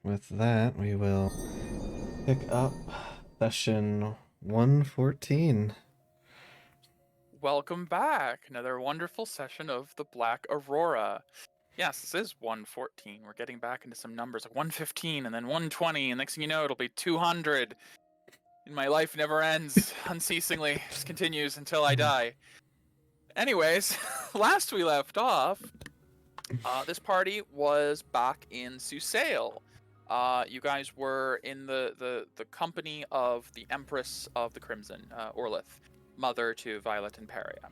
with that, we will pick up session 114. Welcome back. Another wonderful session of the Black Aurora. Yes, this is 114. We're getting back into some numbers like 115 and then 120, and next thing you know, it'll be 200. And my life never ends unceasingly, just continues until I die. Anyways, last we left off, this party was back in Susail. You guys were in the company of the Empress of the Crimson, Orlith, mother to Violet and Peria.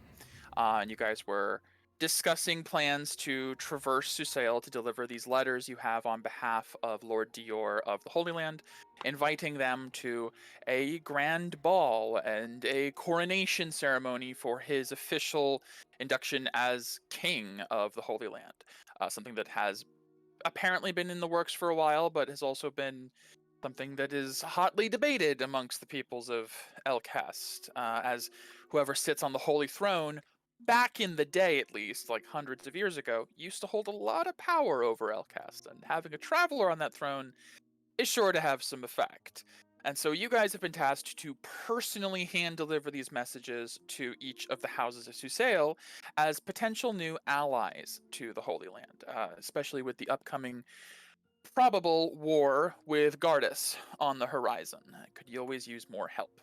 And you guys were discussing plans to traverse Susail to deliver these letters you have on behalf of Lord Dior of the Holy Land, inviting them to a grand ball and a coronation ceremony for his official induction as King of the Holy Land. Something that has apparently been in the works for a while, but has also been something that is hotly debated amongst the peoples of Elcast, as whoever sits on the Holy Throne, back in the day at least, like hundreds of years ago, used to hold a lot of power over Elcast, and having a traveler on that throne is sure to have some effect. And so you guys have been tasked to personally hand deliver these messages to each of the houses of Susail as potential new allies to the Holy Land, especially with the upcoming probable war with Gardas on the horizon. Could you always use more help?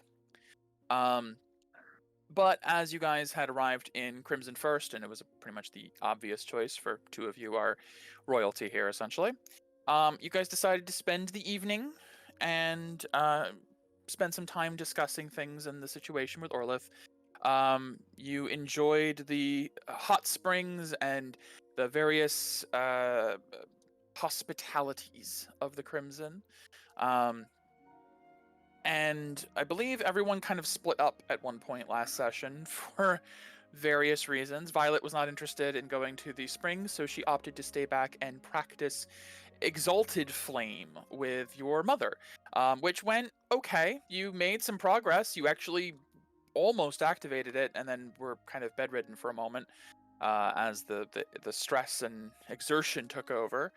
But as you guys had arrived in Crimson First, and it was pretty much the obvious choice for two of you are royalty here, essentially, you guys decided to spend the evening and spend some time discussing things and the situation with Orlith. You enjoyed the hot springs and the various hospitalities of the Crimson. And I believe everyone kind of split up at one point last session for various reasons. Violet was not interested in going to the springs, so she opted to stay back and practice Exalted Flame with your mother, which went okay. You made some progress. You actually almost activated it, and then were kind of bedridden for a moment as the stress and exertion took over.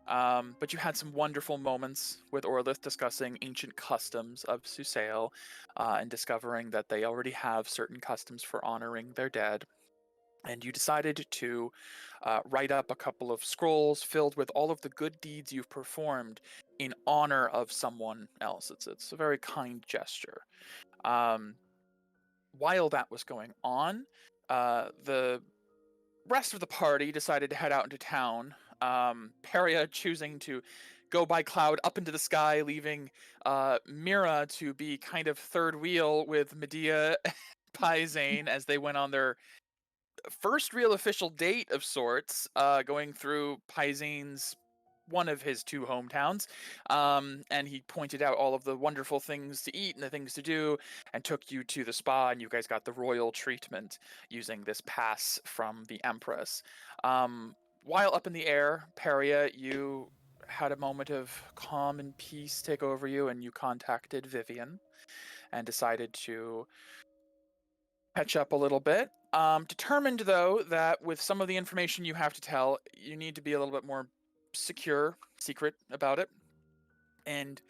But you had some wonderful moments with Orlith discussing ancient customs of Susail and discovering that they already have certain customs for honoring their dead. And you decided to write up a couple of scrolls filled with all of the good deeds you've performed in honor of someone else. It's a very kind gesture. While that was going on, the rest of the party decided to head out into town. Peria choosing to go by cloud up into the sky, leaving Mira to be kind of third wheel with Medea Paisane as they went on their first real official date of sorts, going through Paisane's one of his two hometowns, and he pointed out all of the wonderful things to eat and the things to do, and took you to the spa, and you guys got the royal treatment using this pass from the Empress. While up in the air, Peria, you had a moment of calm and peace take over you, and you contacted Vivian and decided to catch up a little bit. Determined, though, that with some of the information you have to tell, you need to be a little bit more secret about it. And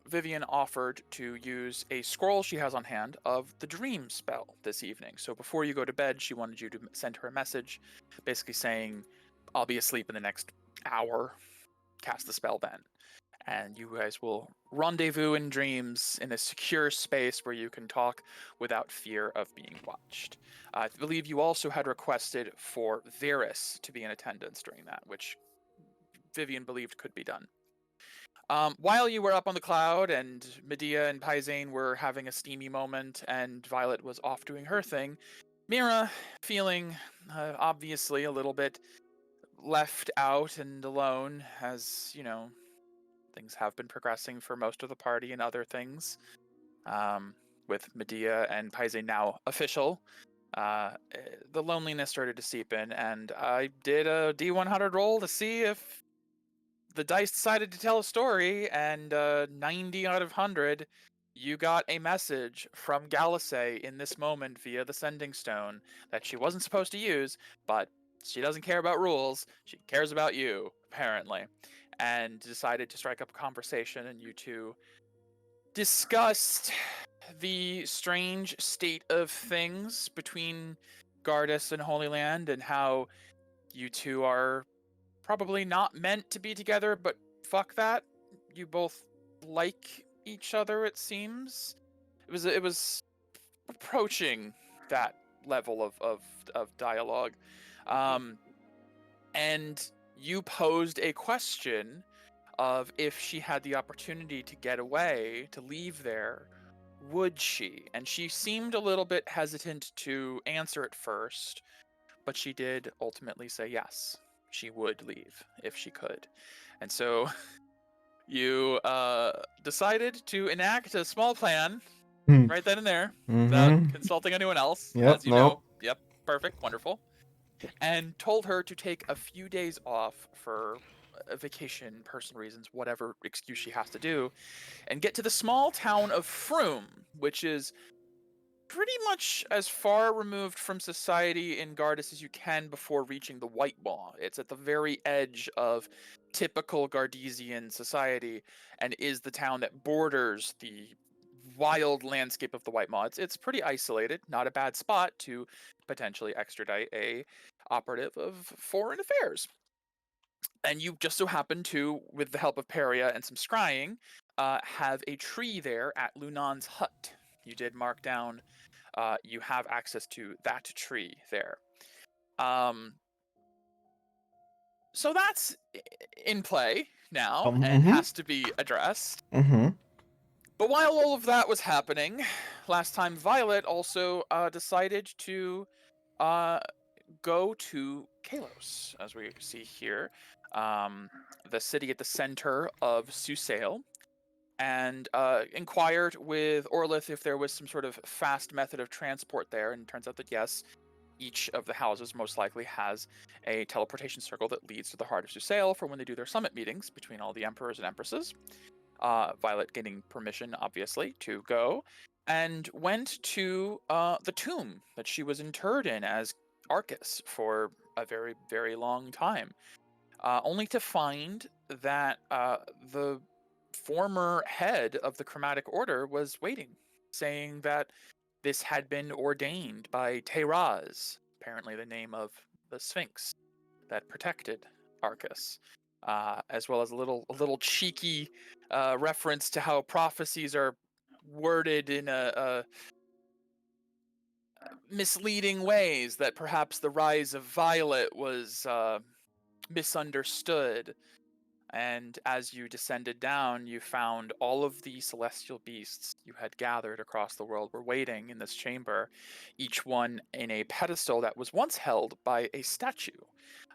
Vivian offered to use a scroll she has on hand of the dream spell this evening. So before you go to bed, she wanted you to send her a message basically saying, I'll be asleep in the next hour. Cast the spell then. And you guys will rendezvous in dreams in a secure space where you can talk without fear of being watched. I believe you also had requested for Varys to be in attendance during that, which Vivian believed could be done. While you were up on the cloud and Medea and Paisane were having a steamy moment and Violet was off doing her thing, Mira, feeling obviously a little bit left out and alone, as, you know, things have been progressing for most of the party and other things, with Medea and Paisane now official, the loneliness started to seep in, and I did a D100 roll to see if the dice decided to tell a story, and 90 out of 100, you got a message from Galisay in this moment via the Sending Stone that she wasn't supposed to use, but she doesn't care about rules. She cares about you, apparently. and decided to strike up a conversation, and you two discussed the strange state of things between Gardas and Holy Land, and how you two are probably not meant to be together, but fuck that. You both like each other, it seems. It was approaching that level of dialogue. And you posed a question of if she had the opportunity to get away, to leave there, would she? And she seemed a little bit hesitant to answer at first, but she did ultimately say yes. She would leave if she could. And so you decided to enact a small plan right then and there without consulting anyone else, Yep, as you nope. know. Yep, perfect, wonderful. And told her to take a few days off for a vacation, personal reasons, whatever excuse she has to do, and get to the small town of Froome, which is pretty much as far removed from society in Gardas as you can before reaching the White Maw. It's at the very edge of typical Gardesian society, and is the town that borders the wild landscape of the White Maw. It's pretty isolated, not a bad spot to potentially extradite a operative of foreign affairs. And you just so happen to, with the help of Peria and some scrying, have a tree there at Lunan's hut. You did mark down you have access to that tree there. So that's in play now and has to be addressed. But while all of that was happening, last time Violet also decided to go to Kalos, as we see here, the city at the center of Susail, and inquired with Orlith if there was some sort of fast method of transport there, and it turns out that yes, each of the houses most likely has a teleportation circle that leads to the heart of Susail for when they do their summit meetings between all the emperors and empresses. Violet getting permission, obviously, to go, and went to the tomb that she was interred in as Arcus for a very, very long time, only to find that the former head of the Chromatic Order was waiting, saying that this had been ordained by Teraz, apparently the name of the Sphinx that protected Arcus, as well as a little cheeky reference to how prophecies are worded in a misleading ways, that perhaps the rise of Violet was misunderstood. And as you descended down, you found all of the celestial beasts you had gathered across the world were waiting in this chamber, each one in a pedestal that was once held by a statue.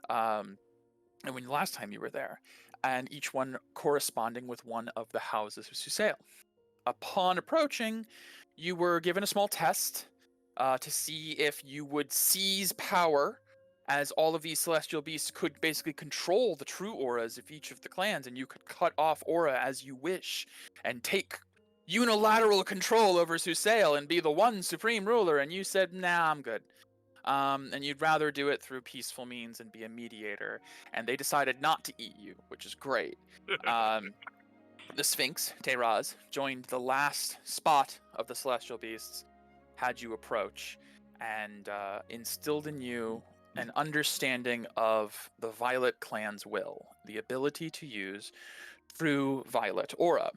And when last time you were there, and each one corresponding with one of the houses of Susail. Upon approaching, you were given a small test to see if you would seize power, as all of these celestial beasts could basically control the true auras of each of the clans, and you could cut off aura as you wish and take unilateral control over Susail and be the one supreme ruler. And you said, nah, I'm good. And you'd rather do it through peaceful means and be a mediator. And they decided not to eat you, which is great. The Sphinx, Teraz, joined the last spot of the celestial beasts, had you approach, and instilled in you an understanding of the Violet clan's will, the ability to use through Violet aura,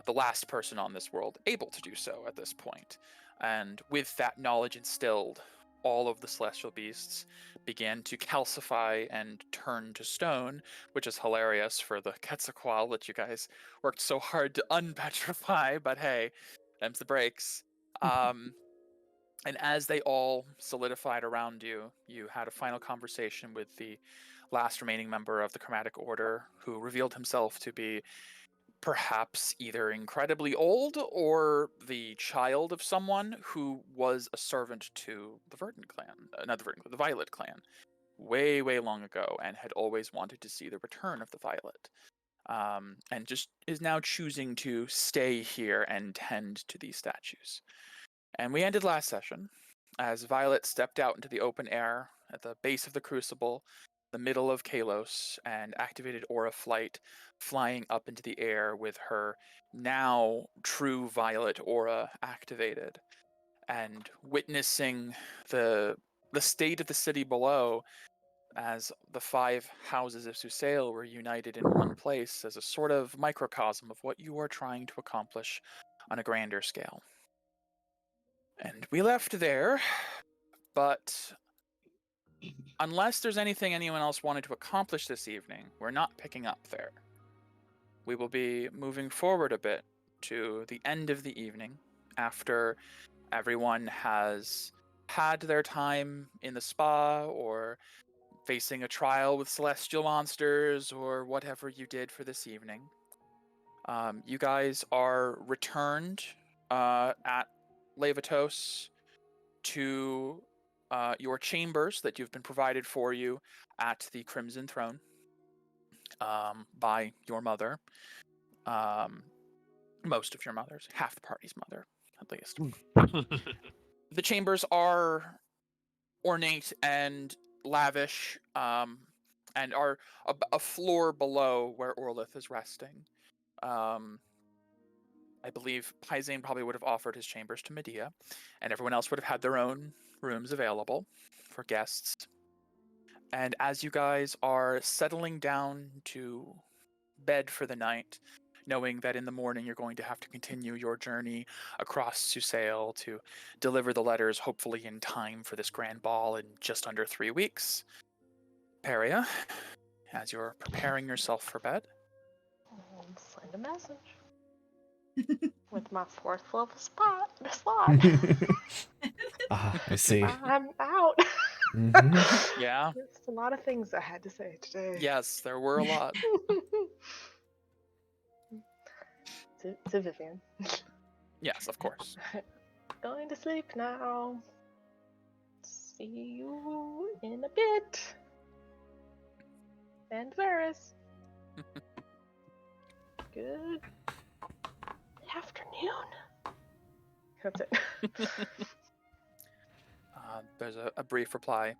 the last person on this world able to do so at this point. And with that knowledge instilled, all of the celestial beasts began to calcify and turn to stone, which is hilarious for the Quetzalcoatl that you guys worked so hard to unpetrify, but hey, them's the breaks. And as they all solidified around you, you had a final conversation with the last remaining member of the Chromatic Order, who revealed himself to be perhaps either incredibly old or the child of someone who was a servant to the Verdant clan, not the Verdant, the Violet clan, way, way long ago, and had always wanted to see the return of the Violet. And just is now choosing to stay here and tend to these statues. And we ended last session as Violet stepped out into the open air at the base of the Crucible, the middle of Kalos and activated Aura flight, flying up into the air with her now true violet aura activated, and witnessing the state of the city below as the 5 houses of Susail were united in one place as a sort of microcosm of what you are trying to accomplish on a grander scale. And we left there, but unless there's anything anyone else wanted to accomplish this evening, we're not picking up there. We will be moving forward a bit to the end of the evening after everyone has had their time in the spa or facing a trial with celestial monsters or whatever you did for this evening. You guys are returned at Levatos to your chambers that you've been provided for you at the Crimson Throne by your mother. Most of your mothers, half the party's mother, at least. The chambers are ornate and lavish, and are a floor below where Orlith is resting. I believe Paizane probably would have offered his chambers to Medea, and everyone else would have had their own rooms available for guests. And as you guys are settling down to bed for the night, knowing that in the morning you're going to have to continue your journey across Susail to deliver the letters, hopefully in time for this grand ball in just under 3 weeks. Peria, as you're preparing yourself for bed. Send a message. With my 4th level slot. I see. I'm out. Mm-hmm. Yeah. There's a lot of things I had to say today. Yes, there were a lot. to Vivian. Yes, of course. Going to sleep now. See you in a bit. And Varys. Good afternoon. That's it. There's a brief reply.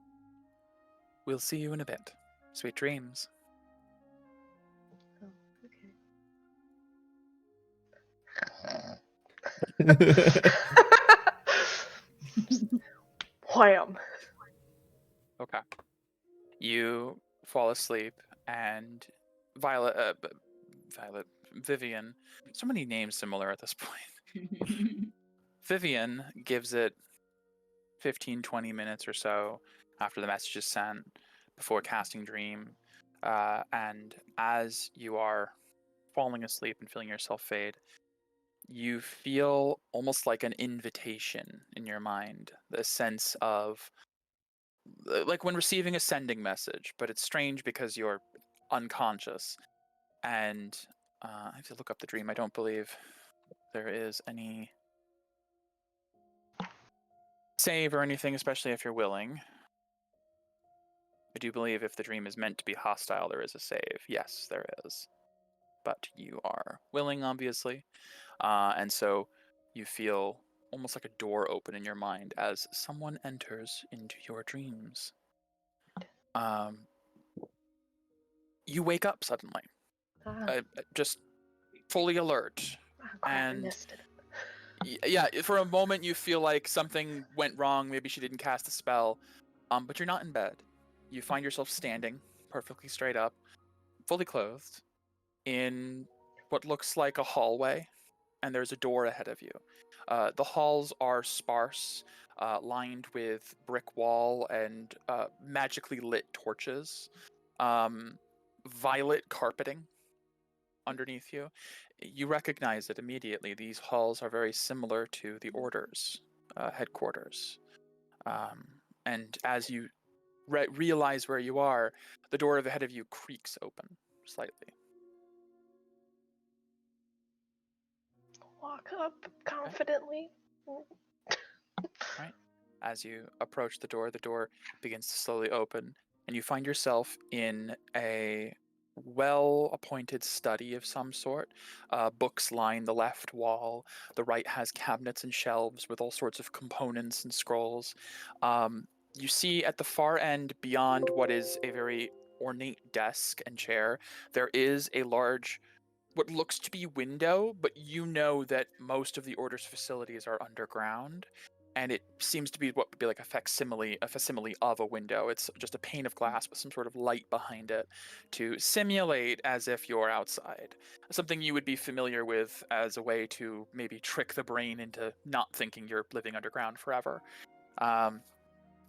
We'll see you in a bit. Sweet dreams. Oh, okay. Wham. Okay. You fall asleep, and Vivian, so many names similar at this point. Vivian gives it 15, 20 minutes or so after the message is sent before casting Dream. And as you are falling asleep and feeling yourself fade, you feel almost like an invitation in your mind, the sense of like when receiving a sending message, but it's strange because you're unconscious. And I have to look up the dream. I don't believe there is any save or anything, especially if you're willing. I do believe if the dream is meant to be hostile, there is a save. Yes, there is. But you are willing, obviously. And so you feel almost like a door open in your mind as someone enters into your dreams. You wake up suddenly, just fully alert. I missed it. Yeah, for a moment you feel like something went wrong. Maybe she didn't cast a spell, but you're not in bed. You find yourself standing perfectly straight up, fully clothed, in what looks like a hallway, and there's a door ahead of you. The halls are sparse, lined with brick wall and magically lit torches, violet carpeting underneath you. You recognize it immediately. These halls are very similar to the Order's headquarters. And as you realize where you are, the door ahead of you creaks open slightly. Walk up confidently. Right. As you approach the door begins to slowly open, and you find yourself in a well-appointed study of some sort. Books line the left wall. The right has cabinets and shelves with all sorts of components and scrolls. You see at the far end, beyond what is a very ornate desk and chair, there is a large, what looks to be window, but you know that most of the Order's facilities are underground, and it seems to be what would be like a facsimile of a window. It's just a pane of glass with some sort of light behind it to simulate as if you're outside. Something you would be familiar with as a way to maybe trick the brain into not thinking you're living underground forever. Um,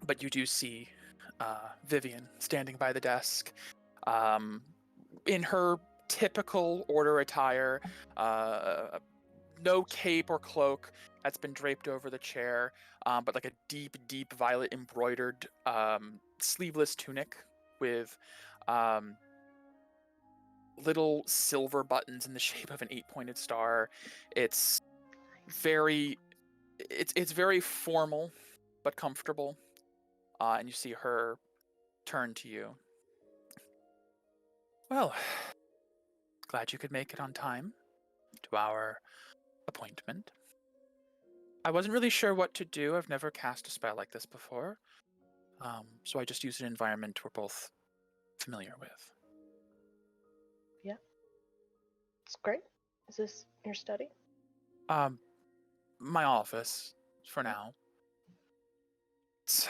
but you do see Vivian standing by the desk, in her typical Order attire, no cape or cloak that's been draped over the chair, but like a deep, deep violet embroidered sleeveless tunic with little silver buttons in the shape of an 8-pointed star. It's very, it's very formal, but comfortable. And you see her turn to you. Well, glad you could make it on time to our appointment. I wasn't really sure what to do. I've never cast a spell like this before. So I just used an environment we're both familiar with. Yeah. It's great. Is this your study? My office, for now. It's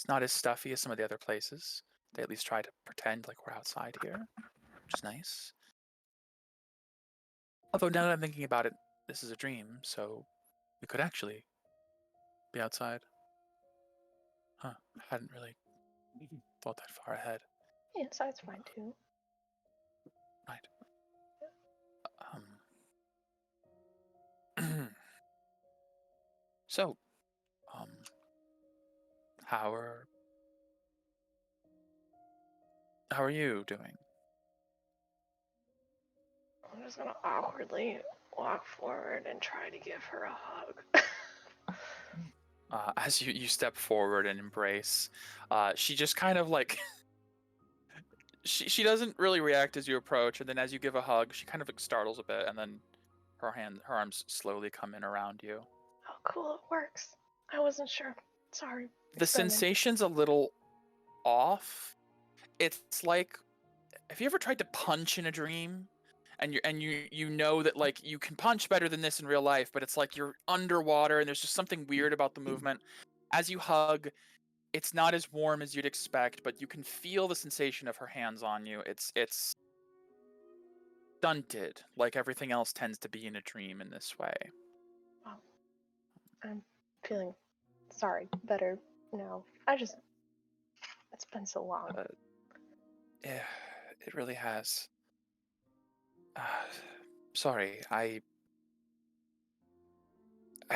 not as stuffy as some of the other places. They at least try to pretend like we're outside here, which is nice. Although now that I'm thinking about it, this is a dream, so we could actually be outside. Huh, I hadn't really thought that far ahead. Yeah, outside's fine too. Right. So, how are you doing? I'm just gonna awkwardly walk forward and try to give her a hug. As you step forward and embrace, she just kind of like she doesn't really react as you approach, and then as you give a hug, she kind of like startles a bit, and then her arms slowly come in around you. Oh, cool! It works. I wasn't sure. Sorry. The sensation's a little off. It's like, have you ever tried to punch in a dream? And you know that like you can punch better than this in real life, but it's like you're underwater and there's just something weird about the movement. As you hug, it's not as warm as you'd expect, but you can feel the sensation of her hands on you. It's stunted, like everything else tends to be in a dream in this way. Wow. I'm feeling better now. It's been so long. Yeah, it really has. Sorry, I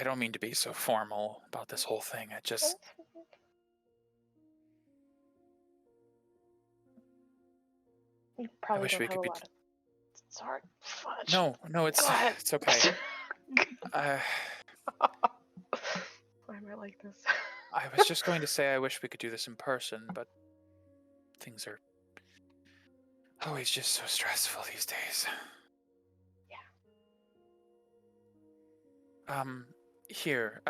don't mean to be so formal about this whole thing. I just... You probably don't have a lot of... Sorry, fudge. No, it's okay. Why am I like this? I was just going to say I wish we could do this in person, but things are always just so stressful these days. Yeah. Here,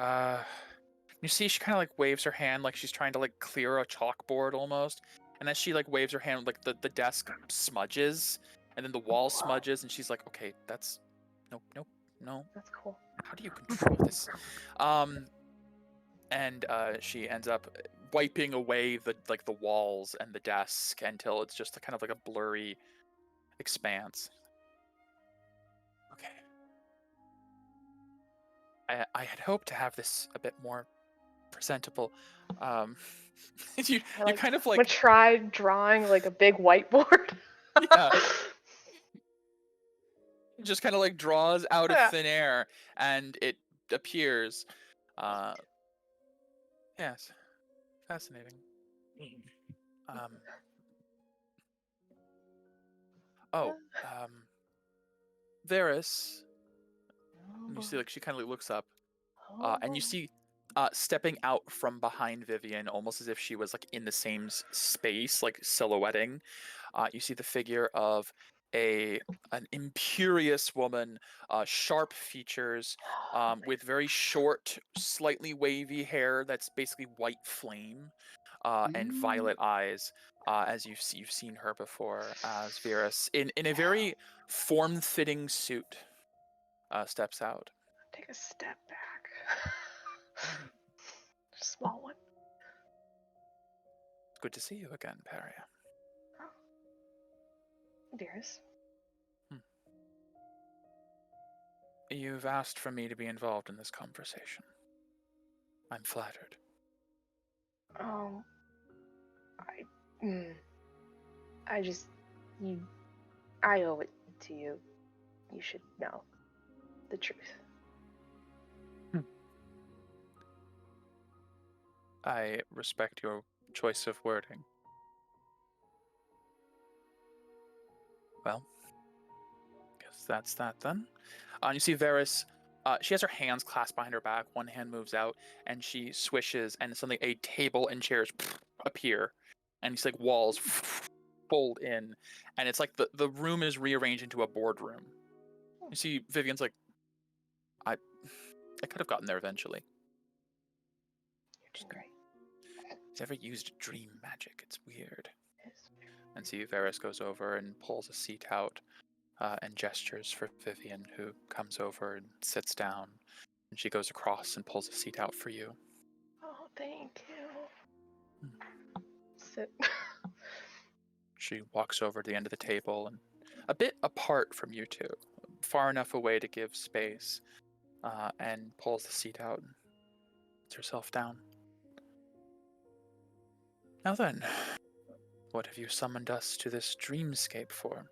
you see she kind of like waves her hand like she's trying to like clear a chalkboard almost. And as she like waves her hand, like the desk smudges and then the wall smudges, and she's like, okay, that's nope. That's cool. How do you control this? And she ends up wiping away the walls and the desk until it's just kind of like a blurry expanse. Okay. I had hoped to have this a bit more presentable. You kind of like... I'm gonna try drawing like a big whiteboard. Yeah. Just kind of like draws out of thin air and it appears. Yes. Fascinating. Varys. And you see like she kind of like looks up. And you see stepping out from behind Vivian, almost as if she was like in the same space, like silhouetting. You see the figure of an imperious woman, sharp features, with very short, slightly wavy hair that's basically white flame, and violet eyes. As you've seen her before as Virus in a very form-fitting suit, steps out. Take a step back. Small one. Good to see you again, Paria. Dearest. You've asked for me to be involved in this conversation. I'm flattered. I owe it to you. You should know the truth. I respect your choice of wording. Well, guess that's that then. You see Varys, she has her hands clasped behind her back. One hand moves out, and she swishes, and suddenly a table and chairs appear, and it's like walls fold in, and it's like the room is rearranged into a boardroom. You see Vivian's like, I could have gotten there eventually. You're doing great. He's ever used dream magic? It's weird. Yes. And see Varys goes over and pulls a seat out, and gestures for Vivian, who comes over and sits down. And she goes across and pulls a seat out for you. Oh, thank you. Sit. She walks over to the end of the table and a bit apart from you two, far enough away to give space, and pulls the seat out and sits herself down. Now then, what have you summoned us to this dreamscape for?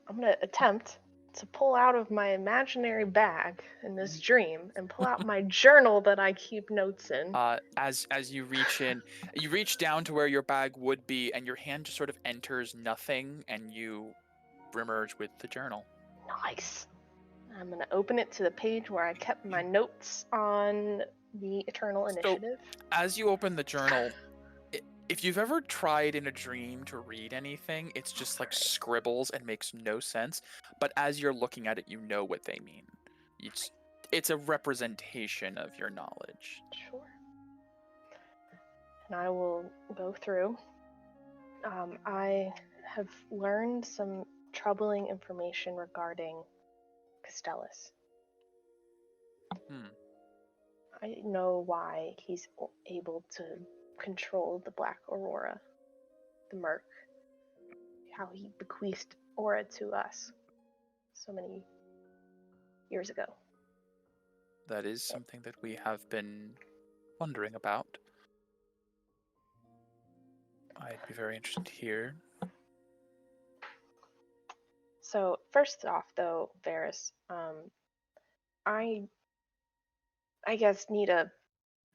I'm going to attempt to pull out of my imaginary bag in this dream and pull out my journal that I keep notes in. As you reach in, you reach down to where your bag would be, and your hand just sort of enters nothing, and you remerge with the journal. Nice. I'm going to open it to the page where I kept my notes on the Eternal Initiative. As you open the journal, if you've ever tried in a dream to read anything, it's just like scribbles and makes no sense. But as you're looking at it, you know what they mean. It's a representation of your knowledge. Sure. And I will go through. I have learned some troubling information regarding Castellus. I know why he's able to control the Black Aurora, the Merc, how he bequeathed Aura to us so many years ago. That is something that we have been wondering about. I'd be very interested to hear. So first off, though, Varys, I guess need a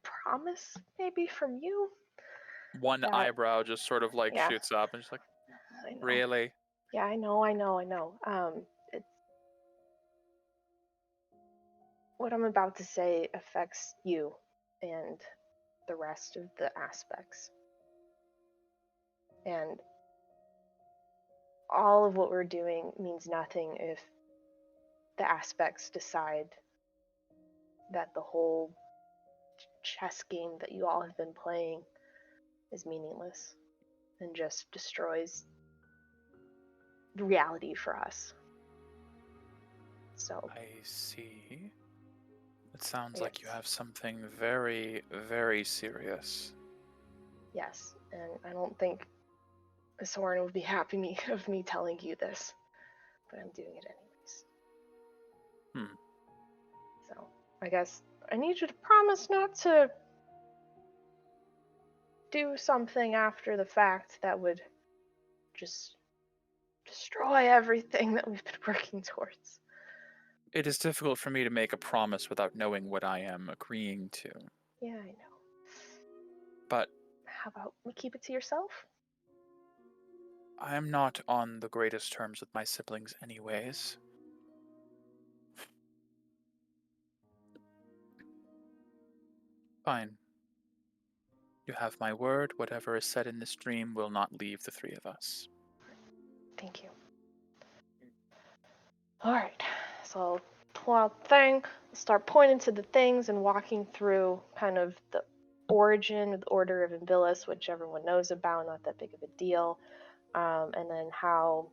promise maybe from you. One eyebrow just sort of like shoots up and just like, really? Yeah, I know. It's what I'm about to say affects you and the rest of the aspects. And all of what we're doing means nothing if the aspects decide that the whole chess game that you all have been playing is meaningless and just destroys reality for us. So I see. It sounds like you have something very, very serious. Yes, and I don't think Soren would be happy of me telling you this, but I'm doing it anyways. So I guess I need you to promise not to do something after the fact that would just destroy everything that we've been working towards. It is difficult for me to make a promise without knowing what I am agreeing to. Yeah, I know. But how about we keep it to yourself? I am not on the greatest terms with my siblings anyways. Fine. You have my word, whatever is said in this dream will not leave the three of us. Thank you. All right. So I'll pull out the thing, start pointing to the things and walking through kind of the origin, the order of Imbilis, which everyone knows about, not that big of a deal, and then how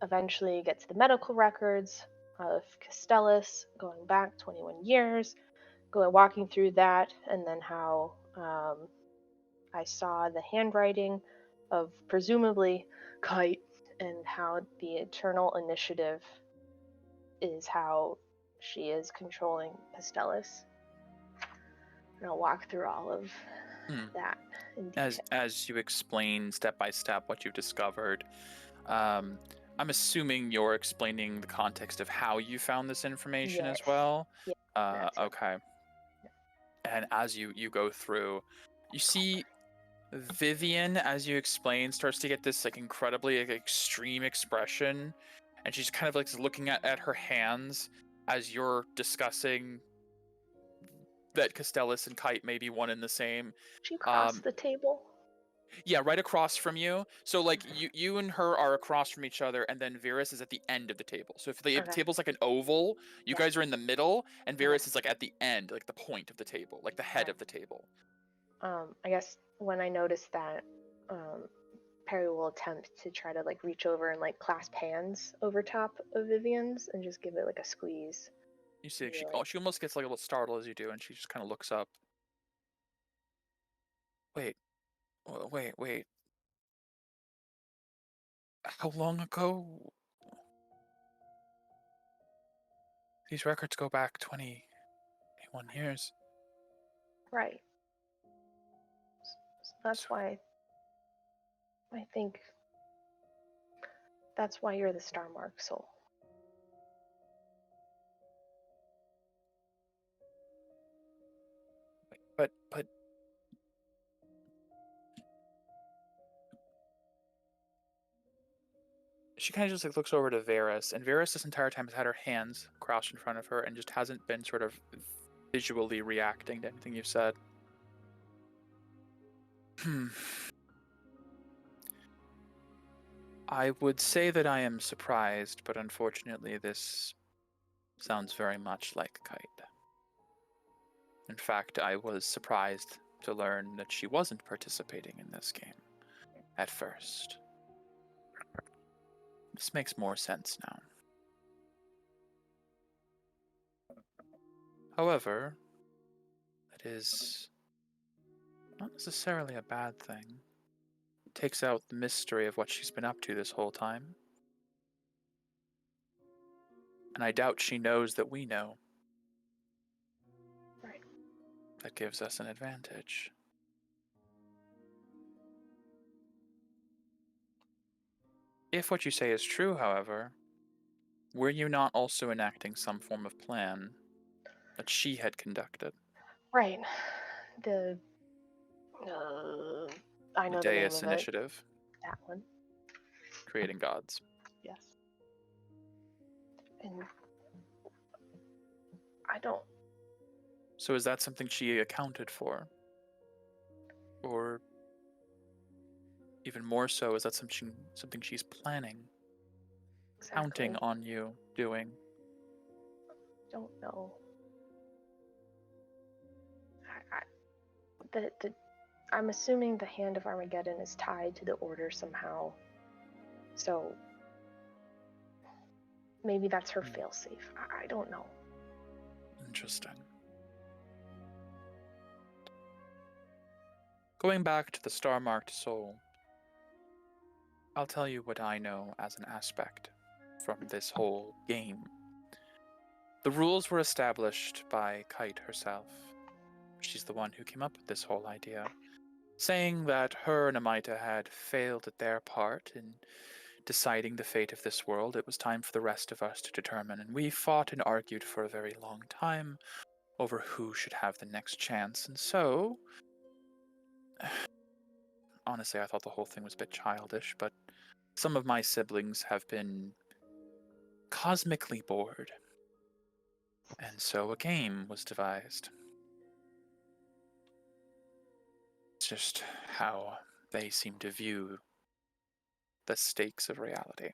eventually you get to the medical records of Castellus going back 21 years, walking through that, and then how I saw the handwriting of presumably Kite, and how the Eternal Initiative is how she is controlling Castellus. And I'll walk through all of that in detail. As you explain step by step what you've discovered, I'm assuming you're explaining the context of how you found this information as well. Yeah, Okay. And as you go through, you see Vivian, as you explain, starts to get this like incredibly extreme expression, and she's kind of like looking at her hands as you're discussing that Castellus and Kite may be one and the same. She crossed the table. Yeah, right across from you. So like you and her are across from each other, and then Virus is at the end of the table. So if the table's like an oval, you guys are in the middle, and Virus is like at the end, like the point of the table, like the head of the table. I guess when I notice that, Perry will attempt to try to like reach over and like clasp hands over top of Vivian's and just give it like a squeeze. You see, she almost gets like a little startled as you do, and she just kind of looks up. Wait. How long ago? These records go back 21 years. Right. So that's why I think that's why you're the Star Mark soul. But she kind of just like looks over to Varys, and Varys this entire time has had her hands crouched in front of her and just hasn't been sort of visually reacting to anything you've said. I would say that I am surprised, but unfortunately this sounds very much like Kite. In fact, I was surprised to learn that she wasn't participating in this game at first. This makes more sense now. However, it is not necessarily a bad thing. It takes out the mystery of what she's been up to this whole time. And I doubt she knows that we know. Right. That gives us an advantage. If what you say is true, however, were you not also enacting some form of plan that she had conducted? Right. I know the name Deus of Initiative. it. That one. Creating gods. Yes. And I don't. So is that something she accounted for? Or even more so, is that something she's planning? Exactly. Counting on you doing? Don't know. I'm assuming the Hand of Armageddon is tied to the Order somehow. So maybe that's her failsafe. I don't know. Interesting. Going back to the star-marked soul, I'll tell you what I know as an aspect from this whole game. The rules were established by Kite herself. She's the one who came up with this whole idea, saying that her and Amita had failed at their part in deciding the fate of this world. It was time for the rest of us to determine, and we fought and argued for a very long time over who should have the next chance. And so, honestly, I thought the whole thing was a bit childish, but some of my siblings have been cosmically bored. And so a game was devised. It's just how they seem to view the stakes of reality.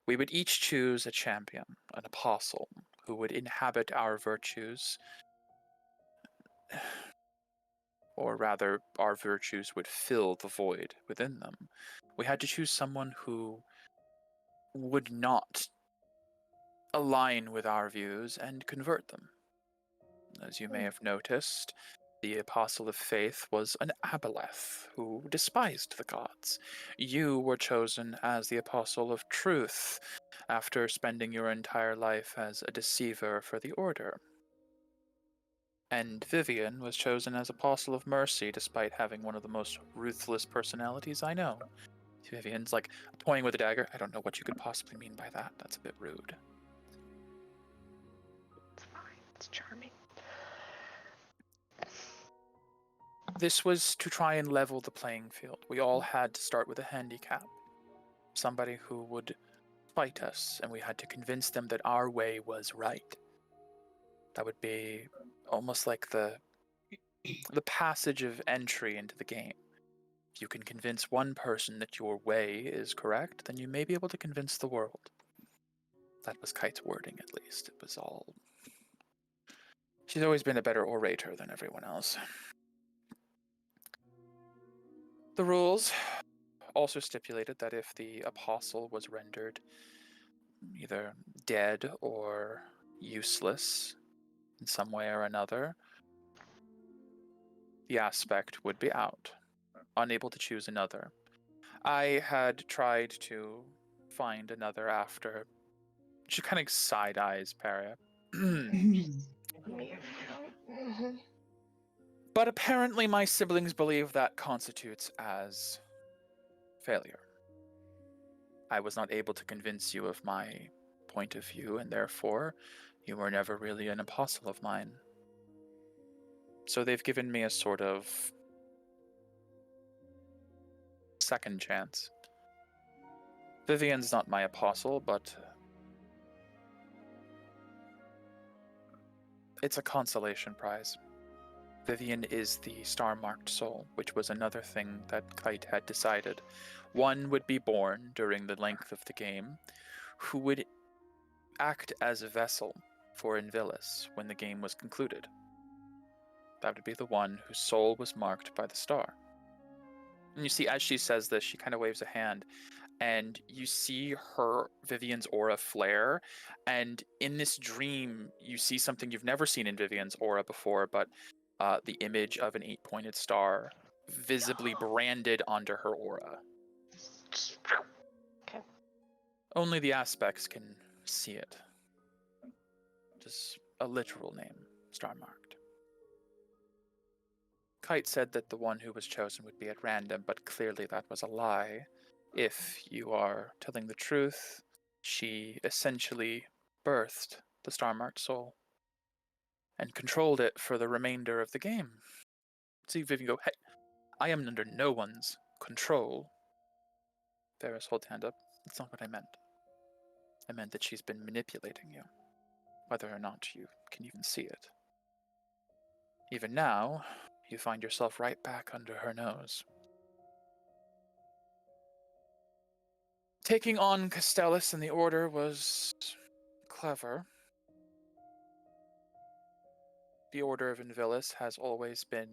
We would each choose a champion, an apostle, who would inhabit our virtues, or rather, our virtues would fill the void within them. We had to choose someone who would not align with our views and convert them. As you may have noticed, the Apostle of Faith was an aboleth who despised the gods. You were chosen as the Apostle of Truth after spending your entire life as a deceiver for the Order. And Vivian was chosen as Apostle of Mercy despite having one of the most ruthless personalities I know. Vivian's like pointing with a dagger. I don't know what you could possibly mean by that. That's a bit rude. It's fine. It's charming. This was to try and level the playing field. We all had to start with a handicap. Somebody who would fight us, and we had to convince them that our way was right. That would be almost like the passage of entry into the game. If you can convince one person that your way is correct, then you may be able to convince the world. That was Kite's wording, at least. It was all... She's always been a better orator than everyone else. The rules also stipulated that if the apostle was rendered either dead or useless in some way or another, the aspect would be out, unable to choose another. I had tried to find another after. She kind of side eyes Paria. But apparently my siblings believe that constitutes as failure. I was not able to convince you of my point of view, and therefore you were never really an apostle of mine. So they've given me a sort of second chance. Vivian's not my apostle, but it's a consolation prize. Vivian is the star-marked soul, which was another thing that Kite had decided. One would be born during the length of the game, who would act as a vessel for Invilis when the game was concluded. That would be the one whose soul was marked by the star. And you see, as she says this, she kind of waves a hand, and you see Vivian's aura flare, and in this dream, you see something you've never seen in Vivian's aura before, but the image of an 8-pointed star visibly branded onto her aura. Okay. Only the aspects can see it. Just a literal name, star-marked. Kite said that the one who was chosen would be at random, but clearly that was a lie. If you are telling the truth, she essentially birthed the star-marked soul and controlled it for the remainder of the game. See Vivian go, hey, I am under no one's control. Ferris, hold hand up. That's not what I meant. I meant that she's been manipulating you, whether or not you can even see it. Even now, you find yourself right back under her nose. Taking on Castellus and the Order was clever. The Order of Invilis has always been...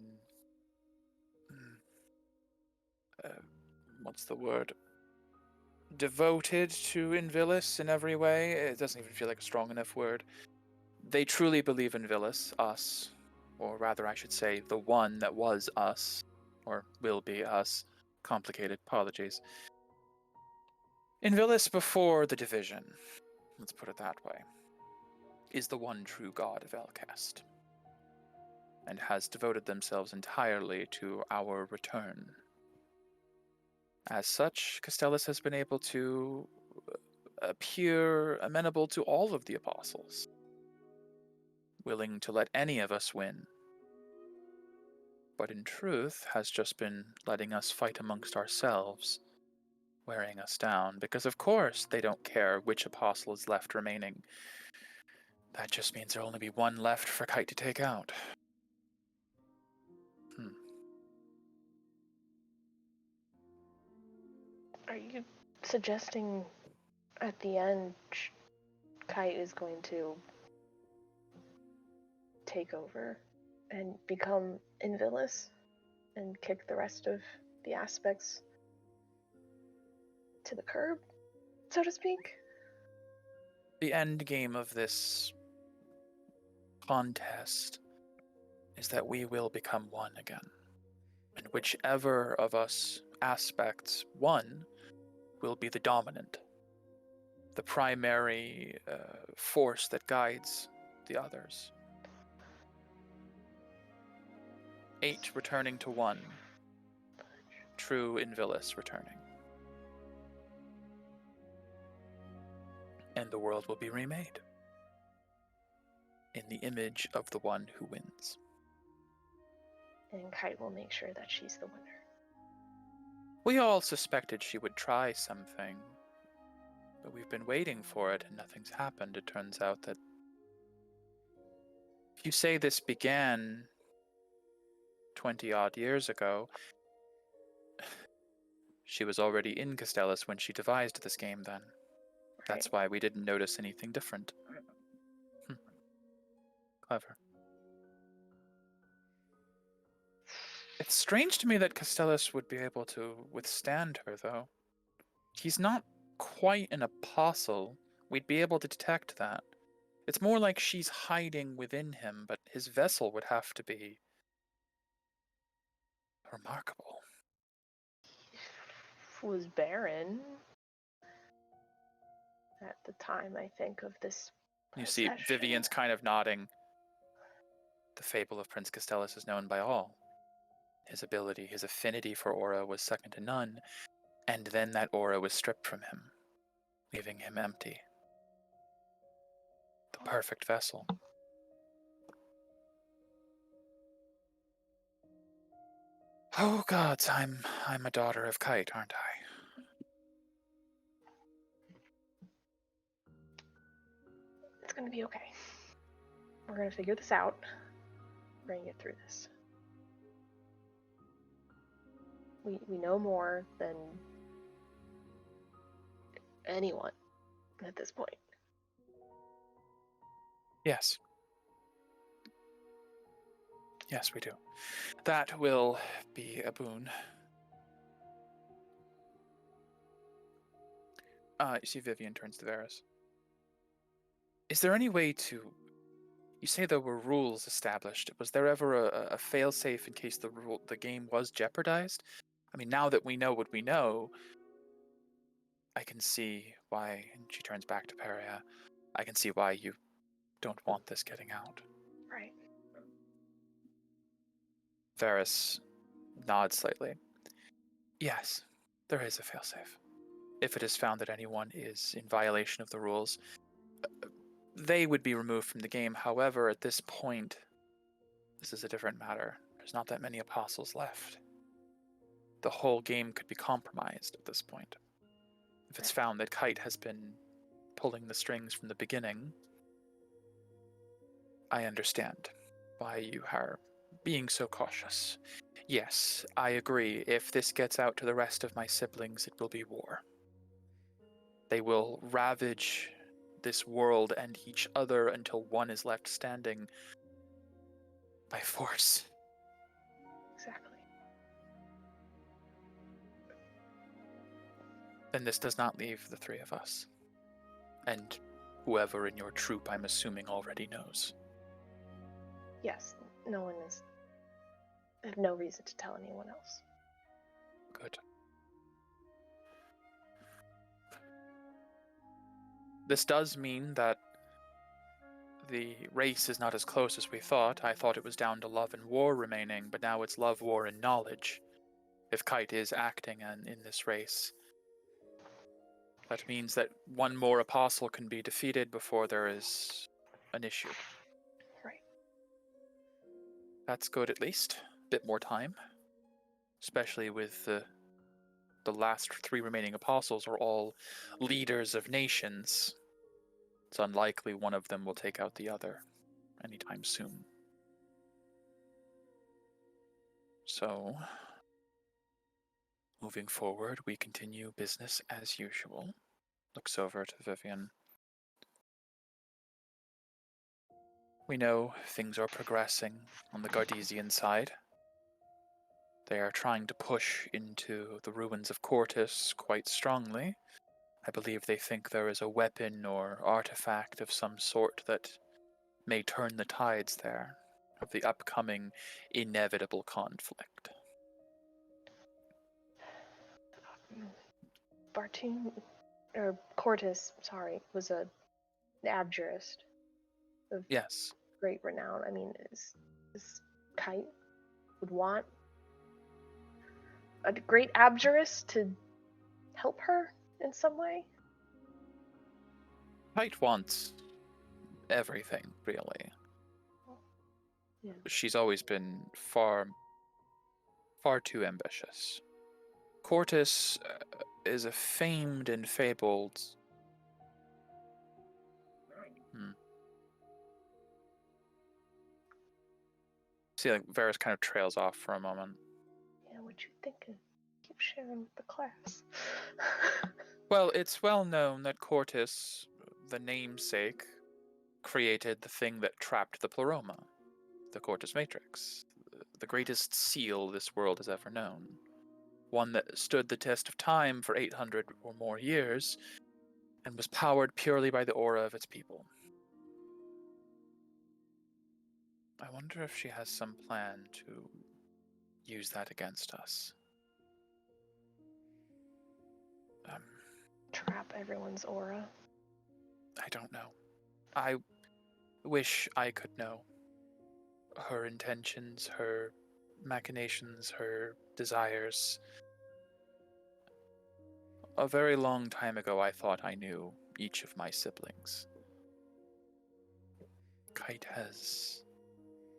what's the word? Devoted to Invilis in every way. It doesn't even feel like a strong enough word. They truly believe in Invilis, us, or rather I should say the one that was us, or will be us. Complicated, apologies. Invilis before the division, let's put it that way, is the one true god of Elcast, and has devoted themselves entirely to our return. As such, Castellus has been able to appear amenable to all of the apostles, willing to let any of us win, but in truth has just been letting us fight amongst ourselves, wearing us down, because of course they don't care which apostle is left remaining. That just means there'll only be one left for Kite to take out. Are you suggesting at the end Kite is going to take over and become Invilis and kick the rest of the aspects to the curb, so to speak? The end game of this contest is that we will become one again. And whichever of us aspects won will be the dominant, the primary force that guides the others. 8 returning to 1. True Invilis returning. And the world will be remade in the image of the one who wins. And Kite will make sure that she's the winner. We all suspected she would try something, but we've been waiting for it and nothing's happened. It turns out that if you say this began 20-odd years ago, she was already in Castellus when she devised this game then. That's why we didn't notice anything different. Clever. It's strange to me that Castellus would be able to withstand her, though. He's not quite an apostle. We'd be able to detect that. It's more like she's hiding within him, but his vessel would have to be remarkable. He was barren at the time, I think, of this You see, possession. Vivian's kind of nodding. The fable of Prince Castellus is known by all. His ability, his affinity for Aura was second to none, and then that Aura was stripped from him, leaving him empty. The perfect vessel. Oh gods, I'm a daughter of Kite, aren't I? It's gonna be okay. We're gonna figure this out. We're gonna get through this. We know more than anyone at this point. Yes. Yes, we do. That will be a boon. You see Vivian turns to Varys. Is there any way to... You say there were rules established. Was there ever a fail-safe in case the game was jeopardized? I mean, now that we know what we know, I can see why, and she turns back to Peria, I can see why you don't want this getting out. Right. Varys nods slightly. Yes, there is a failsafe. If it is found that anyone is in violation of the rules, they would be removed from the game. However, at this point, this is a different matter. There's not that many apostles left. The whole game could be compromised at this point. If it's found that Kite has been pulling the strings from the beginning, I understand why you are being so cautious. Yes, I agree. If this gets out to the rest of my siblings, it will be war. They will ravage this world and each other until one is left standing by force. Exactly. Then this does not leave the three of us. And whoever in your troop, I'm assuming, already knows. Yes, no one is. I have no reason to tell anyone else. Good. This does mean that the race is not as close as we thought. I thought it was down to love and war remaining, but now it's love, war, and knowledge. If Kite is acting in this race, that means that one more apostle can be defeated before there is an issue. Right. That's good, at least. A bit more time. Especially with the last 3 remaining apostles are all leaders of nations. It's unlikely one of them will take out the other anytime soon. So, Moving forward, we continue business as usual. Looks over to Vivian. We know things are progressing on the Gardesian side. They are trying to push into the ruins of Cortus quite strongly. I believe they think there is a weapon or artifact of some sort that may turn the tides there of the upcoming inevitable conflict. Bartoon, or Cortus, sorry, was an abjurist of Yes. great renown. I mean, is Kite would want a great abjurist to help her in some way? Kite wants everything, really. Yeah. She's always been far too ambitious. Cortus is a famed and fabled... See, like, Varys kind of trails off for a moment. Yeah, what you thinking? Keep sharing with the class. Well, it's well known that Cortus, the namesake, created the thing that trapped the Pleroma, the Cortus Matrix, the greatest seal this world has ever known. One that stood the test of time for 800 or more years, and was powered purely by the aura of its people. I wonder if she has some plan to use that against us. Trap everyone's aura. I don't know. I wish I could know her intentions, her machinations, her desires. A very long time ago, I thought I knew each of my siblings. Kite has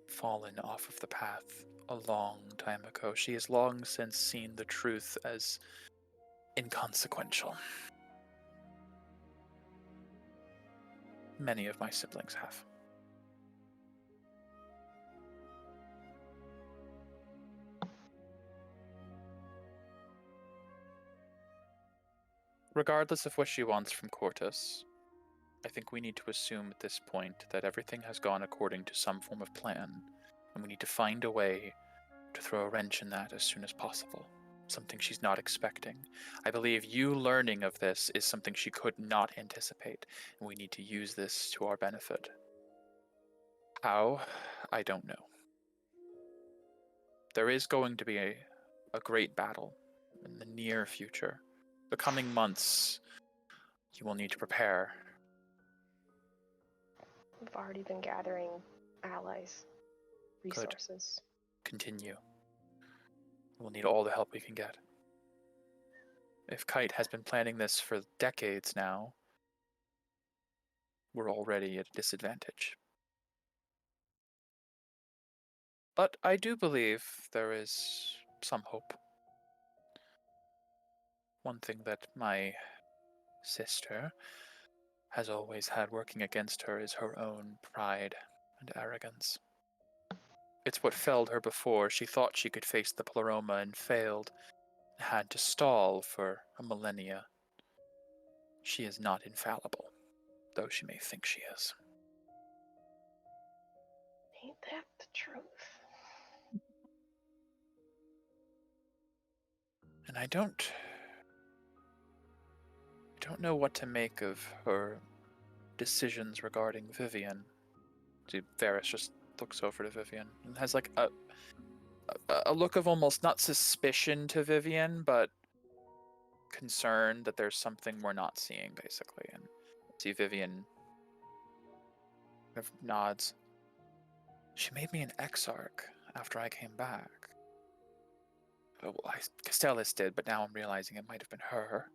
fallen off of the path a long time ago. She has long since seen the truth as inconsequential. Many of my siblings have. Regardless of what she wants from Cortus, I think we need to assume at this point that everything has gone according to some form of plan, and we need to find a way to throw a wrench in that as soon as possible. Something she's not expecting. I believe you learning of this is something she could not anticipate, and we need to use this to our benefit. How? I don't know. There is going to be a great battle in the near future. The coming months, you will need to prepare. We've already been gathering allies, resources. Continue. We'll need all the help we can get. If Kite has been planning this for decades now, we're already at a disadvantage. But I do believe there is some hope. One thing that my sister has always had working against her is her own pride and arrogance. It's what felled her before. She thought she could face the Pleroma and failed, and had to stall for a millennia. She is not infallible, though she may think she is. Ain't that the truth? And I don't know what to make of her decisions regarding Vivian. See, Varys just looks over to Vivian and has like a look of almost not suspicion to Vivian, but concern that there's something we're not seeing, basically. And see Vivian kind of nods. She made me an exarch after I came back. Well, Castellus did, but now I'm realizing it might have been her.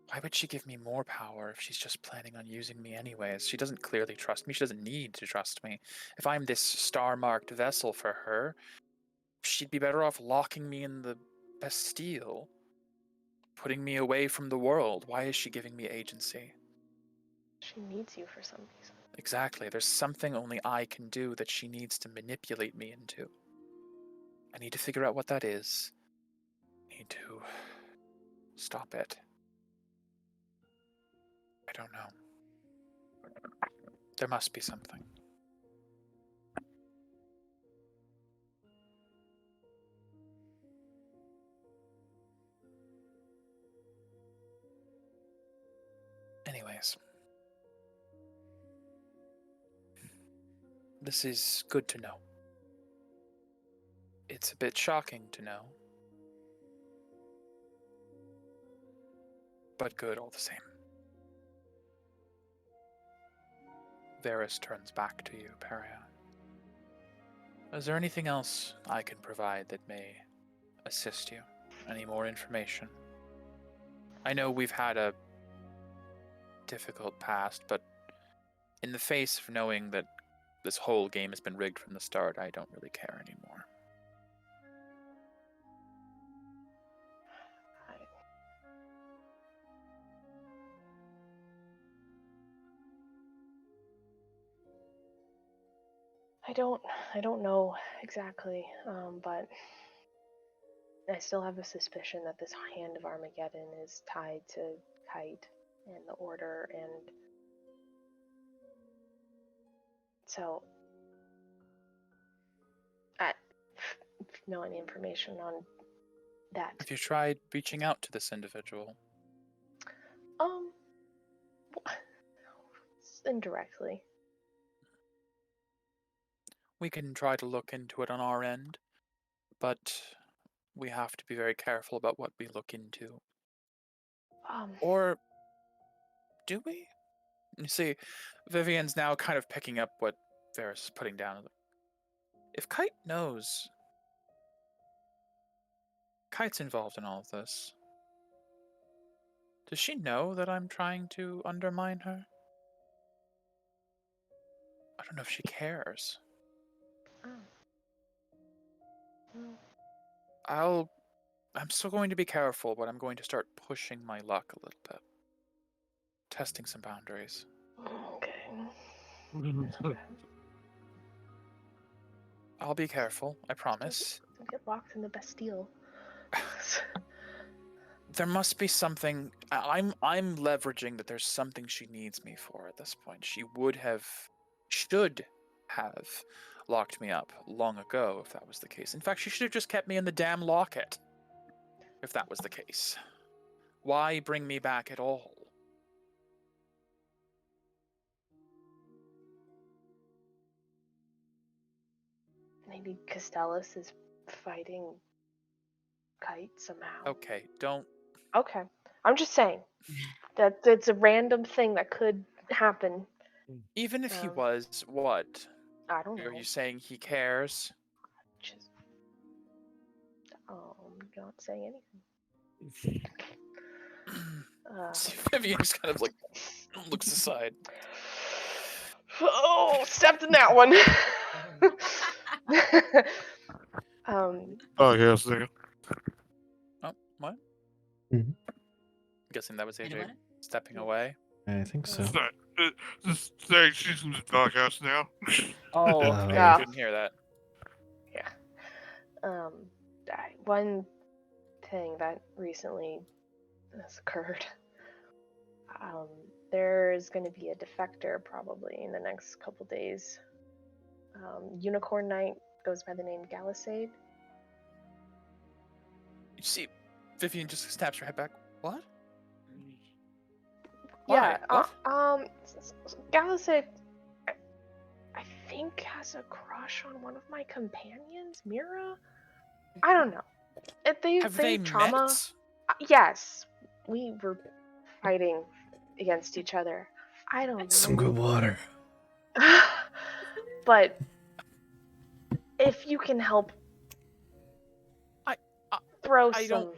Why would she give me more power if she's just planning on using me anyways? She doesn't clearly trust me. She doesn't need to trust me. If I'm this star-marked vessel for her, she'd be better off locking me in the Bastille, putting me away from the world. Why is she giving me agency? She needs you for some reason. Exactly. There's something only I can do that she needs to manipulate me into. I need to figure out what that is, need to stop it. I don't know. There must be something. Anyways. This is good to know. It's a bit shocking to know. But good all the same. Varys turns back to you, Peria. Is there anything else I can provide that may assist you? Any more information? I know we've had a difficult past, but in the face of knowing that this whole game has been rigged from the start, I don't really care anymore. I don't know exactly, but I still have a suspicion that this Hand of Armageddon is tied to Kite and the Order, and so I don't know any information on that. Have you tried reaching out to this individual? Indirectly. We can try to look into it on our end, but we have to be very careful about what we look into. Or do we? You see, Vivian's now kind of picking up what Varys is putting down. If Kite knows, Kite's involved in all of this. Does she know that I'm trying to undermine her? I don't know if she cares. I'm still going to be careful, but I'm going to start pushing my luck a little bit. Testing some boundaries. Okay. I'll be careful, I promise. Don't get locked in the Bastille. There must be something. I'm leveraging that there's something she needs me for at this point. She should have locked me up long ago if that was the case. In fact, she should have just kept me in the damn locket if that was the case. Why bring me back at all? Maybe Castellus is fighting Kite somehow. Okay, don't. Okay, I'm just saying that it's a random thing that could happen. Even if he was, what? I don't know. Are you saying he cares? Just, not saying anything. Vivian just kind of like looks aside. Oh, stepped in that one. Oh, yes, there. Oh, what? Mhm. I'm guessing that was AJ stepping away. I think so. Just saying she's in the doghouse now. Oh, Yeah. okay. Yeah. I couldn't hear that. Yeah. One thing that recently has occurred. There's going to be a defector probably in the next couple days. Unicorn Knight goes by the name Galisade. You see, Vivian just snaps her head back. What? Yeah. Why? What? Galisade, I think, has a crush on one of my companions, Mira. I don't know. Have they trauma. met? Yes, we were fighting against each other. I don't know. Some good water. But if you can help throw some...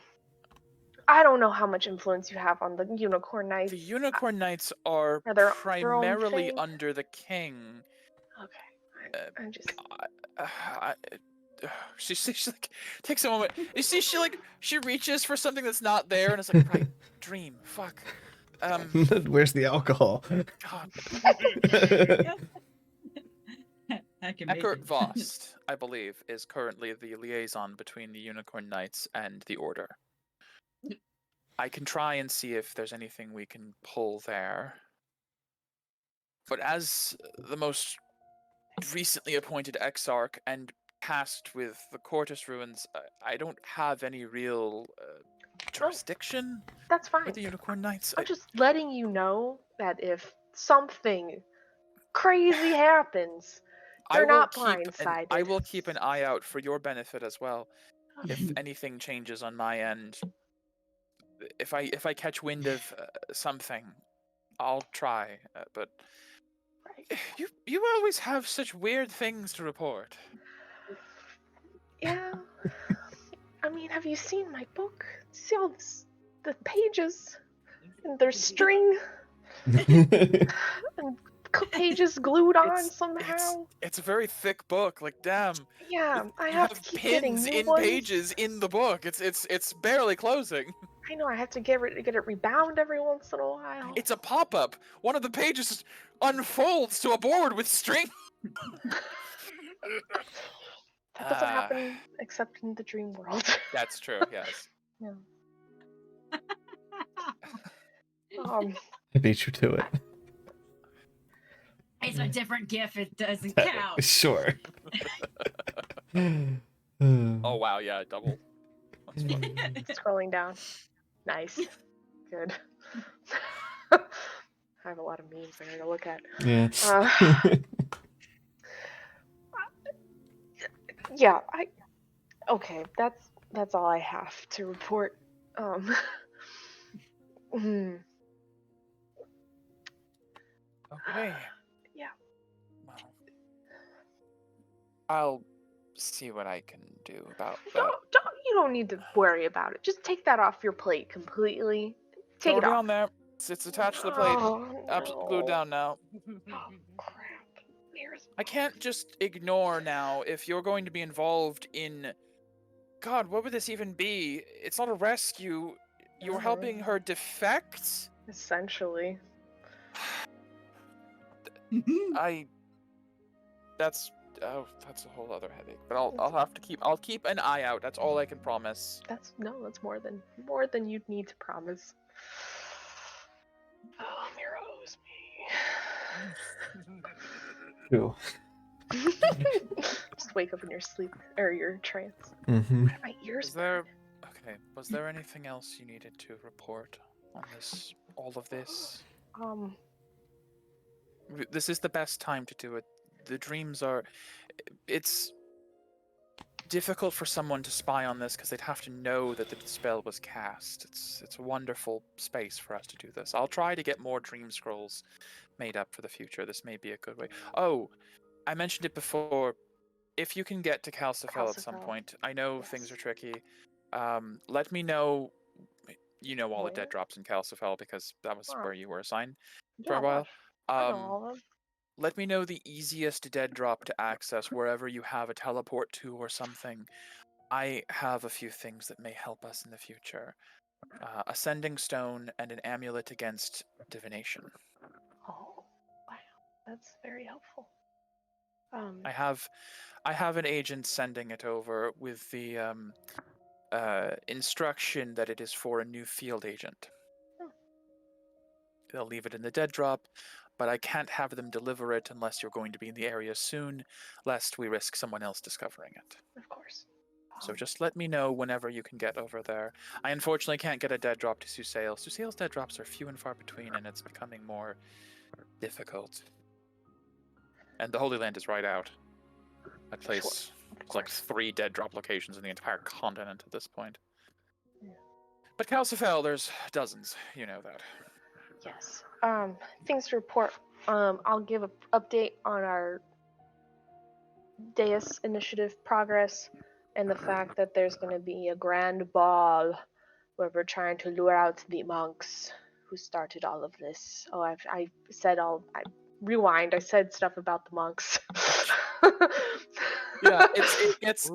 I don't know how much influence you have on the Unicorn Knights. The Unicorn Knights are their primarily thing? under the king. Okay. I'm just... She like takes a moment. You see, she reaches for something that's not there, and it's like, right, dream, fuck. Where's the alcohol? God. I can make Eckert it. Vost, I believe, is currently the liaison between the Unicorn Knights and the Order. I can try and see if there's anything we can pull there. But as the most recently appointed Exarch and tasked with the Cortus Ruins, I don't have any real jurisdiction That's fine. with the Unicorn Knights. I'm just letting you know that if something crazy happens, you're not blindsided. I will keep an eye out for your benefit as well. If anything changes on my end, if I catch wind of something, I'll try. But Right. you always have such weird things to report. Yeah. I mean, have you seen my book? See all the pages? And there's string and pages glued on somehow. It's a very thick book. Like, damn. Yeah, I You have to keep getting pins new in ones. pages in the book. It's barely closing. I know, I have to get it rebound every once in a while. It's a pop-up. One of the pages unfolds to a board with string. That doesn't happen except in the dream world. That's true. Yes. Yeah. I beat you to it. It's a different gift. It doesn't count. Sure. Oh wow, yeah, double. That's funny. Scrolling down. Nice. Good. I have a lot of memes I gotta look at. Yeah. Yeah, okay, that's all I have to report. Okay. Yeah. Well, I'll see what I can do about that. You don't need to worry about it. Just take that off your plate completely. Take it Already off. on there. It's attached to the plate. Oh, Absolutely glued down now. Oh, crap. Here's I can't just ignore now if you're going to be involved in... God, what would this even be? It's not a rescue. You're helping her defect? essentially. That's a whole other headache. But I'll keep an eye out. That's all I can promise. That's more than you'd need to promise. Oh, Mira owes me. Cool. Just wake up in your sleep or your trance. Mm-hmm. My ears. Was there anything else you needed to report on this? All of this? This is the best time to do it. The dreams are... It's difficult for someone to spy on this because they'd have to know that the spell was cast. It's a wonderful space for us to do this. I'll try to get more dream scrolls made up for the future. This may be a good way. Oh, I mentioned it before. If you can get to Calcifel at some point, I know things are tricky. Let me know. You know all the dead drops in Calcifel because that was where you were assigned for a while. I know all of them. Let me know the easiest dead drop to access wherever you have a teleport to or something. I have a few things that may help us in the future. A sending stone and an amulet against divination. Oh, wow, that's very helpful. I have an agent sending it over with the instruction that it is for a new field agent. They'll leave it in the dead drop, but I can't have them deliver it unless you're going to be in the area soon, lest we risk someone else discovering it. Of course. So just let me know whenever you can get over there. I unfortunately can't get a dead drop to Susail. Susail's dead drops are few and far between, and it's becoming more difficult. And the Holy Land is right out. That place is like 3 dead drop locations in the entire continent at this point. Yeah. But Calcifel, there's dozens. You know that. Yes. Things to report. I'll give an update on our Deus initiative progress and the fact that there's going to be a grand ball where we're trying to lure out the monks who started all of this. Oh, I rewind. I said stuff about the monks. Yeah, it's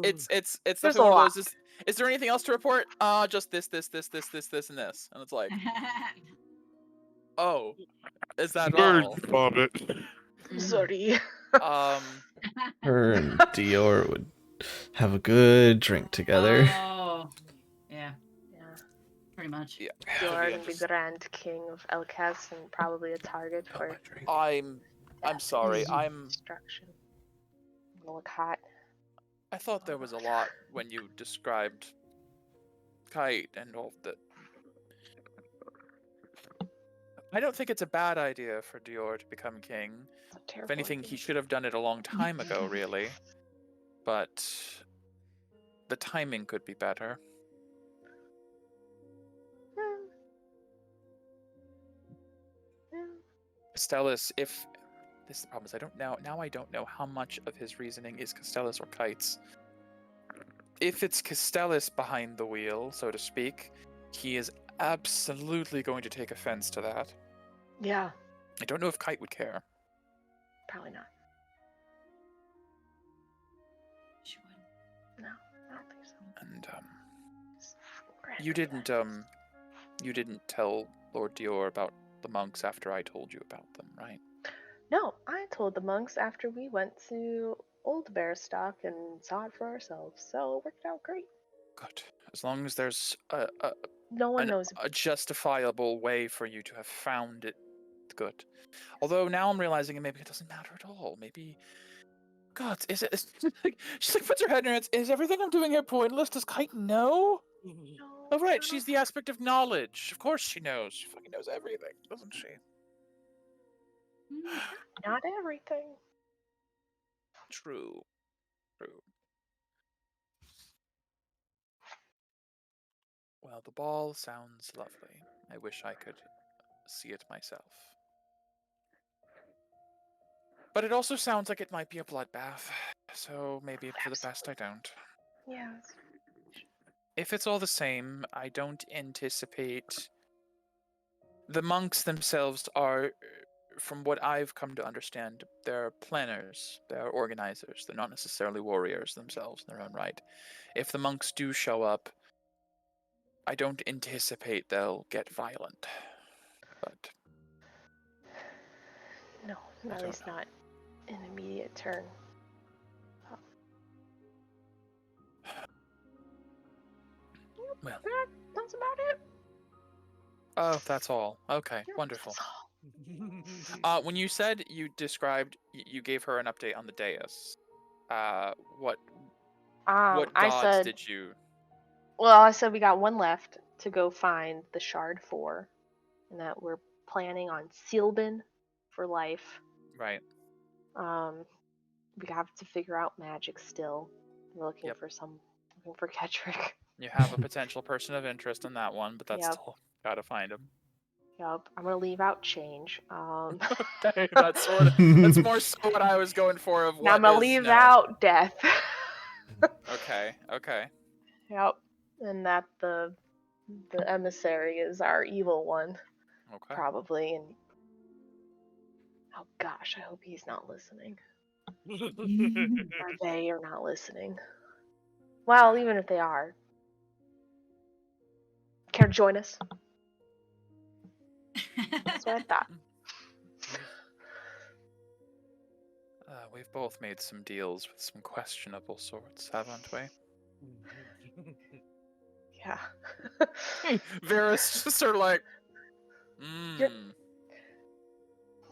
There's the a lot. Is there anything else to report? Just this, and this, and it's like, oh, is that all? Vomit. Sorry. her and Dior would have a good drink together. Oh, yeah, Yeah. pretty much. Yeah. Dior Yeah, and the just- Grand King of Elkas and probably a target Oh, my for drink. I'm death sorry. and destruction. Gonna look hot. I thought there was a lot when you described Kite and all the. I don't think it's a bad idea for Dior to become king. It's a If terrible anything, idea. he should have done it a long time ago, really. But the timing could be better. Yeah. Castellus, if this is the problem is I don't know now. I don't know how much of his reasoning is Castellus or Kite's. If it's Castellus behind the wheel, so to speak, he is absolutely going to take offense to that. Yeah, I don't know if Kite would care. probably not. She would. No, I don't think so. And Just grand you didn't ideas. you didn't tell Lord Dior about the monks after I told you about them, right? No, I told the monks after we went to Old Bearstock and saw it for ourselves, so it worked out great. Good. As long as there's No one knows. a justifiable way for you to have found it, good. Although now I'm realizing maybe it doesn't matter at all. Maybe, God, is it? She's like puts her head in her hands. Is everything I'm doing here pointless? Does Kite know? No, Oh right, no. she's the aspect of knowledge. Of course she knows. She fucking knows everything, doesn't she? Not everything. True. True. Well, the ball sounds lovely. I wish I could see it myself. But it also sounds like it might be a bloodbath, so maybe for the best I don't. Yes. If it's all the same, I don't anticipate... The monks themselves are, from what I've come to understand, they're planners, they're organizers, they're not necessarily warriors themselves in their own right. If the monks do show up, I don't anticipate they'll get violent. But No, I at don't least know. not an immediate turn. Well, That's about it. oh, that's all. Okay, Yeah, wonderful. that's all. When you said you described, you gave her an update on the dais. What I gods said, did you? well, I said we got one left to go find the shard for, and that we're planning on Sealbin for life. Right. We have to figure out magic still. We're looking Yep. looking for Ketrick. You have a potential person of interest in that one, but that's Yep. still gotta find him. Yup. I'm gonna leave out change. Okay, that's that's more so what I was going for. Of Now what I'm gonna is leave no. out death. Okay. Okay. Yep. And that the emissary is our evil one, Okay. probably. And oh gosh, I hope he's not listening. Or they are not listening. Well, even if they are, care to join us? That's what I thought. We've both made some deals with some questionable sorts, haven't we? Yeah. Varys just sort of like, Yep.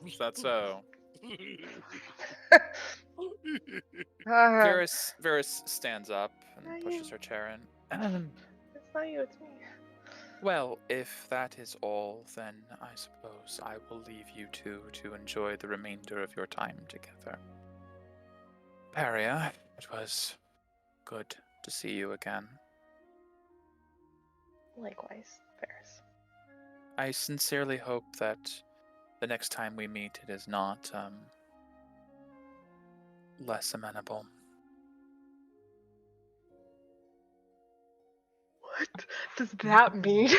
Is that so? Uh, Varys stands up Not and pushes you. her chair in. It's not you, it's me. Well, if that is all, then I suppose I will leave you two to enjoy the remainder of your time together. Paria, it was good to see you again. Likewise, Ferris. I sincerely hope that the next time we meet it is not, less amenable. What does that mean?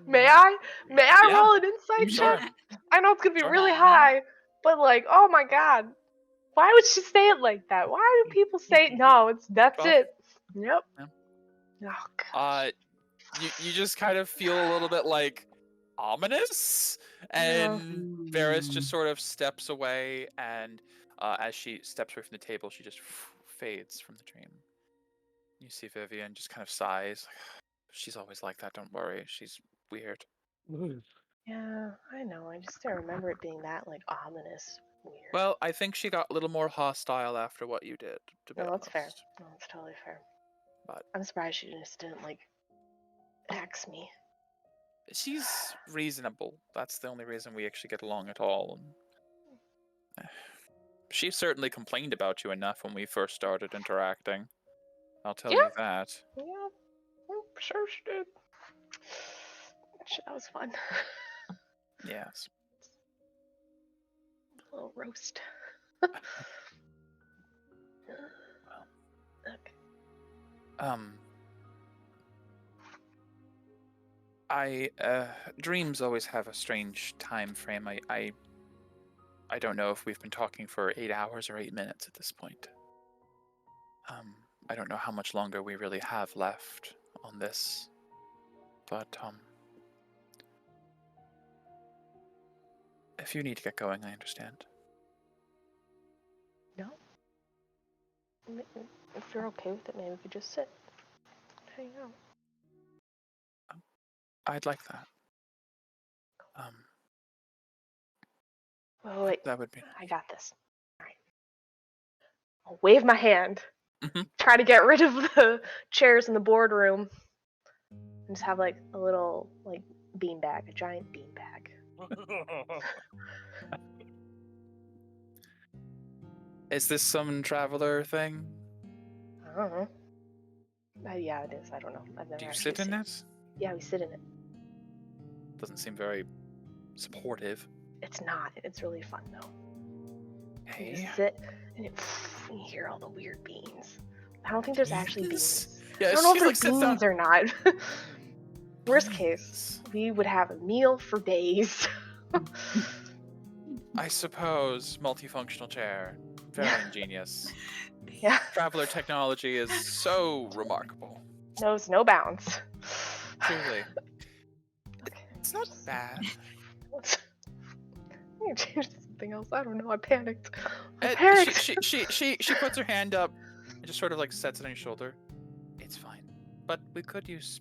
May I Yeah. roll an insight Sure. check? I know it's gonna be Sure. really high, but like, oh my god, why would she say it like that? Why do people say no? That's Well, it. Yep. yeah. Oh gosh. You just kind of feel a little bit like ominous, and Varys just sort of steps away, and As she steps away from the table, she just fades from the dream. You see Vivian just kind of sighs. She's always like that, don't worry. She's weird. Yeah, I know. I just don't remember it being that like ominous weird. Well, I think she got a little more hostile after what you did, to be No, honest. that's fair. No, that's totally fair. But I'm surprised she just didn't like axe me. she's reasonable. That's the only reason we actually get along at all. And she certainly complained about you enough when we first started interacting. I'll tell you that. Yeah, I'm sure she did. Shit, that was fun. Yes. A little roast. Okay. Dreams always have a strange time frame. I don't know if we've been talking for 8 hours or 8 minutes at this point. I don't know how much longer we really have left on this, but if you need to get going, I understand. No. If you're okay with it, maybe we could just sit, hang out. I'd like that. Oh, wait. That would be. I got this. Alright. I'll wave my hand. Mhm. Try to get rid of the chairs in the boardroom. And just have like a little like beanbag, a giant beanbag. Is this some traveler thing? I don't know. Yeah, it is. I don't know. I've never Do you actually sit in seen it? Yeah, we sit in it. Doesn't seem very supportive. It's not. It's really fun though. You Hey. just sit and you hear all the weird beans. I don't think there's actually beans. Yeah, I don't know she if like there's sits down. beans or not. Worst case, we would have a meal for days. I suppose multifunctional chair, very ingenious. Yeah, Traveler technology is so remarkable. knows no bounds. Truly, Okay. it's not bad. I'm gonna change to something else. I don't know. I panicked. I Uh, panicked. she puts her hand up and just sort of like sets it on your shoulder. It's fine, but we could use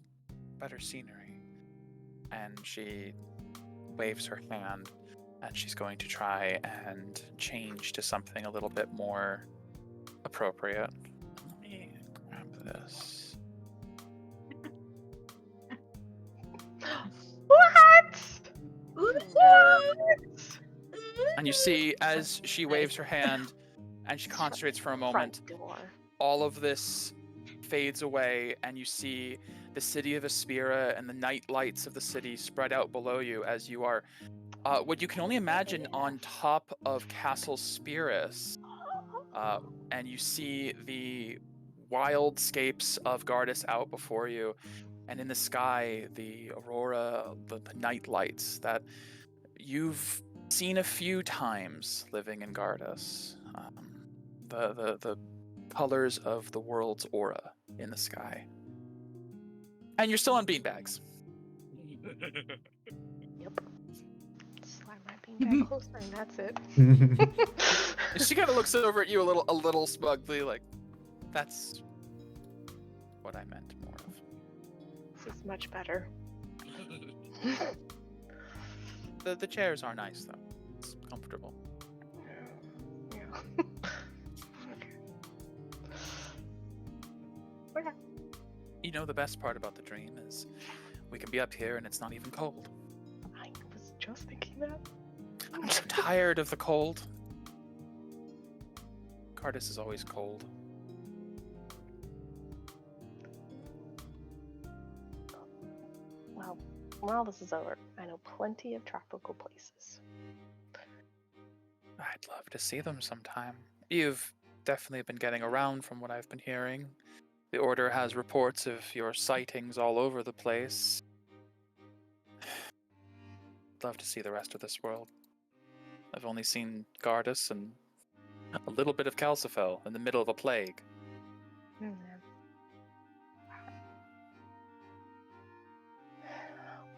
better scenery. And she waves her hand, and she's going to try and change to something a little bit more appropriate. Let me grab this. What? And you see, as she waves her hand and she concentrates for a moment, Front door. all of this fades away, and you see the city of Aspira and the night lights of the city spread out below you as you are what you can only imagine on top of Castle Spirus. And you see the wildscapes of Gardas out before you, and in the sky, the Aurora, the night lights that you've seen a few times living in Gardas. The colors of the world's aura in the sky. And you're still on beanbags. Yep. Slide my beanbag closer, and that's it. She kind of looks over at you a little smugly, like, that's what I meant more of. This is much better. The chairs are nice though. It's comfortable. Yeah. Okay. You know, the best part about the dream is we can be up here and it's not even cold. I was just thinking that. I'm so tired of the cold. Gardas is always cold. Well, while this is over, I know plenty of tropical places. I'd love to see them sometime. You've definitely been getting around from what I've been hearing. The Order has reports of your sightings all over the place. Love to see the rest of this world. I've only seen Gardas and a little bit of Calcifel in the middle of a plague. Yeah.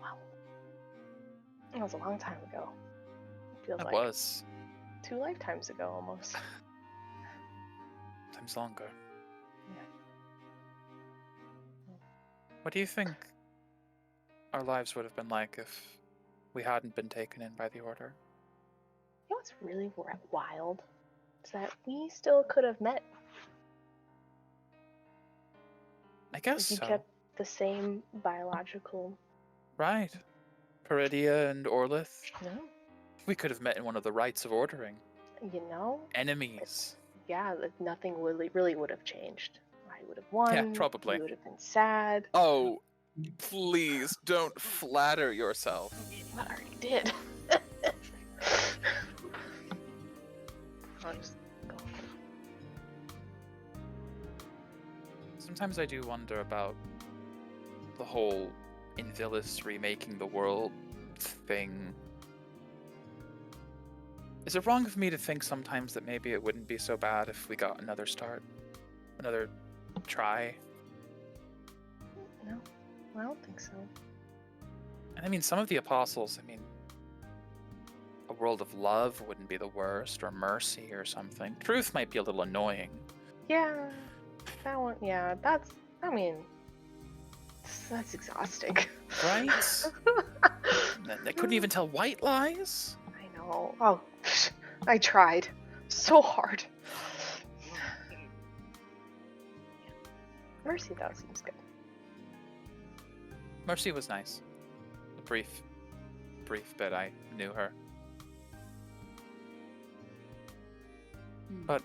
Wow. That was a long time ago. It feels That like. was. 2 lifetimes ago, almost. Times longer. Yeah. What do you think our lives would have been like if we hadn't been taken in by the Order? You know what's really wild? Is that we still could have met. I guess If you so. kept the same biological. Right. Peridia and Orlith. No. We could have met in one of the rites of ordering. You know? Enemies. Yeah, nothing really would have changed. I would have won. Yeah, probably. You would have been sad. Oh, please don't flatter yourself. But I already did. I'll just go. Sometimes I do wonder about the whole Invilis remaking the world thing. Is it wrong of me to think sometimes that maybe it wouldn't be so bad if we got another start? Another try? No, I don't think so. And I mean, some of the apostles, I mean, a world of love wouldn't be the worst, or mercy or something. Truth might be a little annoying. Yeah, that one. Yeah, that's. I mean, that's exhausting. Right? They couldn't even tell white lies? I know. Oh, I tried so hard. Mercy though seems good. Mercy was nice. The brief bit I knew her. But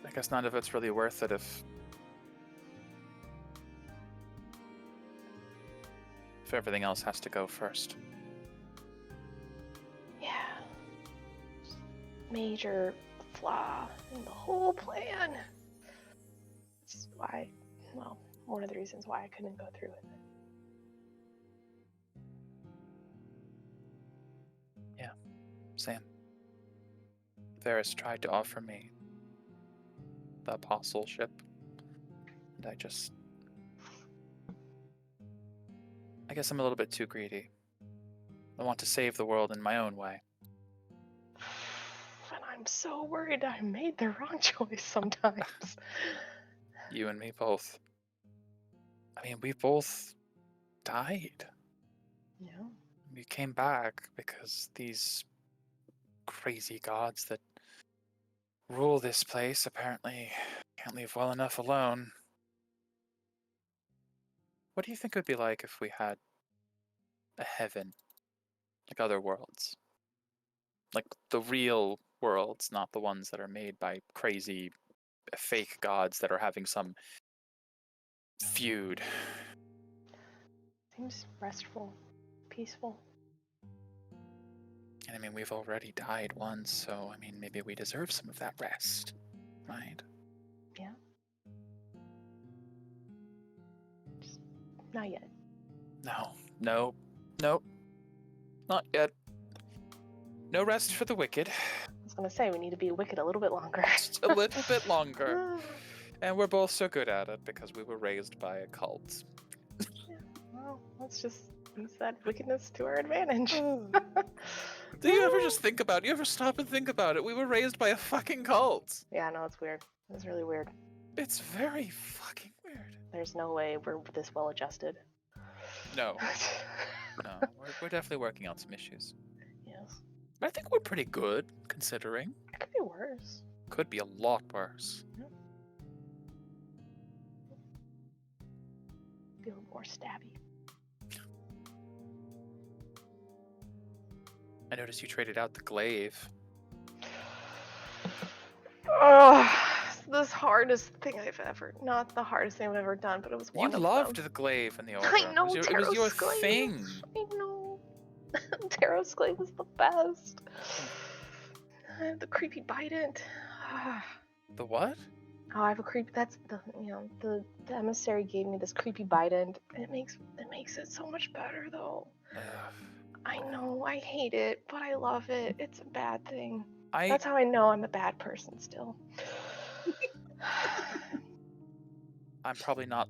I guess none of it's really worth it if everything else has to go first. Yeah. Major flaw in the whole plan. That's why, well, one of the reasons why I couldn't go through with it. Yeah, Sam. Varys tried to offer me the apostleship, and I guess I'm a little bit too greedy. I want to save the world in my own way. And I'm so worried I made the wrong choice sometimes. You and me both. I mean, we both died. Yeah. We came back because these crazy gods that rule this place apparently can't leave well enough alone. What do you think it would be like if we had a heaven, like other worlds? Like the real worlds, not the ones that are made by crazy fake gods that are having some feud. Seems restful, peaceful. And I mean, we've already died once, so I mean, maybe we deserve some of that rest, right? Yeah. Just not yet. No, not yet. No rest for the wicked. I was gonna say we need to be wicked a little bit longer. Just a little bit longer. And we're both so good at it because we were raised by a cult. Yeah, well, let's just use that wickedness to our advantage. Do you ever just think about it? You ever stop and think about it? We were raised by a fucking cult. Yeah, no, it's weird. It's really weird. It's very fucking weird. There's no way we're this well adjusted. No, we're definitely working on some issues. Yes. I think we're pretty good, considering. It could be worse. Could be a lot worse. Be a little more stabby. I noticed you traded out the glaive. Oh, the hardest thing I've ever, not the hardest thing I've ever done, but it was one You of loved them. the glaive in the Aurora. I know, it was your Taros glaive. thing. I know. Taros glaive was the best. The creepy bident. The what? Oh, I have a creepy. That's the emissary gave me this creepy bident. It makes it so much better though. I know, I hate it, but I love it. It's a bad thing. That's how I know I'm a bad person still. I'm probably not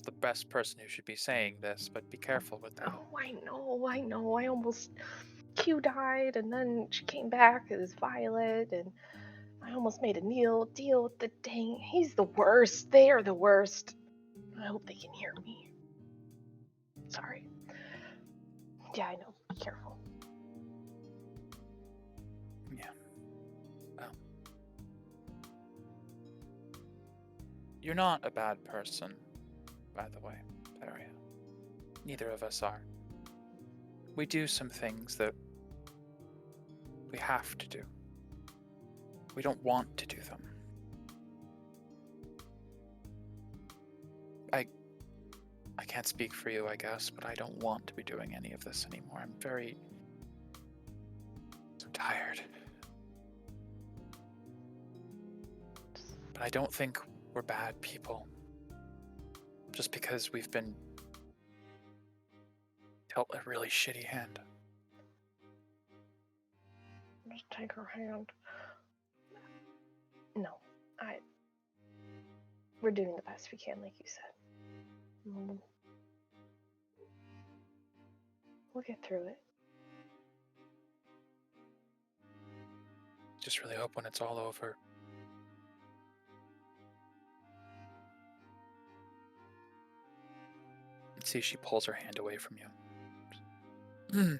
the best person who should be saying this, but be careful with that. Oh, I know. I almost. Q died, and then she came back as Violet, and I almost made a deal with the dang. He's the worst. They are the worst. I hope they can hear me. Sorry. Yeah, I know. Be careful. Yeah. Well. You're not a bad person, by the way, Daria. Neither of us are. We do some things that we have to do. We don't want to do them. I can't speak for you, I guess, but I don't want to be doing any of this anymore. I'm so tired. But I don't think we're bad people. Just because we've been dealt a really shitty hand. Just take her hand. No, we're doing the best we can, like you said. We'll get through it. Just really hope when it's all over, see, she pulls her hand away from you.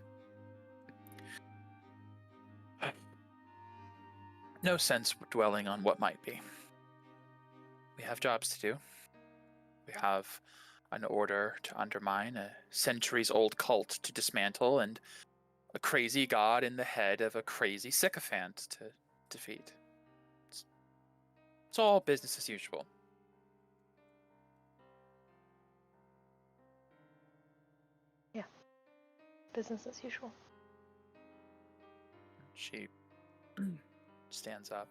No sense dwelling on what might be. We have jobs to do. We have an order to undermine, a centuries-old cult to dismantle, and a crazy god in the head of a crazy sycophant to defeat. It's all business as usual. Yeah. Business as usual. She stands up,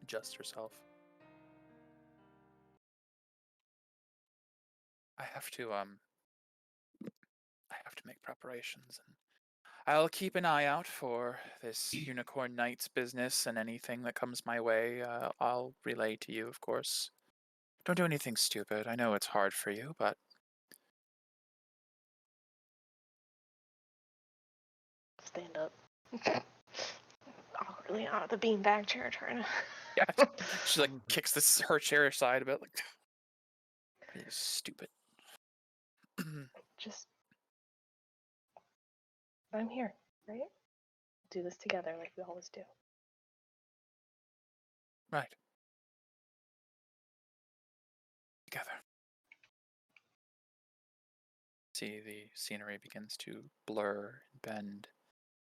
adjusts herself. I have to make preparations, and I'll keep an eye out for this Unicorn Knights business, and anything that comes my way, I'll relay to you, of course. Don't do anything stupid. I know it's hard for you, but Stand up. Awkwardly out of the beanbag chair, trying to. yeah, she like kicks her chair aside a bit, like, "You're stupid." Just. I'm here, right? Do this together like we always do. Right. Together. See, the scenery begins to blur and bend,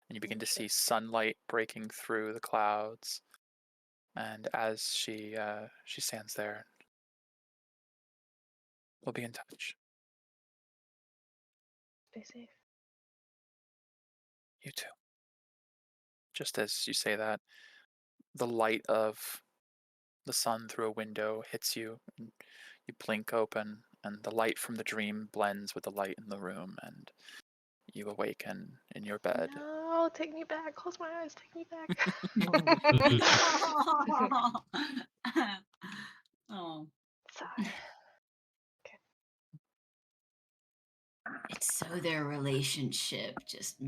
and you begin to see sunlight breaking through the clouds. And as she stands there, we'll be in touch. Stay safe. You too. Just as you say that, the light of the sun through a window hits you, and you blink open, and the light from the dream blends with the light in the room, and you awaken in your bed. No, take me back. Close my eyes. Take me back. Oh. Sigh. It's so their relationship just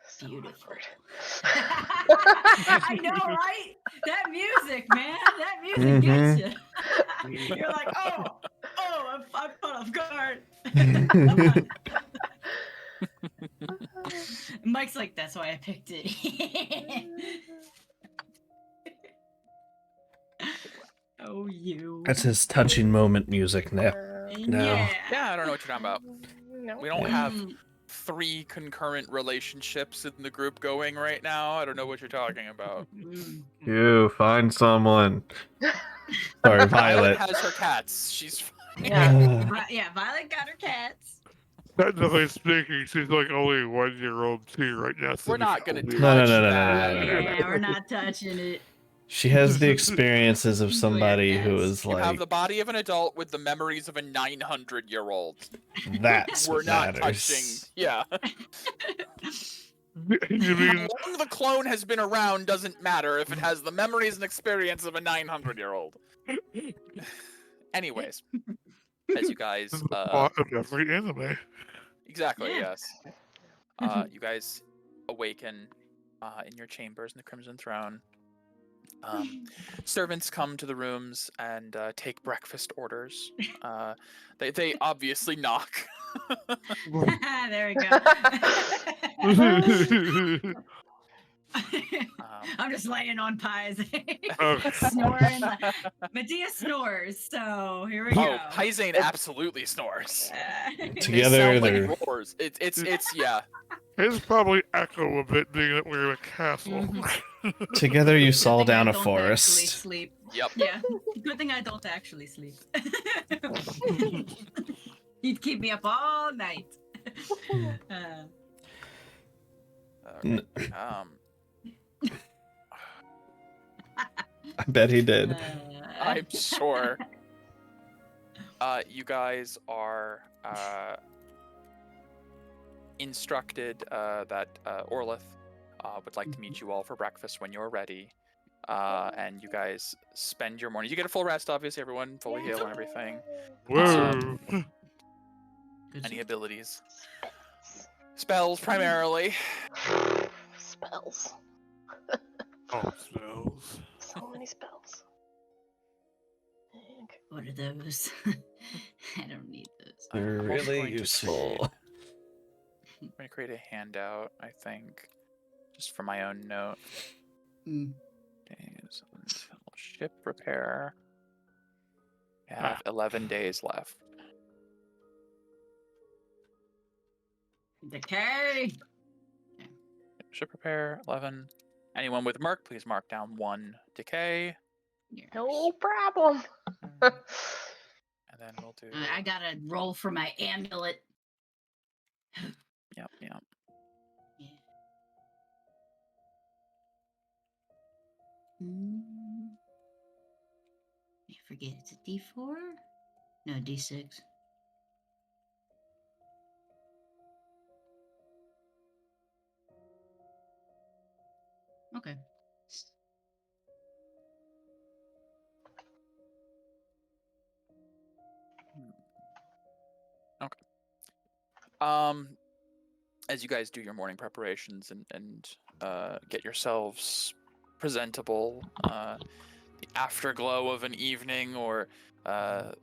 So beautiful. awkward. I know, right? That music, man. That music gets you. You're like, oh, I'm caught off guard. Mike's like, that's why I picked it. Oh, you. That's his touching moment music now. Yeah. Yeah, I don't know what you're talking about. No. We don't have 3 concurrent relationships in the group going right now. I don't know what you're talking about. You find someone. Sorry, Violet. has her cats. She's fine. Yeah, Violet got her cats. Technically speaking, she's like only a 1-year-old too right now. So We're not gonna touch No. that. Yeah, we're not touching it. She has the experiences of somebody who is You have like, the body of an adult with the memories of a 900-year-old. that's We're what not matters. touching. Yeah. You mean How long the clone has been around doesn't matter if it has the memories and experience of a 900-year-old. Anyways, as you guys, This is the plot of every anime. exactly, Yeah. yes. You guys awaken in your chambers in the Crimson Throne. Servants come to the rooms and take breakfast orders. They obviously knock. There we go. I'm just laying on pies. Okay. Snoring. Medea snores, so here we go. Oh, Paisane absolutely snores. They Together, sound they're like roars. It's yeah. His probably echo a bit, being that we're in a castle. together. You Good saw thing I down a don't actually forest. sleep. Yep. Yeah. Good thing I don't actually sleep. He'd keep me up all night. N- Um, I bet he did. I'm sure. You guys are instructed that Orlith would like to meet you all for breakfast when you're ready. And you guys spend your morning. You get a full rest, obviously, everyone, fully heal and everything. Whoa. Good Any stuff. abilities? Spells, primarily. Spells. Oh, spells. So many spells. Okay. What are those? I don't need those. They're I'm also really going to useful. I'm going to create a handout, I think, just for my own note. Mm. Days until ship repair. I have 11 days left. Decay. Ship repair, 11. Anyone with Merc, please mark down 1 decay. Yes. No problem. And then we'll do. I gotta roll for my amulet. Yep. Yeah. I forget, it's a D4? No, D6. Okay. As you guys do your morning preparations and get yourselves presentable, the afterglow of an evening, or the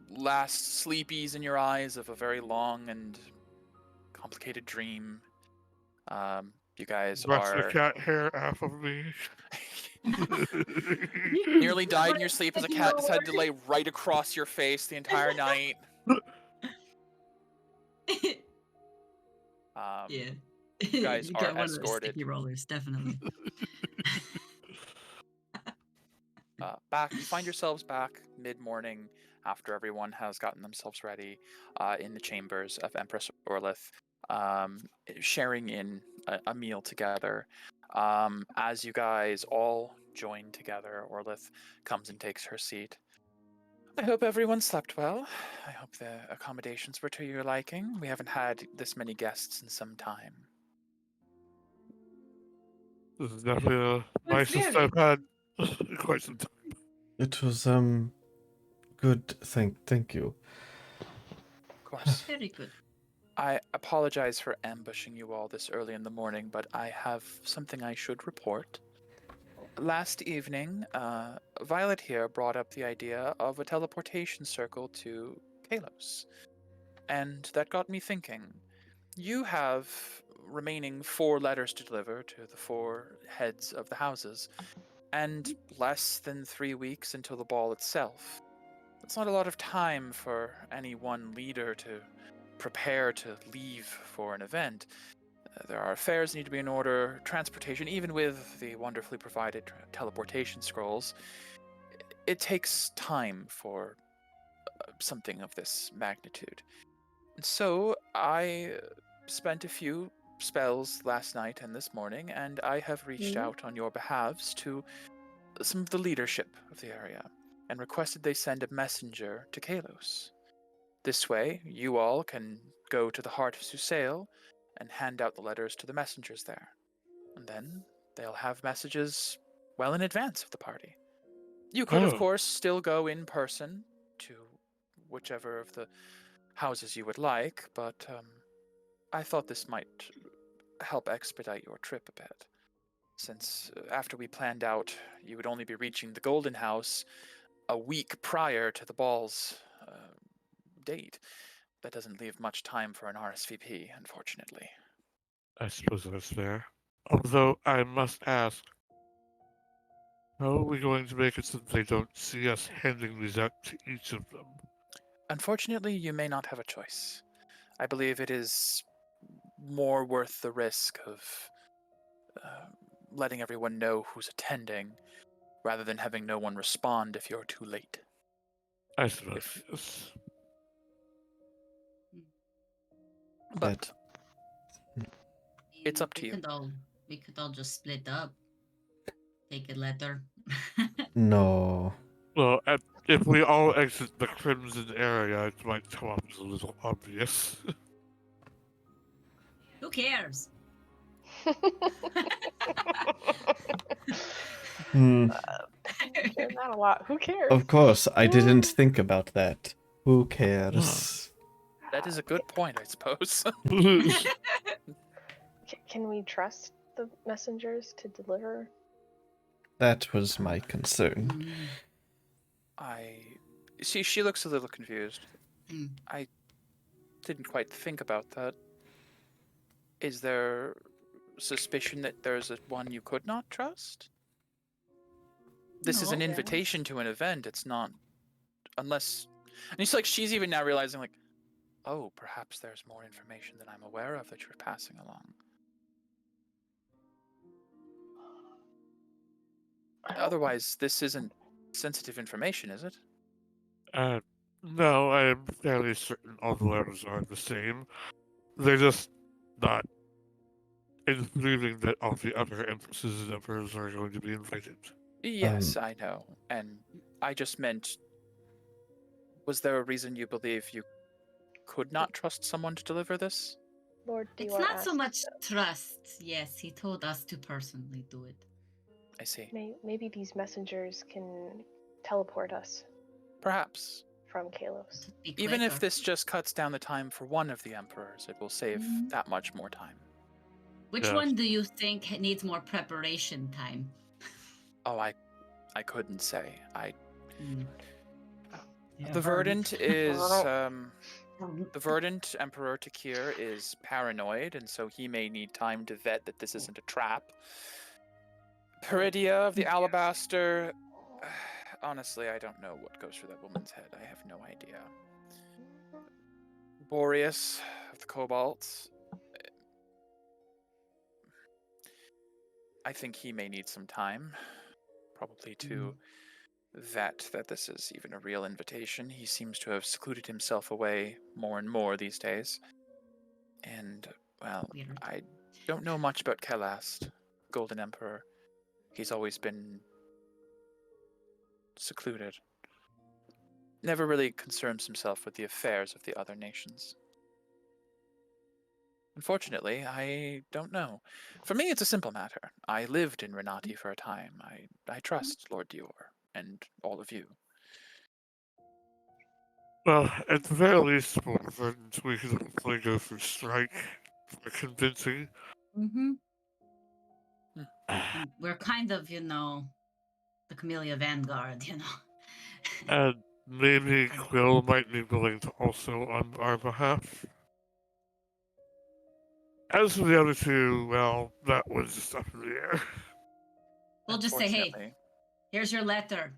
last sleepies in your eyes of a very long and complicated dream. You guys Rest the are cat hair off of me. nearly died in your sleep as a cat decided to lay right across your face the entire night. Yeah. You guys got are one of those escorted. sticky rollers, definitely. You find yourselves back mid-morning after everyone has gotten themselves ready in the chambers of Empress Orlith, sharing in a meal together. As you guys all join together, Orlith comes and takes her seat. I hope everyone slept well. I hope the accommodations were to your liking. We haven't had this many guests in some time. This is definitely the That's nicest good. I've had in quite some time. It was good. Thank you. Of course. Very good. I apologize for ambushing you all this early in the morning, but I have something I should report. Last evening, Violet here brought up the idea of a teleportation circle to Kalos. And that got me thinking. You have remaining 4 letters to deliver to the 4 heads of the houses, and less than 3 weeks until the ball itself. It's not a lot of time for any one leader to prepare to leave for an event. There are affairs that need to be in order, transportation, even with the wonderfully provided teleportation scrolls. It takes time for something of this magnitude. And so I spent a few spells last night and this morning, and I have reached out on your behalves to some of the leadership of the area and requested they send a messenger to Kalos. This way, you all can go to the heart of Susail and hand out the letters to the messengers there. And then they'll have messages well in advance of the party. You could, of Oh. course, still go in person to whichever of the houses you would like, but I thought this might help expedite your trip a bit. Since after we planned out, you would only be reaching the Golden House a week prior to the ball's date. That doesn't leave much time for an RSVP, unfortunately. I suppose that's fair. Although I must ask, how are we going to make it so they don't see us handing these out to each of them? Unfortunately, you may not have a choice. I believe it is more worth the risk of letting everyone know who's attending, rather than having no one respond if you're too late. I suppose, yes. But it's up to we you. We could all just split up. Take a letter. No. Well, if we all exit the Crimson area, it might come off as a little obvious. Who cares? Care not a lot. Who cares? Of course, I didn't think about that. Who cares? That is a good point, I suppose. Can we trust the messengers to deliver? That was my concern. She looks a little confused. Mm. I didn't quite think about that. Is there suspicion that there's one you could not trust? This is No. an invitation to an event. It's not, unless. And it's like she's even now realizing, like, oh, perhaps there's more information than I'm aware of that you're passing along. Otherwise, this isn't sensitive information, is it? No, I am fairly certain all the letters are the same. They're just not including that all the other empresses and emperors are going to be invited. Yes, I know. And I just meant, was there a reason you believe you could not trust someone to deliver this? Lord, do you It's want to not so ask much trust. Yes, he told us to personally do it. I see. Maybe these messengers can teleport us Perhaps. from Kalos. Be Even if quicker. this just cuts down the time for one of the emperors, it will save Mhm. that much more time. Which Yes. one do you think needs more preparation time? Oh, I couldn't say. Mm. The Verdant is the Verdant Emperor Takir is paranoid, and so he may need time to vet that this isn't a trap. Peridia of the Alabaster, honestly, I don't know what goes through that woman's head. I have no idea. Boreas of the Cobalt, I think he may need some time, probably to vet that this is even a real invitation. He seems to have secluded himself away more and more these days. And, well, Weird. I don't know much about Kelast, Golden Emperor. He's always been secluded. Never really concerns himself with the affairs of the other nations. Unfortunately, I don't know. For me, it's a simple matter. I lived in Renati for a time. I trust Lord Dior and all of you. Well, at the very least, for the Verdant, we can hopefully go for strike for convincing. Mm-hmm. We're kind of, the Camellia Vanguard, And maybe Quill might be willing to also on our behalf. As for the other two, well, that was just up in the air. We'll just say, hey, Unfortunately. here's your letter.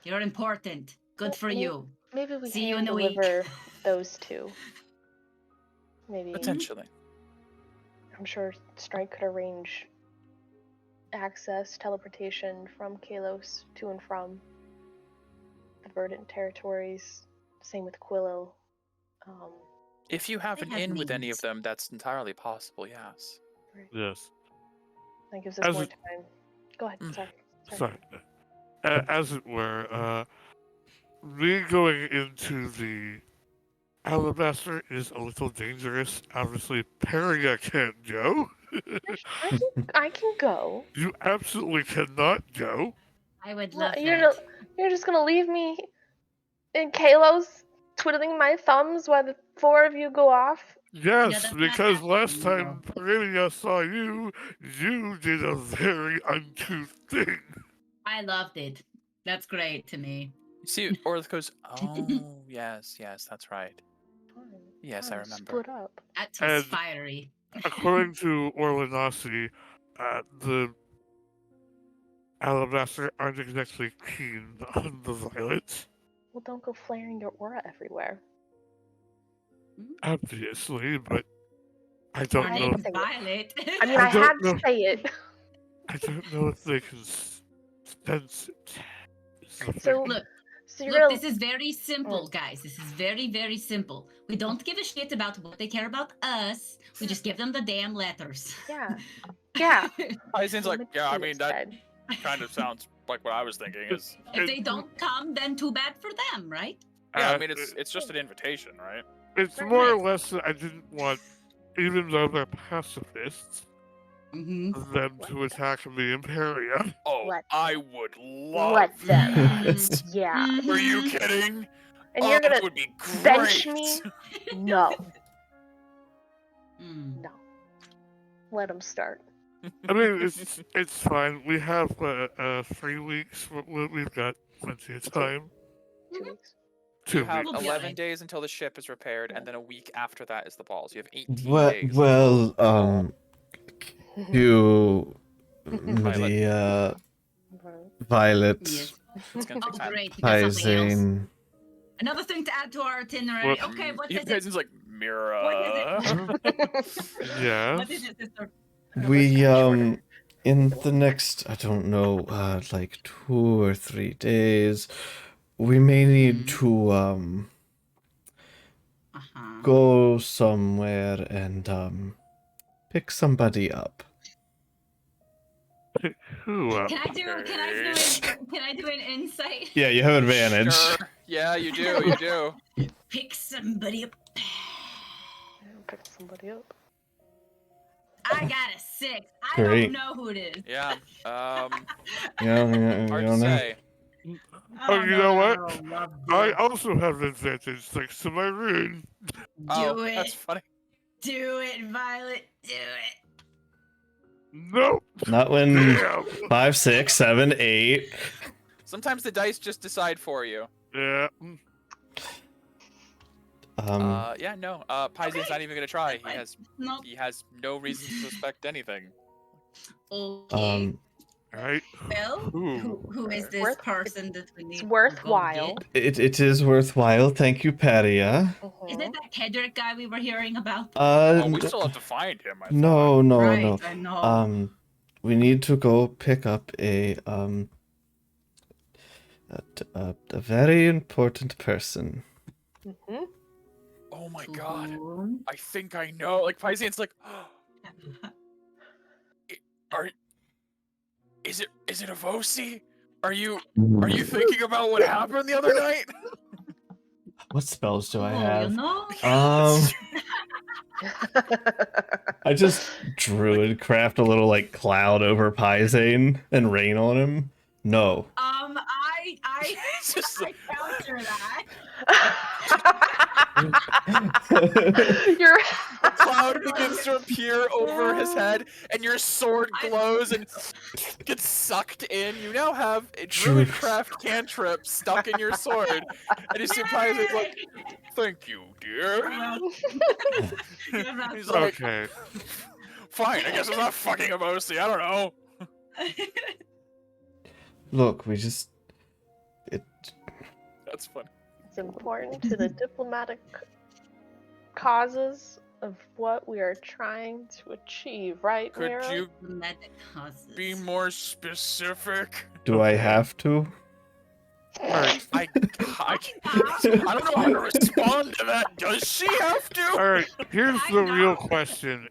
You're important. Good for you. Maybe we See you can in a week. deliver those two. Maybe. Potentially. I'm sure Strike could arrange access, teleportation from Kalos to and from the Verdant territories. Same with Quillo. If you have They an have in with any of means. them, that's entirely possible, yes. Yes. That gives us As more it- time. Go ahead. Sorry. Sorry. As it were, me going into the Alabaster is a little dangerous. Obviously, Peria can't go. I can go. You absolutely cannot go. I would Well, love you're that. You're just gonna leave me in Kalos twiddling my thumbs while the four of you go off? Yes, that's not because last happening, time Perennia saw you, you did a very uncouth thing. I loved it. That's great to me. You see, Orlith goes, oh, yes, that's right. Fine, Yes, I fine, remember. Split up. That was And- fiery. According to Orlanasi, the Alabaster aren't exactly keen on the violence. Well, don't go flaring your aura everywhere. Obviously, but I Her don't know. name's say it. Violet. I mean, I I don't had know. to say it. I don't know if they can sense it. Is the So, thing. Look, so you're Look, gonna. this is very simple, guys. This is very, very simple. We don't give a shit about what they care about us. We just give them the damn letters. Yeah. Yeah. Aizen's like, yeah, I mean, that Instead. kind of sounds like what I was thinking is, If they don't come, then too bad for them, right? yeah, I Uh, mean, it's just an invitation, right? It's Right, more or right. less that I didn't want, even though they're pacifists, Mm-hmm. them to attack the Imperia. Oh, Let I them. would love Let them. Yes. Yeah. Are you kidding? And Oh, you're gonna that would be great. bench me? No. Mm. No. Let them start. I mean, it's fine. We have 3 weeks. We've got plenty of time. 2 weeks. 2 You have weeks. We'll be 11 alright. days until the ship is repaired, and then a week after that is the balls. You have 18 Well, days. well, you, Maria, Violet, Yes. It's gonna Oh, take time. great. We got something else. Paisane. Another thing to add to our itinerary. Well, Okay, what You is guys it? is like, Mira. What Yes. What is it, sister? We, in the next, I don't know, like 2 or 3 days, we may need to, Uh-huh. go somewhere and, pick somebody up. Who? Can I do an insight? Yeah, you have advantage. Sure. Yeah, you do. You do. Pick somebody up. Pick somebody up. I got a 6. I Great. don't know who it is. Yeah. Yeah, Hard you to know. say. Oh, you know what? Love I this. also have advantage thanks to my rune. Oh, Do that's it. funny. Do it, Violet. Do it. Nope. Not when Damn. 5, 6, 7, 8. Sometimes the dice just decide for you. Yeah. Yeah, no. Paizen's Okay. not even gonna try. No. He has no reason to suspect anything. Okay. Right. Well, who is this Worth- person that we need? It's to worthwhile. go get? It is worthwhile. Thank you, Paria. Is it that Kedrick guy we were hearing about? Oh, we still have to find him. I thought. no, right, no. I know. We need to go pick up a very important person. Mhm. Oh my god. Who? I think I know. Like Paizen's like, is it Avosi? Are you thinking about what happened the other night? What spells do I Oh, have? you know? I just druid craft a little like cloud over Paisane and rain on him. No. I Just I counter that. You're a cloud begins to appear over his head, and your sword glows and gets sucked in. You now have a druidcraft cantrip stuck in your sword, and you see Paize's like, "Thank you, dear." He's like, Okay. "Fine, I guess I'm not fucking Avosi. I don't know." Look, we just That's funny. It's important to the diplomatic causes of what we are trying to achieve, right, Could Mira? you Medic causes. be more specific? do I have to? Alright. I don't know how to respond to that. Does she have to? Alright. Here's I the real know. question.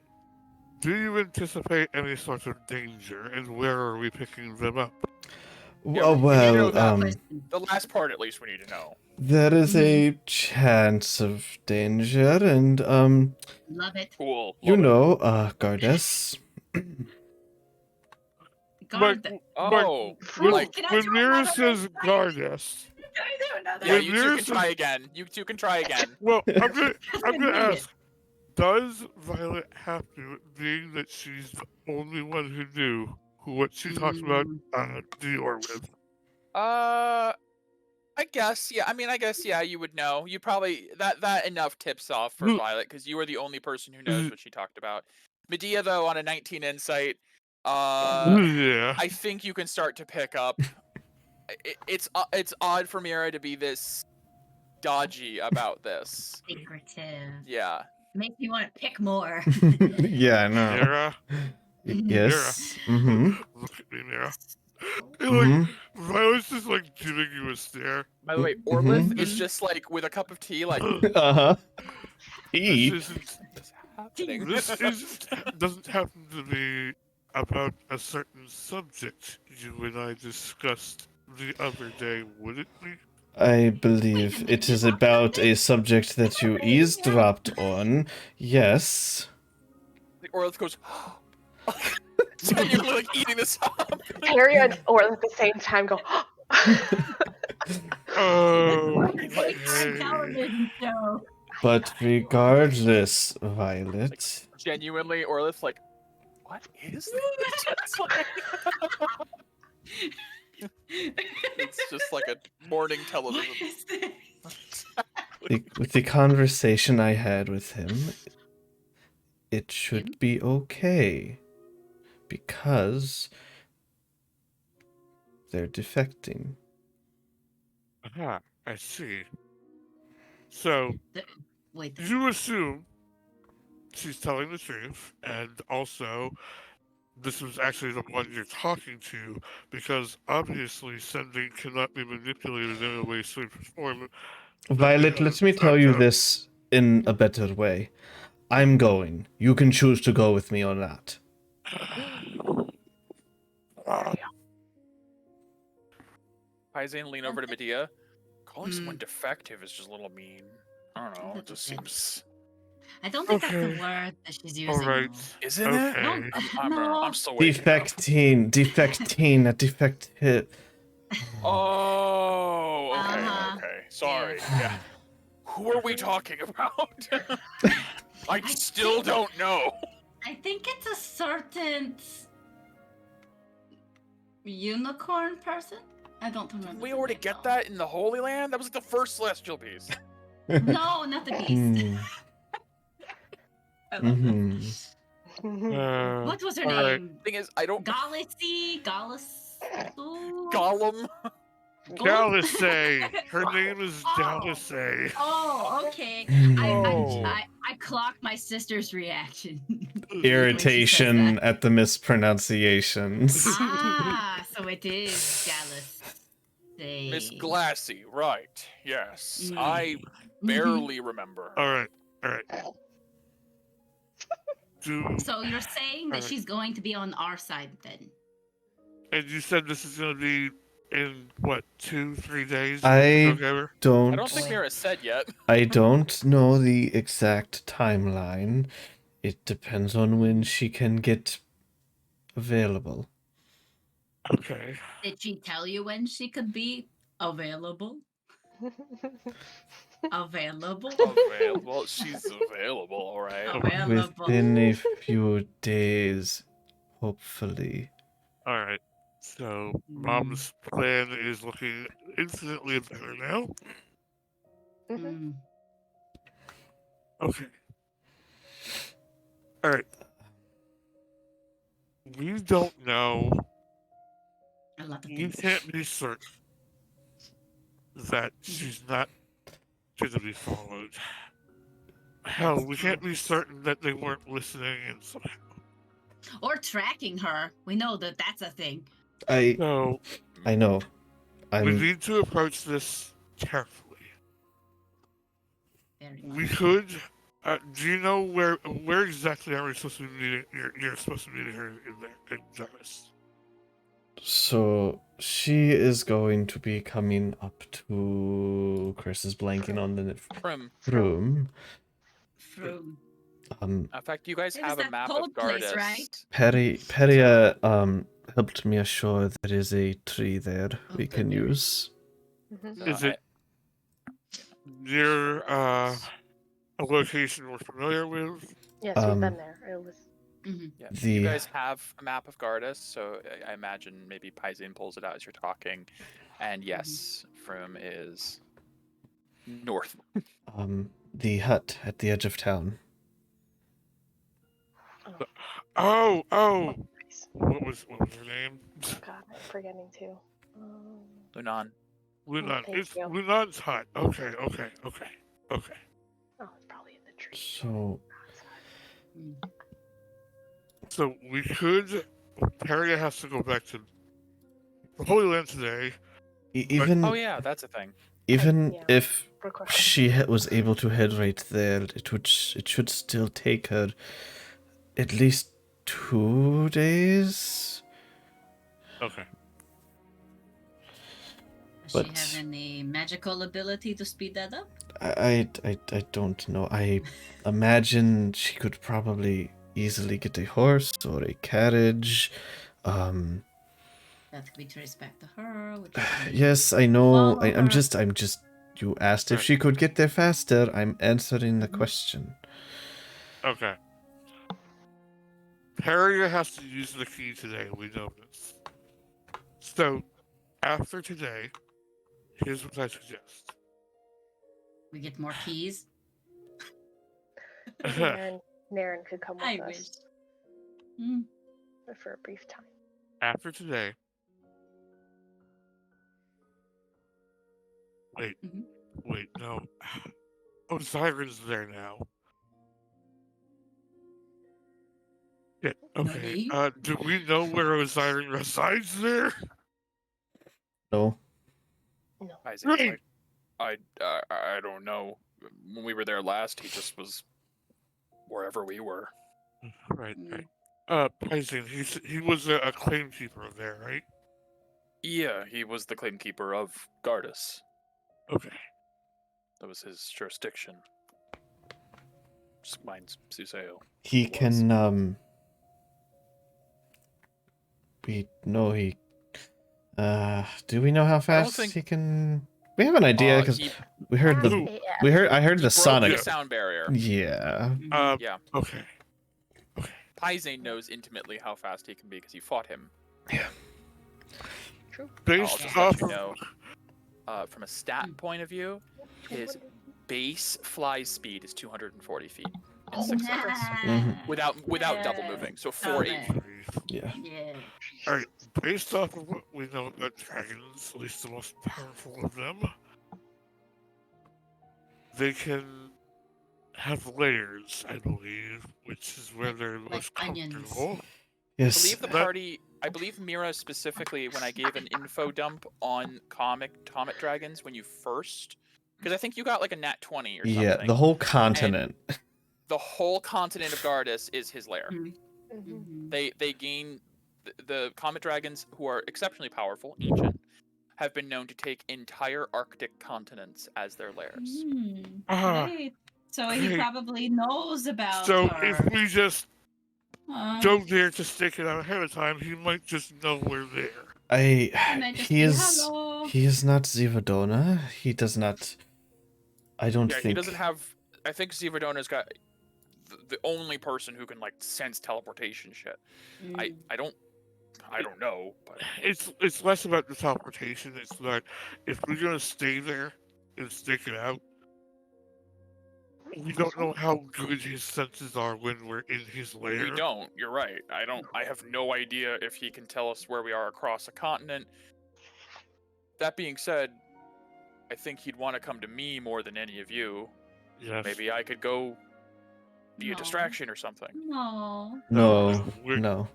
Do you anticipate any sort of danger, and where are we picking them up? Yeah, we need to know Well, that. The last part, at least, we need to know. there is a chance of danger, and Love it. Cool. you Love it. know, goddess. guard the. Oh, When, like Can I when do Mira another says one? guard us, Can I do another? yeah, When you two Mira can try says- again. You two can try again. well, I'm gonna We need it. ask: does Violet have to, being that she's the only one who knew what she talked about Dior with? I guess, yeah. I mean, I guess, yeah. You would know. You probably that enough tips off for Who- Violet because you are the only person who knows what she talked about. Medea, though, on a 19 insight, Yeah. I think you can start to pick up. It's odd for Mira to be this dodgy about this. Secretive. Yeah. Makes me want to pick more. Yeah, I know. Mira, Yes. Mm-hmm. look at me, Mira. Mm-hmm. Violet's just like giving you a stare. By the way, Orlith is just like with a cup of tea, like Uh-huh. This E. isn't. what's happening. Doesn't happen to be about a certain subject you and I discussed the other day, would it be? I believe it is about a subject that you eavesdropped on. Yes. Orlith goes, genuinely like eating this up. Harry and Orla at the same time go. Oh, Daytime television show. But regardless, Violet. Genuinely, Orlith like, what is this? It's like- it's just like a morning What television. is this? With the conversation I had with him, it should be okay. Because they're defecting. aha, I see. So, Wait. you assume she's telling the truth, and also this was actually the one you're talking to, because obviously sending cannot be manipulated in a way, shape, or form. Violet, let me tell you this in a better way. I'm going. You can choose to go with me or not. Paisan lean over to Medea. Calling someone defective is just a little mean. I don't know. It just seems. I don't think that's Okay. the word that she's using. Alright. Isn't it? Okay. I'm still waiting. up. Defectine, a defective. Oh, okay, Uh-huh. okay. Sorry. Yeah. Who are we talking about? I still don't know. I think it's a certain unicorn person. I don't remember. We the already name, get though. that in the Holy Land? That was like the first celestial piece. No, not the beast. Hmm. I love Mhm. this. What was her alright. name? Thing is, I don't. Gallus. Gollum. Dalisay. Her name is Oh. Dalisay. Oh, okay. Oh. I clocked my sister's reaction. Irritation at the mispronunciations. Ah, so it is Gallus. Miss Glassy, right. Yes. Mm. I barely remember. Alright. So you're saying that Alright. she's going to be on our side then? And you said this is going to be in, what, 2-3 days? I Okay. I don't don't think Mira said yet. I don't know the exact timeline. It depends on when she can get available. Okay. Did she tell you when she could be available? Available? Well, she's available, all right. Available. Within a few days, hopefully. Alright. So, Mom's plan is looking infinitely better now. Mm. Okay. Alright. We don't know. A lot of You things. can't be certain that she's not going to be followed. Hell, we can't be certain that they weren't listening and somehow. Or tracking her. We know that that's a thing. So, I know. we need to approach this carefully. Very We much. could. Do you know where exactly are we supposed to be meeting? You're supposed to be meeting her in there, in Jarvis. So she is going to be coming up to. Chris is blanking on the Prim. room. Through. In fact, you guys It was have a that map cold of place, Gardas. right? Peria helped me assure there is a tree there we can there is. use. Mhm. Is it near a location we're familiar with? Yes, we've Um, been there. It was. Mm-hmm. Yeah, The- you guys have a map of Gardas, so I imagine maybe Paisin pulls it out as you're talking. And yes, Froome is north. The hut at the edge of town. Oh, Oh, nice. what was her name? God, I'm forgetting too. Lunan. Lunan. Thank It's you. Lunan's hut. Okay. Oh, it's probably in the tree. So So we could. Perry has to go back to the Holy Land today. even Oh yeah, that's a thing. even yeah. if Request. she was able to head right there, it should still take her at least 2 days. Okay. Does But- she have any magical ability to speed that up? I don't know. I imagine she could probably easily get a horse or a carriage. That we trace back to her. Which is Yes, I know. Follow I'm her. just. You asked if Right. she could get there faster. I'm answering the Mhm. question. Okay. Perry has to use the key today. We know this. So after today, here's what I suggest. we get more keys. Naren could come with I us wish. Mm. for a brief time. After today. Wait. Mhm. Wait, no. Oh, Siren's there now. Yeah, okay. Nani? Do we know where Osiris resides there? No. No. Paisin, Right. I don't know. When we were there last, he just was wherever we were. Right. Mm. Paisin, he was a claim keeper there, right? Yeah, he was the claim keeper of Gardas. Okay. That was his jurisdiction. Just mine's Suseo. He Was. can. We know he. Do we know how fast think- he can? We have an idea because He we heard the. Ooh. I heard the broke sonic. the sound barrier. Yeah. Mhm. Yeah. Okay. Paisin knows intimately how fast he can be because he fought him. True. I'll Based just let off you of know. From a stat point of view, his base fly speed is 240 feet in 6 seconds Mhm. without double moving. So 480. Yeah. Yeah. all right, based off of what we know about dragons, at least the most powerful of them, they can have layers, I believe, which is where they're most onions. comfortable. I Yes. believe the That- party. I believe Mira specifically when I gave an info dump on Comet Dragons when you first, because I think you got like a nat 20 or something. Yeah. The whole continent. The whole continent of Gardas is his lair. Mhm. They gain the Comet Dragons, who are exceptionally powerful, ancient, have been known to take entire Arctic continents as their lairs. Ah, Great. So he great. probably knows about So her. if we just Uh, go there to stick it out ahead of time, he might just know we're there. might just He be, is. "Hello." He is not Zivadona. He does not. I don't Yeah, think. he doesn't have. I think Zivadona's got the only person who can like sense teleportation shit. Mm. I don't know, but It's less about the teleportation. It's that if we're gonna stay there and stick it out, we don't know how good his senses are when we're in his lair. we don't. You're right. I have no idea if he can tell us where we are across a continent. That being said, I think he'd want to come to me more than any of you. Yes. Maybe I could go be a No. distraction or something. No. No. we're- No.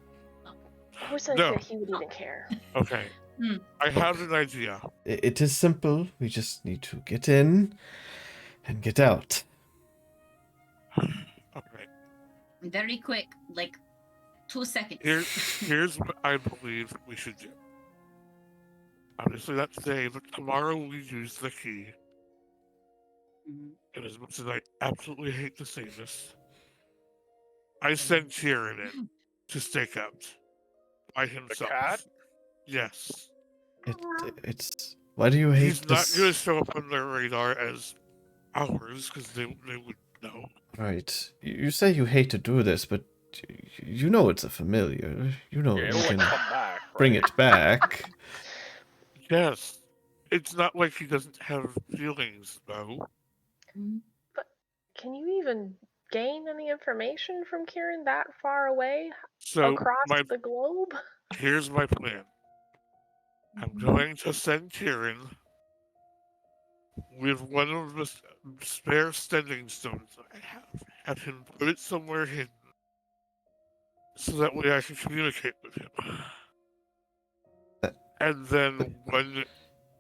I wasn't No. sure he would even care. Okay. Hmm. I have an idea. It is simple. We just need to get in and get out. Okay. Very quick, like 2 seconds. Here's what I believe we should do. Obviously, that's today, but tomorrow we use the key. Mhm. And as much as I absolutely hate to say this, I send Sharon in to stake out. by The himself. cat? Yes. It's. Why do you hate He's not this? going to show up on their radar as ours, because they would know. Right. You say you hate to do this, but you know it's a familiar. You know Yeah, you it'll like can come back. bring right? it back. Yes. It's not like he doesn't have feelings, though. Can you even gain any information from Kieran that far away So across the globe? here's my plan. I'm going to send Kieran with one of the spare standing stones I have him put it somewhere hidden, so that way I can communicate with him. And then when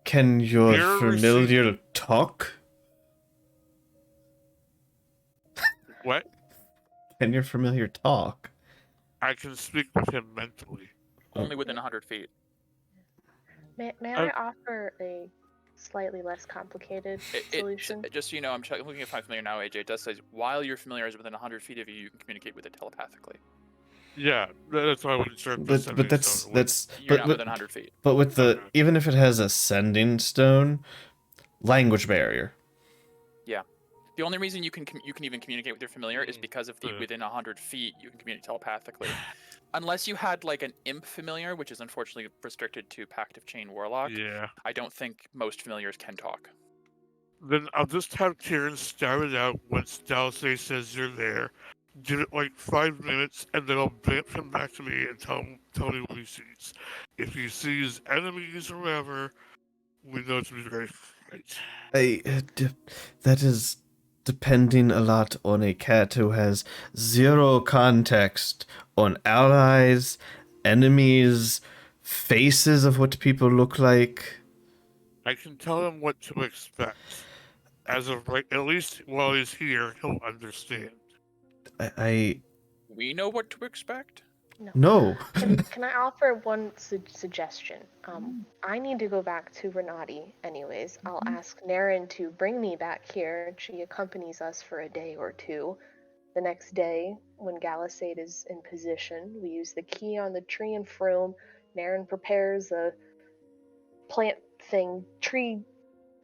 Can your You're familiar talk? what? Can your familiar talk? I can speak with him mentally. Only within 100 feet. May I offer a slightly less complicated solution? Just so you know, I'm looking at my familiar now, AJ. It does say while your familiar is within 100 feet of you, you can communicate with it telepathically. Yeah, that's why I wasn't sure. If the But that's standing stone You're but not within 100 feet. But with the Okay. even if it has a sending stone, language barrier. Yeah. The only reason you can even communicate with your familiar is because of the Yeah. within 100 feet you can communicate telepathically. Unless you had like an imp familiar, which is unfortunately restricted to Pact of Chain Warlock. Yeah. I don't think most familiars can talk. Then I'll just have Kieran scout it out once Dalsay says you're there. Give it like 5 minutes, and then I'll bring him back to me and tell me what he sees. If he sees enemies or whatever, we know to be very right. That is depending a lot on a cat who has zero context on allies, enemies, faces of what people look like. I can tell him what to expect. As of right, at least while he's here, he'll understand. We know what to expect. No. Can I offer one suggestion? I need to go back to Renati anyways. I'll ask Naren to bring me back here. She accompanies us for a day or two. The next day, when Galisade is in position, we use the key on the tree and Froome. Naren prepares a plant thing, tree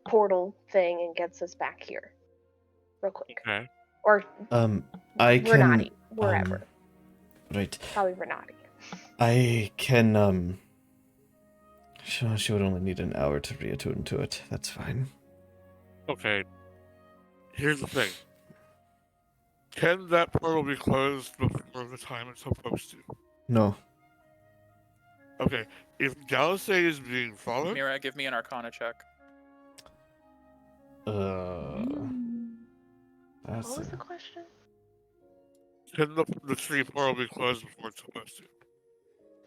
portal thing, and gets us back here. Real quick. Okay. Or I can Renati, wherever. Right. Probably Renati. I can she would only need an hour to reattune to it. That's fine. Okay. Here's the thing. Can that portal be closed before the time it's supposed to? No. Okay. If Galisay is being followed, Mira, give me an Arcana check. That's What was the question? can the tree portal be closed before it's supposed to?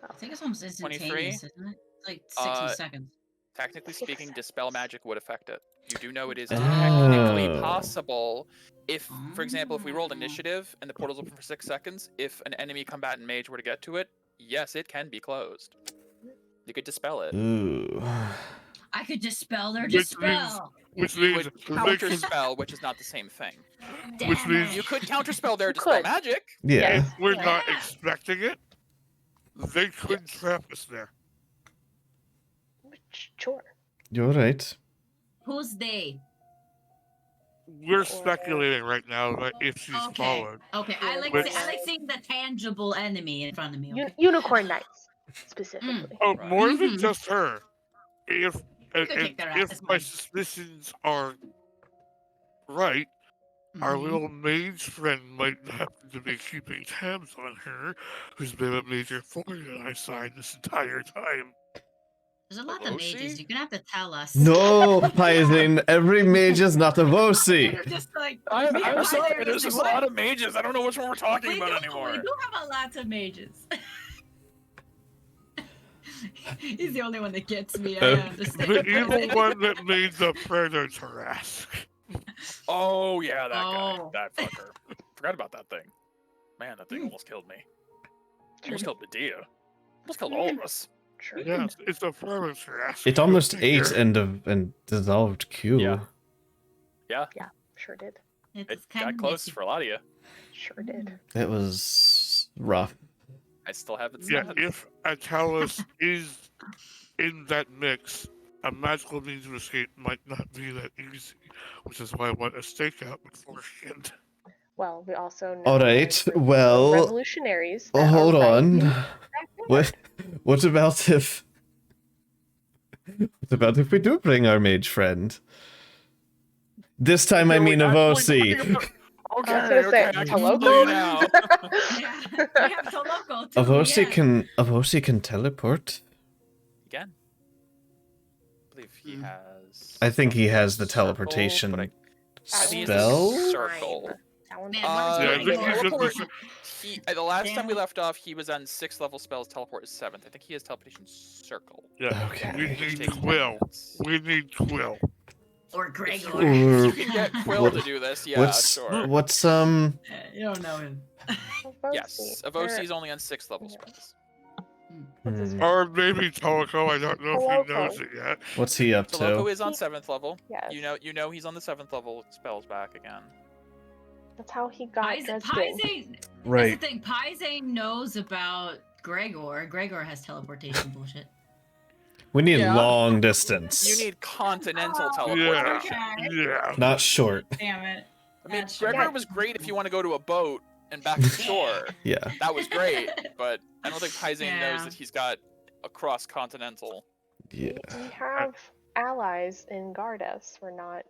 I think it's almost 23? instantaneous, isn't it? It's like 60 seconds. Technically speaking, Dispel Magic would affect it. You do know it is Oh. technically possible if, for example, if we rolled initiative and the portal's open for 6 seconds, if an enemy combatant mage were to get to it, yes, it can be closed. You could dispel it. Ooh. I could dispel their Which dispel. Which You means would they counter can, spell, which is not the same thing. which Damn means You it. could counterspell their You dispel could. magic. Yeah. if we're not Yeah. expecting it, they could Yes. trap us there. Sure. You're right. Who's they? We're speculating right now that if she's Okay. followed. Okay. I like Which- seeing the tangible enemy in front of me. Okay. Unicorn Knights, specifically. Oh, Right. more than Mhm. just her. If could kick their ass, if my fine. suspicions are right, our Mhm. little mage friend might happen to be keeping tabs on her, who's been a major thorn in our side this entire time. There's a lot of mages. Vosi? You're gonna have to tell us. No, Python. Every mage is not a Vosi. You're just like I'm me and sorry, Python are there's like, just a lot of mages. I don't know which one we're talking we about do, anymore. We do have a lot of mages. He's the only one that gets me. I understand. The evil one that made the predator Tarrasque. Oh yeah, that guy, Oh. that fucker. Forgot about that thing. Man, that thing almost killed me. Almost killed Medea. Almost killed all of us. Sure. Yes, it's a form of Tarrasque. It almost ate and dissolved Q. Yeah. Sure did. It's It kind got of close messy. for a lot of you. Sure did. It was rough. I still haven't Yeah, said. if Atalis is in that mix, a magical means of escape might not be that easy, which is why I want a stakeout beforehand. Well, we also know All right, there's a group of well, revolutionaries that hold are on. fighting What about if we do bring our mage friend? This time I mean of OC. Okay, I was gonna okay, say, I can Toloco? follow you now. Yeah, we have Toloco too. Avosi can teleport. Again, I believe he has. I think he has the circle, teleportation but I think spell. it's circle. That one's Man, Yeah, I what think is he's teleport. got The last time we Damn. left off, he was on 6th level spells. Teleport is 7th. I think he has teleportation circle. Yeah, Okay. we Which need takes 10 Quill. minutes. We need Quill. Or Gregor. Or- You can get Quill What- to do this. Yeah, what's sure. what's You don't know him. Yes, Avosi is only on 6th level spells. What's his Hmm. face? Or maybe Toloco, I don't know if he knows Toloco. it yet. What's he up Toloco to? is on 7th level. Yes. You know he's on the 7th level spells back again. That's how he got Paise, Dresden. That's the thing. Paise knows about Gregor. Gregor has teleportation bullshit. We need Yeah. long distance. You need continental Oh, teleportation. Yeah. not short. Damn it. I mean, That's Gregor true. was great if you want to go to a boat and back to shore. Yeah. That was great, but I don't think Paizane Yeah. knows that he's got a cross-continental. Yeah. We have allies in Gardas. We're not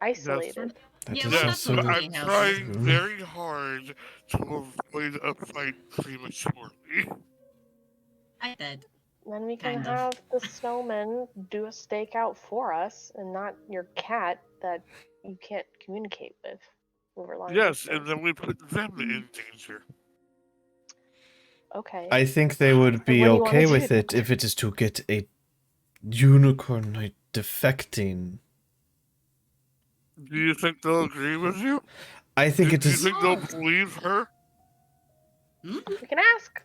isolated. That Yeah, does well, Yeah, that's also- what but really I'm helps. trying very hard to avoid a fight prematurely. I did. Then we can Kind of. have the snowmen do a stakeout for us, and not your cat that you can't communicate with over long Yes, distance. and then we put them in danger. Okay. I think they would be what do you okay wanna with do? it if it is to get a unicorn knight defecting. Do you think they'll agree with you? I think it Do you is think they'll believe her? We can ask.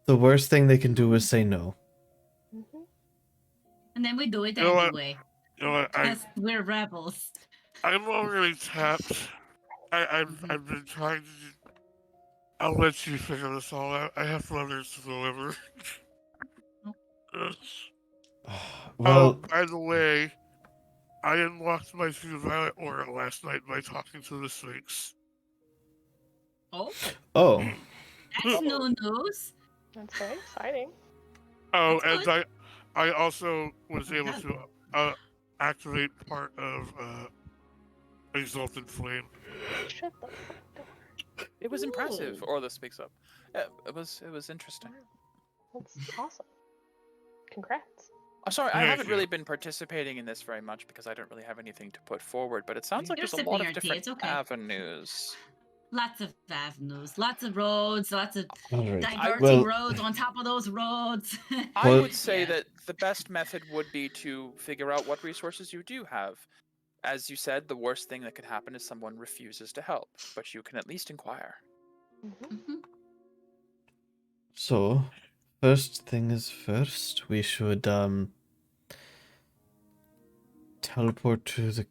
the worst thing they can do is say no. Hmm. And then we do it You know what? anyway. You know what? Because we're rebels. I'm already tapped. I've been trying to. I'll let you figure this all out. I have letters to deliver. Well, by the way, I unlocked my Violet Aura last night by talking to the Sphinx. Oh, oh, that's no news. That's very exciting. Oh, That's and I also was able to activate part of Exalted Flame. Shut the fuck door. It was impressive. Ooh. Orla speaks up. Yeah, it was interesting. That's awesome. Congrats. I'm sorry, I Thank haven't you. really been participating in this very much because I don't really have anything to put forward, but it sounds like You're there's a lot sipping of your tea, different it's okay. avenues. Lots of avenues, lots of roads, lots of all right. diverting Well- roads on top of those roads. I Well- would say Yeah. that the best method would be to figure out what resources you do have. As you said, the worst thing that could happen is someone refuses to help, but you can at least inquire. Hmm. Mhm. So, first thing is first, we should teleport to the,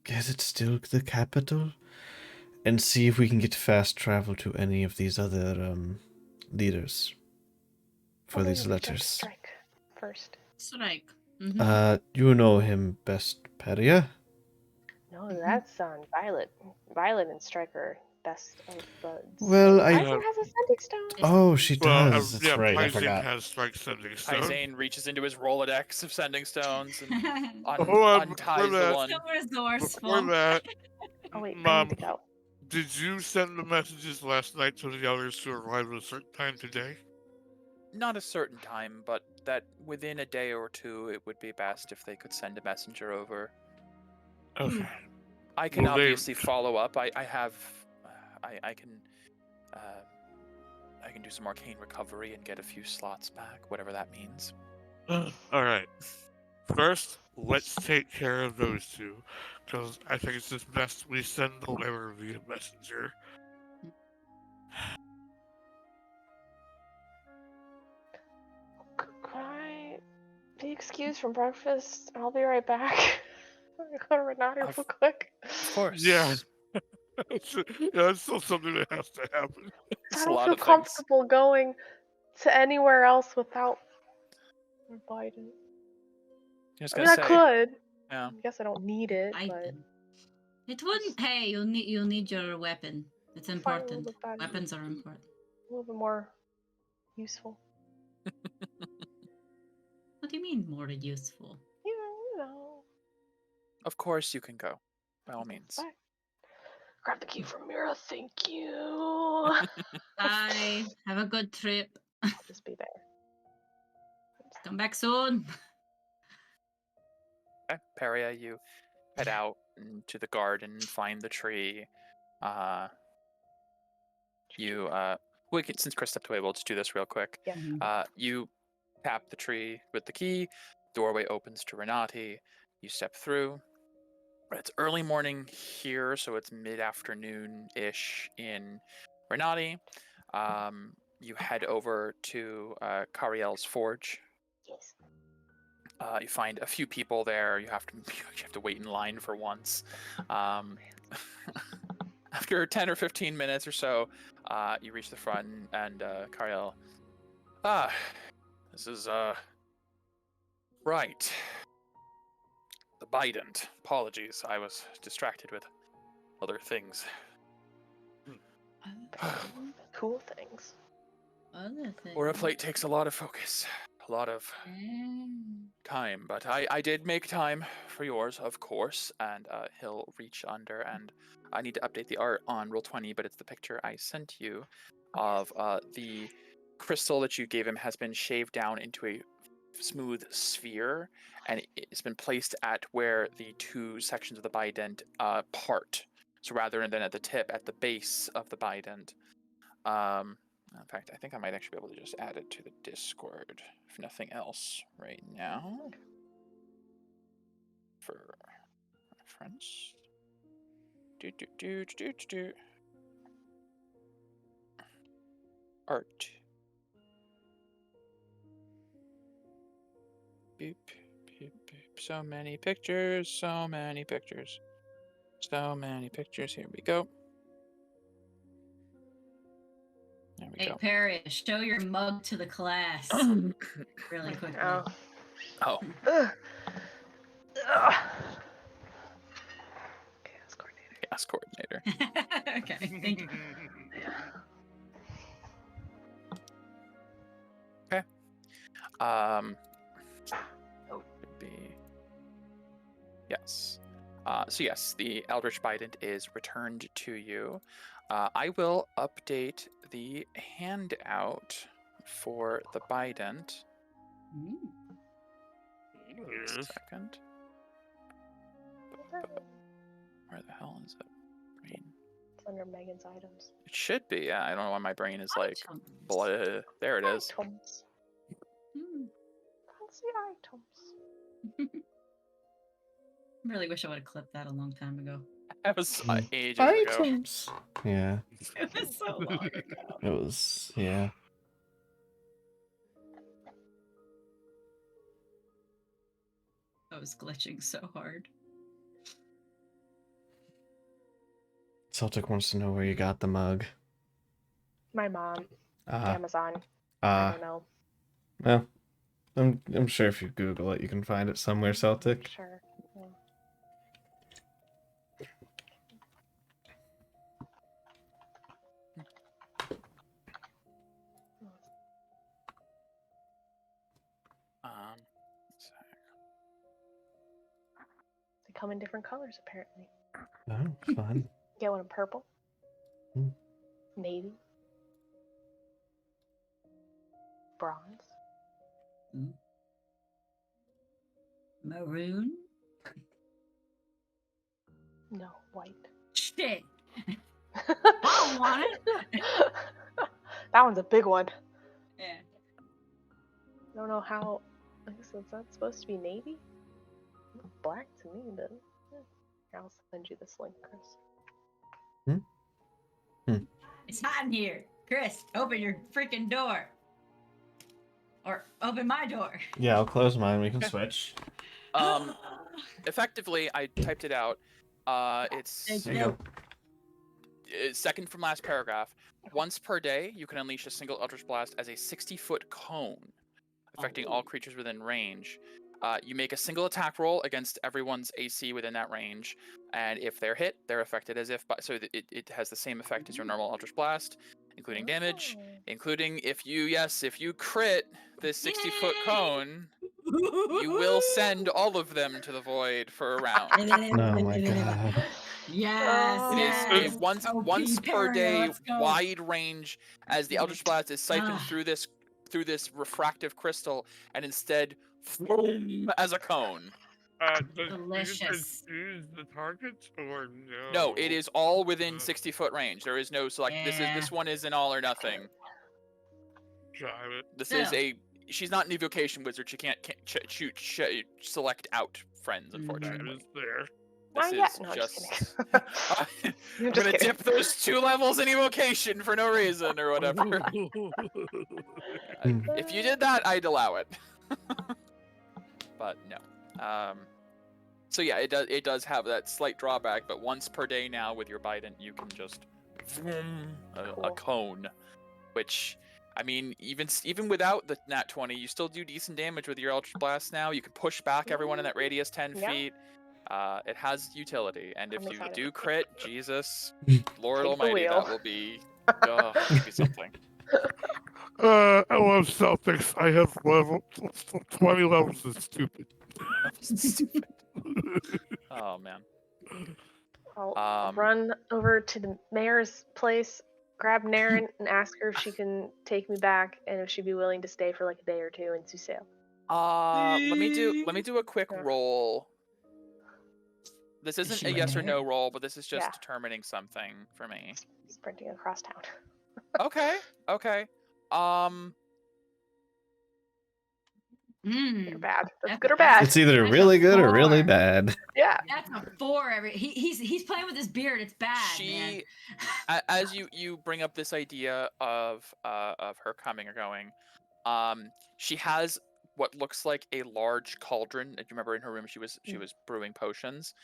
is it still the capital? And see if we can get fast travel to any of these other leaders for Well, these maybe we should letters. Strike first. Strike. Mhm. You know him best, Peria? No, that's on Violet. Violet and Striker, best of buds. Well, I- Paisen has a sending stone. Oh, she Well, does. That's yeah, right. I Paizing forgot. has Strike Sending Stone. Paizane reaches into his Rolodex of sending stones and Hold on, unties before the that- one. So resourceful. Before that, Oh wait, I Mom, need to go. did you send the messages last night to the others to arrive at a certain time today? Not a certain time, but that within a day or two, it would be best if they could send a messenger over. Okay. I can Well, they- obviously follow up. I have, I can do some arcane recovery and get a few slots back, whatever that means. Alright. First, let's take care of those two. Because I think it's just best we send the letter via messenger. Could I be excused from breakfast? I'll be right back. I'm gonna go to Renata real quick. Of course. Yeah. Yeah, it's still something that has to happen. It's I a don't lot feel of things. comfortable going to anywhere else without Biden. I was I gonna mean, I say, could. yeah. I guess I don't need it, but It wouldn't. Hey, you'll need your weapon. It's fine important. with that. Weapons are important. A little bit more useful. What do you mean more useful? Yeah, you know. Of course you can go, by all means. Bye. Grab the key from Mira, thank you. Bye. Have a good trip. I'll just be there. Come back soon. Okay, Peria, you head out into the garden, find the tree. Since Chris stepped away, we'll just do this real quick. Yeah. Mhm. You tap the tree with the key. Doorway opens to Renati. You step through. It's early morning here, so it's mid-afternoon-ish in Renati. You head over to Cariel's forge. Yes. You find a few people there. You have to wait in line for once. After 10 or 15 minutes or so, you reach the front and Cariel. This is right. The Bident. Apologies, I was distracted with other things. Cool things. Other thing. Or a plate takes a lot of focus, a lot of time, but I did make time for yours, of course, and he'll reach under, and I need to update the art on Roll20, but it's the picture I sent you of the crystal that you gave him has been shaved down into a smooth sphere, and it's been placed at where the two sections of the bident part. So rather than at the tip, at the base of the bident. In fact, I think I might actually be able to just add it to the Discord, if nothing else, right now. For reference. Art. Beep, beep, beep. So many pictures, so many pictures. So many pictures. Here we go. There we Hey, go. Perry, show your mug to the class really quickly. Oh. Oh. Ugh. Ugh. Chaos coordinator. Chaos coordinator. Okay, thank you. Okay. Would be yes. So yes, the Eldritch Bident is returned to you. I will update the handout for the Bident. Yes. Second. Where the hell is it? Brain. It's under Megan's items. It should be. Yeah, I don't know why my brain is like Items. blah. There it is. Items. Hmm. Fancy items. Really wish I would have clipped that a long time ago. That was ages ago. Items. Yeah, It was so long ago. it was. Yeah. I was glitching so hard. Celtic wants to know where you got the mug. My mom. Uh, Amazon. I uh, don't know. well, I'm sure if you Google it, you can find it somewhere, Celtic. Sure. Yeah. They come in different colors, apparently. Oh, fun. Get one in purple. Hmm. Navy. Bronze. Maroon? No, white. Shit. I don't want it. That one's a big one. Yeah. I don't know how. I guess it's not supposed to be navy. Black to me, but here, I'll send you this link, Chris. It's hot in here. Chris, open your freaking door. Or open my door. Yeah, I'll close mine. We can switch. Effectively, I typed it out. It's There you go. second from last paragraph. Once per day, you can unleash a single Eldritch Blast as a 60-foot cone, affecting all creatures within range. You make a single attack roll against everyone's AC within that range, and if they're hit, they're affected as if. So it has the same effect as your normal Eldritch Blast, including damage, including if you crit this 60-foot cone, you will send all of them to the void for a round. Oh my god. Yes, Oh. It is yes. a once OP per Peria, day let's go. wide range as the Eldritch Blast is siphoned Ah. through this refractive crystal and instead boom as a cone. Does Delicious. choose the target or no? No, it is all within 60-foot range. There is no select. Yeah. This one is an all or nothing. Got it. This is So. she's not an evocation wizard. She can't select out friends, That unfortunately. is there. This Not yet. is No, I'm just. just I'm I'm just gonna kidding. dip those 2 levels in evocation for no reason or whatever. If you did that, I'd allow it. But no. So yeah, it does have that slight drawback, but once per day now with your Bident, you can just vroom a Cool. cone, which I mean, even without the nat 20, you still do decent damage with your Eldritch Blast now. You can push back everyone in that radius 10 Yeah. feet. It has utility, and if I'm you excited. do crit, Jesus, Lord Take the Almighty, wheel. that will be, that'll be something. I love Celtics. I have 20 levels of stupid. Stupid. Oh man. I'll run over to the mayor's place, grab Naren, and ask her if she can take me back and if she'd be willing to stay for like a day or two in Susail. Let me do a quick Yeah. roll. This isn't she a yes or right no roll, but this is just Yeah. determining something for me. Sprinting across town. Okay. Good or bad. That's That's- good or bad. It's either really good or really bad. Yeah. That's a 4 every. He's playing with his beard. It's bad, man. As you bring up this idea of her coming or going, she has what looks like a large cauldron. If you remember in her room, she was brewing potions.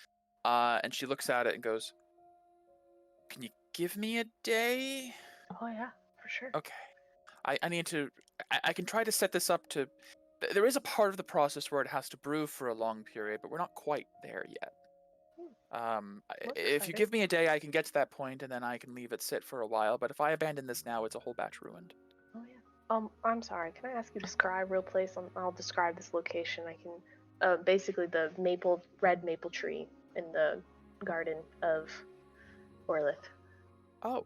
And she looks at it and goes, "Can you give me a day?" Oh yeah, for sure. Okay. I need to. I can try to set this up to. There is a part of the process where it has to brew for a long period, but we're not quite there yet. If you exciting. give me a day, I can get to that point, and then I can leave it sit for a while. But if I abandon this now, it's a whole batch ruined. Oh yeah. I'm sorry. Can I ask you to describe real place? I'll describe this location. I can. Basically the red maple tree in the garden of Orlith. Oh,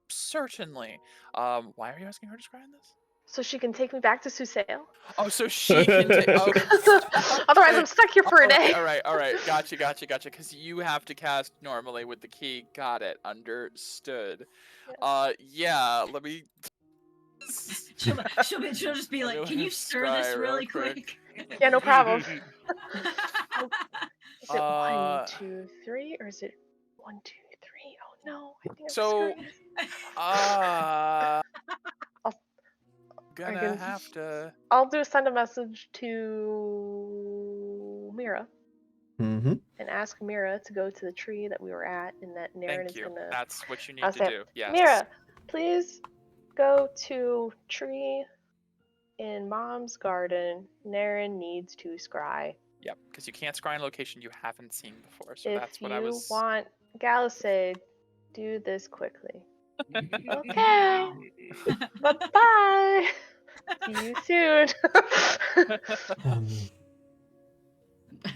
certainly. Why are you asking her to describe this? So she can take me back to Susail. Oh, so she can take. Okay. Otherwise, I'm stuck here for a day. All right. Gotcha. Because you have to cast normally with the key. Got it. Understood. Yeah. Let me. She'll just be Let like, me "Can you stir this scry real really quick." quick?" Yeah, no problem. Is it Uh, 1, 2, 3, or is it 1, 2, 3? Oh no, I think I'm So- screwing this. Gonna can- have to. I'll send a message to Mira Mm-hmm. and ask Mira to go to the tree that we were at, and that Naren Thank is you. gonna. That's what you need I'll to say, do. Yes. Mira, please go to tree in Mom's garden. Naren needs to scry. Yep. Because you can't scry in a location you haven't seen before. So If that's you what I was. want Galisade, do this quickly. Okay. Bye. See you soon.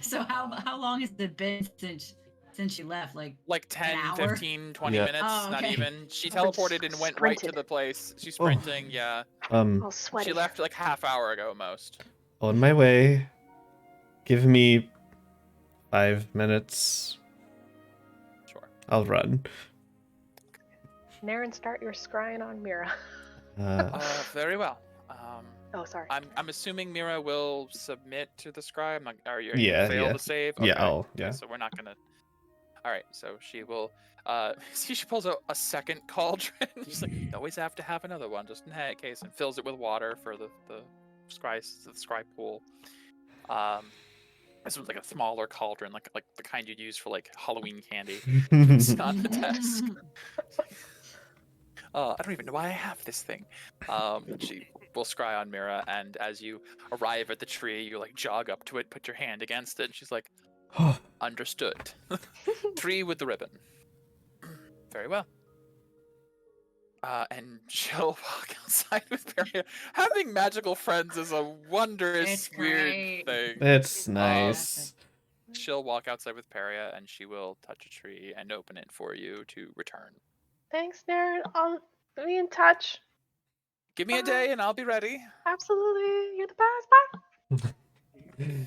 So how long has it been since she left? Like Like 10, hour? 15, 20 Yeah. minutes, Oh, not okay. even. She Oh, it's teleported and went right to sprinted. the place. She's sprinting, yeah. All sweaty. She left like half hour ago, most. On my way. Give me 5 minutes. Sure. I'll run. Naren, start your scrying on Mira. Very well. Oh, sorry. I'm assuming Mira will submit to the scry. I'm not. Are you Yeah, fail yeah. to save? Yeah, Okay. I'll, yeah. So we're not gonna. All right. So she will. See, she pulls out a second cauldron. She's like, "You always have to have another one, just in case," and fills it with water for the scry pool. This one's like a smaller cauldron, like the kind you'd use for like Halloween candy. It's on the desk. I don't even know why I have this thing. She will scry on Mira, and as you arrive at the tree, you like jog up to it, put your hand against it, and she's like, understood. Tree with the ribbon. Very well. And she'll walk outside with Peria. Having magical friends is a wondrous, It's weird great. thing. It's nice. She'll walk outside with Peria, and she will touch a tree and open it for you to return. Thanks, Naren. I'll be in touch. Give me a day, and I'll be ready. Absolutely. You're the best. Bye.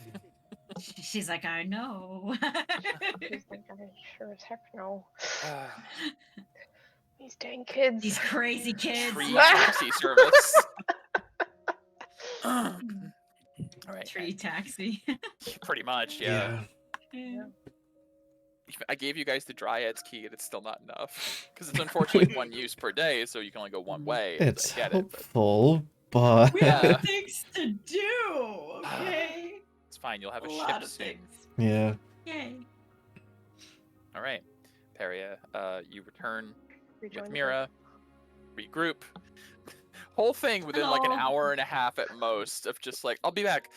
She's like, I know. He's like, I sure as heck no. These dang kids. These crazy kids. Tree taxi service. All right. Tree taxi. Pretty much, yeah. Yeah. I gave you guys the Dryad's key, and it's still not enough. Because it's unfortunately one use per day, so you can only go one way. It's I get helpful, but We have things to do, okay? It's fine, you'll have a lot ship of soon. things. yeah. Yay. All right. Peria, you return Rejoin with the Mira, regroup. Whole thing within like an Hello. hour and a half at most of just like, I'll be back.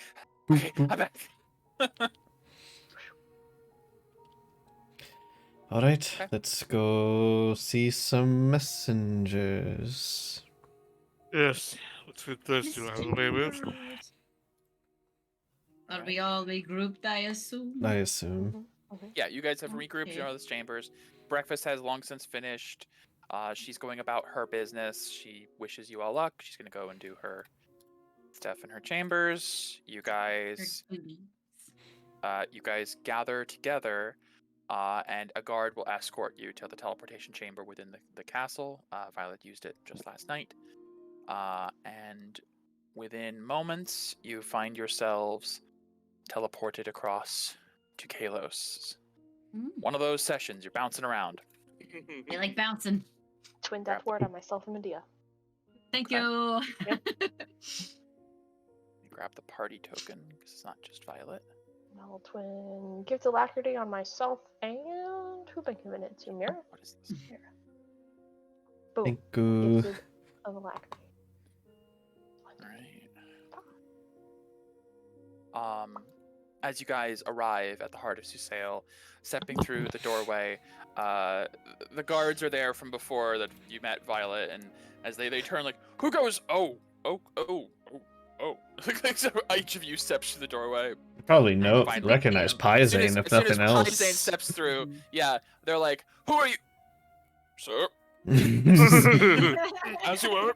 Okay, I'm back. All right, Okay. let's go see some messengers. Yes, let's get those two out of the way with. Are we all regrouped, I assume? I assume. Mhm. Yeah, you guys have regrouped Okay. in other chambers. Breakfast has long since finished. She's going about her business. She wishes you all luck. She's going to go and do her stuff in her chambers. You guys gather together, and a guard will escort you to the teleportation chamber within the castle. Violet used it just last night. And within moments, you find yourselves teleported across to Kalos. One of those sessions, you're bouncing around. I like bouncing. Twin death ward on myself and Medea. Thank Okay. you. You grab the party token, because it's not just Violet. I'll twin gift alacrity on myself and who have I given it to? Mira? What is this? Mira. Boom. Thank you. Gifted of alacrity. Alright. As you guys arrive at the heart of Susail, stepping through the doorway, the guards are there from before that you met Violet, and as they turn like, who goes? Oh. So each of you steps through the doorway. Probably Finally, recognize As soon Paisan as if nothing else. Paisan steps through, yeah, they're like, who are you? Sir, as you were.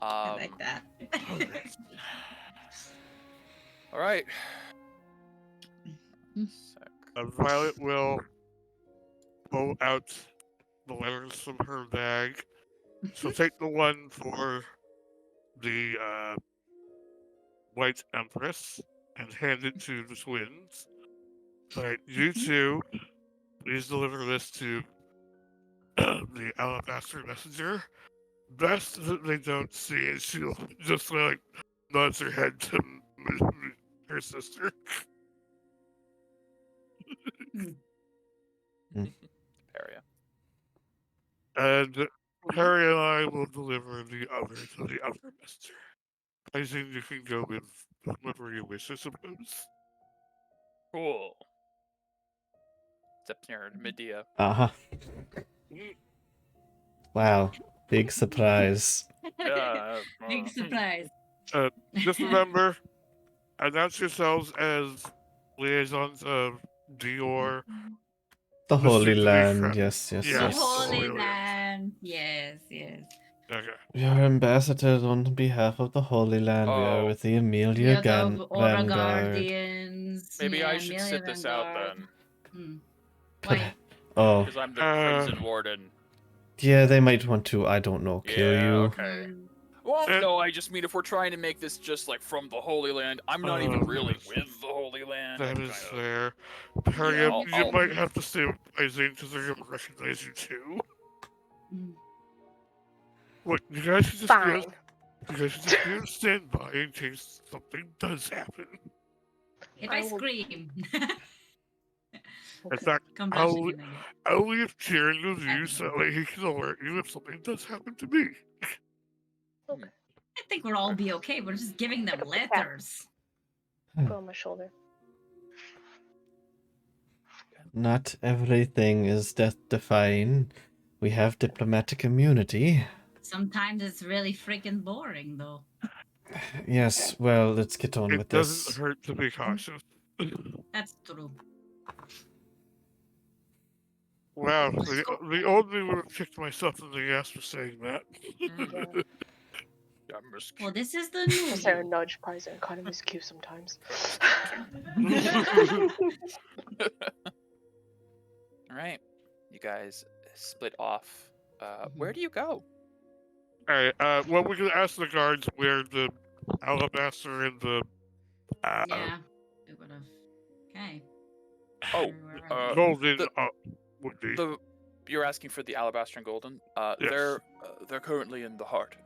I like that. All right. Violet will pull out the letters from her bag. She'll take the one for the White Empress and hand it to the twins. Alright, you two, please deliver this to the Alabaster Messenger. Best that they don't see it. She'll just like nods her head to her sister. Peria. And Harry and I will deliver the other to the other messenger. I think you can go with whoever you wish, I suppose. Cool. Steps near Medea. Uh-huh. Wow. Big surprise. Yeah. Big surprise. Just remember, announce yourselves as liaisons of Dior. The This Holy is to be Land, correct. yes. The Yes. Holy Holy Land. Yes. Okay. We are ambassadors on behalf of the Holy Land. We are Oh. with the We Amelia are the Aura Vanguard. Guardians. Maybe yeah, I should Amelia sit this out Vanguard. then, Why? Oh, because I'm the Uh, prison warden. yeah, they might want to, I don't know, kill Yeah, you. okay. Well, no, I just mean if we're trying to make this just like from the Holy Land, I'm not even really with the Holy Land. That I'm is kinda- fair. Harry, Yeah, you I'll- might have to stay with Isaac because they're going to recognize you too. Mm. What, you guys should just Fine. be on standby in case something does happen. If I I will- scream, In Okay. fact, come I'll, rushing in again. I'll leave Tyrion with you so that way he can alert you if something does happen to me. Okay. I think we'll all be okay. We're just giving them Pick up the cat. letters. Put it on my shoulder. Not everything is death-defying. We have diplomatic immunity. Sometimes it's really freaking boring, though. Yes, well, let's get on It with doesn't this. hurt to be cautious. That's true. Wow, Let's the, go. the only would have kicked myself in the ass for saying that. Mm. Yeah. Well, this is the new Just there a you. nudge, probably kind of miscue sometimes. All right, you guys split off. Where Mhm. do you go? Alright, well, we can ask the guards where the alabaster and the Yeah, it would have. Okay. Oh, Where are they? golden the- would be. You're asking for the alabaster and golden. Yes. They're currently in the heart.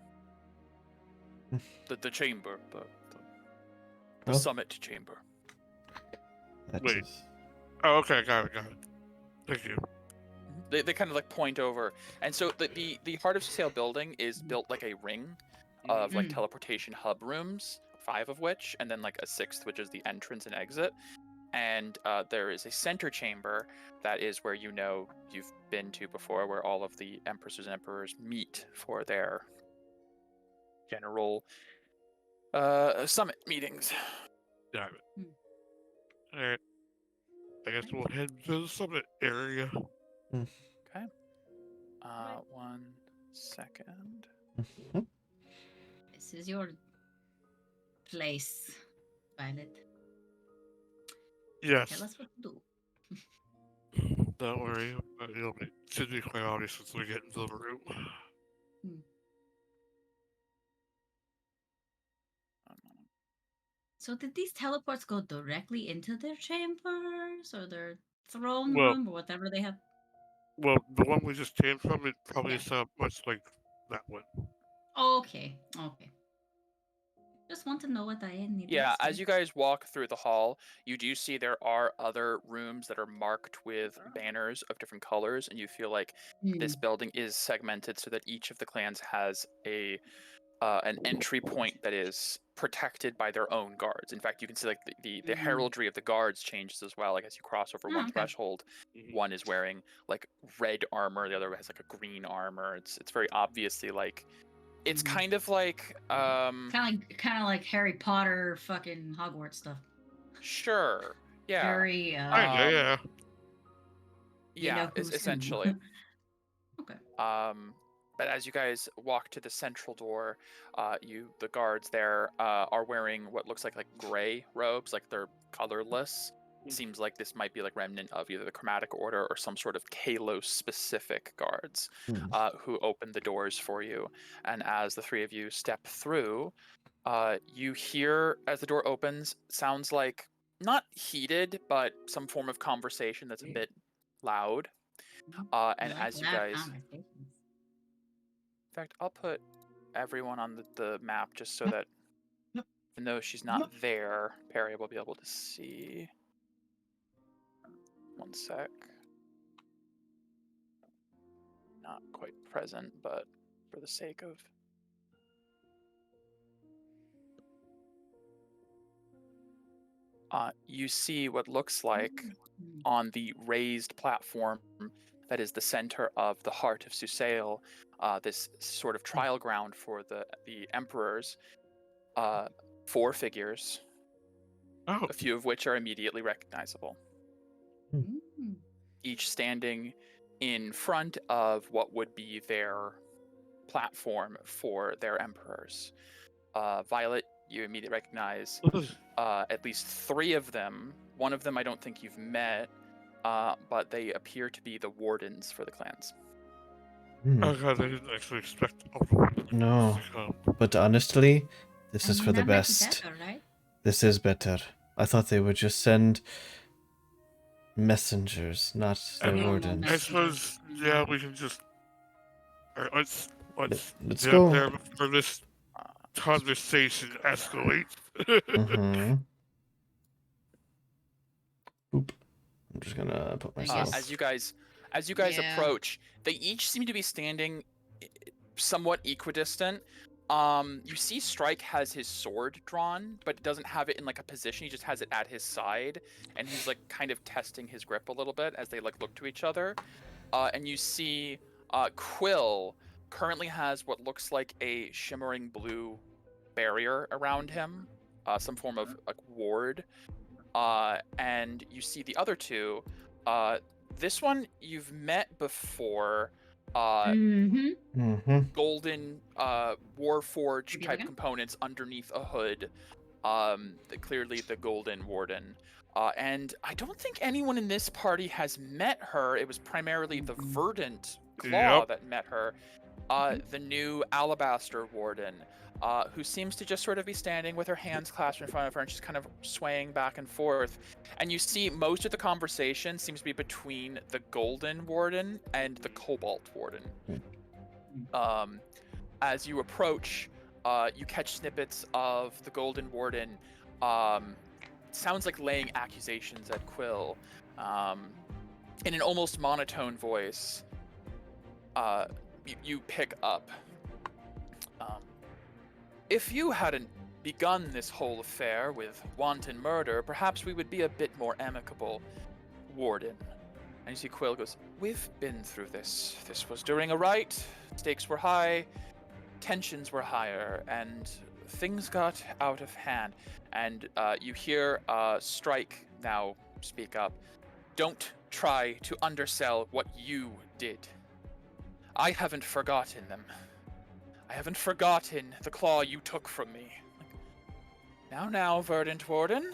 the chamber, the Oh. summit chamber. That Wait. is- Oh, okay, got it. Thank you. They kind of like point over, and so the Heart of Sail building is built like a ring of like Mm. teleportation hub rooms, 5 of which, and then like a 6th, which is the entrance and exit. And there is a center chamber that is where you've been to before, where all of the empresses and emperors meet for their general summit meetings. Got it. Alright. I guess we'll head to the summit area. Okay. 1 second. Mhm. This is your place, Violet. Yes. Tell us what to do. Don't worry. It should be quite obvious once we get into the room. So did these teleports go directly into their chambers or their throne Well- room or whatever they have? Well, the one we just came from, it probably Yeah. is much like that one. Okay. Just want to know what I need. Yeah, as you guys walk through the hall, you do see there are other rooms that are marked with banners of different colors, and you feel like this building is segmented so that each of the clans has an entry point that is protected by their own guards. In fact, you can see like the heraldry of the guards changes as well. Like as you cross over one okay. threshold, one is wearing like red armor, the other has like a green armor. It's very obviously like it's kind of like kind of like Harry Potter, fucking Hogwarts stuff. sure, yeah, Very Yeah. yeah, who's who. essentially. Okay. But as you guys walk to the central door, the guards there are wearing what looks like gray robes, like they're colorless. Seems like this might be like remnant of either the Chromatic Order or some sort of Kalos specific guards who open the doors for you. And as the 3 of you step through, you hear as the door opens, sounds like not heated, but some form of conversation that's a bit loud. And I like as you loud guys, conversations. in fact, I'll put everyone on the map just so that even though she's not there, Perry will be able to see. 1 sec. Not quite present, but for the sake of... you see what looks like on the raised platform that is the center of the heart of Susail, this sort of trial ground for the emperors, 4 figures, Oh. a few of which are immediately recognizable. Each standing in front of what would be their platform for their emperors. Violet, you immediately recognize at least 3 of them. One of them I don't think you've met, but they appear to be the wardens for the clans. Oh god, I didn't actually expect all the ones No. to come. But honestly, this I is mean, for the that might be best. better, right? This is better. I thought they would just send messengers, not the I wardens. I suppose, yeah, we can just... Alright, let's Let's get go. up there before this conversation escalates. Mm-hmm. I'm just gonna put I myself. guess. As you guys Yeah. approach, they each seem to be standing somewhat equidistant. You see Strike has his sword drawn, but doesn't have it in like a position. He just has it at his side, and he's like kind of testing his grip a little bit as they like look to each other. And you see Quill currently has what looks like a shimmering blue barrier around him, some form of like ward. And you see the other two. This one you've met before. Mm-hmm. Golden Warforged Repeat type again? components underneath a hood. Clearly the Golden Warden. And I don't think anyone in this party has met her. It was primarily the Verdant Claw Yep. that met her. The new Alabaster Warden, who seems to just sort of be standing with her hands clasped in front of her, and she's kind of swaying back and forth. And you see most of the conversation seems to be between the Golden Warden and the Cobalt Warden. As you approach, you catch snippets of the Golden Warden. Sounds like laying accusations at Quill, in an almost monotone voice. You pick up. If you hadn't begun this whole affair with wanton murder, perhaps we would be a bit more amicable, Warden. And you see Quill goes, "We've been through this. This was during a rite. Stakes were high, tensions were higher, and things got out of hand." And you hear Strike now speak up. "Don't try to undersell what you did. I haven't forgotten them. I haven't forgotten the claw you took from me. Now, Verdant Warden,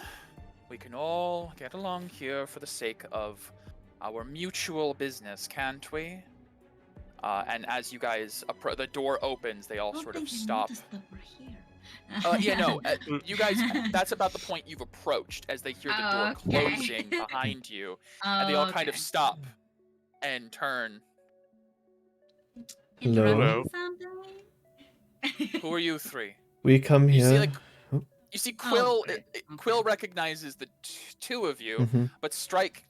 we can all get along here for the sake of our mutual business, can't we?" And as you guys approach, the door opens, they all sort of stop. That we're here. You guys, that's about the point you've approached as they hear the door Okay. closing behind you. And they all kind of Okay. stop and turn. Hello. Hello. Who are you three? We come You here. see, like, you see Quill, okay. Quill recognizes the two of you, Mhm. but Strike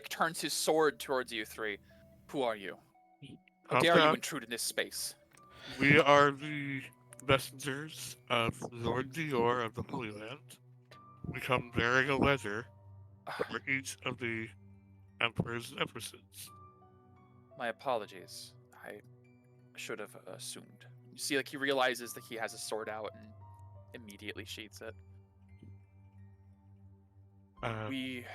turns his sword towards you three. Who are you? How dare you Okay. intrude in this space? We are the messengers of Lord Dior of the Holy Land. We come bearing a letter for each of the emperors and empresses. My apologies. I should have assumed. You see, like, he realizes that he has a sword out and immediately sheaths it. We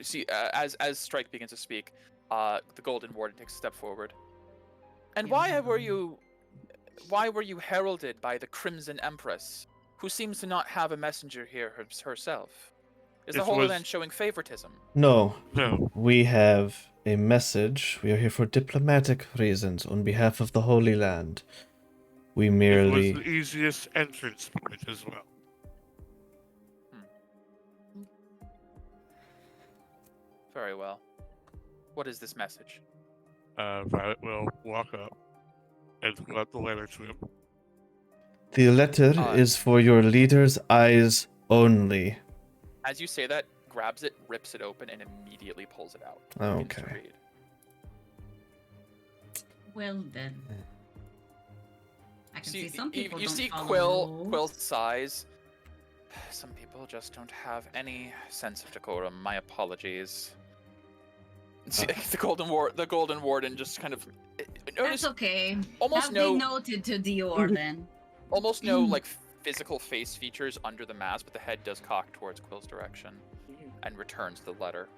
see, as Strike begins to speak, the Golden Warden takes a step forward. And why were you heralded by the Crimson Empress, who seems to not have a messenger here herself? Is the It Holy was- Land showing favoritism? No, No, we have a message. We are here for diplomatic reasons on behalf of the Holy Land. We it was merely. the easiest entrance point as well. Very well. What is this message? Violet will walk up and hold out the letter to him. The letter is for your leader's eyes only. As you say that, grabs it, rips it open, and immediately pulls it out. Begins to Okay. read. Well then. I can see some you people don't see follow Quill's sighs. Some people just don't have any sense of decorum. My apologies. See, the Golden Warden just kind of That's okay. almost Have no been noted to Dior then. almost no like physical face features under the mask, but the head does cock towards Quill's direction and returns the letter.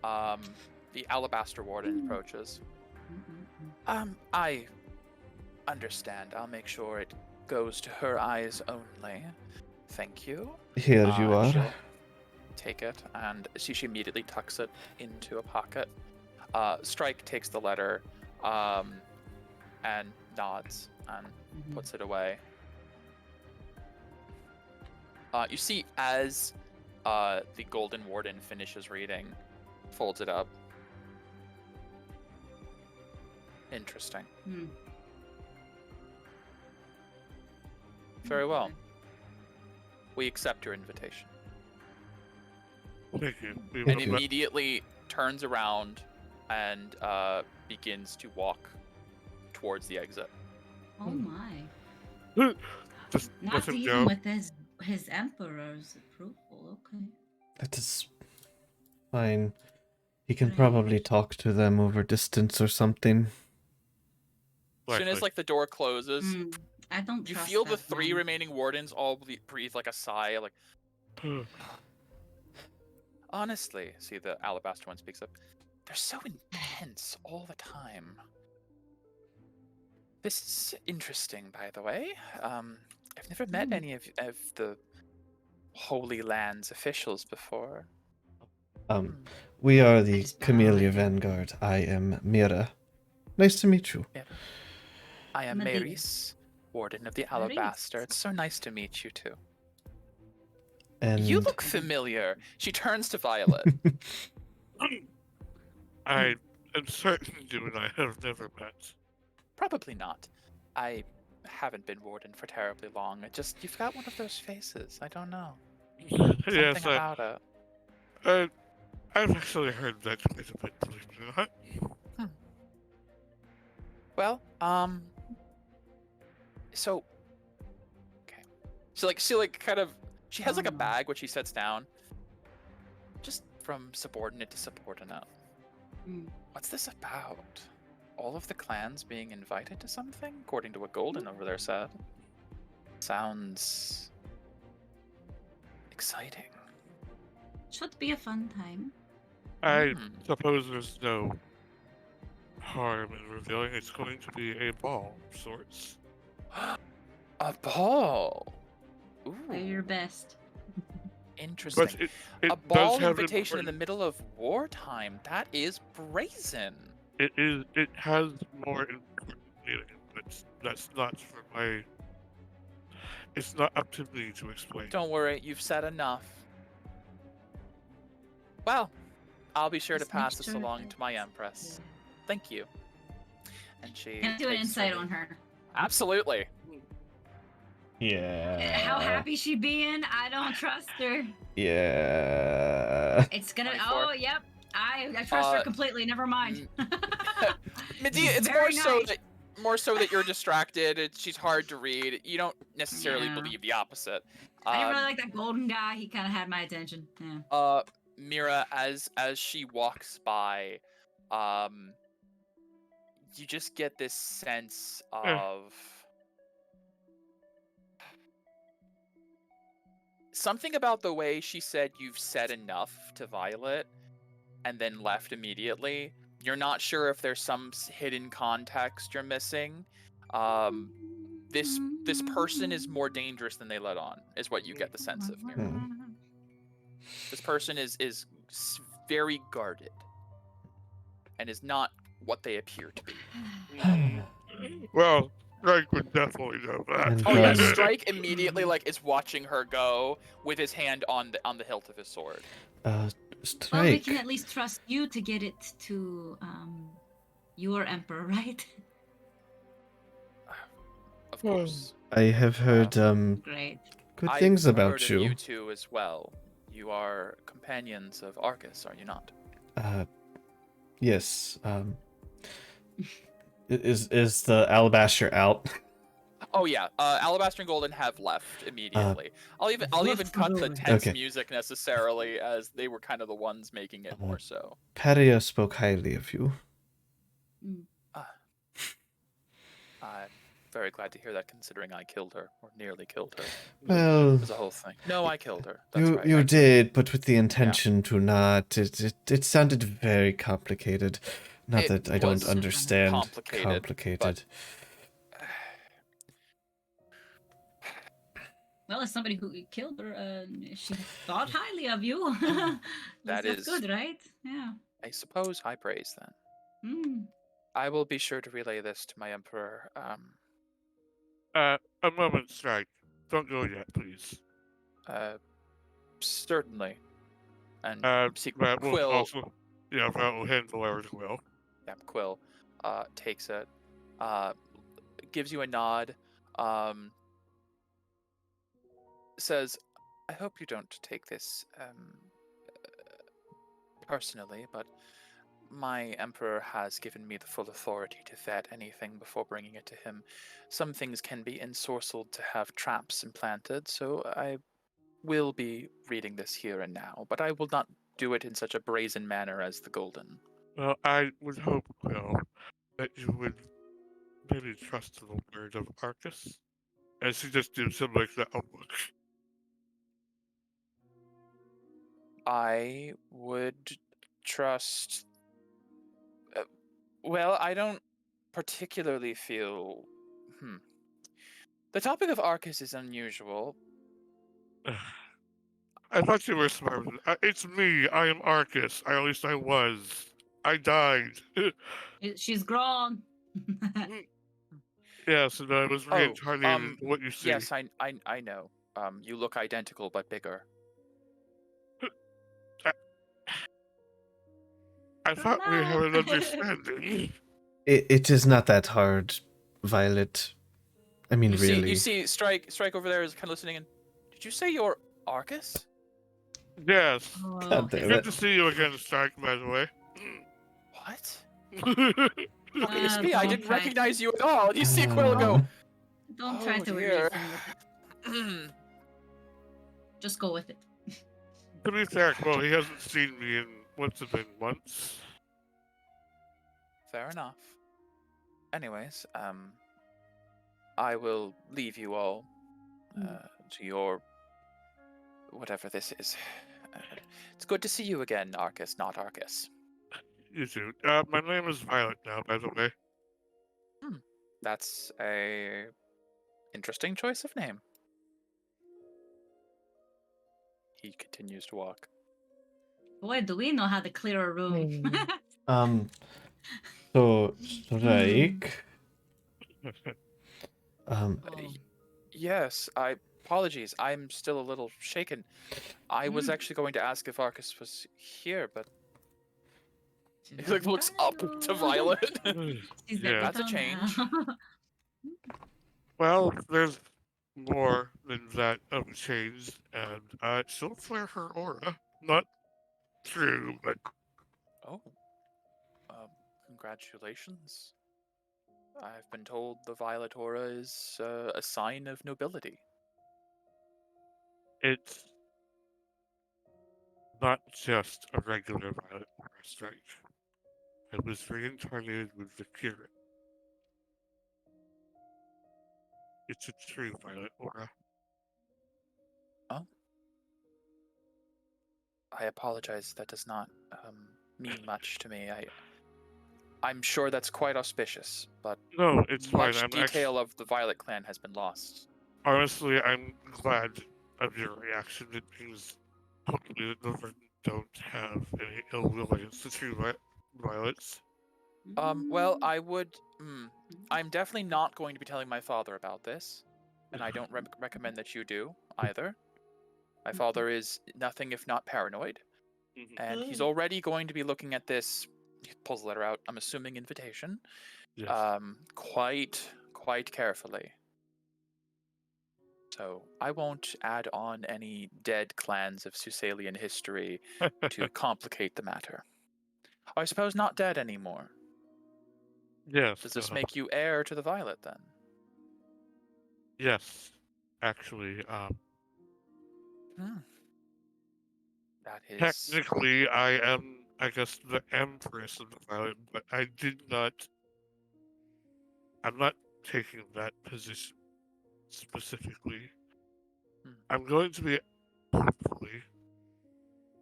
The Alabaster Warden approaches. I understand. I'll make sure it goes to her eyes only. Thank you. Here you And are. she'll take it, and she immediately tucks it into a pocket. Strike takes the letter, and nods and puts it away. You see, as the Golden Warden finishes reading, folds it up. Interesting. Very well. We accept your invitation. Thank you. We And will immediately turns around and begins to walk towards the exit. Oh my. just Not let him even go. with his emperor's approval. Okay. That is fine. He can Right. probably talk to them over distance or something. As soon as like the door closes, I don't you trust feel the that 3 man. remaining wardens all breathe like a sigh, like honestly. See, the alabaster one speaks up. They're so intense all the time. This is interesting, by the way. I've never met any of the Holy Land's officials before. We are I the just bow Camellia and- Vanguard. I am Mira. Nice to meet you. I am Medea. Maris, Warden of the Alabaster. It's so nice to meet you too. And You look familiar. She turns to Violet. I am certain you and I have never met. Probably not. I haven't been Warden for terribly long. You've got one of those faces. I don't know. Something Yes, about it. I've actually heard that quite a bit, believe it or not. Well, so okay. She has like a bag which she sets down. Just from subordinate to subordinate. What's this about? All of the clans being invited to something, according to what Golden over there said. Sounds exciting. Should be a fun time. I suppose there's no harm in revealing it's going to be a ball of sorts. A ball. Ooh. Do your best. Interesting. But it a ball does have invitation in the important- middle of wartime. That is brazen. It has more important meaning, but that's not for my. It's not up to me to explain. Don't worry, you've said enough. Well, I'll be sure to Just make pass this sure along that- to my Empress. Thank you. And she Can I do an takes insight her- on her? Absolutely. yeah. How happy she being? I don't trust her. Yeah. It's gonna. 24. Oh, yep. I trust her completely. Never mind. Medea, it's Very more so that you're distracted. She's hard to read. You don't necessarily Yeah. believe the opposite. I didn't really like that golden guy. He kind of had my attention. Yeah. Mira, as she walks by, you just get this sense of something about the way she said you've said enough to Violet and then left immediately. You're not sure if there's some hidden context you're missing. This person is more dangerous than they let on, is what you get the sense of, Mira. This person is very guarded and is not what they appear to be. Well, Strike would definitely know that. And Oh yeah, Violet. Strike immediately is watching her go with his hand on the hilt of his sword. Strike. Well, we can at least trust you to get it to your emperor, right? Of course. I have heard Great. good I've things heard about of you. you two as well. You are companions of Argus, are you not? Yes. Is the alabaster out? Oh yeah, Alabaster and Golden have left immediately. I'll even cut the tense Okay. music necessarily, as they were kind of the ones making it more so. Peria spoke highly of you. I'm very glad to hear that, considering I killed her, or nearly killed her. Well, It was a whole thing. No, I killed her. That's right. you I did, but with the intention to not. It sounded very complicated. Not It that I don't was understand. complicated, Well, as somebody who killed her, she thought highly of you. That That's is- good, right? Yeah. I suppose high praise then. Mm. I will be sure to relay this to my Emperor. A moment, Strike. Don't go yet, please. Certainly. And That will Quill, also, that will handle ours well. yeah, Quill, takes it, gives you a nod, says, "I hope you don't take this personally, but my emperor has given me the full authority to vet anything before bringing it to him. Some things can be ensorcelled to have traps implanted, so I will be reading this here and now, but I will not do it in such a brazen manner as the Golden. Well, I would hope, Quill, that you would maybe trust the word of Arcus. And she just gives him like that look. I would trust. Well, I don't particularly feel. The topic of Arcus is unusual. I thought you were smart. It's me. I am Arcus. At least I was. I died. She's grown. Yes, and I was reincarnated into what you see. Yes, I know. You look identical but bigger. I thought we had an understanding. It is not that hard, Violet. I mean, really. You see, Strike over there is kind of listening. And did you say you're Arcus? Yes. God damn Good it. to see you again, Stark, by the way. What? Okay, it's me. I don't didn't try recognize you at all. You see Quill go. Don't try Oh, to dear. reason with it. Just go with it. To be fair, well, he hasn't seen me in, what's it been, months? Fair enough. Anyways, I will leave you all to your whatever this is. It's good to see you again, Arcus, not Arcus. You too. My name is Violet now, by the way. That's a interesting choice of name. He continues to walk. Boy, do we know how to clear a room. So Strike. Oh. Yes, apologies. I'm still a little shaken. I was actually going to ask if Arcus was here, but he looks up to Violet. She's Yeah. That's a change. Well, there's more than that of a change, and she'll flare her aura. Not true, but Oh. Congratulations. I've been told the Violet Aura is a sign of nobility. it's not just a regular Violet Aura strike. It was reincarnated with the Curate. It's a true Violet Aura. Oh. I apologize. That does not mean much to me. I'm sure that's quite auspicious, but No, it's fine. much I'm detail of the Violet clan has been lost. honestly, I'm glad of your reaction. It means hopefully that the Verdant don't have any ill will against the true Violets. Well, I would. I'm definitely not going to be telling my father about this, and I don't recommend that you do either. My father is nothing if not paranoid, and he's already going to be looking at this. He pulls the letter out. I'm assuming invitation. Yes. Quite carefully. So I won't add on any dead clans of Susalian history to complicate the matter. I suppose not dead anymore. Yes. Does this make you heir to the Violet then? Yes. Actually, That is technically, I am, I guess, the Empress of the Violet, but I did not. I'm not taking that position specifically. I'm going to be, hopefully,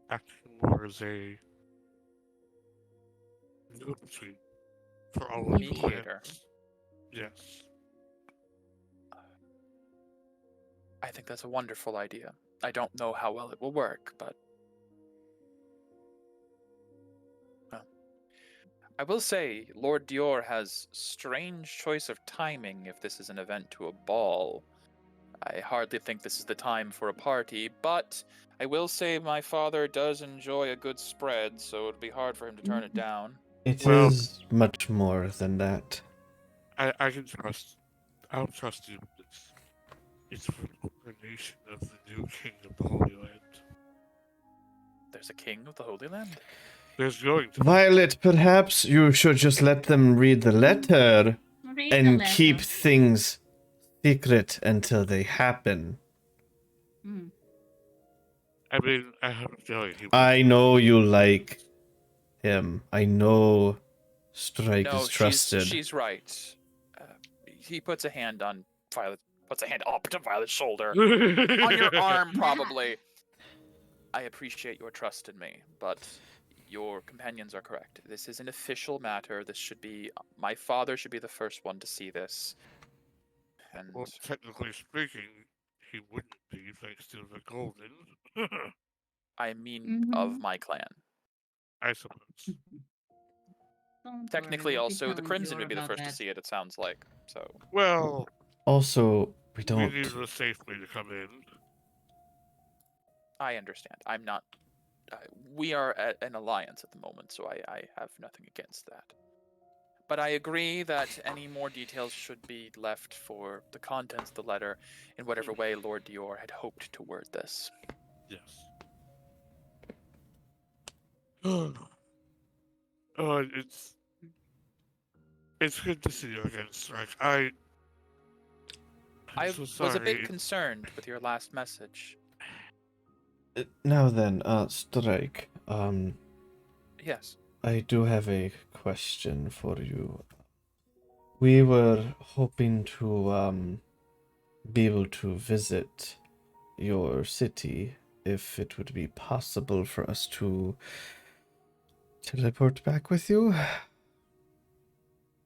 acting more as a go-between for all of the mediator. clans. Yes. I think that's a wonderful idea. I don't know how well it will work, but I will say Lord Dior has strange choice of timing if this is an event to a ball. I hardly think this is the time for a party, but I will say my father does enjoy a good spread, so it'd be hard for him to turn it down. It is much more than that. I can trust. I'll trust you with this. It's for the coronation of the new king of the Holy Land. There's a king of the Holy Land? There's going to be. Violet, perhaps you should just let them read the letter Read and the keep letter. things secret until they happen. Hmm. I mean, I have a feeling he I know you like him. I know Strike No, is trusted. she's right. He puts a hand on Violet. Puts a hand up to Violet's shoulder. On your arm, probably. I appreciate your trust in me, but your companions are correct. This is an official matter. This should be my father should be the first one to see this. And Well, technically speaking, he wouldn't be thanks to the golden. I mean Mhm. of my clan. I suppose. Don't Technically, worry, we'll be also the telling Crimson Dior would be the about first to that. see it. It sounds like so. Well, Also, we we don't. need a safe way to come in. I understand. I'm not. We are at an alliance at the moment, so I have nothing against that. But I agree that any more details should be left for the contents of the letter in whatever way Lord Dior had hoped to word this. Yes. It's good to see you again, Strike. I'm I so was a bit sorry. concerned with your last message. Now then, Strike. Yes. I do have a question for you. We were hoping to be able to visit your city if it would be possible for us to teleport back with you.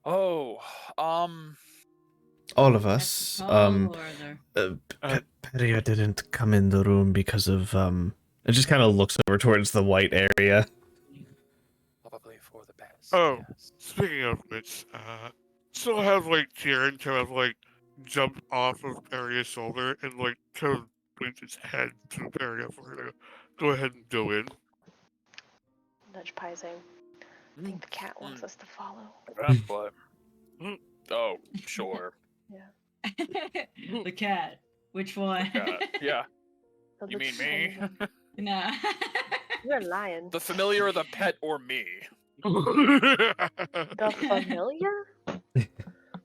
Oh, All of That's us. a tall order. Peria didn't come in the room because of it just kind of looks over towards the white area. probably for the best. Oh, Yes. speaking of which, so have like Tyrion kind of like jump off of Peria's shoulder and like kind of point its head to Peria for her to go ahead and go in. Nudge Pizing. I think the cat wants us to follow. But oh, sure. The cat. Which one? Yeah. The You mean tiny me? one. Nah. You're lying. The familiar, the pet, or me? The familiar?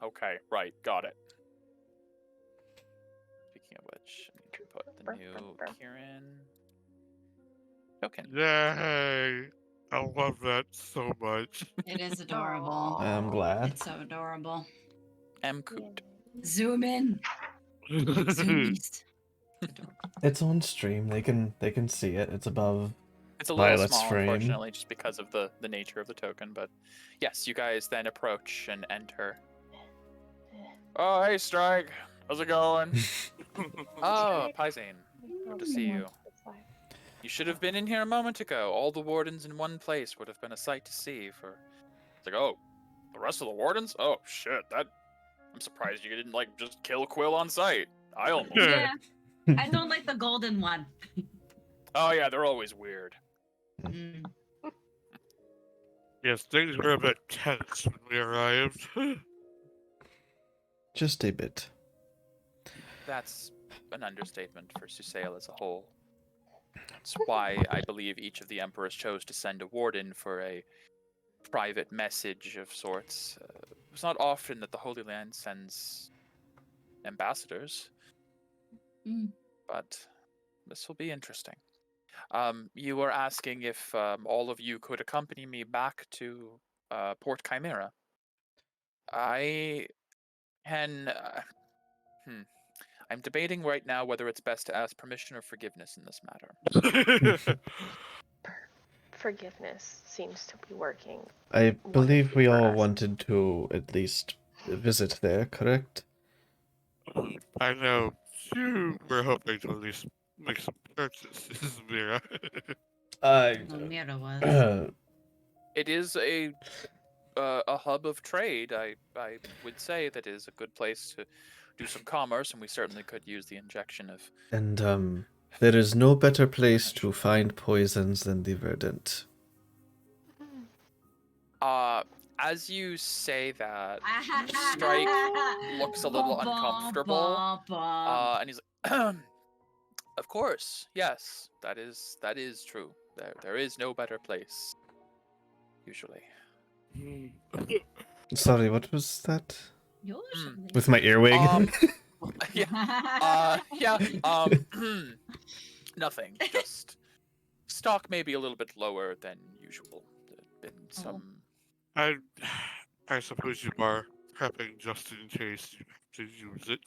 Okay, right, got it. Speaking of which, I need to put the new Kieran token. Yay! I love that so much. It is adorable. I'm glad. It's so adorable. Coot. Zoom in. Zoomies. Adorable. It's on stream. They can see it. It's above It's a little Violet's small, frame. unfortunately, just because of the nature of the token. But yes, you guys then approach and enter. Oh, hey, Strike. How's it going? Oh, Pizane. Good to see you. You should have been in here a moment ago. All the wardens in one place would have been a sight to see. It's like, oh, the rest of the wardens? Oh, shit. I'm surprised you didn't like just kill Quill on sight. I almost. Yeah. I don't like the golden one. Oh yeah, they're always weird. Mm. Yes, things were a bit tense when we arrived. Just a bit. That's an understatement for Susail as a whole. That's why I believe each of the emperors chose to send a warden for a private message of sorts. It's not often that the Holy Land sends ambassadors, but this will be interesting. You were asking if all of you could accompany me back to Port Chimera. I can. I'm debating right now whether it's best to ask permission or forgiveness in this matter. Forgiveness seems to be working. I believe we for all us. wanted to at least visit there, correct? I know you were hoping to at least make some purchases, Mira. Well, Mira was. It is a hub of trade. I would say that is a good place to do some commerce, and we certainly could use the injection of. And there is no better place to find poisons than the Verdant. As you say that, Strike looks a little uncomfortable, and he's like, "Of course, yes, that is true. There is no better place. usually. Sorry, what was that? Usually. With my earwig? Nothing. Just stock maybe a little bit lower than usual. There've been some. I suppose you are prepping just in case you have to use it.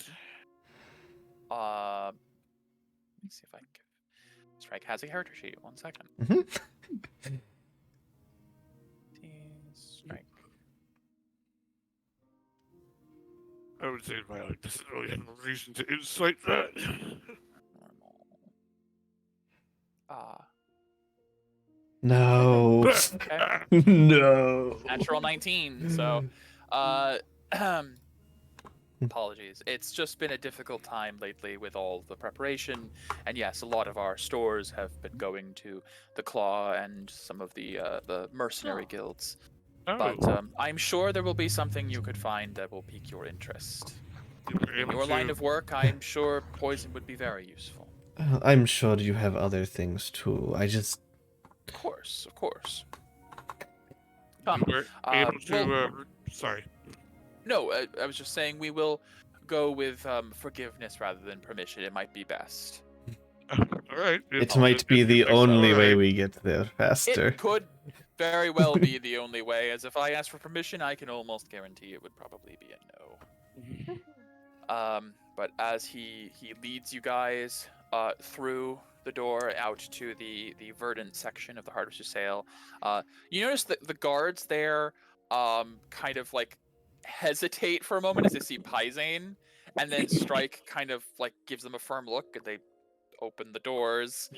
Let me see if I can give. Strike has a character sheet. 1 second. Mhm. Strike. I would say Violet doesn't really have a reason to insight that. Normal. No. Okay. No. Natural 19. So, apologies. It's just been a difficult time lately with all the preparation, and yes, a lot of our stores have been going to the Claw and some of the mercenary guilds. But I'm sure there will be something you could find that will pique your interest. In your line of work, I'm sure poison would be very useful. I'm sure you have other things too. Of course. We're able to. Sorry. No, I was just saying we will go with forgiveness rather than permission. It might be best. All right. It might be the only way we get there faster. It could very well be the only way, as if I ask for permission, I can almost guarantee it would probably be a no. But as he leads you guys through the door out to the verdant section of the Harvester Sale, you notice that the guards there kind of like hesitate for a moment as they see Pyzane, and then Strike kind of like gives them a firm look, and they open the doors,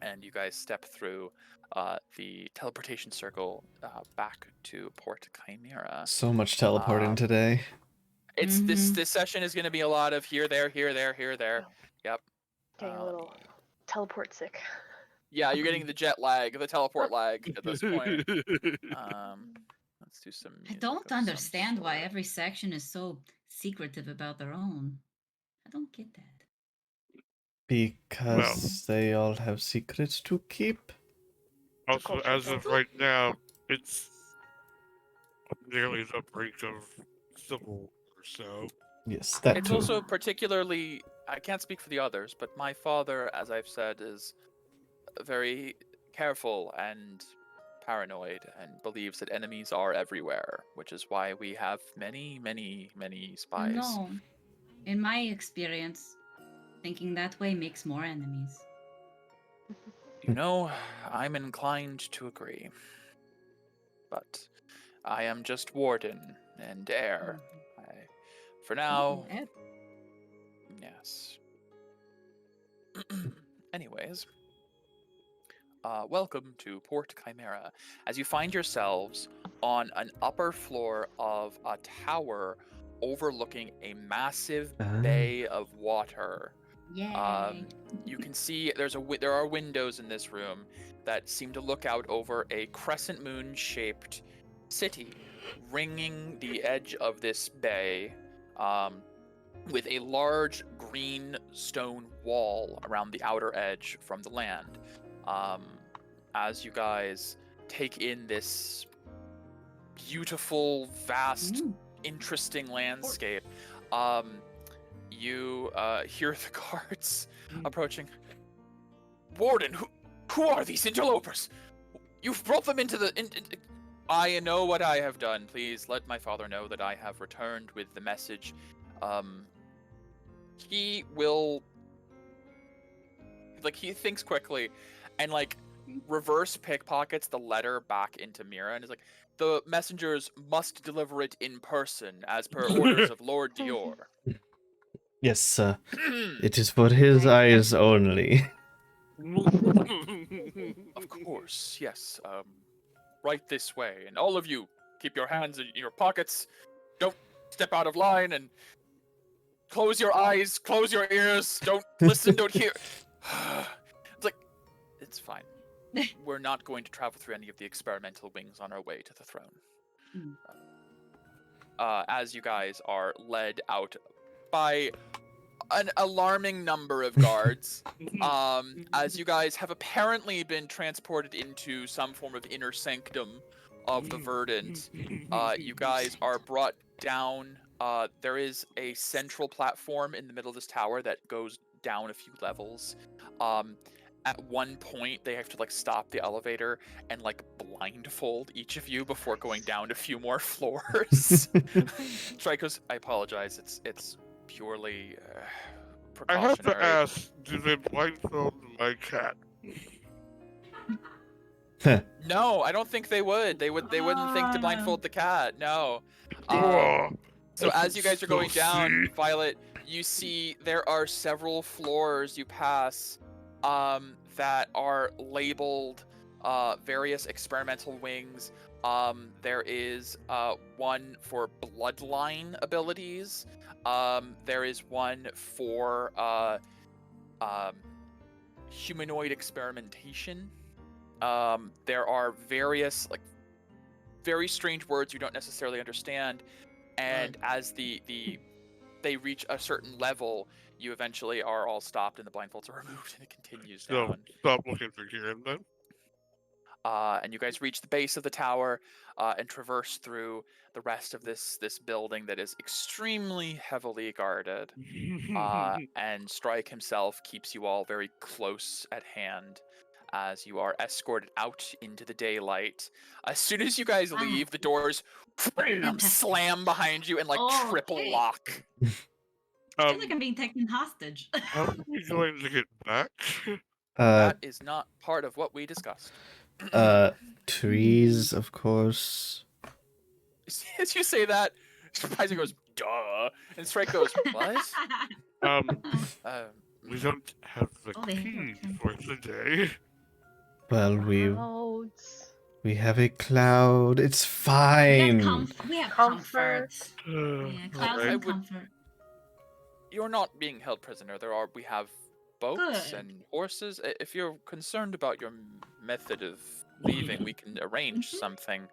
and you guys step through the teleportation circle back to Port Chimera. So much teleporting today. It's this session is going to be a lot of here, there, here, there, here, there. Yep. Getting a little teleport sick. Yeah, you're getting the jet lag, the teleport lag at this point. Let's do some. I don't understand why every section is so secretive about their own. I don't get that. Because they all have secrets to keep. Also, as of right now, it's nearly the brink of civil war, so. Yes, that It's too. also particularly. I can't speak for the others, but my father, as I've said, is very careful and paranoid and believes that enemies are everywhere, which is why we have many, many, many spies. No, in my experience, thinking that way makes more enemies. You know, I'm inclined to agree. But I am just warden and heir. For now, yes. Anyways, welcome to Port Chimera, as you find yourselves on an upper floor of a tower overlooking a massive bay of water. Yay. You can see there are windows in this room that seem to look out over a crescent moon shaped city, ringing the edge of this bay, with a large green stone wall around the outer edge from the land. As you guys take in this beautiful, vast, interesting landscape, you hear the guards approaching. Warden, who are these interlopers? You've brought them into the. I know what I have done. Please let my father know that I have returned with the message. He will. He thinks quickly, and reverse pickpockets the letter back into Mira, and is like, the messengers must deliver it in person, as per orders of Lord Dior. Yes, sir. It is for his eyes only. Of course, yes. Right this way. And all of you, keep your hands in your pockets. Don't step out of line, and close your eyes, close your ears. Don't listen, don't hear. It's fine. We're not going to travel through any of the experimental wings on our way to the throne. As you guys are led out by an alarming number of guards. As you guys have apparently been transported into some form of inner sanctum of the Verdant, you guys are brought down. There is a central platform in the middle of this tower that goes down a few levels. At one point, they have to like stop the elevator and like blindfold each of you before going down a few more floors. Strike goes, I apologize. It's purely I have to precautionary. ask, do they blindfold my cat? No, I don't think they would. They wouldn't think to blindfold the cat. No. Oh, So I as can you guys are going still down, see. Violet, you see there are several floors you pass that are labeled various experimental wings. There is one for bloodline abilities. There is one for humanoid experimentation. There are various like very strange words you don't necessarily understand, and as they reach a certain level, you eventually are all stopped and the blindfolds are removed and it continues So down. stop looking for him then. And you guys reach the base of the tower and traverse through the rest of this building that is extremely heavily guarded. And Strike himself keeps you all very close at hand as you are escorted out into the daylight. As soon as you guys leave, the doors slam behind you and like triple Okay. lock. I feel like I'm being taken hostage. How are we going to get back? That is not part of what we discussed. Trees, of course. As you say that, Surprising goes, duh. And Strike goes, what? We don't have the Oh, they have key that. for today. Well, Clouds. we have a cloud. It's We have, fine. we have Comfort. comforts. Yeah, clouds I and would- comfort. You're not being held prisoner. We have boats Good. and horses. If you're concerned about your method of leaving, we can arrange something.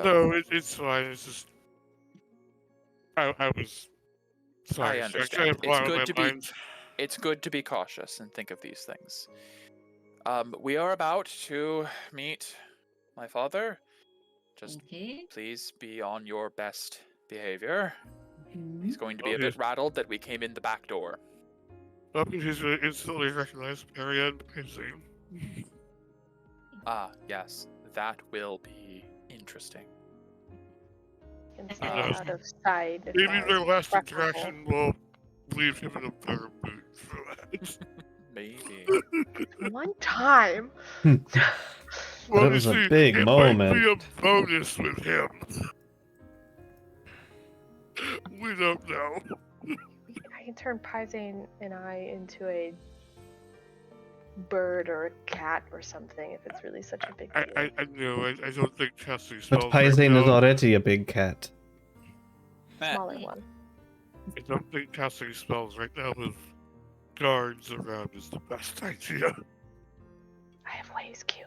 No, it's fine. It's just I was sorry. I understand. kind of It's blown good my to be- mind. It's good to be cautious and think of these things. We are about to meet my father. Just Okay. please be on your best behavior. He's going to be a Okay. bit rattled that we came in the back door. He's going to instantly recognize Perry and Pacing. Ah, yes, that will be interesting. And Uh, stay out of sight. if Maybe I their last preferable. interaction will leave him in a better mood for that. Maybe. One time. But it was a you see, big it moment. might be a bonus with him. We don't know. I can turn Paisane and I into a bird or a cat or something if it's really such a big deal. I know. I don't think casting spells. But Paisane right is now- already a big cat. Smaller one. I don't think casting spells right now with guards around is the best idea. I have ways, Q.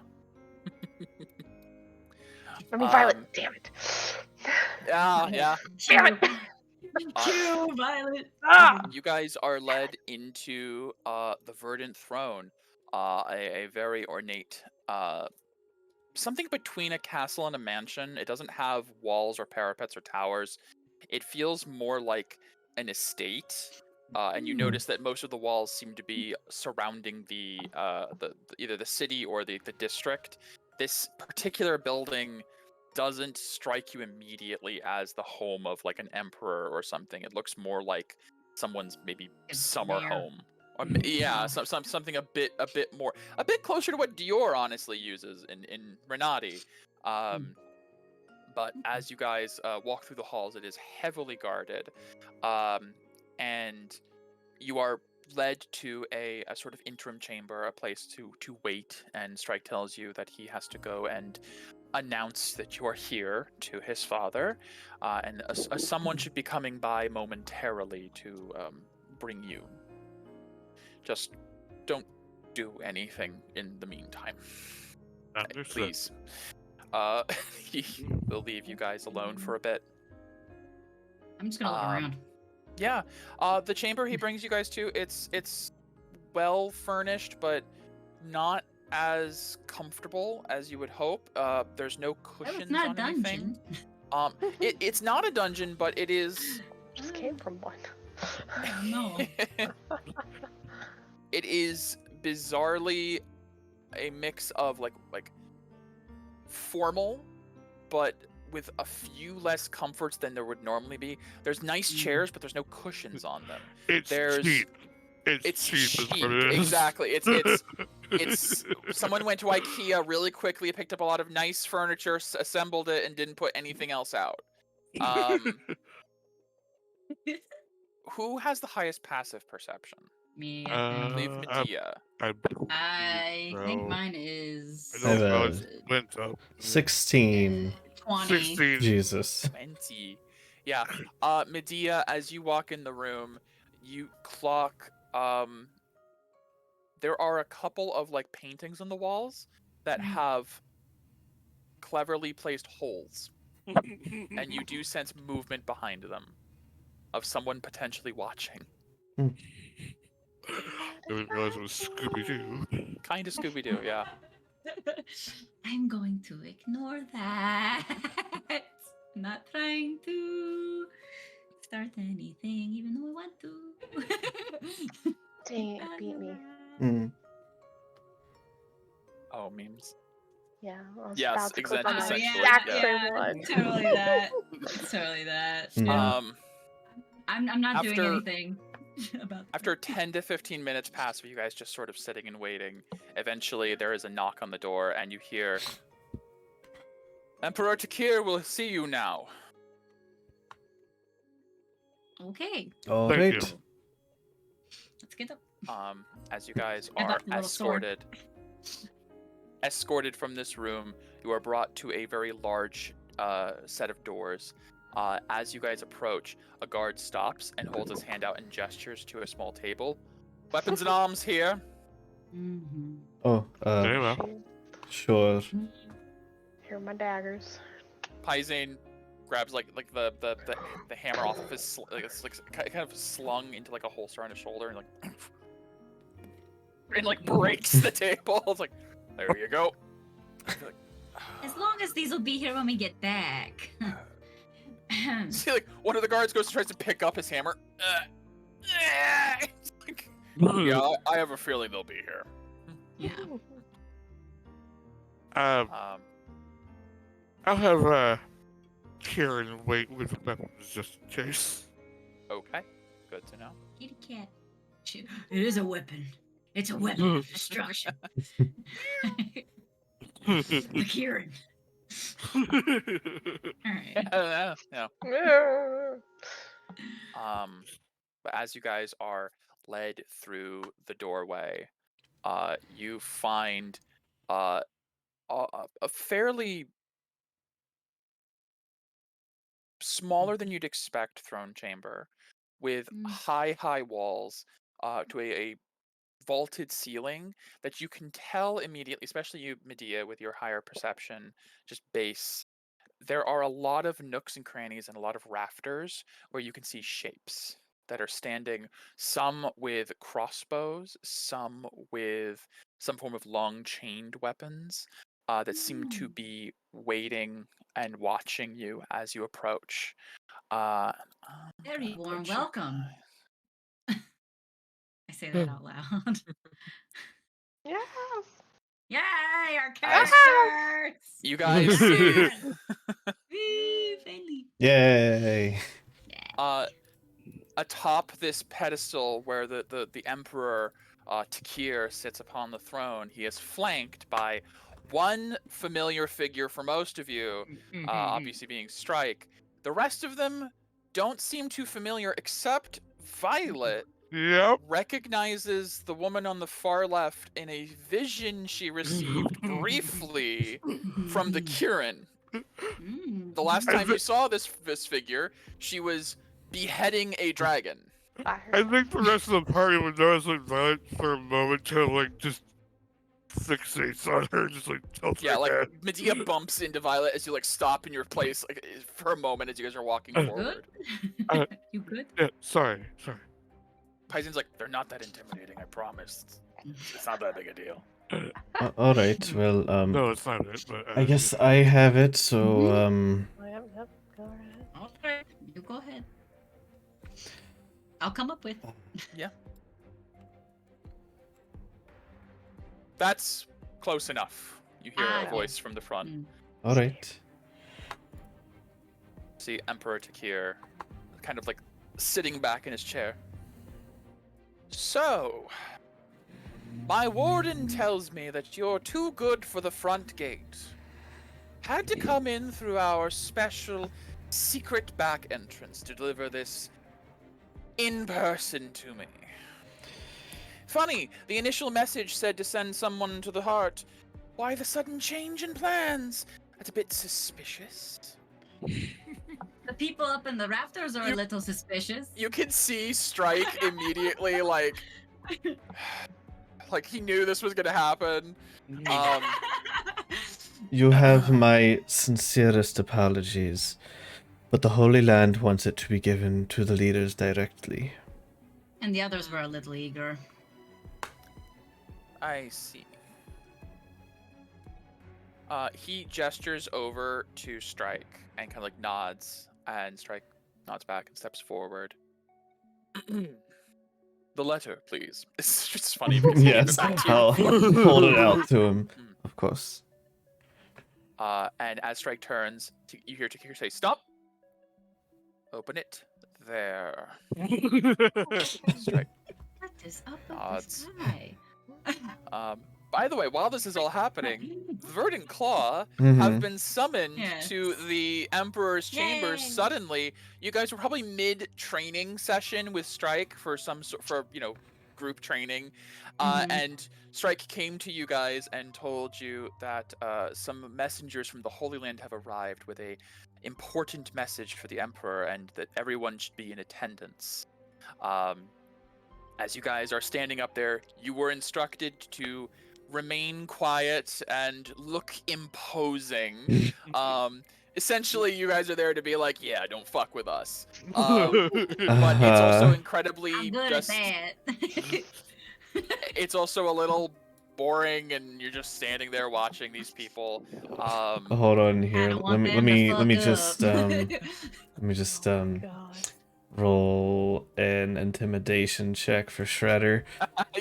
I mean, Violet, damn it. Yeah. Damn it! Q, Violet. Ah! You guys are led into the Verdant Throne, a very ornate, something between a castle and a mansion. It doesn't have walls or parapets or towers. It feels more like an estate, and you notice that most of the walls seem to be surrounding the either the city or the district. This particular building doesn't strike you immediately as the home of like an emperor or something. It looks more like someone's maybe A summer mayor. home. Or, yeah, something a bit closer to what Dior honestly uses in Renati. But as you guys walk through the halls, it is heavily guarded, and you are led to a sort of interim chamber, a place to wait. And Strike tells you that he has to go and announce that you are here to his father, and someone should be coming by momentarily to bring you. Just don't do anything in the meantime, Understood. please. He will leave you guys alone for a bit. I'm just gonna look Um, around. Yeah. The chamber he brings you guys to, it's well furnished, but not as comfortable as you would hope. There's no That cushions was not a on anything. dungeon. It's not a dungeon, but it is. Just came from one. Yeah, no. It is bizarrely a mix of like formal, but with a few less comforts than there would normally be. There's nice chairs, but there's no cushions on them. It's There's cheap. it's It's cheap. Is cheap. what it is. Exactly. It's someone went to IKEA really quickly, picked up a lot of nice furniture, assembled it, and didn't put anything else out. Who has the highest passive perception? Me, I think. Leave Medea. I think mine I is. don't know. Uh, It's went up. 16. 20. 16. Jesus. 20. Yeah. Medea, as you walk in the room, you clock. There are a couple of like paintings on the walls that have cleverly placed holes, and you do sense movement behind them of someone potentially watching. I didn't realize it was Scooby-Doo. Kind of Scooby-Doo, yeah. I'm going to ignore that. I'm not trying to start anything, even though I want to. Dang it, beat me. Mm. Oh, memes. Yeah, I was Yes, about to click on the essentially, exact yeah. same one. Totally that. It's totally that. Yeah. I'm not doing After- anything about After 10 to 15 minutes pass of you guys just sort of sitting and waiting, eventually there is a knock on the door, and you hear, Emperor Takir will see you now. Okay, All Thank right. you. let's get up. As you guys I are got the little sword. escorted from this room, you are brought to a very large set of doors. As you guys approach, a guard stops and holds his hand out and gestures to a small table. Weapons and arms here. Mm-hmm. Oh, Very well. sure. Here are my daggers. Paisane grabs like the hammer off of his it's like kind of slung into like a holster on his shoulder and like breaks the table. It's like, there you go. Like, As long as these will be here when we get back. see, like one of the guards goes and tries to pick up his hammer. It's like, yeah, I have a feeling they'll be here. Yeah. I'll have Kieran wait with the weapons just in case. Okay, good to know. Kitty cat. It is a weapon. It's a weapon of destruction. The Kieran. Alright. Yeah. Yeah. But as you guys are led through the doorway, you find a fairly smaller than you'd expect throne chamber with high walls to a vaulted ceiling that you can tell immediately, especially you, Medea, with your higher perception, just base. There are a lot of nooks and crannies and a lot of rafters where you can see shapes that are standing, some with crossbows, some with some form of long chained weapons that seem to be waiting and watching you as you approach. Very warm Put you welcome. guys- I say that out loud. Yes. Yay, our Yes. characters! You guys see Woo, finally. Yay. atop this pedestal where the emperor Takir sits upon the throne. He is flanked by one familiar figure for most of you, obviously being Strike. The rest of them don't seem too familiar, except Violet Yep. recognizes the woman on the far left in a vision she received briefly from the Kieran. The last time you saw this figure, she was beheading a dragon. I I heard think the rest of the party would notice like Violet for a moment to like just fixates on her, just like tilts Yeah, her like head. Medea bumps into Violet as you like stop in your place like for a moment as you guys are walking You forward. Good? You good? Yeah, sorry. Paisen's like, they're not that intimidating, I promise. It's not that big a deal. All right. Well, No, it's not it. But I guess I have it. So, Yep, go ahead. All right, you go ahead. I'll come up with. That's close enough. You hear Ah, a yeah. voice from the front. all right. See Emperor Takir kind of like sitting back in his chair. So, my warden tells me that you're too good for the front gate. Had to come in through our special secret back entrance to deliver this in person to me. Funny, the initial message said to send someone to the heart. Why the sudden change in plans? That's a bit suspicious. The people up in the rafters are a little suspicious. You can see Strike immediately, like he knew this was gonna happen. You have my sincerest apologies, but the Holy Land wants it to be given to the leaders directly. And the others were a little eager. I see. He gestures over to Strike and kind of like nods, and Strike nods back and steps forward. The letter, please. It's just funny because he gave Yes, it back to you. I'll hold it out to him, of course. And as Strike turns, you hear Takir say, "Stop! Open it. There." Strike. What is up with Nods. this guy? By the way, while this is all happening, Verdant Claw Mhm. have been summoned Yes. to the Emperor's chambers Yay. suddenly. You guys were probably mid-training session with Strike for group training, and Strike came to you guys and told you that some messengers from the Holy Land have arrived with a important message for the Emperor, and that everyone should be in attendance. As you guys are standing up there, you were instructed to remain quiet and look imposing. Essentially, you guys are there to be like, yeah, don't fuck with us. But it's also incredibly I'm good just. at that. It's also a little boring, and you're just standing there watching these people. Hold on I here. don't Let want me them to let me fuck just up. God. roll an intimidation check for Shredder.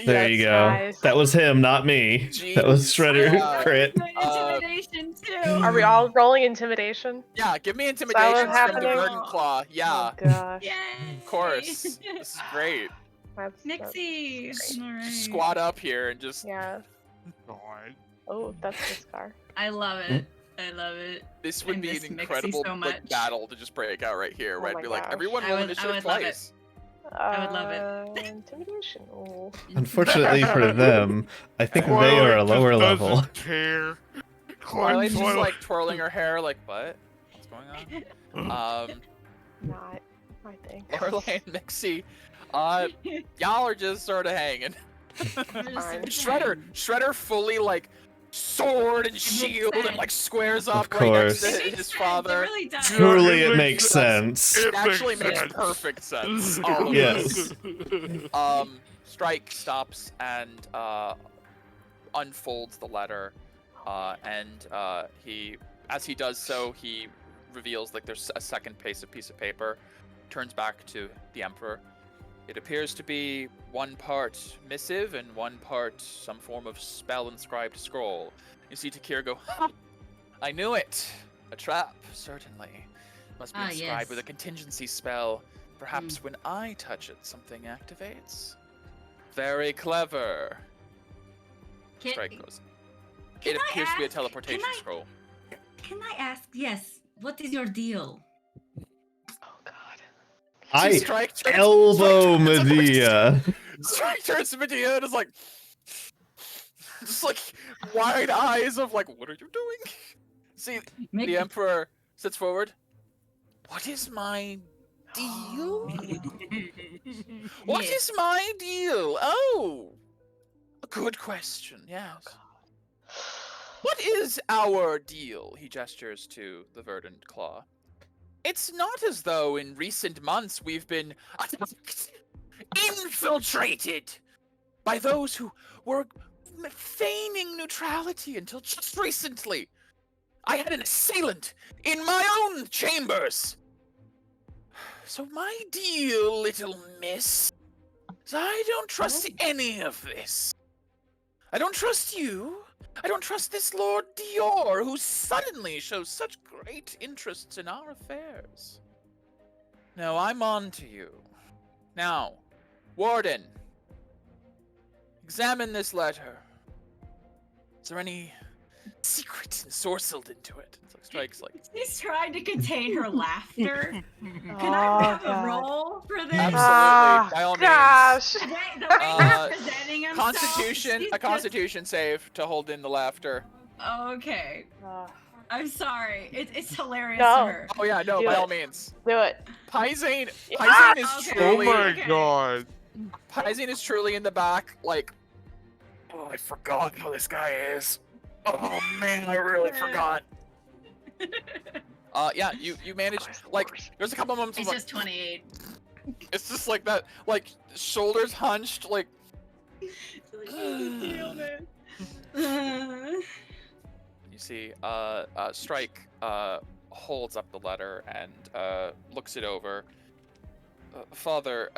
There Yes, you go. guys. That was him, not me. That was Jeez. Shredder Yeah. crit. Intimidation too. Are we all rolling intimidation? Yeah, give me intimidation from the happening? Verdant Claw. Yeah, Oh gosh. Yay! of course. This is great. That's Nixie. All right. Just squat up here and just. yeah. God. Oh, that's the scar. I love it. I love it. This would I be miss an Mixie incredible so like much. battle to just break out right here. Oh Where I'd my be like, gosh. everyone I roll would initiative love it. twice. I would love it. Intimidation. Oh. Unfortunately for them, I think they Twilight are a just lower doesn't level. care. Twilight's just Twilight. like twirling her hair, like what? What's going on? Not my thing. Lorelei and Mixie, y'all are just sort of hanging. Fine. Shredder fully like sword and shield and like squares up Of right next course. to It makes his sense, father. It really does. Truly, it It makes makes sense. It actually makes makes sense. perfect sense. All of Yes. this. Strike stops and unfolds the letter, and as he does so, he reveals like there's a second piece of paper. Turns back to the Emperor. It appears to be one part missive and one part some form of spell-inscribed scroll. You see Takir go, "Ha! I knew it! A trap, certainly. Must be inscribed yes. with a contingency spell. Perhaps when I touch it, something activates. Very clever." Can, Strike goes. can It I appears to be a ask- teleportation can I- scroll. Can I ask? Yes. What is your deal? Oh god. I Strike turns- elbow Strike turns- Medea. Strike turns to Medea and is like, just like wide eyes of like, what are you doing? See, the Emperor sits forward. What is my deal? What is my deal? Oh, a good question. Yes. What is our deal? He gestures to the verdant claw. It's not as though in recent months we've been infiltrated by those who were feigning neutrality until just recently. I had an assailant in my own chambers. So my deal, little miss, is I don't trust any of this. I don't trust you. I don't trust this Lord Dior, who suddenly shows such great interests in our affairs. Now, I'm on to you. Now, Warden, examine this letter. Is there any secret ensorcelled into it? It's like Strike's like, She's trying to contain her laughter. Can Oh, I have God. a roll for this? Absolutely, by all means. Gosh. The way he's presenting himself. Constitution, he's a Constitution save to hold in the laughter. Okay. I'm sorry. It's hilarious No. to her. Oh yeah, no, Do by it. all means. Do it. Paisane is Okay. Oh truly, my Okay. god. Paisane is truly in the back, like, oh, I forgot how this guy is. Oh man, I really forgot. Yeah, you managed, like, there's a couple moments of It's like, just 28. it's just like that, like, shoulders hunched, like, you see, Strike, holds up the letter and, looks it over. Father,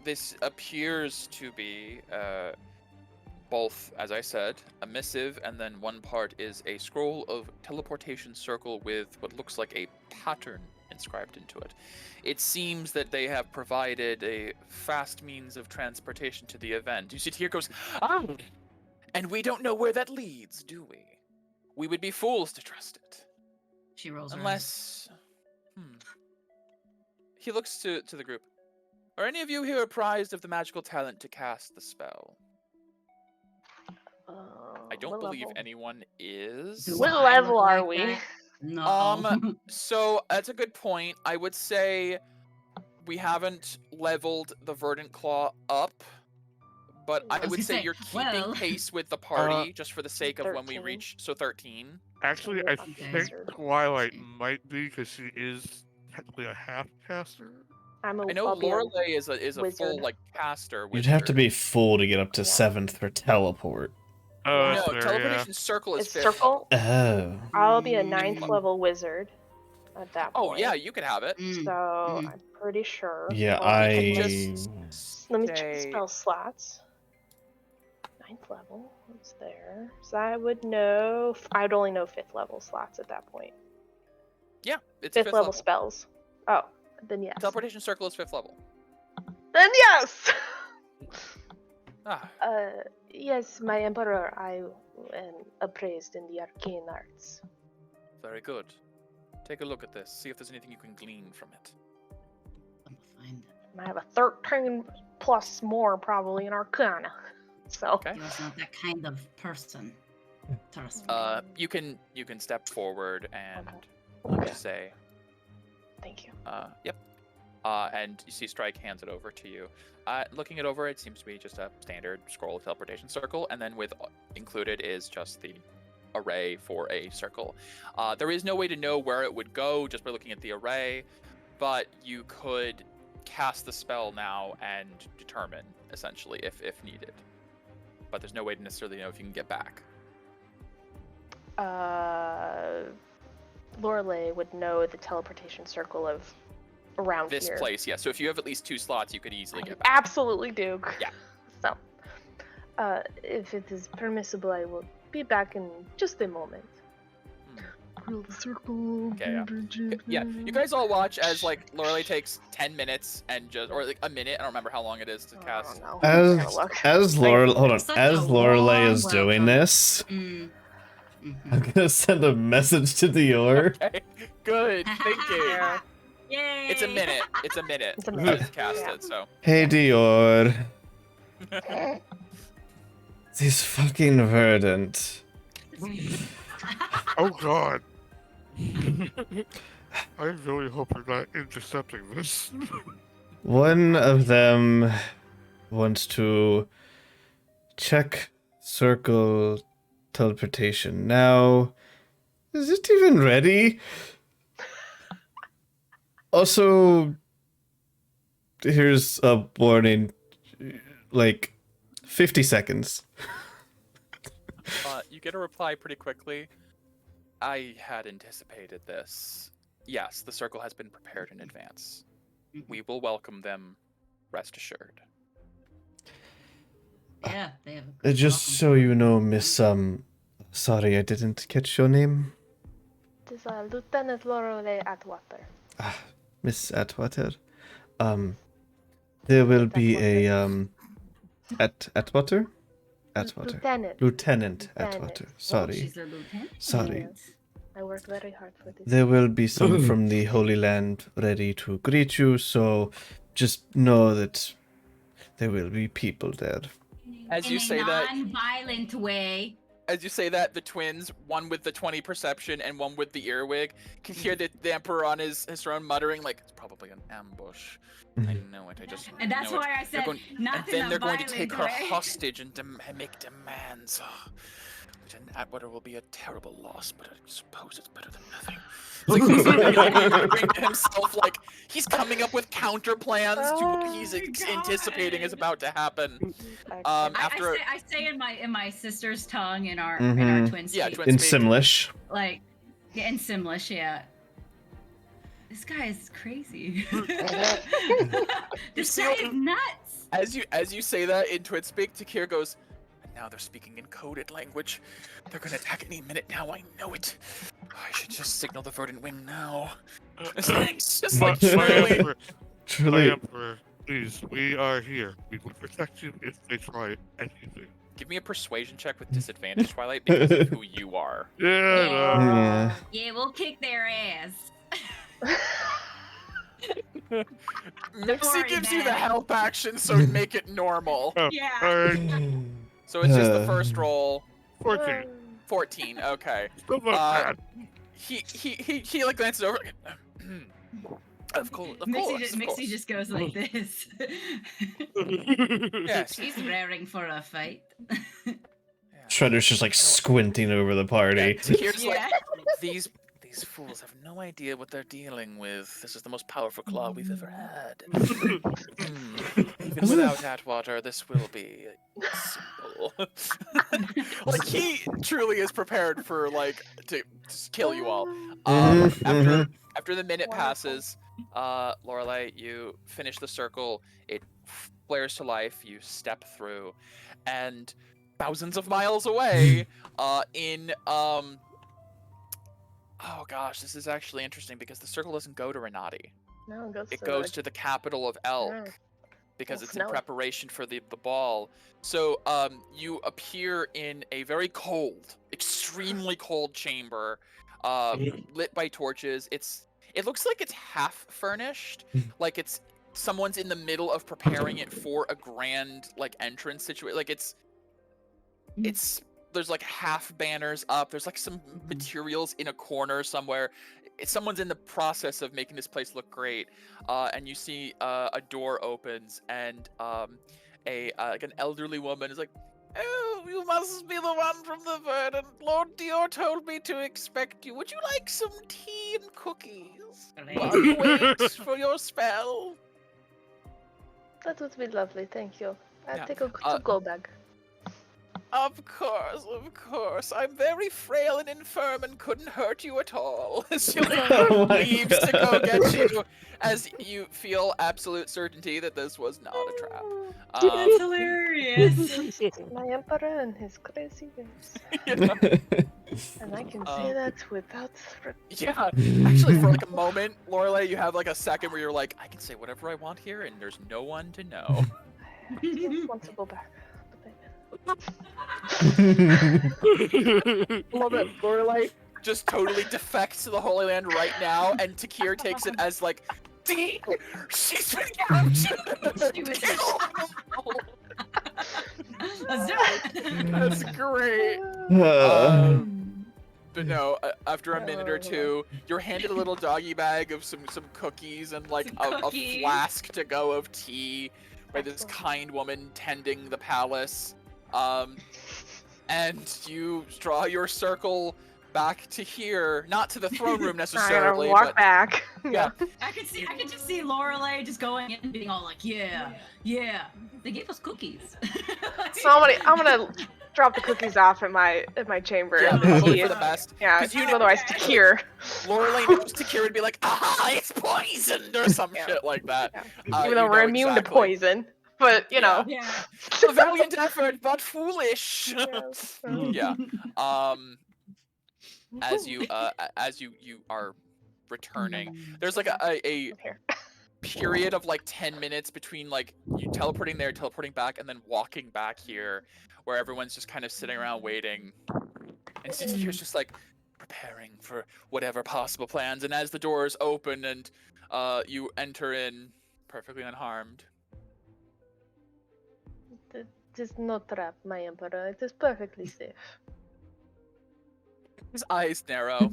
this appears to be, both, as I said, a missive, and then one part is a scroll of teleportation circle with what looks like a pattern inscribed into it. It seems that they have provided a fast means of transportation to the event. You see, Tyr goes, ah! And we don't know where that leads, do we? We would be fools to trust it. She rolls her eyes. Unless... He looks to the group. Are any of you here apprised of the magical talent to cast the spell? I don't what believe level? anyone is. Do What I level look are like we? that? No. So that's a good point. I would say we haven't leveled the Verdant Claw up, but I I was would gonna say say, you're keeping well- pace with the party just for the sake of when we 13. reach. So 13. Actually, I Okay. think Twilight might be because she is technically a half caster. I know I'll be a Lorelei is a full wizard. like caster. You'd have to wizard. be full to get up to Yeah. 7th for teleport. Oh, No, that's fair, teleportation circle is It's 5th circle. level. Oh. I'll be a 9th Mm. level wizard at that Oh point. yeah, you can have it. Mm, So mhm. I'm pretty sure. Yeah, Hold on, We can I... just Let me check the say- spell slots. 9th level. What's there? So I would know. I'd only know 5th level slots at that point. Yeah, it's 5th level spells. Oh, then yes. Teleportation circle is 5th level. Then yes. Ah, Yes, my emperor. I am appraised in the arcane arts. very good. Take a look at this. See if there's anything you can glean from it. I'm gonna find it. I have a 13 plus more probably in arcana. So Okay. He was not that kind of person. Trust me. You can step forward and okay. say, Thank you. yep. And you see Strike hands it over to you. Looking it over, it seems to be just a standard scroll of teleportation circle, and then with included is just the array for a circle. There is no way to know where it would go just by looking at the array, but you could cast the spell now and determine, essentially, if needed. But there's no way to necessarily know if you can get back. Lorelei would know the teleportation circle of around This here. place, yeah. So if you have at least 2 slots, you could easily I get back. absolutely do. Yeah. So, if it is permissible, I will be back in just a moment. Grill the circle. Okay, yeah. You guys all watch as like Lorelei takes 10 minutes and just, or like a minute. I don't remember how long it is to I cast. don't know. I'm gonna look. As Lorelei, hold on, Such as a Lorelei warm is doing welcome. this, Mm. I'm gonna send a message to Dior. Okay, good. Thank you. Yeah. Yay! It's a minute. It's a minute. It's a to minute, cast yeah. it. So Hey Dior, this fucking verdant. Oh god. I really hope you're not intercepting this. One of them wants to check circle teleportation now. Is it even ready? Also, here's a warning. Like, 50 seconds. You get a reply pretty quickly. I had anticipated this. Yes, the circle has been prepared in advance. We will welcome them, rest assured. Yeah, they have. Just so you know, Miss, sorry, I didn't catch your name. It is Lieutenant Lorelei Atwater. Miss Atwater. There will be a, Atwater? Atwater. Lieutenant Atwater. Oh, Sorry. she's a lieutenant. Sorry. Yes. I worked very hard for this. There will be some from the Holy Land ready to greet you, so just know that there will be people there. As you In say a that, non-violent way. as you say that, the twins, one with the 20 perception and one with the earwig, can hear the Emperor on his throne muttering like, "It's probably an ambush." I know it. I just. And that's know it. why I said not And in then a they're going to violent take her way. hostage and make demands. Lieutenant Atwater will be a terrible loss, but I suppose it's better than nothing. It's like he's muttering to himself, like he's coming up with counter plans to what he's anticipating is about to happen. After I say in my sister's tongue in our Mhm. twin Yeah, speak, twin In speak. Simlish. like in Simlish, yeah. This guy is crazy. This see guy what- is nuts. As you say that in twin speak, Takir goes, and now they're speaking in coded language. They're gonna attack any minute now. I know it. I should just signal the verdant wing now. It's just My like truly. Emperor, my Truly. Emperor, please, we are here. We will protect you if they try anything. Give me a persuasion check with disadvantage, Twilight, because of who you are. Yeah, no. Yeah. Yeah, we'll kick their ass. Mixie worry, gives you the Daddy. help action, so make it normal. Yeah. Alright, So it's just the first roll. 14. 14. Okay. Still not bad. He like glances over. Of course. Mixie just goes like this. Yes. He's raring for a fight. Shredder's just like squinting over the party. Here's Yeah. like these fools have no idea what they're dealing with. This is the most powerful claw we've ever had. Even without Atwater, this will be simple. Like he truly is prepared for like to kill you all. After the minute passes, Lorelei, you finish the circle. It flares to life. You step through, and thousands of miles away, oh gosh, this is actually interesting because the circle doesn't go to Renati. No, It goes to the capital of Elk Yeah. because Well, it's in snowy. preparation for the ball. So you appear in a very cold, extremely cold chamber, lit by torches. It looks like it's half furnished, like it's someone's in the middle of preparing it for a grand like entrance situation. Like it's there's like half banners up. There's like some materials in a corner somewhere. Someone's in the process of making this place look great. And you see a door opens and like an elderly woman is like, "Oh, you must be the one from the Verdant. Lord Dior told me to expect you. Would you like some tea and cookies while you wait for your spell?" That would be lovely, thank you. I'll Yeah. take a to-go bag. Of course. I'm very frail and infirm and couldn't hurt you at all. She like, Oh my leaves to go God. get you as you feel absolute certainty that this was not a trap. That's hilarious. My emperor and his crazy ways. And I can say that without Yeah, actually, for like a moment, Lorelei, you have like a second where you're like, I can say whatever I want here, and there's no one to know. I just want to go back. Love it. Lorelei just totally defects to the Holy Land right now, and Takir takes it as like, "Dee, she's been captured." She was- Let's do it. That's great. But no, after a minute or two, you're handed a little doggy bag of some cookies and like Some a cookies. flask to go of tea by this kind woman tending the palace. and you draw your circle back to here, not to the throne room I'm necessarily. gonna walk but, back. Yeah. I could just see Lorelei just going in and being all like, yeah. They gave us cookies. So I'm gonna drop the cookies off at my chamber. Yeah, and then probably see for the if- best. Yeah, 'Cause you because know- otherwise to cure. Lorelei knows Takira would be like, aha, it's poisoned, or some Yeah. shit like that. Yeah. Even You though we're know immune exactly. to poison, but you know. Yeah. A valiant effort, but foolish. Yeah. As you are returning, there's like a Here. period of like 10 minutes between like you teleporting there, teleporting back, and then walking back here, where everyone's just kind of sitting around waiting, and Takira's just like preparing for whatever possible plans. And as the doors open and you enter in perfectly unharmed. It is no trap, my emperor. It is perfectly safe. His eyes narrow.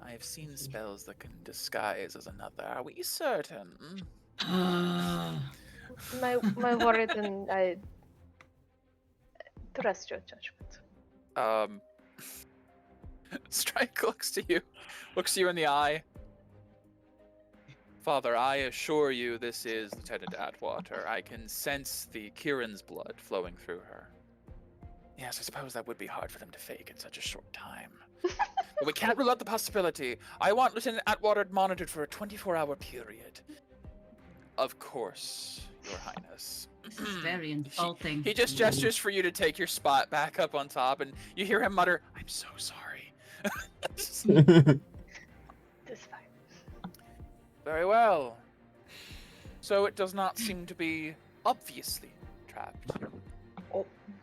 I have seen spells that can disguise as another. Are we certain? My word, and I trust your judgment. Strike looks you in the eye. Father, I assure you this is Lieutenant Atwater. I can sense the Kieran's blood flowing through her. Yes, I suppose that would be hard for them to fake in such a short time. But we can't rule out the possibility. I want Lieutenant Atwater monitored for a 24-hour period. Of course, Your Highness. This is very insulting. He just gestures for you to take your spot back up on top, and you hear him mutter, I'm so sorry. It's fine. Very well. So it does not seem to be obviously trapped.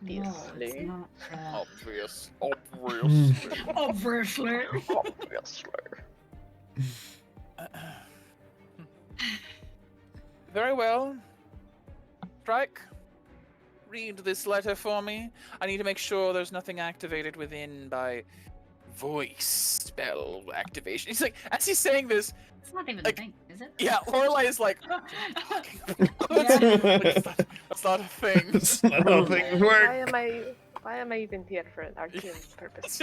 No, it's not. Obvious. Obviously. Very well. Strike. Read this letter for me. I need to make sure there's nothing activated within by voice spell activation. He's like, as he's saying this, It's not even like, a thing, is it? yeah, Lorelei is like, talking about? Yeah. That's not a thing. That's not how things work. Why am I even here for an arcane purpose?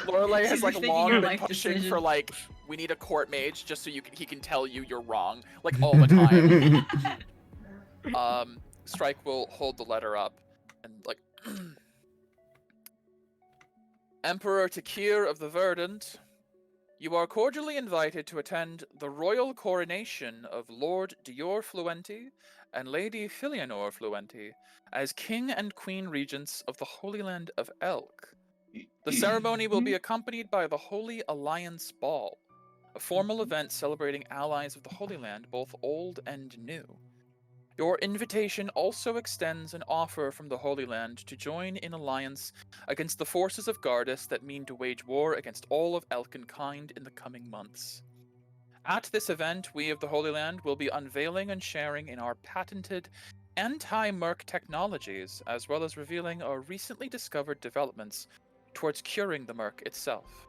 Lorelei has She's like rethinking long your been life pushing decision. for like, we need a court mage just so he can tell you you're wrong, like all the time. Strike will hold the letter up and like, Emperor Takir of the Verdant, you are cordially invited to attend the royal coronation of Lord Dior Fluenti and Lady Filianor Fluenti as King and Queen Regents of the Holy Land of Elk. The ceremony will be accompanied by the Holy Alliance Ball, a formal event celebrating allies of the Holy Land, both old and new. Your invitation also extends an offer from the Holy Land to join in alliance against the forces of Gardas that mean to wage war against all of Elkinkind in the coming months. At this event, we of the Holy Land will be unveiling and sharing in our patented anti-merc technologies, as well as revealing our recently discovered developments towards curing the merc itself.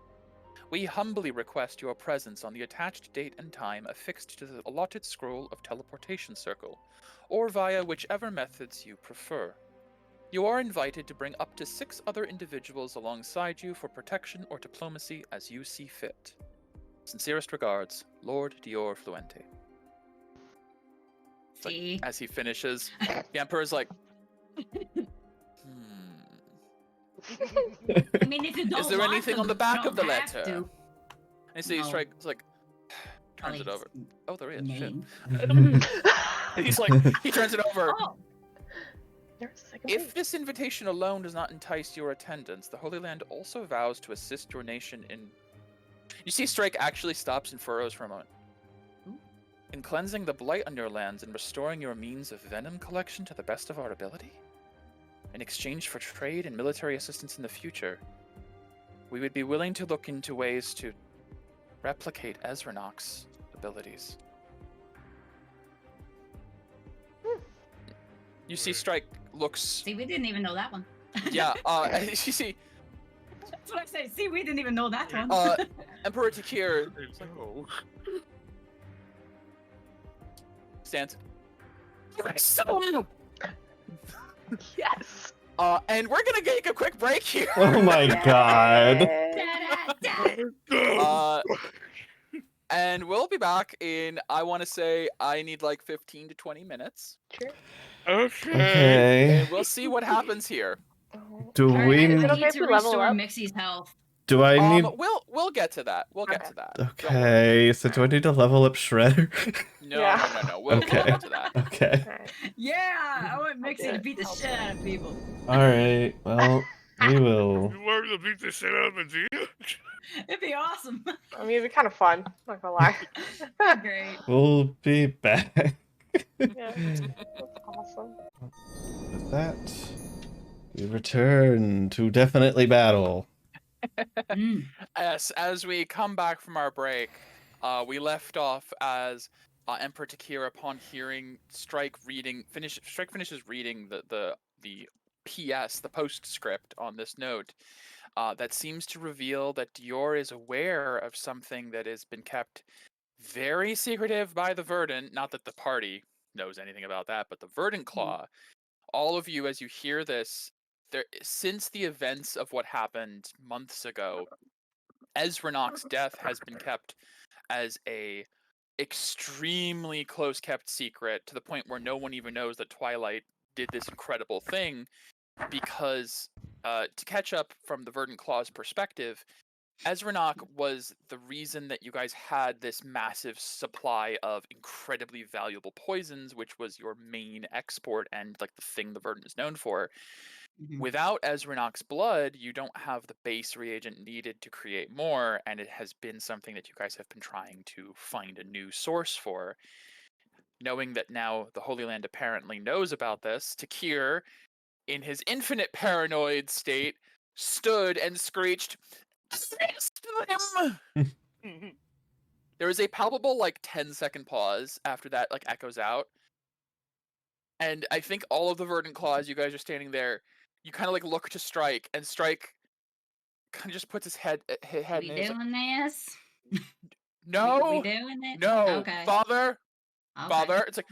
We humbly request your presence on the attached date and time affixed to the allotted scroll of teleportation circle, or via whichever methods you prefer. You are invited to bring up to 6 other individuals alongside you for protection or diplomacy as you see fit. Sincerest regards, Lord Dior Fluenti. It's like, See? as he finishes, the Emperor's like, I mean, if you don't Is there want anything them, on the you back don't of the have letter? to. And so No. Strike's like, turns it Like, over. Oh, there is. Shit. name. He's like, he turns it over. Oh, There's a second If page. this invitation alone does not entice your attendance, the Holy Land also vows to assist your nation in... You see Strike actually stops and furrows for a moment. Ooh. In cleansing the blight on your lands and restoring your means of venom collection to the best of our ability? In exchange for trade and military assistance in the future, we would be willing to look into ways to replicate Ezranok's abilities. You see Strike looks... see, we didn't even know that one. Yeah, you see... That's what I say. See, we didn't even know that one. Emperor Takir Oh. stands. Yes. And we're gonna take a quick break here. Oh my god. Uh, and we'll be back in, I want to say, I need like 15 to 20 minutes. Sure. Okay. Okay. And we'll see what happens here. Oh. Do I, we? I, Is I it need okay to if we level restore up? Mixie's health. Do I need? We'll get to that. We'll get Okay. to that. Don't worry. Okay. So do I need to level up Shredder? No, Yeah. no. We'll Okay. get to that. Okay. Alright. Yeah, I want I'll Mixie do to it. beat the I'll shit do it. out of people. All right. Well, we will. You want to beat the shit out of Medea? It'd be awesome. I mean, it'd be kind of fun. Not gonna lie. Great. We'll be back. Yeah, that's awesome. With that, we return to definitely battle. Mm. Yes, as we come back from our break, we left off as Emperor Takira, upon hearing Strike finishes reading the PS, the postscript on this note, that seems to reveal that Dior is aware of something that has been kept very secretive by the Verdant. Not that the party knows anything about that, but the Verdant Claw. All of you, as you hear this, since the events of what happened months ago, Ezranok's death has been kept as a extremely close kept secret, to the point where no one even knows that Twilight did this incredible thing, because to catch up from the Verdant Claw's perspective, Ezranok was the reason that you guys had this massive supply of incredibly valuable poisons, which was your main export and like the thing the Verdant is known for. Mhm. Without Ezranok's blood, you don't have the base reagent needed to create more, and it has been something that you guys have been trying to find a new source for. Knowing that now the Holy Land apparently knows about this, Takir, in his infinite paranoid state, stood and screeched, "Assist them!" There is a palpable, like, 10-second pause after that, like, echoes out. And I think all of the Verdant Claws, you guys are standing there, you kind of, like, look to Strike, and Strike kind of just puts his head We in his, like, doing this? no, We doing it? no, Okay. Father, Okay. Father. It's like,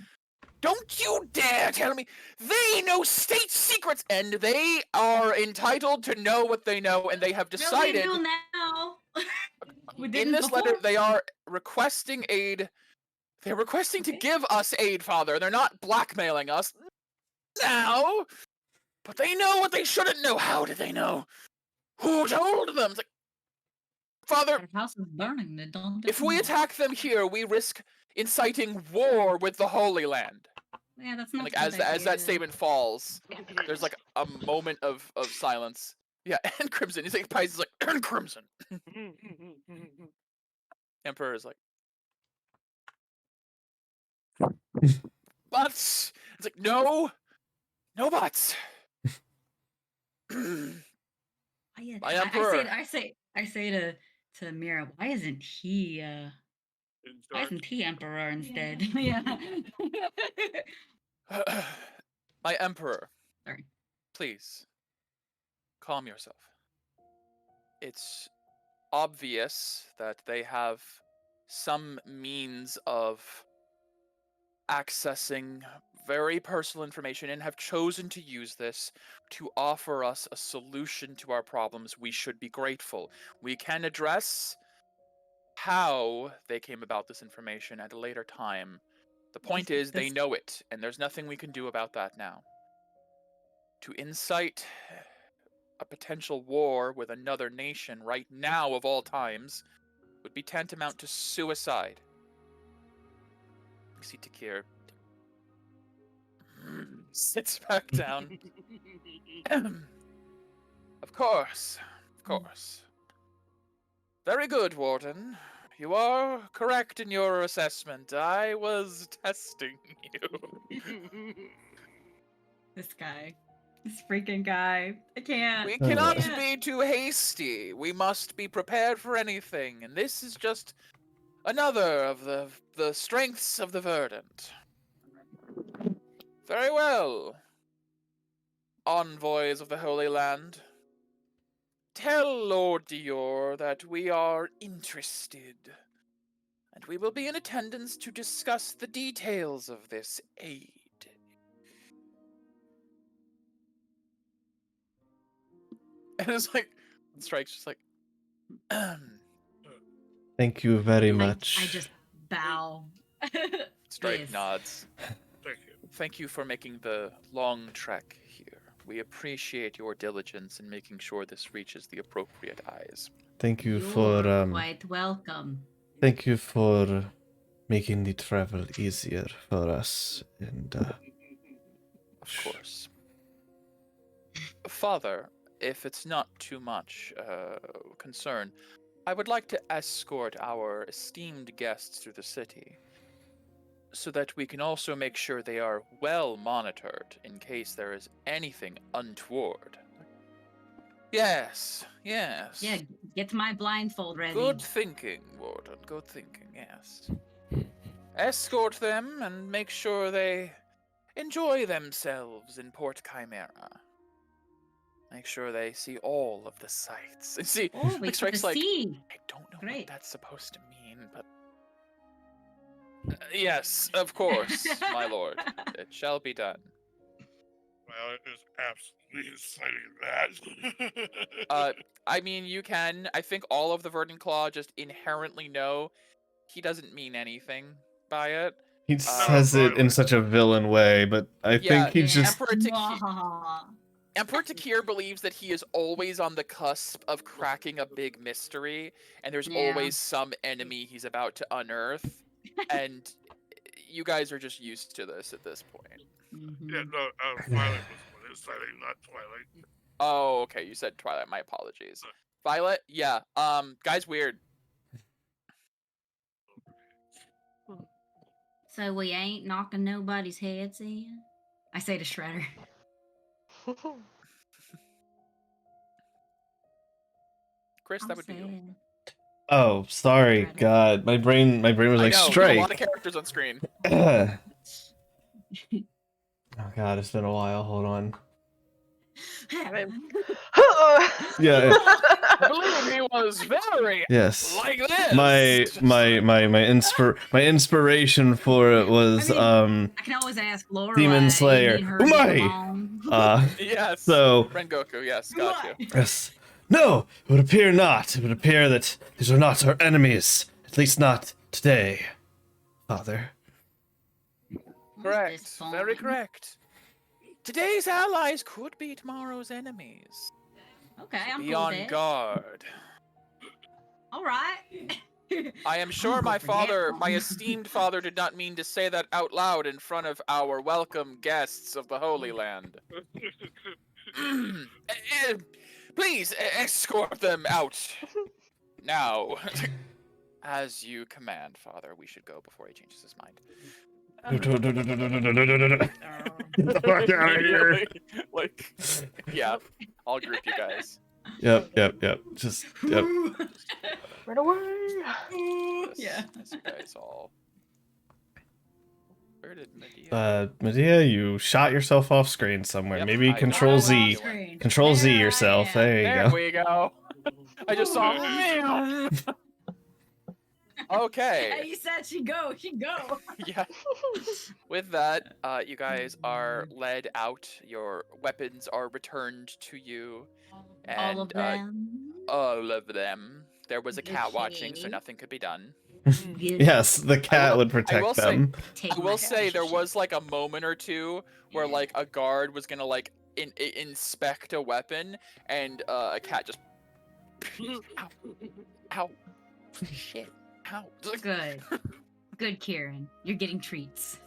don't you dare tell me they know state secrets, and they are entitled to know what they know, and they have Well, decided. they do now. We In didn't this letter, before. they are requesting aid. They're requesting to Okay. give us aid, Father. They're not blackmailing us now, but they know what they shouldn't know. How did they know? Who told them? It's like, Father, Their house is burning. They don't. if we attack them here, we risk inciting war with the Holy Land. Yeah, that's And not. like as that statement falls, there's like a moment of silence. Yeah, and Crimson. He's like, Pies is like, and Crimson. Emperor is like, but it's like, no buts. My Emperor. I say to Mira, why isn't he Emperor instead? Yeah. My Emperor. Sorry. Please, calm yourself. It's obvious that they have some means of accessing very personal information and have chosen to use this to offer us a solution to our problems. We should be grateful. We can address how they came about this information at a later time. The point is, they know it, and there's nothing we can do about that now. To incite a potential war with another nation right now, of all times, would be tantamount to suicide. See Takir sits back down. Of course. Very good, Warden. You are correct in your assessment. I was testing you. This guy. This freaking guy. I can't. We cannot Yeah. be too hasty. We must be prepared for anything, and this is just another of the strengths of the Verdant. Very well. Envoys of the Holy Land, tell Lord Dior that we are interested, and we will be in attendance to discuss the details of this aid. And it's like, Strike's just like, Thank you very I much. just bow. Strike Yes. nods. Thank you. Thank you for making the long trek here. We appreciate your diligence in making sure this reaches the appropriate eyes. Thank you You're for quite welcome. thank you for making the travel easier for us. And Of course. Father, if it's not too much concern, I would like to escort our esteemed guests through the city so that we can also make sure they are well monitored in case there is anything untoward. Yes, yes. Yeah, get my blindfold ready. Good thinking, Warden. Good thinking, yes. Escort them and make sure they enjoy themselves in Port Chimera. Make sure they see all of the sights. And see, Oh, we like get Strike's to like, see. I don't know Great. what that's supposed to mean, but yes, of course, my lord. It shall be done. Well, it is absolutely exciting that. I mean, you can. I think all of the Verdant Claw just inherently know he doesn't mean anything by it. he says it in such a villain way, but I Yeah, think he just Emperor Takir believes that he is always on the cusp of cracking a big mystery, and there's Yeah. always some enemy he's about to unearth, and you guys are just used to this at this point. Yeah, no, Violet was more exciting, not Twilight. Oh, okay, you said Twilight. My apologies. Violet, yeah. Guy's weird. So we ain't knocking nobody's heads in? I say to Shredder. Chris, I'm that would be you. sad. Oh, sorry, Shredder. God. My brain was I like, know, there's a lot of strike. characters on screen. Oh God, it's been a while. Hold on. Yeah. I believe he was very Yes. like this. My inspiration for it was I can always ask Laura. Demon Slayer. You need her to get Umai! along. Yes. So Rengoku, yes, got you. yes. No, it would appear not. It would appear that these are not our enemies. At least not today, Father. Correct. This Very fine. correct. Today's allies could be tomorrow's enemies. Okay, I'm Be cool on with it. guard. All right. I am sure I'm my good for that father, one. my esteemed father, did not mean to say that out loud in front of our welcome guests of the Holy Land. Please escort them out now. As you command, Father. We should go before he changes his mind. Get the fuck out of here. Like, yeah, I'll group you guys. Yep. Just yep. Run away! Yeah. As you guys all. Where did Medea? Medea, you shot yourself off screen somewhere. Yep, Maybe I Control know. Z. Screen. Control Z There I yourself. am. There you There go. we go. I just saw. Okay. Hey, you said she go. Yeah. With that, you guys are led out. Your weapons are returned to you. And, All of them. all of them. There was a cat watching, so Okay. nothing could be done. Yes, the cat would I will protect say- them. Take I my will say there cash. was like a moment or two where like a guard was gonna like inspect a weapon, and a cat just ow, shit, ow. Good. Good, Kieran. You're getting treats.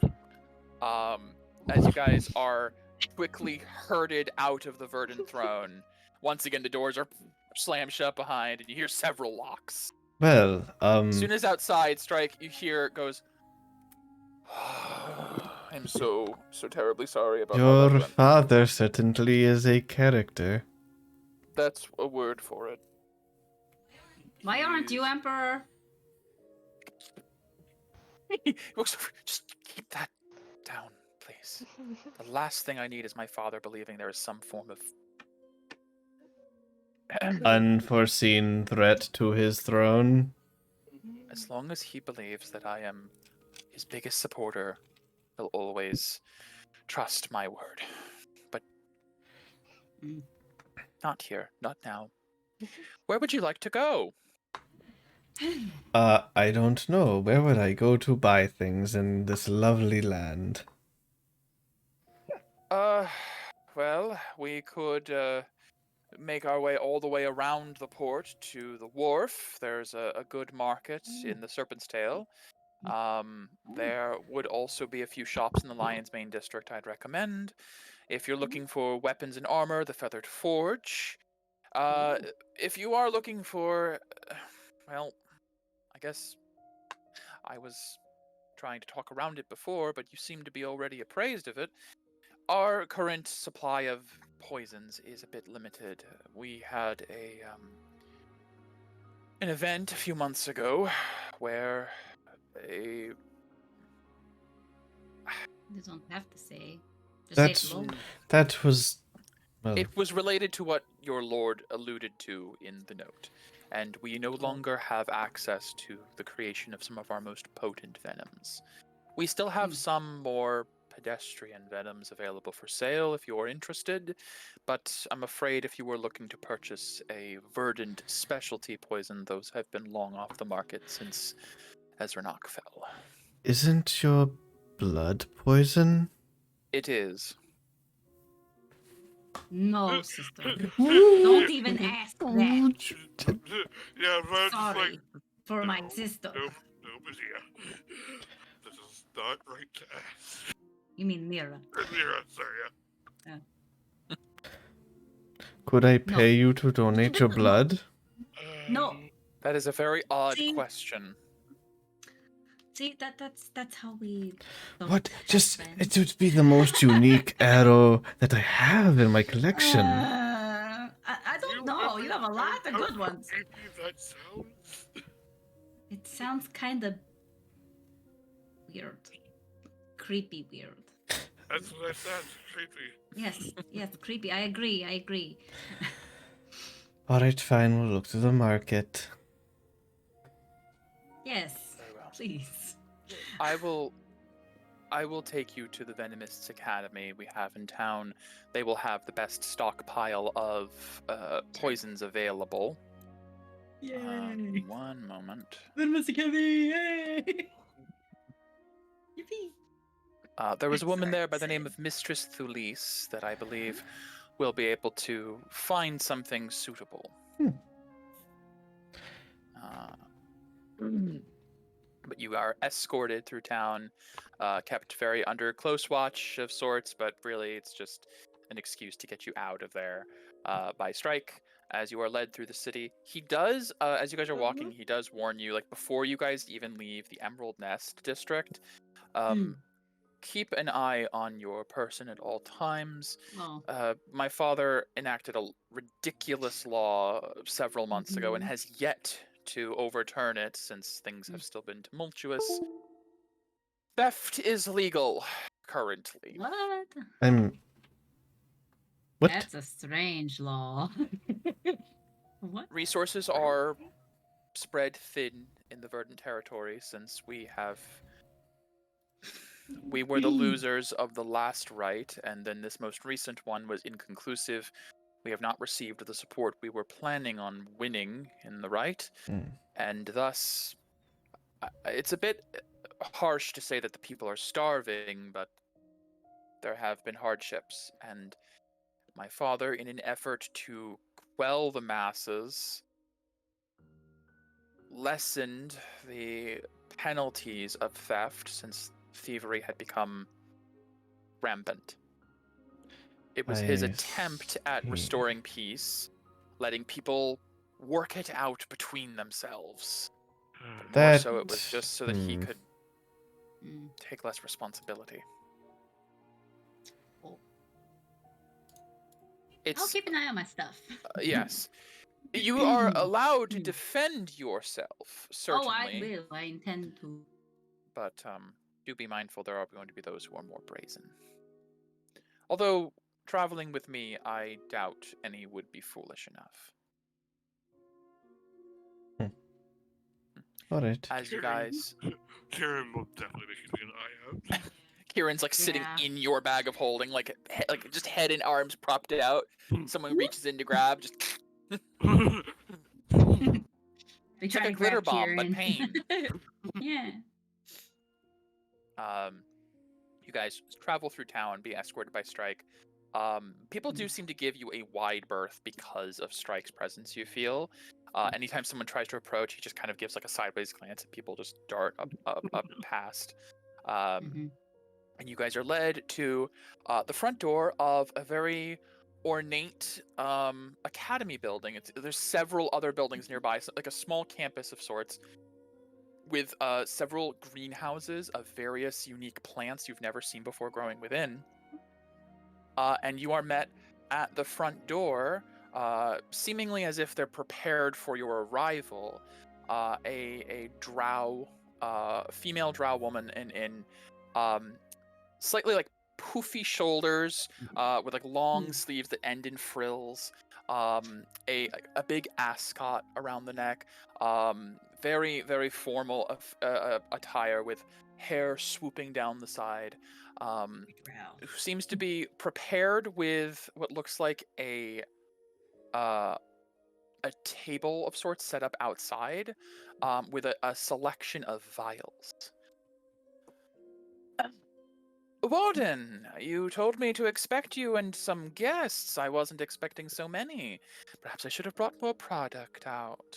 As you guys are quickly herded out of the Verdant Throne, once again the doors are slammed shut behind, and you hear several locks. Well, As soon as outside, Strike, you hear it goes. I'm so terribly sorry about how that your went. father certainly is a character. That's a word for it. Why aren't you Emperor? Just keep that down, please. The last thing I need is my father believing there is some form of Unforeseen threat to his throne. As long as he believes that I am his biggest supporter, he'll always trust my word. But Not here. Not now. Where would you like to go? I don't know. Where would I go to buy things in this lovely land? Well, we could make our way all the way around the port to the wharf. There's a good market in the Serpent's Tail. There would also be a few shops in the Lion's Mane district I'd recommend. If you're looking for weapons and armor, the Feathered Forge. If you are looking for, well, I guess I was trying to talk around it before, but you seem to be already appraised of it. Our current supply of poisons is a bit limited. We had an event a few months ago where a You don't have to say. Just That's- say it slowly. That was, well, it was related to what your lord alluded to in the note, and we no longer have access to the creation of some of our most potent venoms. We still have some more pedestrian venoms available for sale if you're interested, but I'm afraid if you were looking to purchase a verdant specialty poison, those have been long off the market since Ezranok fell. isn't your blood poison? It is. No, sister. Don't even ask that. Yeah, but Sorry for my sister. Nobody. This is not right to ask. You mean Mira? Mira, sorry. Could I pay you to donate your blood? No. That is a very odd See? question. See, that's how we. don't What? have Just, friends. it would be the most unique arrow that I have in my collection. I don't know. You have a lot of good ones. Creepy that sounds. It sounds kind of weird. Creepy weird. That's what I said. Creepy. Yes, creepy. I agree. Alright, fine, we'll look to the market. Yes, Very well. please. I will take you to the Venomists Academy we have in town. They will have the best stockpile of poisons available. One moment. Venomous Academy, yay! Yippee! There was a woman Sorry, there by the name sorry. of Mistress Thulis that I believe will be able to find something suitable. But you are escorted through town, kept very under close watch of sorts, but really it's just an excuse to get you out of there by Strike. As you are led through the city, he does, as you guys are walking, he does warn you, like before you guys even leave the Emerald Nest district, keep an eye on your person at all times. Oh. My father enacted a ridiculous law several months ago and has yet to overturn it since things have still been tumultuous. Theft is legal currently. What? What? That's a strange law. What? Resources are spread thin in the Verdant territory since we were the losers of the last right, and then this most recent one was inconclusive. We have not received the support we were planning on winning in the right, and thus it's a bit harsh to say that the people are starving, but there have been hardships, and my father, in an effort to quell the masses, lessened the penalties of theft since thievery had become rampant. It was his I attempt at see. restoring peace, letting people work it out between themselves. But more so, it was just so that he could take less responsibility. Oh. I'll It's keep an eye on my stuff. yes. You are allowed to defend yourself, certainly. Oh, I will. I intend to. But do be mindful there are going to be those who are more brazen. Although, traveling with me, I doubt any would be foolish enough. Alright. As you guys... Kieran will definitely be keeping an eye out. Kieran's like sitting Yeah. in your bag of holding, like just head and arms propped out. Someone reaches in to grab, just They it's try like to a glitter grab bomb, but Kieran. pain. Yeah. You guys travel through town, be escorted by Strike. People do seem to give you a wide berth because of Strike's presence, you feel. Anytime someone tries to approach, he just kind of gives like a sideways glance and people just dart up past. Mhm. And you guys are led to the front door of a very ornate academy building. There's several other buildings nearby, so like a small campus of sorts, with several greenhouses of various unique plants you've never seen before growing within. And you are met at the front door, seemingly as if they're prepared for your arrival. A drow, female drow woman in slightly like poofy shoulders, with like long sleeves that end in frills. A big ascot around the neck. Very very formal attire with hair swooping down the side. Wow. Who seems to be prepared with what looks like a table of sorts set up outside, with a selection of vials. Warden, you told me to expect you and some guests. I wasn't expecting so many. Perhaps I should have brought more product out.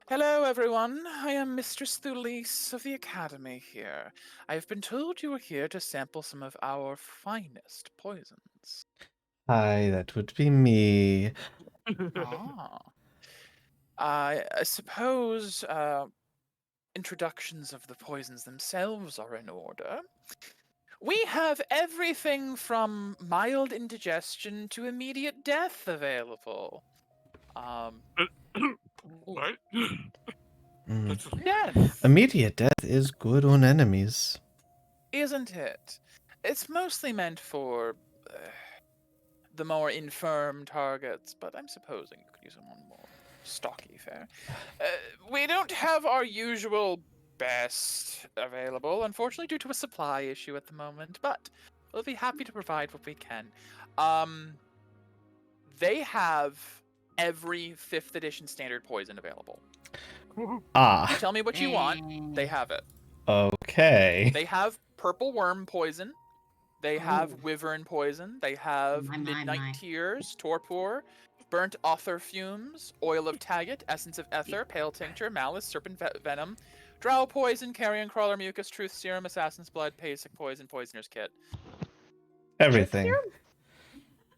Hello, everyone. I am Mistress Thulis of the Academy here. I have been told you are here to sample some of our finest poisons. Hi, that would be me. Ah. I suppose introductions of the poisons themselves are in order. We have everything from mild indigestion to immediate death available. What? Mm. That's Death, Immediate death is good on enemies. isn't it? It's mostly meant for the more infirm targets, but I'm supposing you could use someone more stocky fare. We don't have our usual best available, unfortunately, due to a supply issue at the moment, but we'll be happy to provide what we can. They have every 5th edition standard poison available. You Ah, tell me what you want, they have it. okay. They have purple worm poison. They have Ooh. wyvern poison. They have My. midnight tears, torpor, burnt author fumes, oil of taggart, essence of ether, pale tincture, malice, serpent venom, drow poison, carrion crawler mucus, truth serum, assassin's blood, basic poison, poisoner's kit. Everything.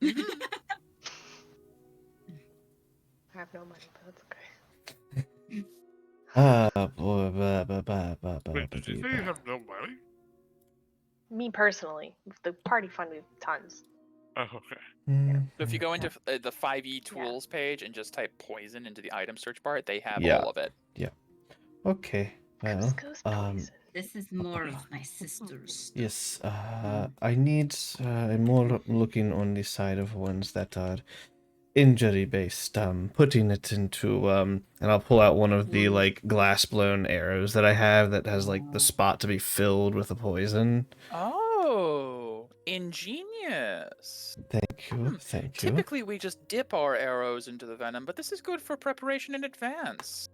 Mhm. I have no money, but that's okay. Wait, did you say you have no money? Me personally, with the party fund, we have tons. Oh, okay. So if you go into the 5e tools page and just type poison into the item search bar, they have Yeah. all of it. Okay, well, Cusco's poison. This is more of my sister's. yes, I need, I'm more looking on the side of ones that are injury-based, putting it into, and I'll pull out one of the, like, glass-blown arrows that I have that has, like, the spot to be filled with the poison. Oh, ingenious. Thank you, thank you. Typically, we just dip our arrows into the venom, but this is good for preparation in advance.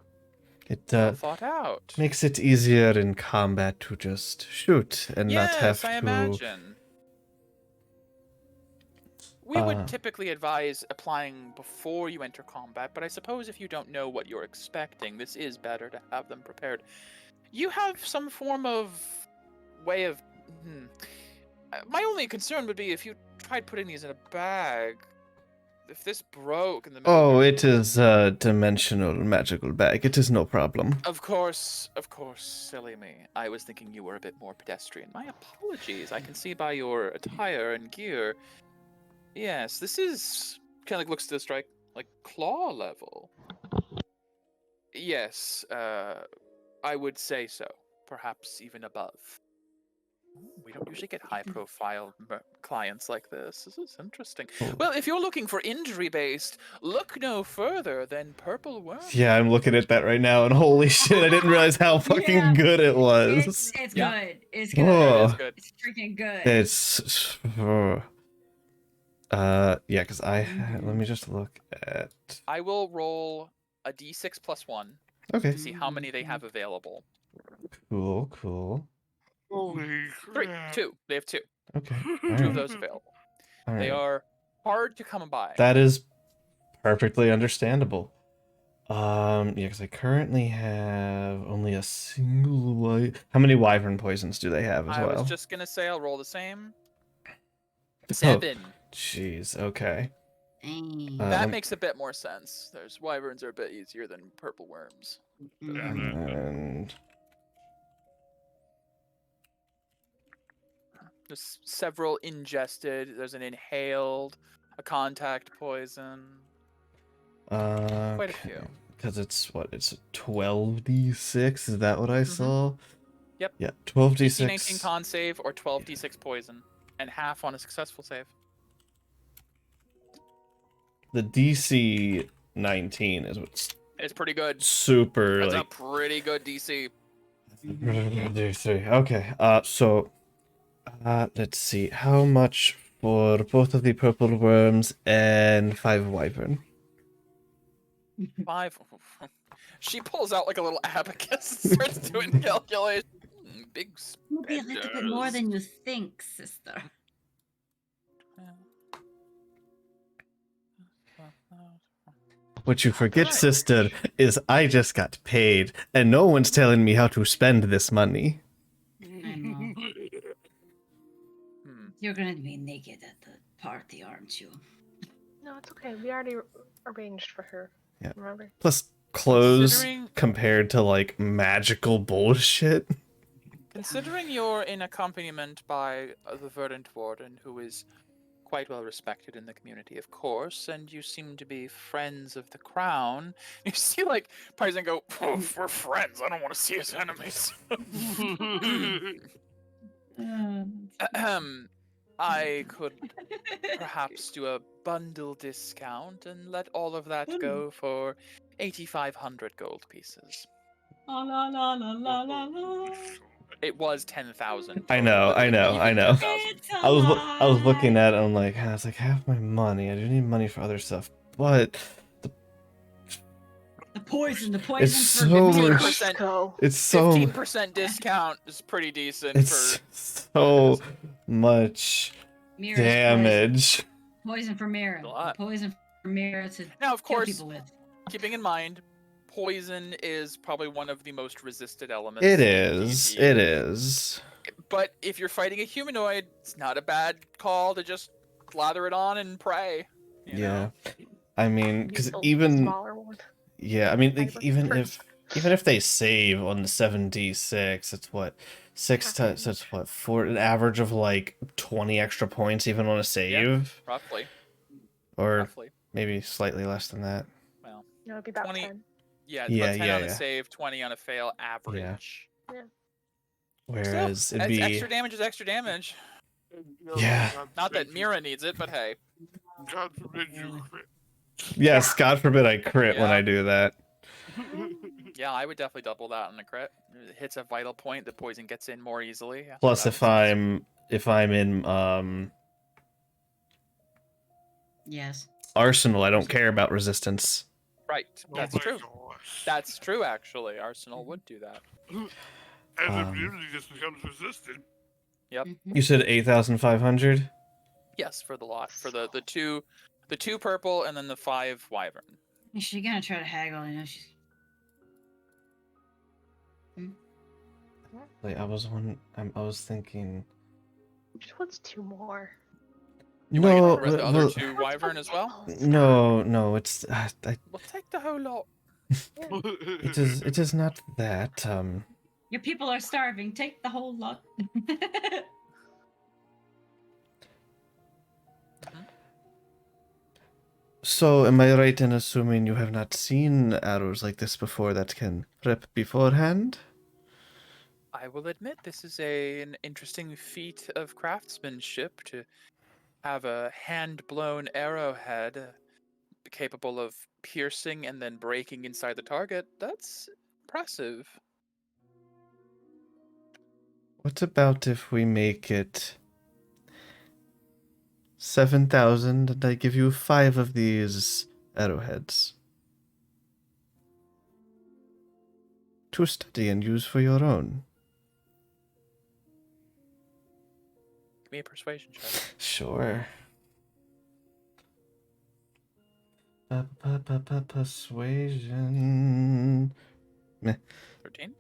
It, Well thought out. makes it easier in combat to just shoot and not have Yes, I to... imagine. We would typically advise applying before you enter combat, but I suppose if you don't know what you're expecting, this is better to have them prepared. You have some form of way of... My only concern would be if you tried putting these in a bag. If this broke in the middle Oh, of your... it is a dimensional magical bag. It is no problem. Of course, silly me. I was thinking you were a bit more pedestrian. My apologies. I can see by your attire and gear. Yes, this is kind of like looks to the Strike like claw level. Yes, I would say so. Perhaps even above. We don't usually get high-profile clients like this. This is interesting. Oh. Well, if you're looking for injury-based, look no further than Purple Worm. Yeah, I'm looking at that right now, and holy shit, I didn't realize how fucking Yeah. good it was. It's Yeah. good. It's good. Oh. It is good. It's freaking good. It's yeah, because let me just look at. I will roll a d6 plus 1 Okay, to see how many they have available. cool. Holy 3, crap. 2. They have 2. Okay, 2 of alright, those available. alright. They are hard to come by. That is perfectly understandable. Yeah, because I currently have only a single How many wyvern poisons do they have as I well? was just gonna say I'll roll the same. Oh, 7. jeez, okay. Dang. That makes a bit more sense. There's wyverns are a bit easier than purple worms. Mhm. And There's several ingested. There's an inhaled, a contact poison. Quite a few. because it's what? It's 12d6. Is that what I saw? Yep. Yeah, DC 19 12d6. con save or 12d6 poison, and half on a successful save. The DC 19 is what's It's pretty good. super That's like. a pretty good DC. DC. Okay. So, let's see. How much for both of the purple worms and 5 wyvern? 5. She pulls out like a little abacus and starts doing calculations. Big It'll be a little bit more spenders. than you think, sister. What you forget, Right. sister, is I just got paid, and no one's telling me how to spend this money. I know. Hmm. You're gonna be naked at the party, aren't you? No, it's okay. We already arranged for her. Yeah. Remember? Plus, clothes Considering- compared to like magical bullshit. Considering you're in accompaniment by the Verdant Warden, who is quite well respected in the community, of course, and you seem to be friends of the crown, you see, like, Paisan go, oh, we're friends. I don't want to see his enemies. I could perhaps do a bundle discount and let all of that go for 8,500 gold pieces. La la la la la la la. It was 10,000. I know. Even It's a I was looking lie. at it, I'm like, I was like, half my money. I do need money for other stuff, but The poison It's for so the much- Let's go. it's so 15% discount is pretty decent it's for. so much Mira's damage. Poison for Mira. A lot. Poison for Mira to Now, of kill course, people with. keeping in mind, poison is probably one of the most resisted elements. It in is. D&D. It is. But if you're fighting a humanoid, it's not a bad call to just lather it on and pray. You Yeah. know? I mean, because Use the even smaller one. yeah, I mean, like, Fiber even first. if they save on the 7d6, it's what 6 times. So it's what for an average of like 20 extra points, even on a save, Roughly. or Roughly. maybe slightly less than that. Well, No, it'd be about 20 10. yeah, it's Yeah, about 10 yeah, on a yeah. save, 20 on a fail average. Whereas Still, it'd be extra damage is extra damage. Yeah. Not that Mira needs it, but hey. God forbid you crit. yes, God forbid I crit when Yeah. I do that. Yeah, I would definitely double that on a crit. It hits a vital point, the poison gets in more easily. Yeah, Plus, that if makes sense. I'm in Yes. Arsenal, I don't care about resistance. Right, Oh that's my true. gosh. That's true, actually. Arsenal would do that. And Um, immunity just becomes resistant. Yep. Mhm. You said 8,500. Yes, for the lot, for the two purple and then the 5 wyvern. Is she gonna try to haggle? You know, she's. Like I was thinking. Just wants 2 more. You want to No, get rid of the other well, 2 wyvern as well? no, it's We'll take the whole lot. it is not that. Your people are starving. Take the whole lot. So, am I right in assuming you have not seen arrows like this before that can prep beforehand? I will admit this is an interesting feat of craftsmanship to have a hand-blown arrowhead capable of piercing and then breaking inside the target. That's impressive. What about if we make it 7,000 and I give you 5 of these arrowheads to study and use for your own? Give me a persuasion check. Sure. Persuasion. 13?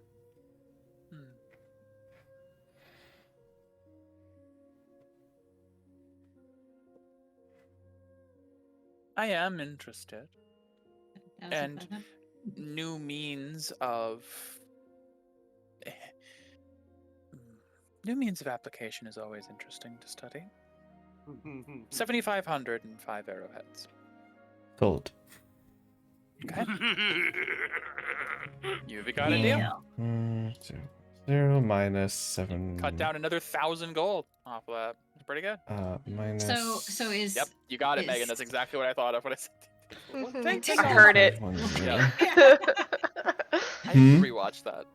I am interested. And 1,500. new means of new means of application is always interesting to study. 7,500 and 5 arrowheads. Sold. Okay. You've got a deal. Yeah. 0 minus 7. Cut down another 1,000 gold off of that. It's pretty good. Minus. So is Yep, you got it, is- Megan. That's exactly what I thought of when I said. Mhm. Take I all heard of it. 510. Yeah. I Hmm? need to rewatch that.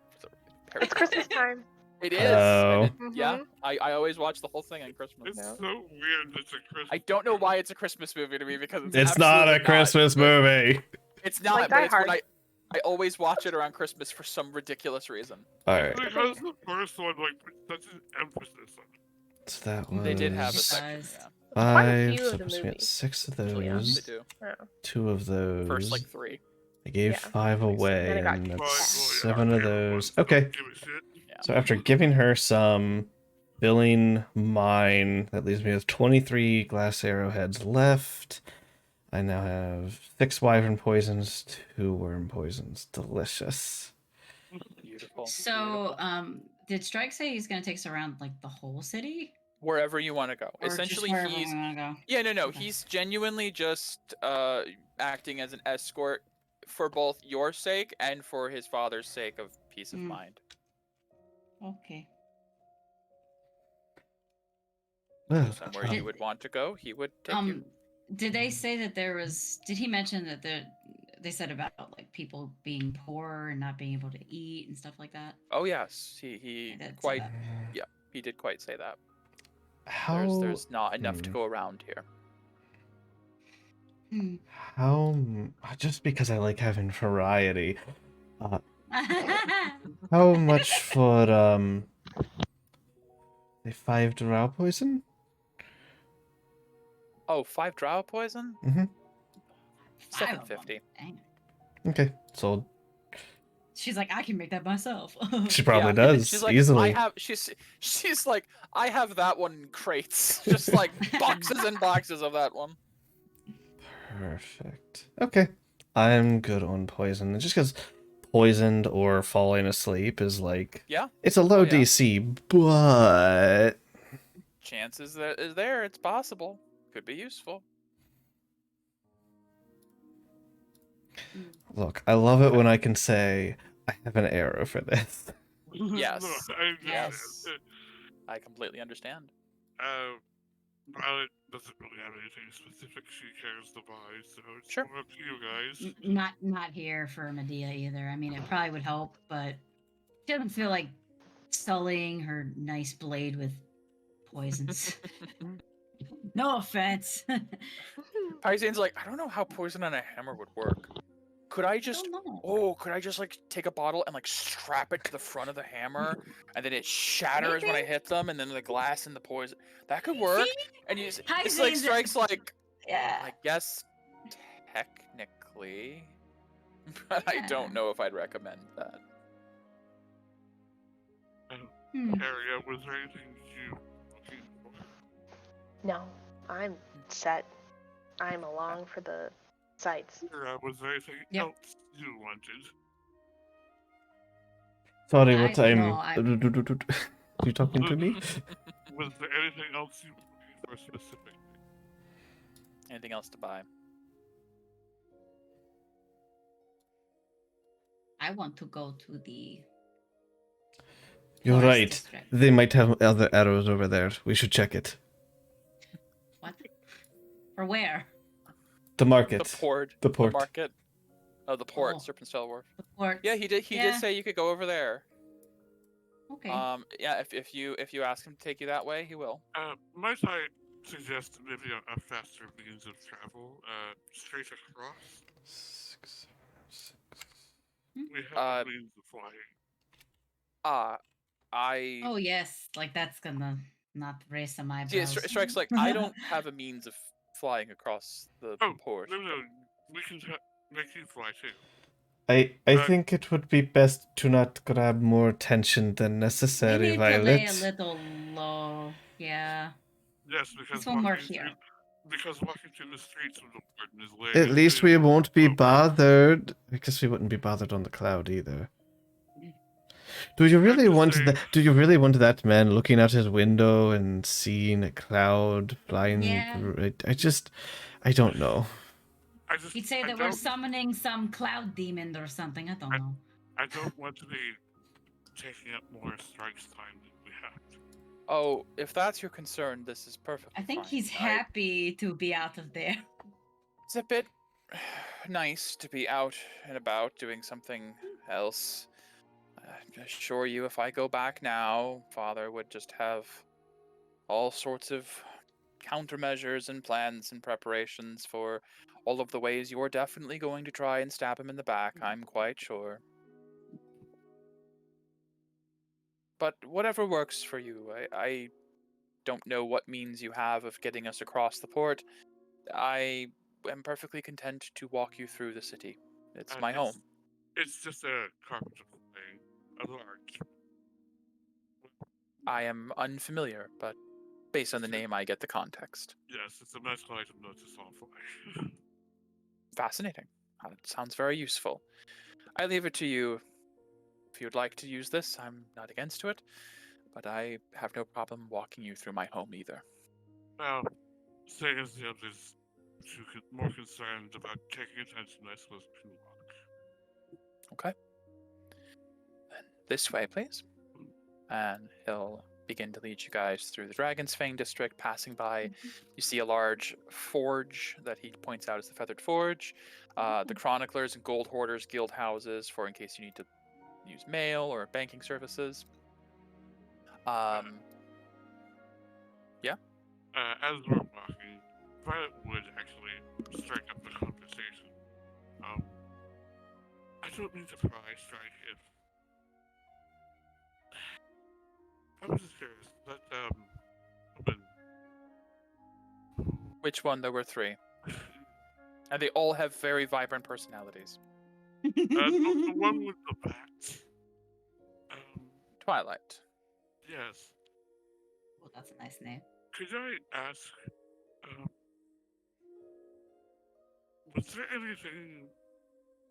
It's Christmas time. It is. Oh. Yeah, I always watch the whole thing on Christmas. It's No. so weird. It's a Christmas. I don't know why it's a Christmas movie to me because It's not a absolutely Christmas but movie. It's not, Like but Die it's what Hard. I always watch it around Christmas for some ridiculous reason. Alright. Because the first one, like, put such an emphasis on it. So that was They did have a It section, does. yeah. Quite a 5. few So of the puts me at movies. 6 of They those. do. Oh. 2 of those. First, like 3. I gave Yeah. 5 away, Then it got and kicked that's back. 7 of those. Okay. Don't give a shit. Yeah. So after giving her some, filling mine, that leaves me with 23 glass arrowheads left. I now have 6 wyvern poisons, 2 worm poisons. Delicious. Beautiful. So, did Strike say he's gonna take us around like the whole city? Wherever you want to go. Or Essentially, just wherever he's we wanna go? yeah, no. Okay. He's genuinely just acting as an escort for both your sake and for his father's sake of peace of Mm. mind. Okay. Somewhere you would want to go, he would take you. Did they say that there was? Did he mention that they said about like people being poor and not being able to eat and stuff like that? Oh yes, he That's quite he did quite say that. How There's not enough to go around here. Hmm. how just because I like having variety. How much for a 5 drow poison? Oh, 5 drow poison? Mhm. 750. Dang. Okay, sold. She's like, I can make that myself. She probably Yeah, does she's like, easily. she's like, I have that one in crates, just like boxes and boxes of that one. Perfect. Okay, I'm good on poison. Just because poisoned or falling asleep is like, Yeah, it's a low Oh, yeah. DC, but chances that is there. It's possible. Could be useful. look, I love it when I can say I have an arrow for this. Yes. No, I understand. Yes. I completely understand. Violet doesn't really have anything specific she cares to buy, so it's Sure. more up to you guys. Not here for Medea either. I mean, it probably would help, but she doesn't feel like sullying her nice blade with poisons. No offense. Paisan's like, I don't know how poison on a hammer would work. Could I just could I just like take a bottle and like strap it to the front of the hammer and then it shatters when I Maybe. hit them and then the glass and the poison that could work. See? And you just, it's Paisan's like a- strikes like Yeah. I guess technically, but I Yeah. don't know if I'd recommend that. Hmm. Harriet, was there anything you were looking for? No, I'm set. I'm along for the sights. Was there anything Yep. else you wanted? Sorry, I- what time? no, You talking to me? Was there anything else you were looking for specifically? Anything else to buy? I want to go to the You're Forest right. district. They might have other arrows over there. We should check it. What? For where? The market. The port. The port. The market. Oh, the port. Oh. Serpent's Wharf. The ports. Yeah, he did. He did Yeah. say you could go over there. Okay. Yeah. If you ask him to take you that way, he will. Might I suggest maybe a faster means of travel? Straight across? 6, 6. We have the means of flying. Oh yes, like that's gonna not raise some eyebrows. Yeah, Strike's like, I don't have a means of flying across the port. No, we can make you fly too. I think it would be best to not grab more attention than necessary, We need Violet. to lay a little low. Yeah. Yes, because One more here. walking through the streets of the warden is laying. At least we won't be bothered, because we wouldn't be bothered on the cloud either. Do you really want that? Do you really want that man looking out his window and seeing a cloud flying? Yeah. Through? I don't know. He'd say that we're summoning some cloud demon or something. I don't know. I don't want to be taking up more Strike's time than we have to. Oh, if that's your concern, this is perfect. I think he's happy to be out of there. It's a bit nice to be out and about doing something else. I assure you, if I go back now, Father would just have all sorts of countermeasures and plans and preparations for all of the ways you're definitely going to try and stab him in the back, I'm quite sure. But whatever works for you. I don't know what means you have of getting us across the port. I am perfectly content to walk you through the city. It's my home. It's just a carpenter thing. A large. I am unfamiliar, but based on the name, I get the context. Yes, it's a magical item notice on fly. Fascinating. It sounds very useful. I leave it to you. If you'd like to use this, I'm not against it, but I have no problem walking you through my home either. Well, saying as the others more concerned about taking attention, I suppose we can walk. Okay. Then this way, please. And he'll begin to lead you guys through the Dragon's Fang district, passing by. You see a large forge that he points out as the Feathered Forge. The Chroniclers and Gold Hoarders guild houses for in case you need to use mail or banking services. Yeah? As we're walking, Violet would actually strike up the conversation. I don't mean to pry, Strike, if... I was just curious, that, woman... Which one? There were 3. And they all have very vibrant personalities. The one with the bat. Twilight. Yes. Well, that's a nice name. Could I ask, was there anything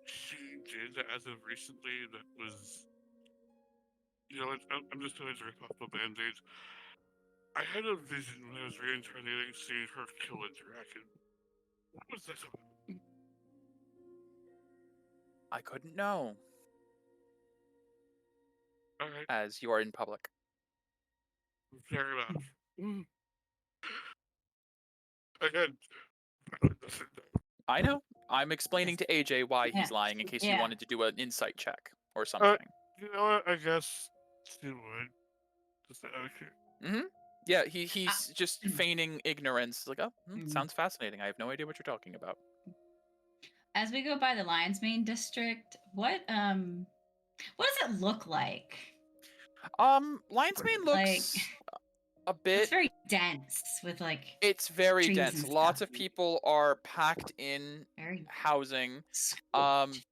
she did as of recently that was, I'm just going to rip off the band-aid. I had a vision when I was reincarnating seeing her kill a dragon. What was that about? I couldn't know. Alright. As you are in public. Fair enough. Again, I know. I'm explaining to AJ why he's lying in case you wanted to do an insight check or something. You know what? I guess she would. Just okay. Yeah, he's just feigning ignorance. Like, oh, sounds fascinating. I have no idea what you're talking about. As we go by the Lion's Mane district, what does it look like? Lion's Mane looks a bit. It's very dense with It's very trees dense. and Lots stuff. of people are packed in Very housing. squished.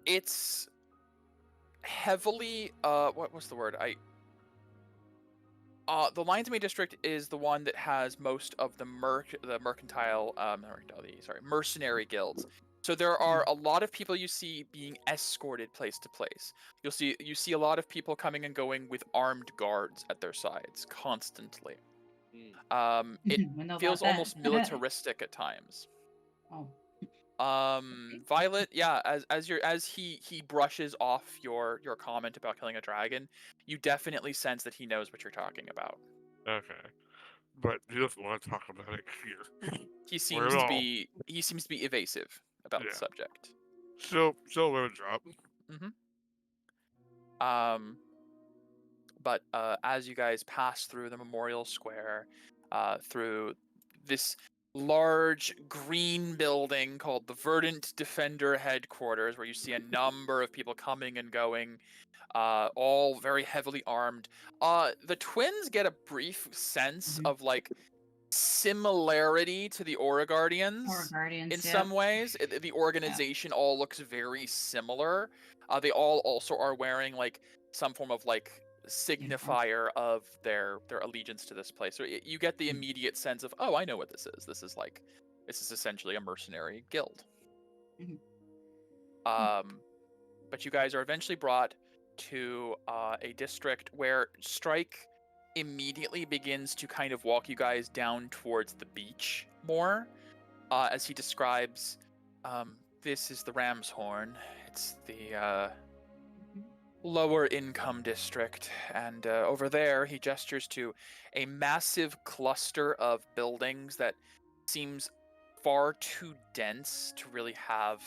It's heavily what's the word? The Lion's Mane district is the one that has most of the mercenary guilds. So there are a lot of people you see being escorted place to place. You see a lot of people coming and going with armed guards at their sides constantly. It feels almost militaristic at times. Oh. Violet, yeah, as he brushes off your comment about killing a dragon, you definitely sense that he knows what you're talking about. Okay. But he doesn't want to talk about it here. He Or seems at to all. be evasive about the Yeah. subject. So let it drop. But as you guys pass through the Memorial Square, through this large green building called the Verdant Defender Headquarters, where you see a number of people coming and going, all very heavily armed. The twins get a brief sense of like similarity to the Aura Guardians Or Guardians, in some ways. The organization all looks very similar. They all also are wearing like some form of like signifier of their allegiance to this place. So you get the immediate sense of, oh, I know what this is. This is essentially a mercenary guild. But you guys are eventually brought to a district where Strike immediately begins to kind of walk you guys down towards the beach more, as he describes, this is the Ram's Horn. It's the lower income district, and over there he gestures to a massive cluster of buildings that seems far too dense to really have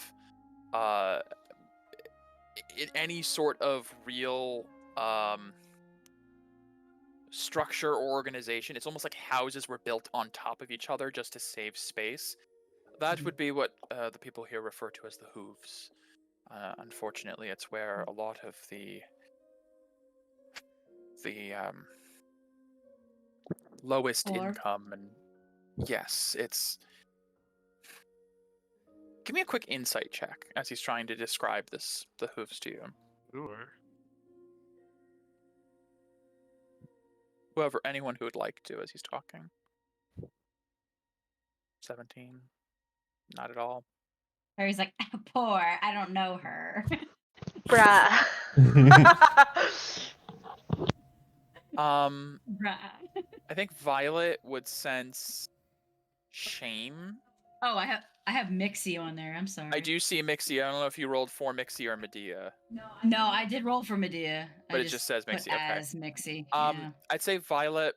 any sort of real structure or organization. It's almost like houses were built on top of each other just to save space. That would be what the people here refer to as the hooves. Unfortunately, it's where a lot of the lowest income and yes, it's. Give me a quick insight check as he's trying to describe the hooves to you. Sure. Anyone who would like to as he's talking. 17. Not at all. Harry's like, poor, I don't know her. Bruh. Bruh. I think Violet would sense shame. Oh, I have Mixie on there. I'm sorry. I do see Mixie. I don't know if you rolled for Mixie or Medea. No, I did roll for Medea. But it just says Mixie. Okay. As Mixie. Yeah. I'd say Violet.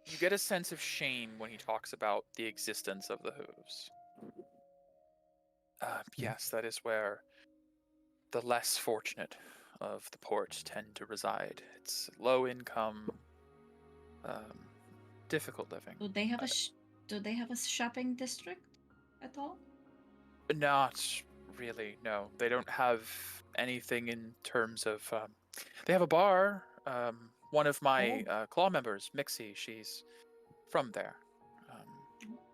You get a sense of shame when he talks about the existence of the hooves. Yes, that is where the less fortunate of the port tend to reside. It's low income, difficult living. Do they have a shopping district at all? Not really. No, they don't have anything in terms of. They have a bar. One of my claw members, Mixie, she's from there.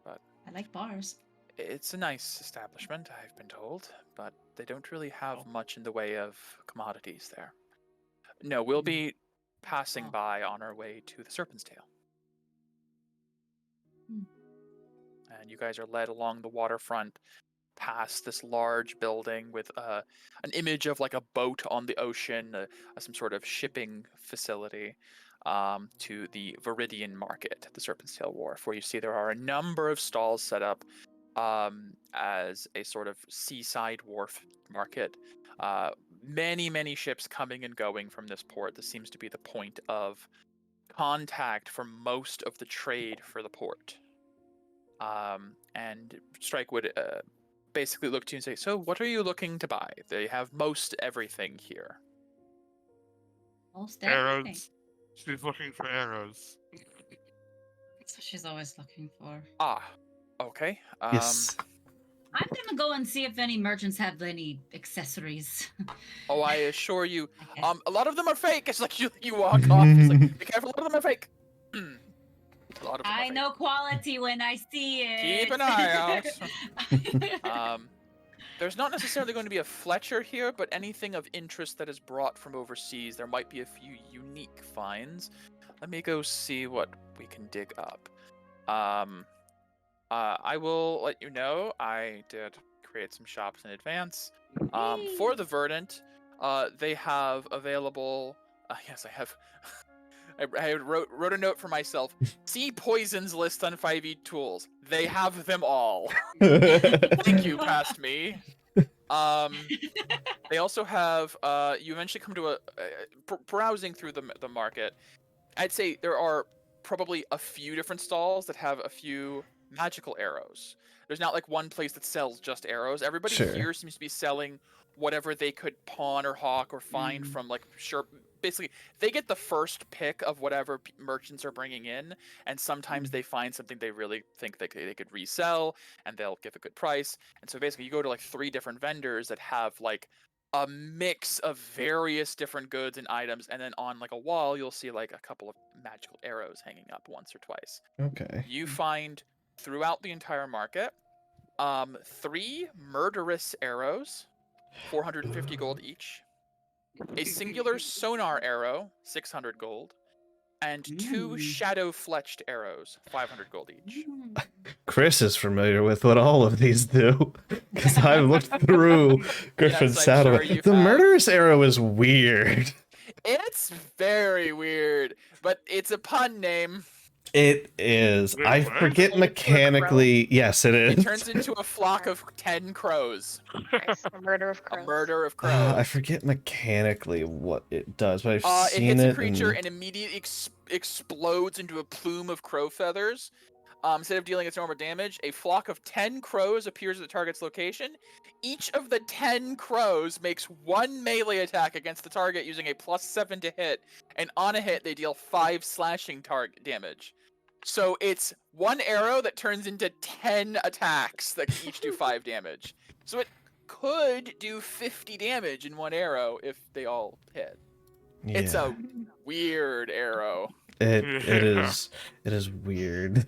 But I like bars. it's a nice establishment, I've been told, but they don't really have much in the way of commodities there. No, we'll be passing by on our way to the Serpent's Tail. And you guys are led along the waterfront past this large building with an image of like a boat on the ocean, some sort of shipping facility, to the Viridian Market, the Serpent's Tail Wharf, where you see there are a number of stalls set up as a sort of seaside wharf market. Many ships coming and going from this port. This seems to be the point of contact for most of the trade for the port. And Strike would basically look to you and say, so what are you looking to buy? They have most everything here. Most everything. Arrows. She's looking for arrows. That's what she's always looking for. Okay. Yes. I'm gonna go and see if any merchants have any accessories. Oh, I assure you, I guess. a lot of them are fake. It's like you walk off. It's like, be careful, a lot of them are fake. A lot of them are I fake. know quality when I see it. Keep an eye out. There's not necessarily going to be a Fletcher here, but anything of interest that is brought from overseas, there might be a few unique finds. Let me go see what we can dig up. I will let you know. I did create some shops in advance. For the Verdant, they have available. Yes, I have. I wrote a note for myself. See poisons list on 5e tools. They have them all. Thank you, past me. They also have. You eventually come to browsing through the market. I'd say there are probably a few different stalls that have a few magical arrows. There's not like one place that sells just arrows. Everybody Sure. here seems to be selling whatever they could pawn or hawk or find Mm. from like basically they get the first pick of whatever merchants are bringing in, and sometimes they find something they really think they could resell and they'll give a good price. And so basically you go to like 3 different vendors that have like a mix of various different goods and items, and then on like a wall you'll see like a couple of magical arrows hanging up once or twice. Okay. You find throughout the entire market 3 murderous arrows, 450 gold each, a singular sonar arrow, 600 gold, and 2 shadow fletched arrows, 500 gold each. Chris is familiar with what all of these do because I've looked through Griffin's Yes, I'm Saturday. sure you The have. murderous arrow is weird. It's very weird, but it's a pun name. It is. Wait, I what? forget Turns into a mechanically. Yes, it It is. turns into a flock of 10 crows. Nice. A murder of A crows. murder of crows. I forget mechanically what it does, but I've It seen hits it. a creature and- and immediately explodes into a plume of crow feathers. Instead of dealing its normal damage, a flock of 10 crows appears at the target's location. Each of the 10 crows makes 1 melee attack against the target using a +7 to hit, and on a hit they deal 5 slashing target damage. So it's 1 arrow that turns into 10 attacks that can each do 5 damage. So it could do 50 damage in 1 arrow if they all hit. Yeah, It's a weird arrow. it Yeah. is weird.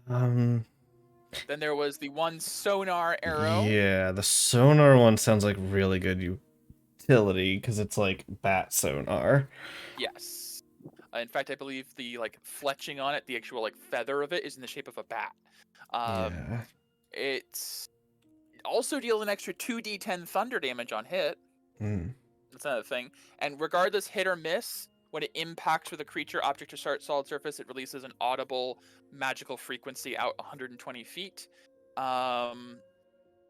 Then there was the 1 sonar arrow. Yeah, the sonar one sounds like really good utility because it's like bat sonar. Yes. In fact, I believe the like fletching on it, the actual like feather of it, is in the shape of a bat. Yeah. It also deals an extra 2d10 thunder damage on hit. Mm. That's another thing. And regardless hit or miss, when it impacts with a creature, object, or solid surface, it releases an audible magical frequency out 120 feet.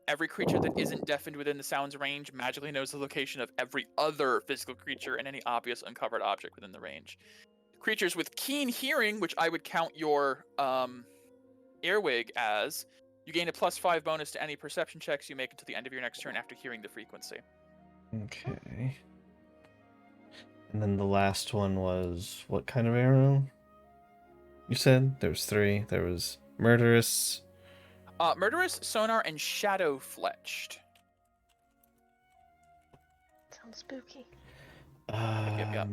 Every creature that isn't deafened within the sound's range magically knows the location of every other physical creature and any obvious uncovered object within the range. Creatures with keen hearing, which I would count your earwig as, you gain a +5 bonus to any perception checks you make until the end of your next turn after hearing the frequency. Okay. And then the last one was what kind of arrow? You said there was 3. There was murderous. Murderous, sonar, and shadow fletched. Sounds spooky. Yep.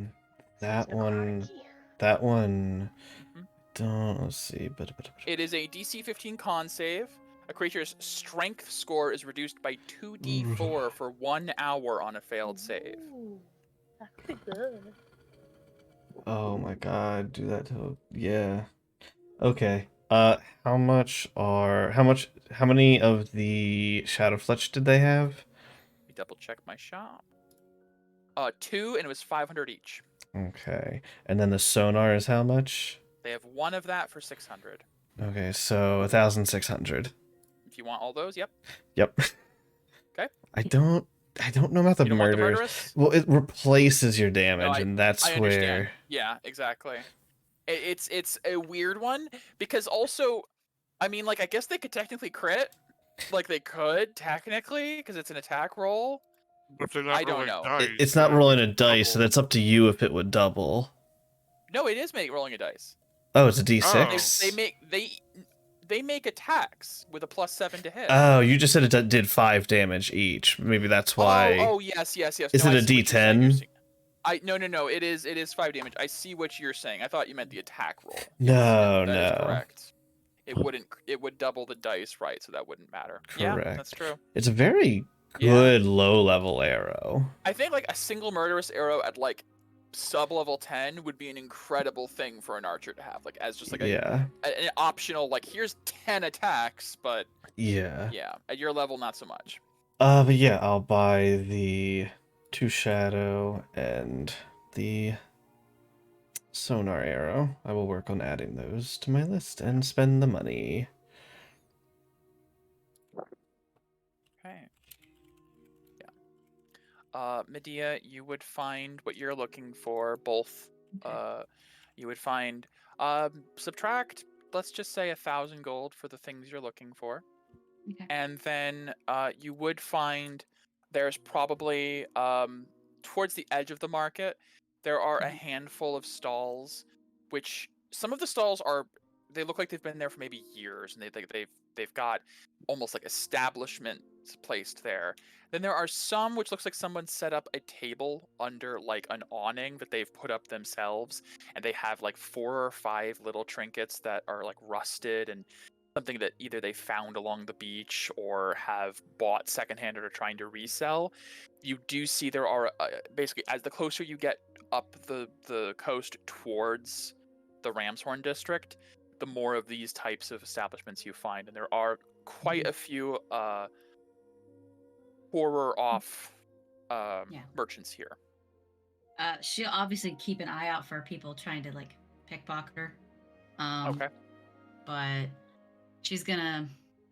That Sounds one. anarchy. That one. Mhm. Don't let's see. It is a DC 15 con save. A creature's strength score is reduced by 2d4 for 1 hour on a failed save. Ooh, that could be good. Oh my god, do that to yeah. Okay. How many of the Shadow Fletch did they have? Let me double check my shop. 2, and it was 500 each. Okay. And then the sonar is how much? They have 1 of that for 600. Okay, so 1,600. If you want all those, yep. Yep. Okay. I don't know about the You don't want the murderers. murderous? Well, it replaces your damage, I- and that's I understand. where Yeah, exactly. It's a weird one because also, I mean, like I guess they could technically crit, like they could technically because it's an attack roll. But they're not I don't rolling know. dice, it's not they're rolling a dice, so double. that's up to you if it would double. No, it is rolling a dice. Oh, it's a D6. They make attacks with a +7 to hit. Oh, you just said it did 5 damage each. Maybe that's why. Oh, yes. Is No, it I a see what you're saying. D10? No. It is 5 damage. I see what you're saying. I thought you meant the attack roll. No, That is no. correct. It would double the dice, right? So that wouldn't matter. Yeah, Correct. that's true. It's a very Yeah. good low-level arrow. I think like a single murderous arrow at like sub-level 10 would be an incredible thing for an archer to have, like as just like Yeah. an optional, like here's 10 attacks, but Yeah. yeah, at your level not so much. But yeah, I'll buy the 2 shadow and the sonar arrow. I will work on adding those to my list and spend the money. Okay. Medea, you would find what you're looking for. Both. Okay. You would find. Subtract. Let's just say 1,000 gold for the things you're looking for, Okay. and then you would find there's probably towards the edge of the market there are a Mhm. handful of stalls, which some of the stalls are they look like they've been there for maybe years, and they've got almost like establishments placed there. Then there are some which looks like someone set up a table under like an awning that they've put up themselves, and they have like 4 or 5 little trinkets that are like rusted and something that either they found along the beach or have bought secondhand or are trying to resell. You do see there are basically as the closer you get up the coast towards the Ramshorn district, the more of these types of establishments you find, and there are quite a few poorer off Yeah. merchants here. She'll obviously keep an eye out for people trying to like pickpocket her. Okay. But she's gonna,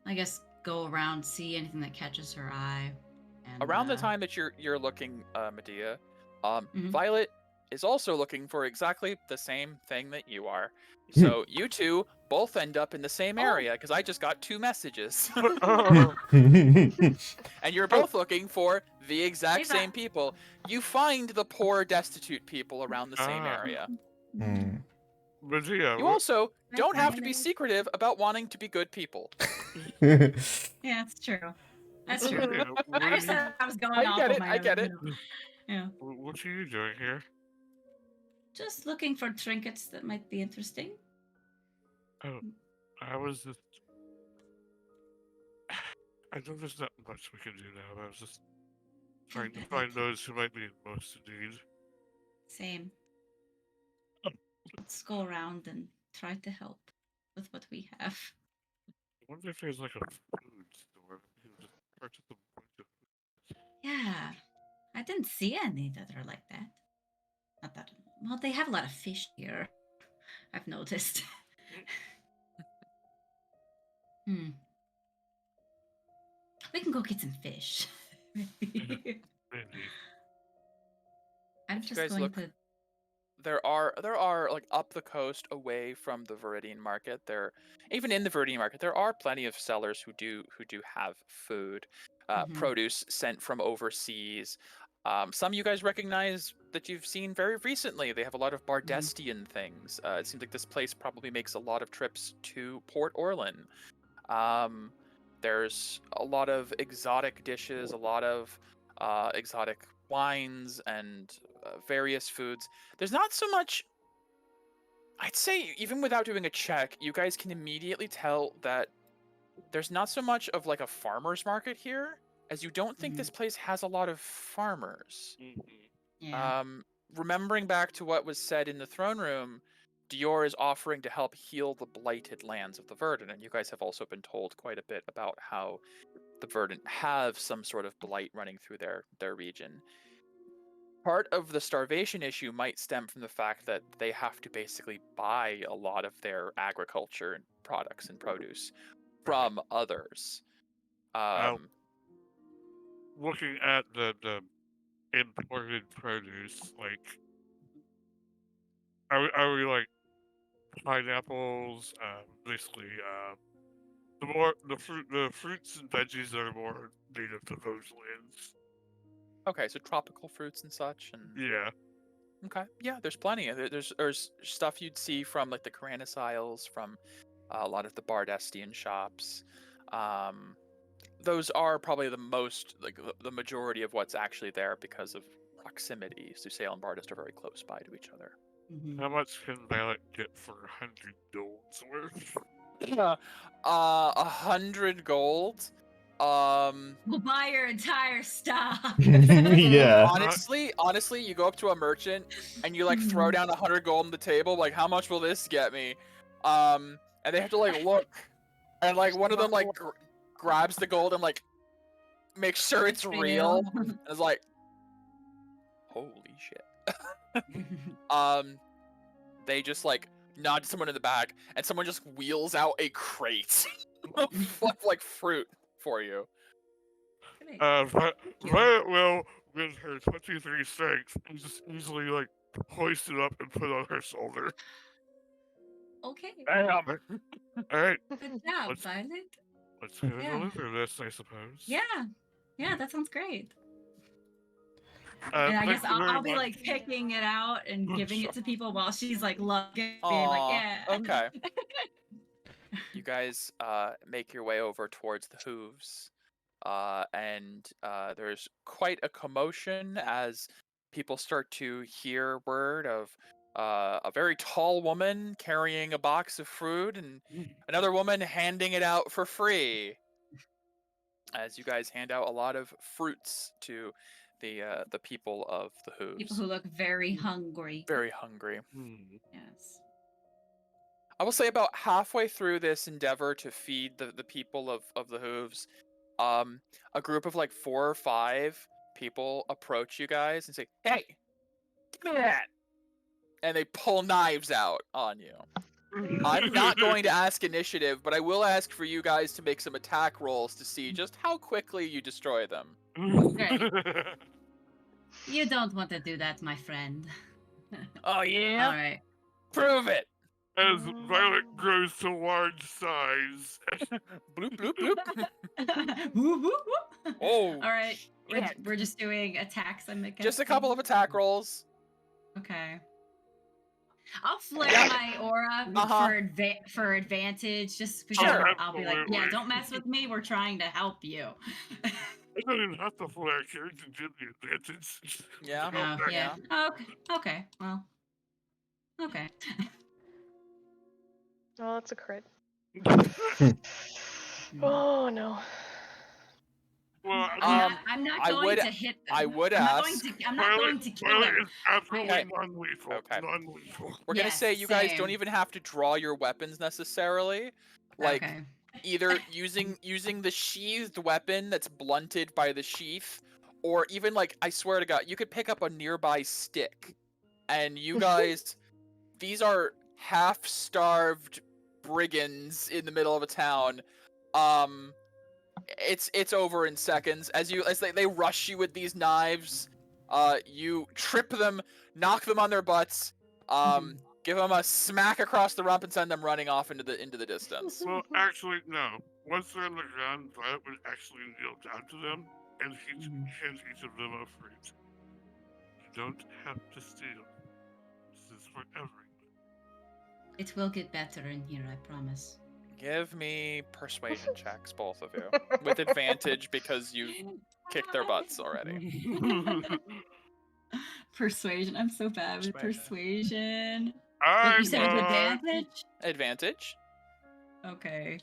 I guess, go around, see anything that catches her eye. And, Around the time that you're looking, Medea, Mhm. Violet is also looking for exactly the same thing that you are. So you two both end up in the same area because I just got 2 messages, Oh, and you're both looking for the exact He's same people. You find the poor, destitute people around the same Ah. area. Hmm. Medea, You also don't have to be Violet. secretive about wanting to be good people. Yeah, that's true. That's true. Medea, I just said I was going I off get of it. my I own, get it. Yeah. what are you doing here? Just looking for trinkets that might be interesting. Oh, I was just. I know there's not much we can do now. I was just trying to find those who might be in most need. Same. Let's go around and try to help with what we have. I wonder if there's like a food store. You can just purchase a bunch of. Yeah, I didn't see any that are like that. Not that. Well, they have a lot of fish here. I've noticed. Hmm. We can go get some fish. Maybe. I'm If you just guys going look, to. there are like up the coast away from the Viridian Market. There, even in the Viridian Market, there are plenty of sellers who do have food, Mhm. produce sent from overseas. Some you guys recognize that you've seen very recently. They have a lot of Bardestian things. It seems like this place probably makes a lot of trips to Port Orlin. There's a lot of exotic dishes, a lot of exotic wines, and various foods. There's not so much. I'd say, even without doing a check, you guys can immediately tell that there's not so much of like a farmer's market here, as you don't think Mhm. this place has a lot of farmers. Yeah. Remembering back to what was said in the throne room, Dior is offering to help heal the blighted lands of the Verdant, and you guys have also been told quite a bit about how the Verdant have some sort of blight running through their region. Part of the starvation issue might stem from the fact that they have to basically buy a lot of their agriculture and products and produce from others. Looking at the imported produce, like, are we like pineapples? Basically, the fruits and veggies that are more native to those lands. Okay, so tropical fruits and such, and Yeah. okay, yeah, there's plenty. There's stuff you'd see from like the Caranus Isles, from a lot of the Bardestian shops. Those are probably the most like the majority of what's actually there because of proximity. Susail and Bardest are very close by to each other. Mhm. How much can Violet get for 100 golds worth? 100 gold. We'll buy your entire stock. Yeah. Honestly, you go up to a merchant and you like throw down 100 gold on the table. Like, how much will this get me? And they have to like look, and like one of them like grabs the gold and like makes sure it's real, and is like, holy shit. they just like nod to someone in the back, and someone just wheels out a crate of like fruit for you. Great. Violet will, with her 23 strength, just easily like hoist it up and put it on her shoulder. Okay. All right, Good job, Let's- Violet. let's go Yeah. deliver this, I suppose. Yeah, that sounds great. Uh, And I thank guess you very I'll be much. like picking it out and Oh, giving sure. it to people while she's like lugging it, being like, Aw, yeah. okay. You guys make your way over towards the hooves, and there's quite a commotion as people start to hear word of a very tall woman carrying a box of fruit and another woman handing it out for free. As you guys hand out a lot of fruits to the people of the hooves. People who look very hungry. Very hungry. Yes. I will say about halfway through this endeavor to feed the people of the hooves, a group of like 4 or 5 people approach you guys and say, "Hey, give me that!" And they pull knives out on you. I'm not going to ask initiative, but I will ask for you guys to make some attack rolls to see just how quickly you destroy them. Great. You don't want to do that, my friend. Oh yeah? All right. Prove it! As Violet grows to large size. Bloop bloop bloop. Woo, woo, woo. Oh, All right. shit. We're just doing attacks. I'm Just a couple of attack rolls. Okay. I'll flare Yeah. my aura for advantage, just because Sure. I'll be like, yeah, Absolutely. don't mess with me. We're trying to help you. I don't even have to flare here to give the advantage. Yeah. Oh, Okay. yeah. Okay. Okay. Well. Okay. Oh, that's a crit. Mm. Oh no. Well, I'm not I going would- to hit them. I would I'm ask. not going to kill Violet him. is absolutely Okay. non-lethal. Okay. Non-lethal. We're gonna Yes, say you guys don't same. even have to draw your weapons necessarily. Like Okay. either using the sheathed weapon that's blunted by the sheath, or even like I swear to God, you could pick up a nearby stick, and you guys, these are half-starved brigands in the middle of a town. It's over in seconds as they rush you with these knives. You trip them, knock them on their butts, give them a smack across the rump and send them running off into the distance. Well, actually, no. Once they're on the ground, Violet would actually kneel down to them and hand each of them a fruit. You don't have to steal. This is for everyone. It will get better in here, I promise. Give me persuasion checks, both of you, with advantage because you kicked their butts already. Persuasion. I'm so bad with persuasion. I You said with won. advantage? Advantage. Okay.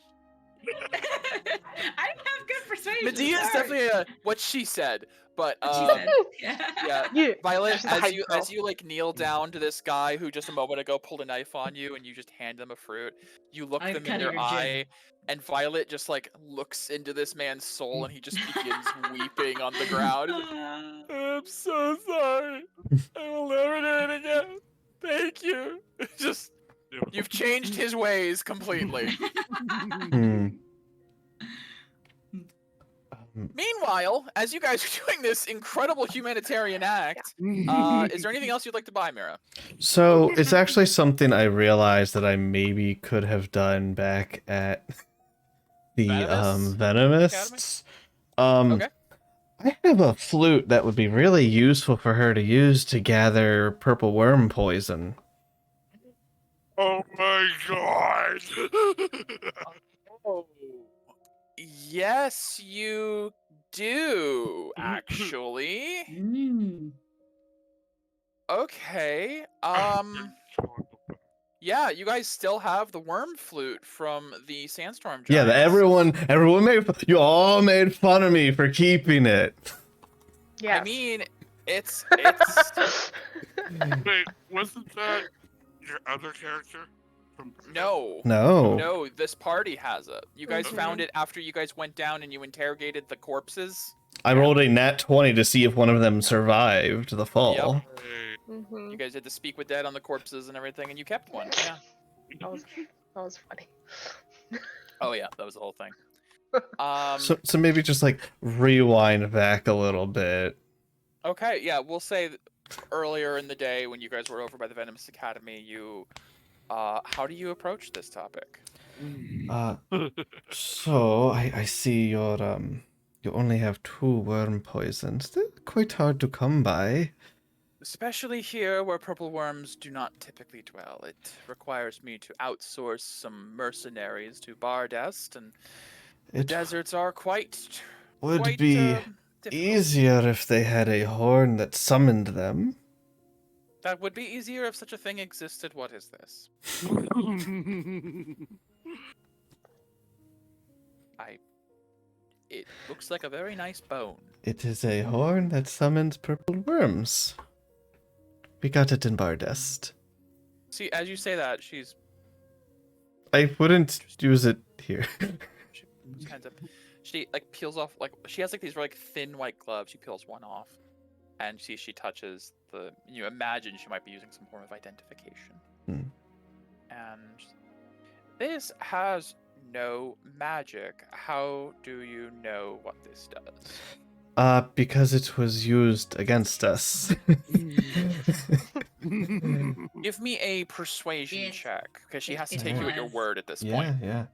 I don't have good persuasion. Medea is sorry. definitely what she said, but She said, yeah. yeah. Yeah. Violet, She's a hype girl. as you like kneel down to this guy who just a moment ago pulled a knife on you, and you just hand them a fruit. You look I them in cut their your eye, and Violet just like looks into this man's soul, and he just begins weeping on the ground. He's like, I'm so sorry. I will never do it again. Thank you. Just you've changed his ways completely. Hmm. Meanwhile, as you guys are doing this incredible humanitarian act, is there anything else you'd like to buy, Mira? So it's actually something I realized that I maybe could have done back at the Venomous? Venomists. Okay. I have a flute that would be really useful for her to use to gather purple worm poison. Oh my god! Oh. Yes, you do, actually. Mm. Okay. Yeah, you guys still have the worm flute from the sandstorm Yeah, giants. everyone you all made fun of me for keeping it. Yes. I mean, it's Wait, wasn't that your other character? From No. no, this party has it. You guys Mhm. found it after you guys went down and you interrogated the corpses. I rolled a nat 20 to see if one of them survived the fall. Mm-hmm. You guys had to speak with dead on the corpses and everything, and you kept one. Yeah. That was funny. Oh yeah, that was the whole thing. So maybe just like rewind back a little bit. Okay, yeah, we'll say earlier in the day when you guys were over by the Venomous Academy, how do you approach this topic? So I see you only have 2 worm poisons. They're quite hard to come by. Especially here where purple worms do not typically dwell. It requires me to outsource some mercenaries to Bardest, and the It deserts are quite would be difficult. easier if they had a horn that summoned them. That would be easier if such a thing existed. What is this? It looks like a very nice bone. It is a horn that summons purple worms. We got it in Bardest. See, as you say that, she's I wouldn't use it here. she like peels off, like she has like these like thin white gloves. She peels one off, and she touches the. You imagine she might be using some form of identification. Hmm. And this has no magic. How do you know what this does? Because it was used against us. Give me a persuasion Yes. check, because she has to It take you at your was. word at this point. Yeah.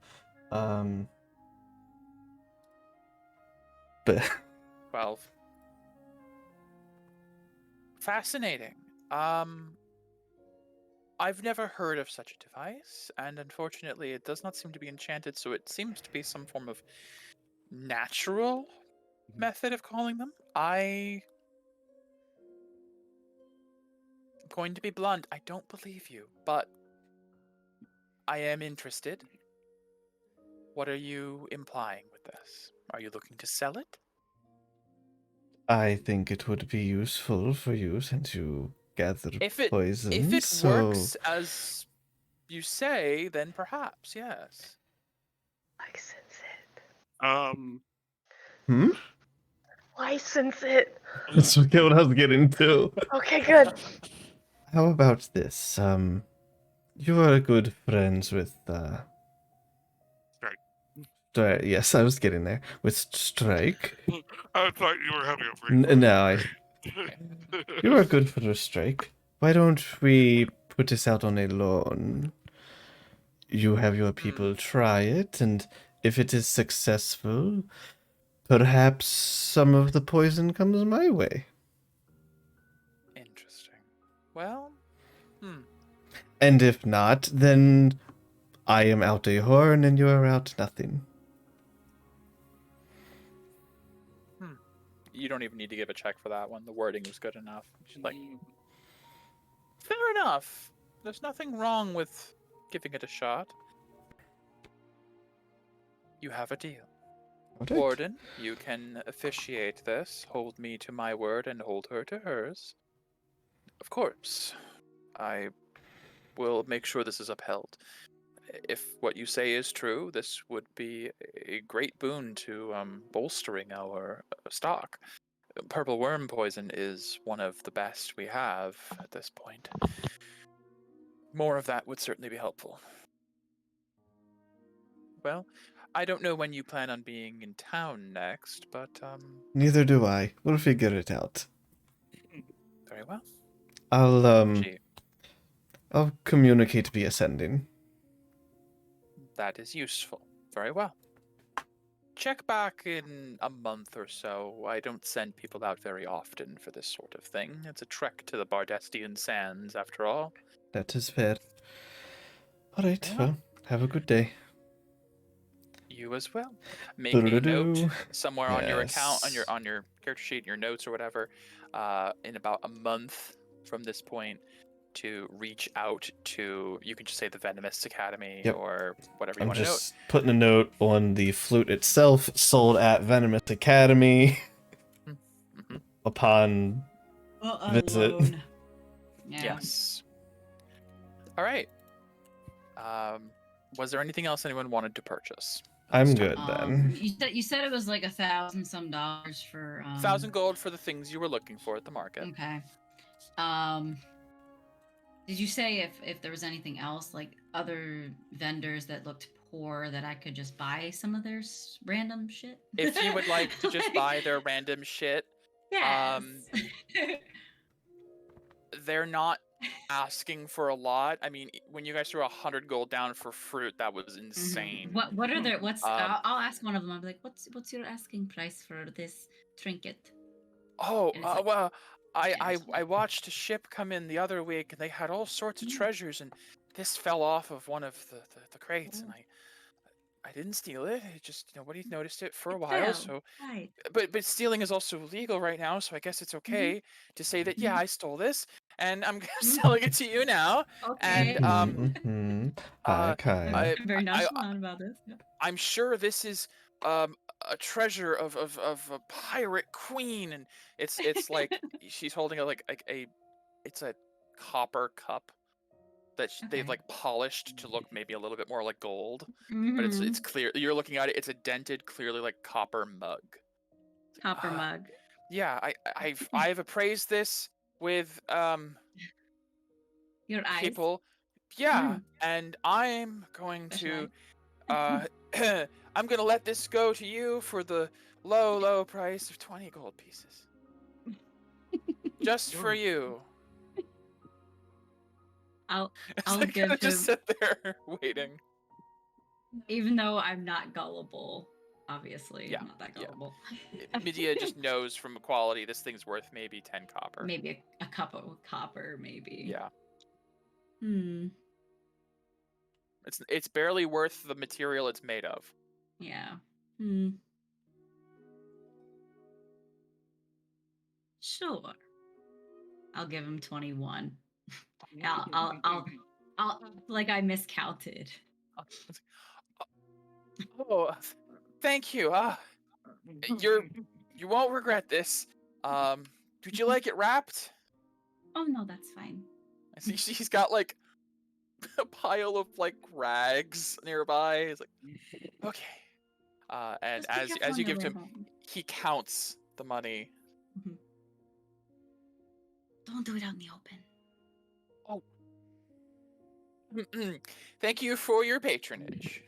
But 12. Fascinating. I've never heard of such a device, and unfortunately it does not seem to be enchanted, so it seems to be some form of natural method of calling them. I'm going to be blunt, I don't believe you, but I am interested. What are you implying with this? Are you looking to sell it? I think it would be useful for you since you gather poison. If it so... works as you say, then perhaps, yes. License it. Hmm? License it. That's what I was getting to. Okay, good. How about this? You are good friends with yes, I was getting there. With Strike. I thought you were having a break. No, you are good for a Strike. Why don't we put this out on a loan? You have your people try it, and if it is successful, perhaps some of the poison comes my way. Interesting. Well, And if not, then I am out a horn and you are out nothing. You don't even need to give a check for that one. The wording was good enough. She's like, fair enough. There's nothing wrong with giving it a shot. You have a deal. Alright. Warden, you can officiate this, hold me to my word, and hold her to hers. Of course. I will make sure this is upheld. If what you say is true, this would be a great boon to bolstering our stock. Purple worm poison is one of the best we have at this point. More of that would certainly be helpful. Well, I don't know when you plan on being in town next, but Neither do I. We'll figure it out. very well. I'll communicate via sending. That is useful. Very well. Check back in a month or so. I don't send people out very often for this sort of thing. It's a trek to the Bardestian sands, after all. That is fair. Alright, Yeah. well, have a good day. You as well. Make a note Do-do-do. somewhere on your account, Yes. on your character sheet, your notes or whatever, in about a month from this point, to reach out to, you can just say the Venomous Academy. Yep. Or whatever you I'm want to note. just putting a note on the flute itself, sold at Venomous Academy Mhm. upon visit. Alone. Yeah. Yes. All right. Was there anything else anyone wanted to purchase? I'm good then. You said it was like $1,000 some for 1,000 gold for the things you were looking for at the market. Okay. Did you say if there was anything else, like other vendors that looked poor, that I could just buy some of their random shit? If you would like to just buy their random shit, Yes. they're not asking for a lot. I mean, when you guys threw 100 gold down for fruit, that was insane. What are their what's? Um, I'll ask one of them. I'll be like, what's your asking price for this trinket? Oh, And it's like, well, I generously. watched a ship come in the other week, and they had all sorts of Mm. treasures, and this fell off of one of the crates, and Oh. I didn't steal it. It just nobody noticed it for a It while. fell. So, Right. but stealing is also legal right now, so I guess it's okay to say that yeah, I stole this, and I'm selling it to you now. Okay. And Hi, uh, Kai. I I'm very nonchalant about this. Yeah. I'm sure this is a treasure of a pirate queen, and it's like she's holding a it's a copper cup that they've Okay. like polished to look maybe a little bit more like gold, but it's Mhm. clear you're looking at it. It's a dented, clearly like copper mug. It's like, Copper mug. yeah, I've appraised this with Your eyes. people. Yeah, Mm. and I'm going to Special I'm gonna let this go to you for the low price of 20 gold pieces. Just for you. I'll I give kind of just him, sit there waiting. even though I'm not gullible. Obviously, Yeah, I'm not that yeah. gullible. Medea just knows from quality this thing's worth maybe 10 copper. Maybe a cup of copper, maybe. Yeah. It's barely worth the material it's made of. Yeah. Sure. I'll give him 21. I'll like I miscounted. Oh, thank you. You won't regret this. Would you like it wrapped? Oh no, that's fine. I see she's got like a pile of like rags nearby. It's like, okay. And Just be careful as on you your give way to him, home. he counts the money. Don't do it out in the open. Thank you for your patronage.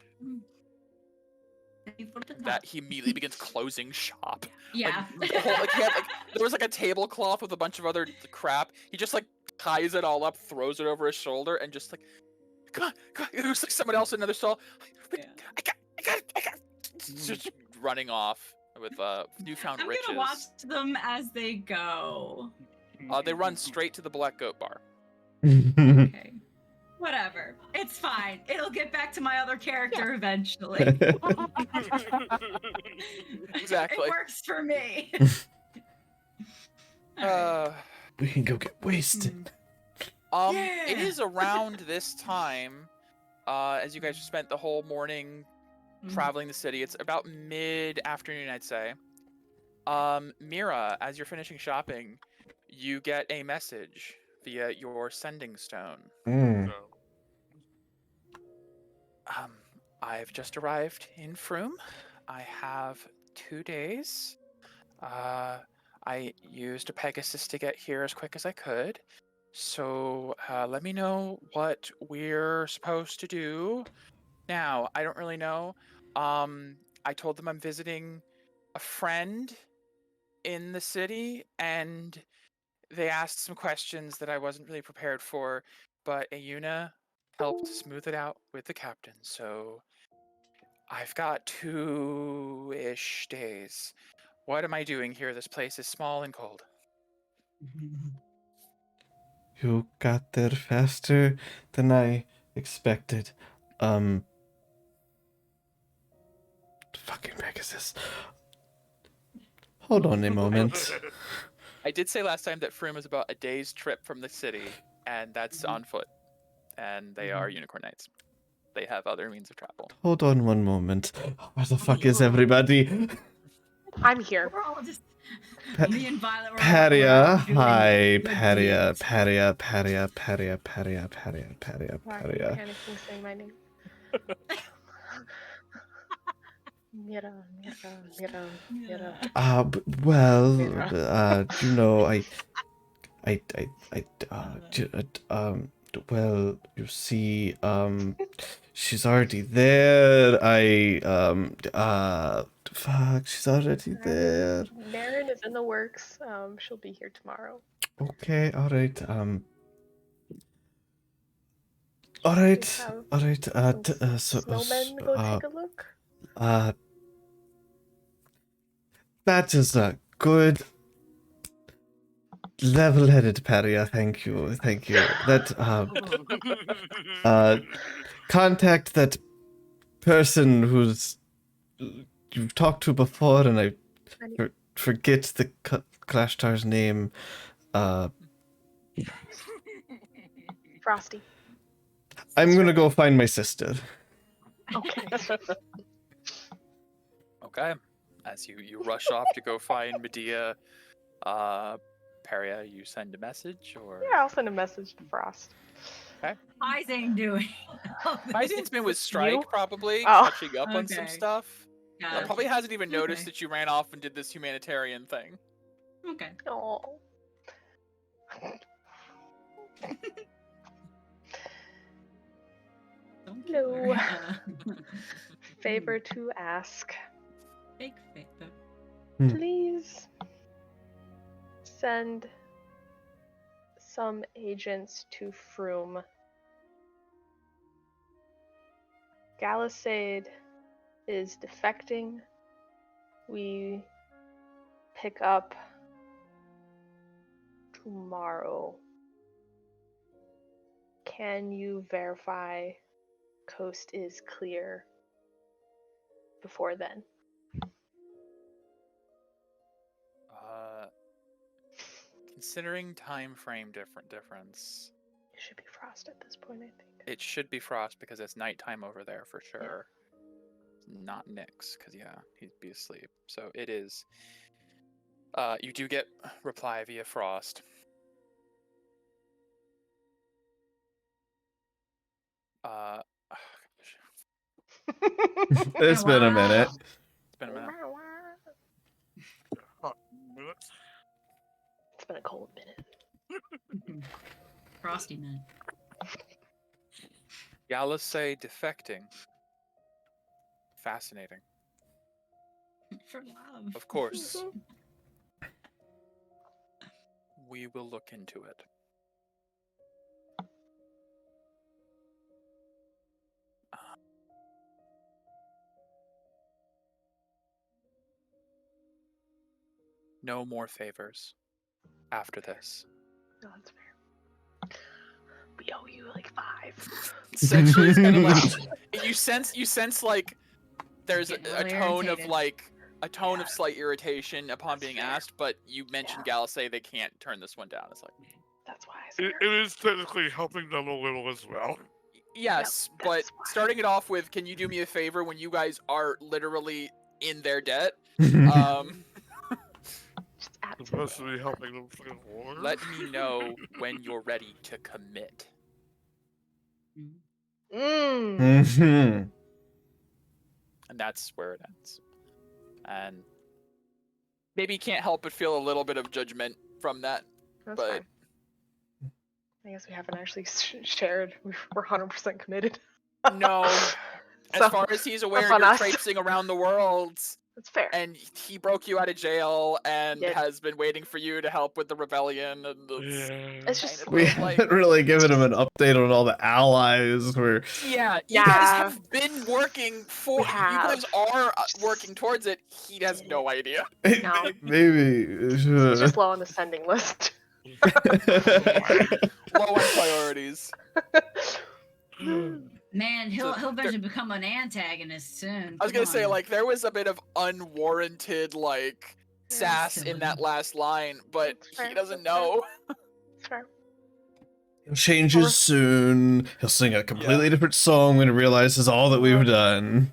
Thank you for the That he immediately begins closing shop. Yeah. Like, the whole, like he had like there was like a tablecloth with a bunch of other crap. He just like ties it all up, throws it over his shoulder, and just like, come on. There was like someone else in another stall. Yeah. I got. Just running off with newfound I'm riches. gonna watch them as they go. They run straight to the Black Goat Bar. Okay. Whatever. It's fine. It'll get back to my other character eventually. Exactly. It works for me. We can go get wasted. It is around this time, as you guys spent the whole morning traveling the city. It's about mid-afternoon, I'd say. Mira, as you're finishing shopping, you get a message via your sending stone. I've just arrived in Froome. I have 2 days. I used a Pegasus to get here as quick as I could. So let me know what we're supposed to do. Now, I don't really know. I told them I'm visiting a friend in the city, and they asked some questions that I wasn't really prepared for, but Ayuna helped smooth it out with the captain, so I've got 2-ish days. What am I doing here? This place is small and cold. You got there faster than I expected. Fucking Pegasus. Hold on a moment. I did say last time that Froome is about a day's trip from the city, and that's on foot. And they are unicorn knights. They have other means of travel. Hold on one moment. Where the fuck is everybody? I'm here. We're all just Pa- me and Violet were Paria, doing hi, good Paria, deeds. Paria, Paria, Paria, Paria, Paria, Paria, Why are you Paria. panicking saying my name? Mira, Mira, Mira, Mira. Well, Mira. you know, well, you see, she's already there. Fuck, she's already there. Naren is in the works. She'll be here tomorrow. Okay, all right, all We right, have all right. some snowmen go take a look. That is a good, level-headed Paria. Thank you, thank you. That contact that person who's you've talked to before, and I forget the Clashtar's name. Frosty. I'm gonna go find my sister. Okay. Okay. As you rush off to go find Medea, Peria, you send a message or Yeah, I'll send a message to Frost. How's Zane doing? Zane's been with Strike You? probably, Oh. catching up on some Okay. stuff. Gotcha. Probably hasn't even noticed Okay. that you ran off and did this humanitarian thing. Okay. Oh. Don't Hello. care. Favor to ask. Big favor. Please send some agents to Froome. Galisade is defecting. We pick up tomorrow. Can you verify coast is clear before then? Considering time frame difference, It should be Frost at this point, I think. it should be Frost because it's nighttime over there for sure. Not Nyx, because yeah, he'd be asleep. So it is. You do get reply via Frost. It's been a minute. It's been a minute. It's been a cold minute. Frosty man. Galisay defecting. Fascinating. For love. Of course. We will look into it. No more favors after this. No, that's fair. We owe you like 5. Essentially, it's kind of like you sense like there's a Getting a little tone of irritated. like a tone of slight irritation upon being asked, but you mentioned Galisay, they can't turn this one down. It's like That's why I said It is technically helping them a little as well. yes, Yep, but that's why. starting it off with, can you do me a favor when you guys are literally in their debt? Just add to Supposed to be helping them fight war. Let me know when you're ready to commit. Mm. And that's where it ends. And maybe you can't help but feel a little bit of judgment from that. That's But- fine. I guess we haven't actually shared. We're 100% committed. No, as So, far as he's aware, on you're us. traipsing around the world, That's fair. and he broke you out of jail and Did. has been waiting for you to help with the rebellion. And It's just kind of We like- haven't really given him an update on all the allies. We're yeah, you Yeah. guys have been working for. We You have. guys are working towards it. He has no idea. No. maybe. It's just low on the sending list. Low on priorities. Man, he'll So eventually become an antagonist soon. I was Come gonna say, on. like, there was a bit of unwarranted, like, sass in that last line, but That's fair, he doesn't that's fair. know. It's fair. He'll change his soon. He'll sing a completely different song when he realizes all that we've done.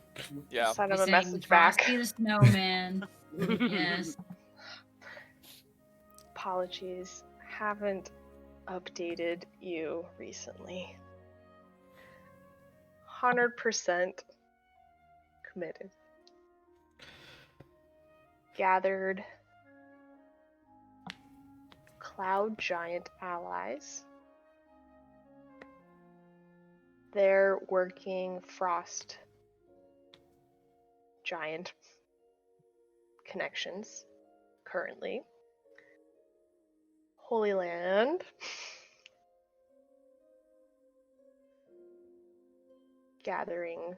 Yeah. Send him He's a saying message back. Frosty the Snowman. Yes. Apologies. Haven't updated you recently. 100% committed. cloud giant allies. They're working frost giant connections currently. Holy Land. Gathering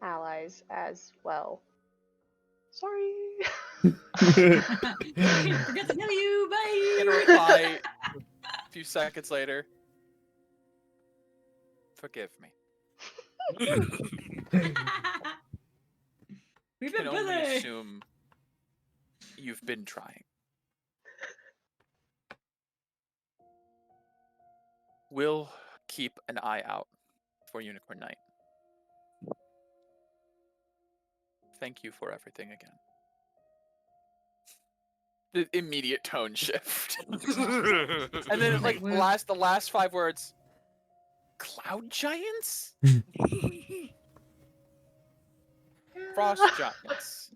allies as well. Sorry. Forgot to tell you, bye. In reply, a few seconds later, forgive me. We've Can been only busy. assume you've been trying. We'll keep an eye out for Unicorn Knight. Thank you for everything again. The immediate tone shift. And then like the last 5 words. Cloud giants? Frost giants.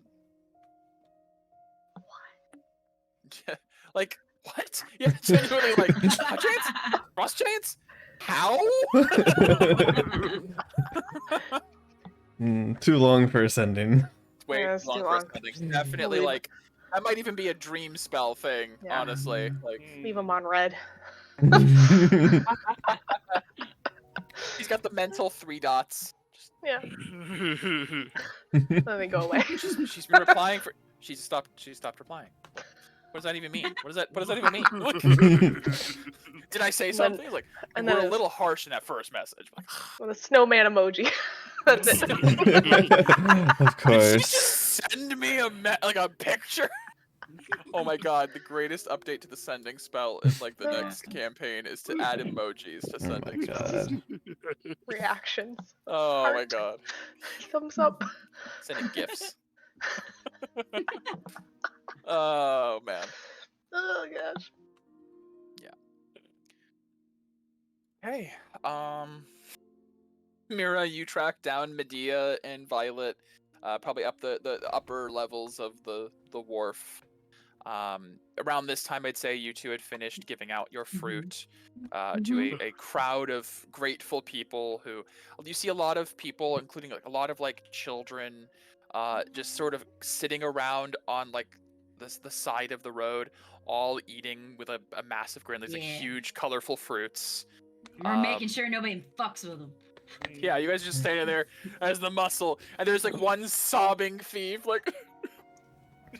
What? Like, what? Yeah, genuinely like cloud giants? Frost giants? How? Too long for a sending. Wait, Yeah, it's long too for long. something. Definitely Leave- like that might even be a dream spell thing, Yeah. honestly. Like Leave them on red. she's got the mental 3 dots. Yeah. Then they go away. She's been replying for she stopped replying. What does that even mean? What does that even mean? Like, did I say And then- something? Like and we're then a it's- little harsh in that first message. Like, With a snowman emoji. That's it. Of did she course. just send me like a picture? Oh my god, the greatest update to the sending spell in like the next campaign is to add emojis to Oh my sending spells. god. Reactions. Oh my Heart. god. Thumbs up. Sending gifts. Oh man. Oh gosh. Hey, Mira, you track down Medea and Violet, probably up the upper levels of the wharf. Around this time, I'd say you two had finished giving out your fruit to a crowd of grateful people who you see a lot of people, including like a lot of like children, just sort of sitting around on like the side of the road, all eating with a massive grin. There's like Yeah. huge, colorful fruits. We're making sure nobody fucks with them. Yeah, you guys are just standing there as the muscle, and there's like one sobbing thief, like,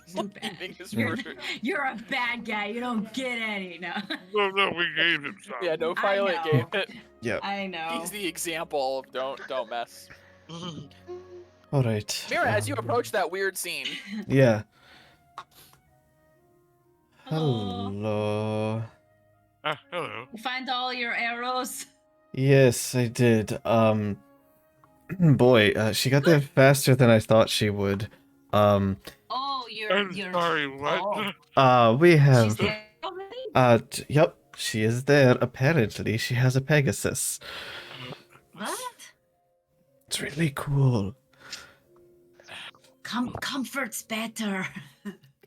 You bad. eating his You're, fruit. you're a bad guy. You don't get any. No. No, we gave him some. Yeah, no I Violet know. gave it. Yep. I know. He's the example of don't mess. Alright. Mira, as you approach that weird scene, Yeah. Hello. Hello. Hello. You find all your arrows. Yes, I did. Boy, she got there faster than I thought she would. Oh, I'm you're. sorry, what? We She's have, there already? yep, she is there. Apparently, she has a Pegasus. What? It's really cool. Comfort's better.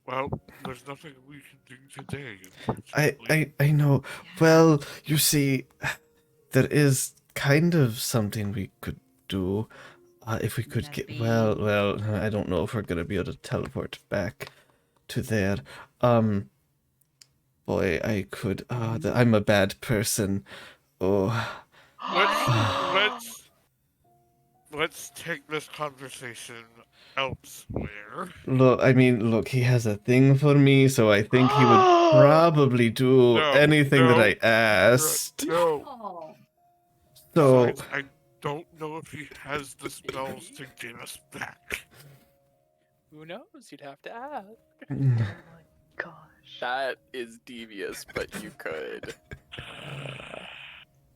Well, there's nothing we can do today. I know. Well, you see, there is kind of something we could do. If we could That get be? well, I don't know if we're gonna be able to teleport back to there. Boy, I could. I'm a bad person. Oh, Let's take this conversation elsewhere. look, he has a thing for me, so I think he would probably do No, anything that no, I asked. No. Oh. So, Besides, I don't know if he has the spells to get us back. who knows? You'd have to ask. Oh my gosh. That is devious, but you could.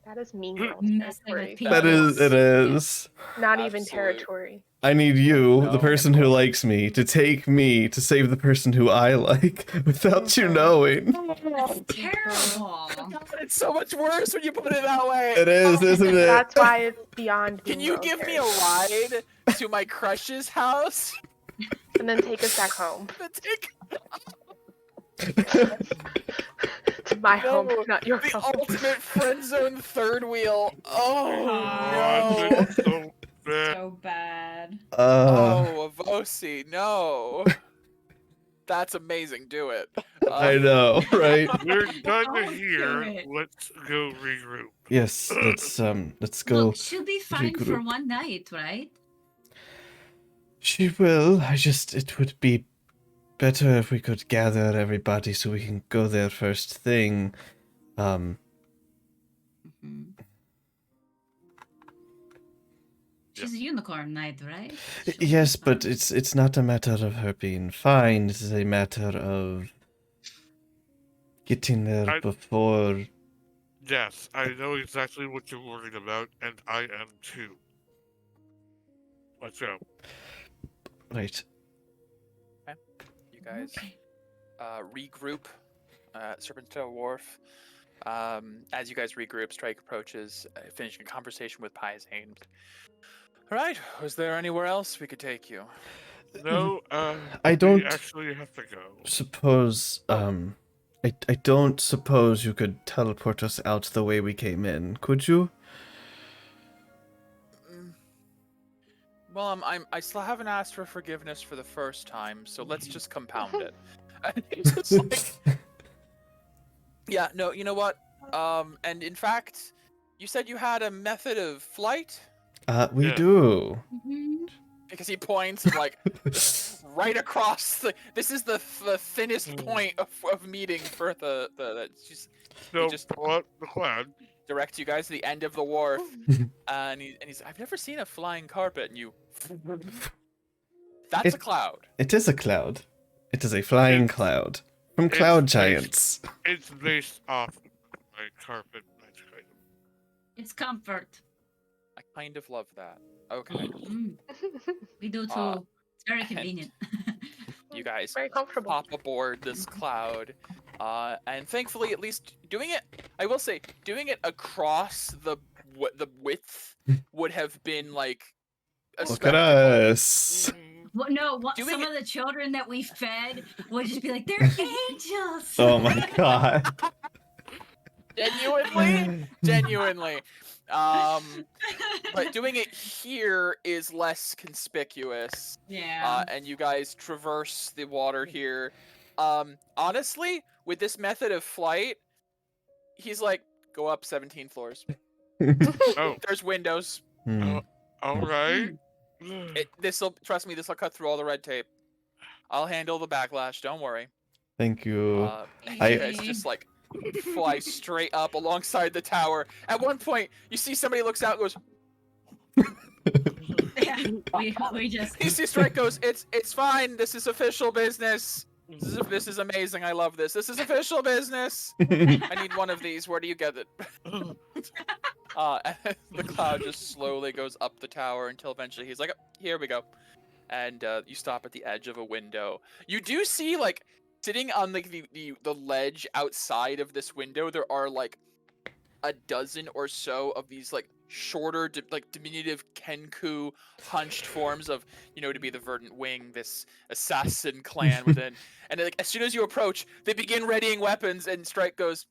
That is mean girl Messing with territory. people. that is, it is. Not even Absolute. territory. I need you, No. the person who likes me, to take me to save the person who I like without you knowing. That's terrible. God, it's so much worse when you put it that way. It is, isn't it? That's why it's beyond. Can mean you girl give me a territory. ride to my crush's house? And then take us back home. It's my home, No, not your the home. ultimate friend zone third wheel. Oh Oh, no. it's so bad. So bad. Oh, Avosi, no. That's amazing. Do it. I know, right? We're done Don't do here. it. Let's go regroup. Yes, let's go. Look, she'll be fine for regroup. one night, right? She will. It would be better if we could gather everybody so we can go there first thing. Mhm. Yeah. She's a unicorn knight, right? She'll be Yes, but fine. it's not a matter of her being fine. It's a matter of getting there I- before. Yes, I know exactly what you're worried about, and I am too. Let's go. Right. You guys Okay. regroup at Serpentine Wharf. As you guys regroup, Strike approaches, finishing a conversation with Pyzane. All right, was there anywhere else we could take you? No, I we don't actually have to go. suppose. I don't suppose you could teleport us out the way we came in. Could you? Mm. Well, I still haven't asked for forgiveness for the first time, so let's just compound it. It's just like, yeah, no, you know what? And in fact, you said you had a method of flight? We Yeah. do. Mhm. Because he points and like right across the. This is the thinnest point of meeting for the. So just- pull out the cloud. Directs you guys to the end of the wharf, and he's. I've never seen a flying carpet, and you. That's a It- cloud. It is a cloud. It is a flying It's- cloud from it's Cloud based- Giants. It's based off my carpet magic item. It's comfort. I kind of love that. Okay, Mm, we do too. Uh, It's very and- convenient. you guys Very comfortable. pop aboard this cloud, and thankfully, at least doing it, I will say, doing it across the width would have been like a Look at spectacle. us. What, no, Doing some it- of the children that we fed would just be like, they're angels. Oh my god. Genuinely. But doing it here is less conspicuous. Yeah. And you guys traverse the water here. Honestly, with this method of flight, he's like, go up 17 floors. Oh, There's windows. Hmm. all right. This'll trust me. This'll cut through all the red tape. I'll handle the backlash. Don't worry. Thank you. And I- you guys just like fly straight up alongside the tower. At one point, you see somebody looks out and goes. Yeah, we just PC Strike goes. It's fine. This is official business. This is amazing. I love this. This is official business. I need one of these. Where do you get it? And the cloud just slowly goes up the tower until eventually he's like, "Oh, here we go." And you stop at the edge of a window. You do see like sitting on the ledge outside of this window. There are like a dozen or so of these like shorter, diminutive Kenku hunched forms of, to be the Verdant Wing, this assassin clan within. And like as soon as you approach, they begin readying weapons, and Strike goes,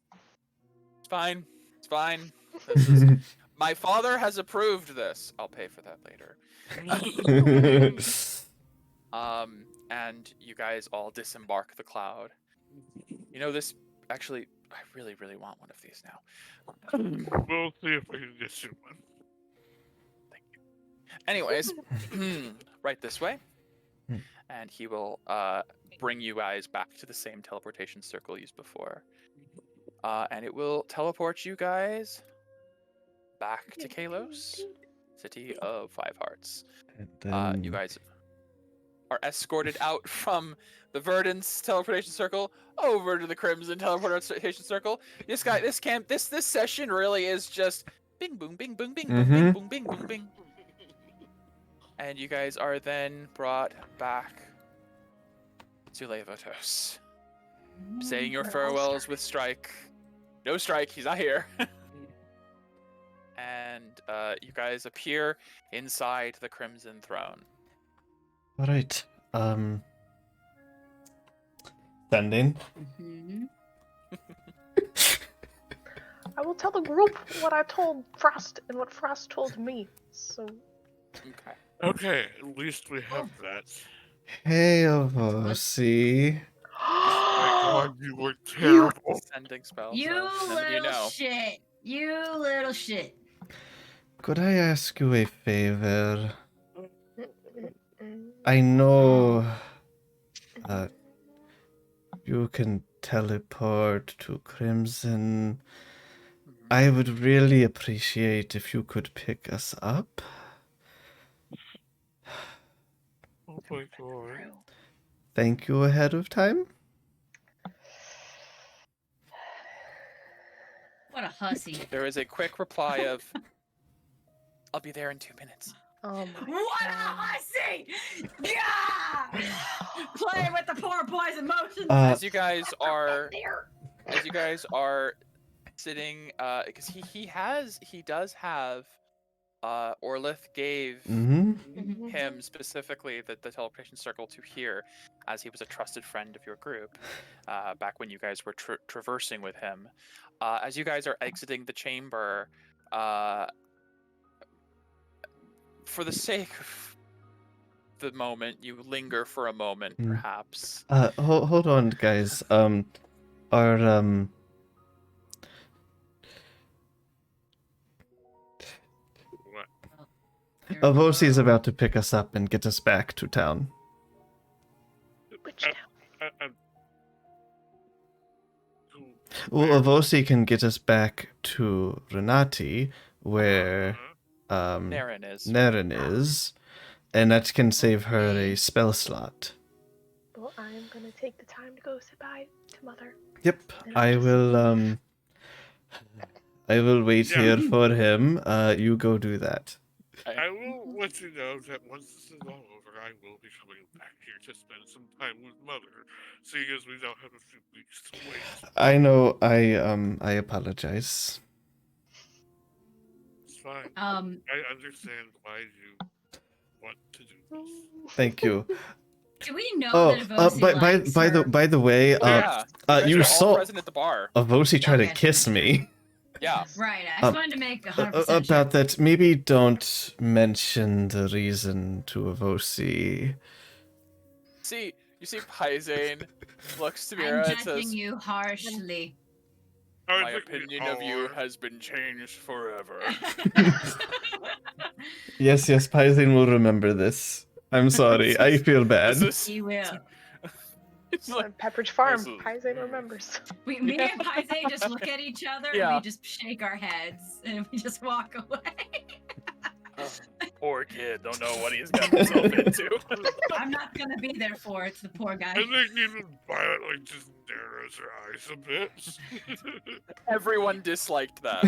"It's fine. It's fine. This is, my father has approved this. I'll pay for that later." And you guys all disembark the cloud. This actually, I really, really want one of these now. We'll see if we can get you one. Anyways, right this way. Hmm. And he will bring you guys back to the same teleportation circle used before. And it will teleport you guys back to Kalos, City of Five Hearts. And You then guys are escorted out from the Verdant's teleportation circle over to the Crimson teleportation circle. This session really is just bing boom bing boom bing boom bing boom bing boom bing. And you guys are then brought back to Levotos, saying your Where all farewells with Strike. No Strike, he's not here. And you guys appear inside the Crimson Throne. all right. Sending. Mhm. I will tell the group what I told Frost and what Frost told me. So Okay. Okay, at least we have that. Hey, Avosi. My God, you were You- terrible. Sending spell. You so none of you little know. shit. You little shit. Could I ask you a favor? Mm, I know you can teleport to Crimson. Mhm. I would really appreciate if you could pick us up. Oh my God. true. Thank you ahead of time. What a hussy. There is a quick reply of, "I'll be there in 2 minutes." Oh my What a god. hussy! Yeah! Playing with the poor boy's emotions. As you guys are There. sitting, because he does have, Orlith gave Mm-hmm. him specifically the teleportation circle to here, as he was a trusted friend of your group, back when you guys were traversing with him. As you guys are exiting the chamber, for the sake of the moment, you linger for a moment, Mm. perhaps. Hold on, guys. Our What? Avosi's about to pick us up and get us back to town. Which town? I'm Well, Avosi can get us back to Renati, where Naren is. Naren is, and that can save her a spell slot. Well, I am gonna take the time to go say bye to Mother. Yep, And I'll I just- will wait Yeah. here for him. You go do that. I will let you know that once this is all over, I will be coming back here to spend some time with Mother, seeing as we now have a few weeks to wait. I know. I apologize. It's fine. Um, I understand why you want to do this. Thank you. do we know Oh, that Avosi likes her? by the way, Oh, yeah. you guys are all saw present at the bar. Avosi try to Okay. kiss me. Yeah. Right, I just wanted to make 100% sure. About that, maybe don't mention the reason to Avosi. See, you see, Paizane looks to I'm Mira and judging says, you harshly. I "My think we opinion of all you are. has been changed forever." Yes, Paizane will remember this. I'm sorry. I feel bad. He will. It's like, On Pepperidge Farm, this is- Paizane remembers. Me and Paise just look at each other and Yeah. we just shake our heads and we just walk away. poor kid, don't know what he's got himself into. I'm not gonna be there for it. It's the poor guy. I think even Violet like just narrows her eyes a bit. Everyone disliked that.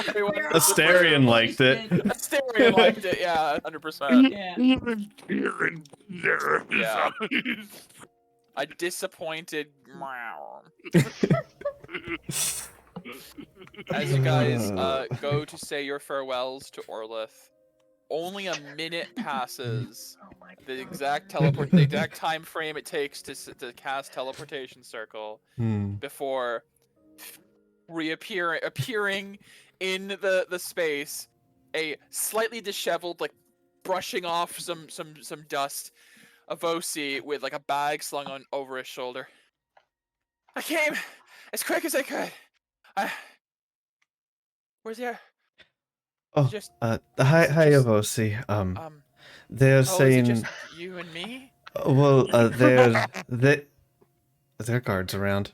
Everyone We're all Asterion liked it. wasted. Asterion liked it, yeah, 100%. Yeah. Even Kieran narrows his Yeah. eyes. A disappointed meow. As you guys go to say your farewells to Orlith, only a minute passes. Oh my god. The exact time frame it takes to cast teleportation circle before appearing in the space, a slightly disheveled, like brushing off some dust, Avosi with like a bag slung on over his shoulder. I came as quick as I could. Where's he? Oh, Just hi, just- Avosi. They're oh, is it saying, just you and me? well, there are guards around.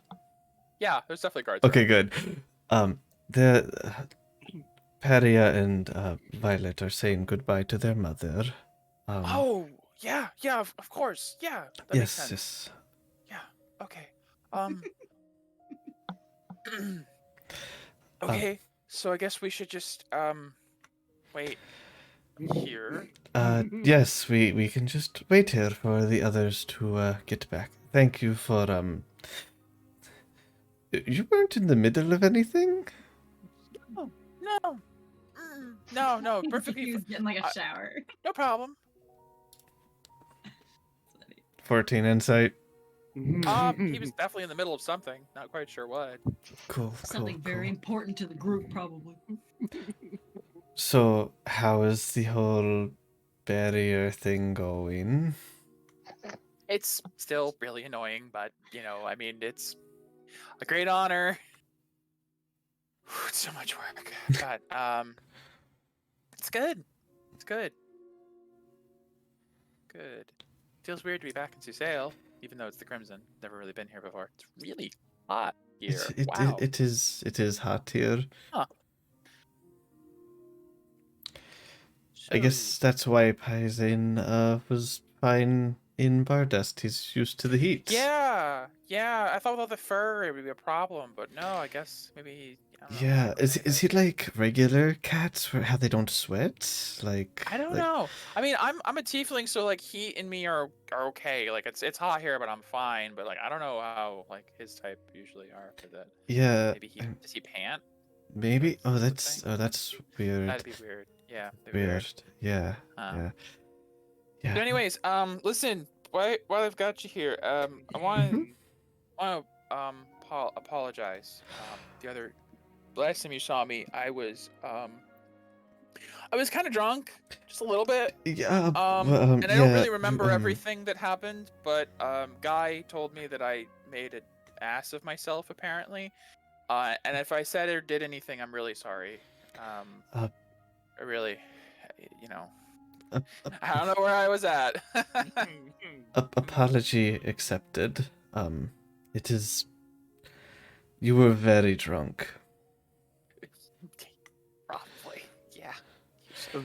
Yeah, there's definitely guards. Okay, around. good. The Paria and Violet are saying goodbye to their mother. Oh, yeah, of course, yeah. That makes sense. yes. Okay. Okay, so I guess we should just wait here. Yes, we can just wait here for the others to get back. Thank you for You weren't in the middle of anything? No. No, perfectly. He was getting like a shower. No problem. 14 insight. He was definitely in the middle of something. Not quite sure what. Cool. Something very important to the group, probably. So, how is the whole barrier thing going? It's still really annoying, but I mean, it's a great honor. It's so much work, but it's good. It's good. Good. Feels weird to be back in Susail, even though it's the Crimson. Never really been here before. It's really hot here. Wow. It is hot here. Huh. I guess that's why Paizen was fine in Bardest. He's used to the heat. Yeah. I thought with all the fur it would be a problem, but no, I guess maybe. I don't know. Yeah, is he like regular cats where how they don't sweat? Like I don't know. I mean, I'm a tiefling, so like heat and me are okay. Like it's hot here, but I'm fine. But like I don't know how like his type usually are for that. Yeah. Maybe does he pant? Maybe. Oh, That's the that's weird. That'd be weird. Yeah. that'd be Weird. Yeah. Uh, Yeah. But anyways, listen, while I've got you here, I want to apologize. The last time you saw me, I was kind of drunk, just a little bit. Yeah. And I don't really remember everything that happened, but Guy told me that I made an ass of myself apparently. And if I said or did anything, I'm really sorry. I really, I don't know where I was at. Apology accepted. It is. You were very drunk. Probably, yeah.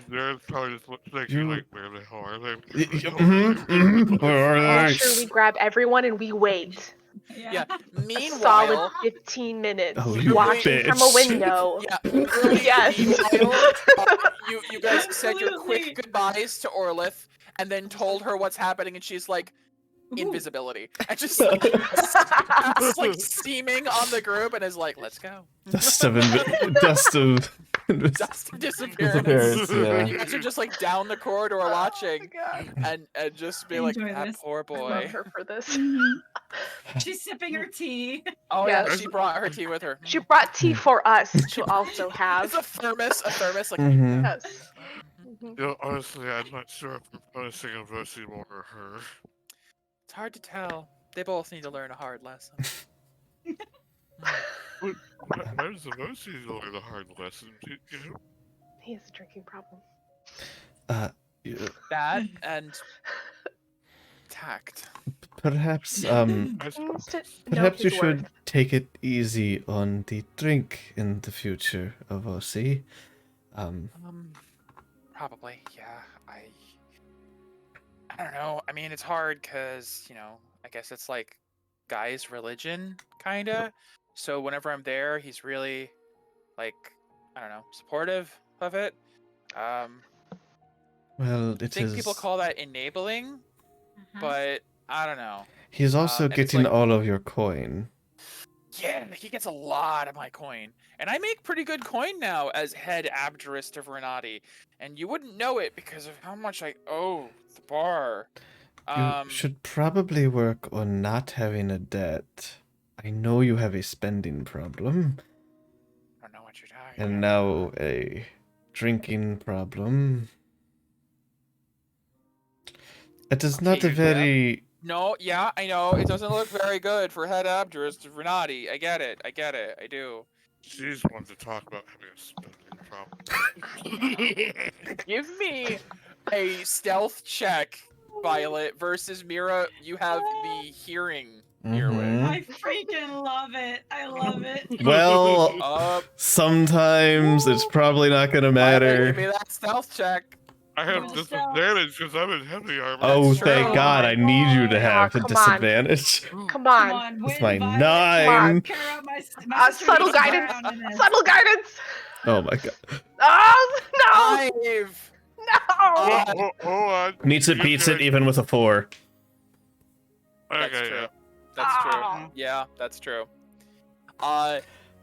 There's probably just thinking, like, where the hell are they? Where are they? Sure, we grab everyone and we wait. Yeah. A Meanwhile, solid 15 minutes Oh, you watching from a bitch. window. yeah. Literally, Yes. meanwhile, you guys said your quick goodbyes to Orlith, and then told her what's happening, and she's like, invisibility, and just like, like steaming on the group, and is like, let's go. Dust of Dust of disappearance. disappearance. And Yeah. you guys are just like down the corridor watching, Oh my God. and just be like, Enjoy that this. poor I love boy. her for this. She's sipping her tea. Oh yeah, Yes. she brought her tea with her. She brought tea for us to also It's have. a thermos, like. Mhm. Yes. Mhm. You know, honestly, I'm not sure if we're punishing a Rosie more or her. It's hard to tell. They both need to learn a hard lesson. How does the Rosie learn a hard lesson? You know? He has a drinking problem. Yeah, That and tact. perhaps I He needs to know perhaps you his should worth. take it easy on the drink in the future of OC. Probably, yeah. I don't know. I mean, it's hard because I guess it's like Guy's religion, kinda. So whenever I'm there, he's really like, I don't know, supportive of it. Well, I it think is. people call that enabling, but I don't know. He's also and it's getting like- all of your coin. Yeah, he gets a lot of my coin. And I make pretty good coin now as head abjurist of Renati. And you wouldn't know it because of how much I owe the bar. You should probably work on not having a debt. I know you have a spending problem, I don't know what you're talking and about. now a drinking problem. It is not a Okay, very. No, yeah, I know. It doesn't look very good for head abjurist of Renati. I get it. I do. She's one to talk about having a spending problem. Give me a stealth check, Violet, versus Mira. You have the hearing here with. Mhm. I freaking love it. I love it. Well, Up. sometimes it's probably not gonna Violet, give me matter. that stealth check. I have Well, disadvantage because I'm in heavy armor. Oh, That's thank true. God! I need you to have the come on. disadvantage. Come Come on. on, With win, my Violet. 9. Carry out my sister Subtle needs to guidance. drown in this. Subtle guidance. Oh my God! Oh no! 5. No! Hold on. Needs it, beats it, even with a 4. That's Okay, true. yeah. That's Oh. true. Yeah, that's true.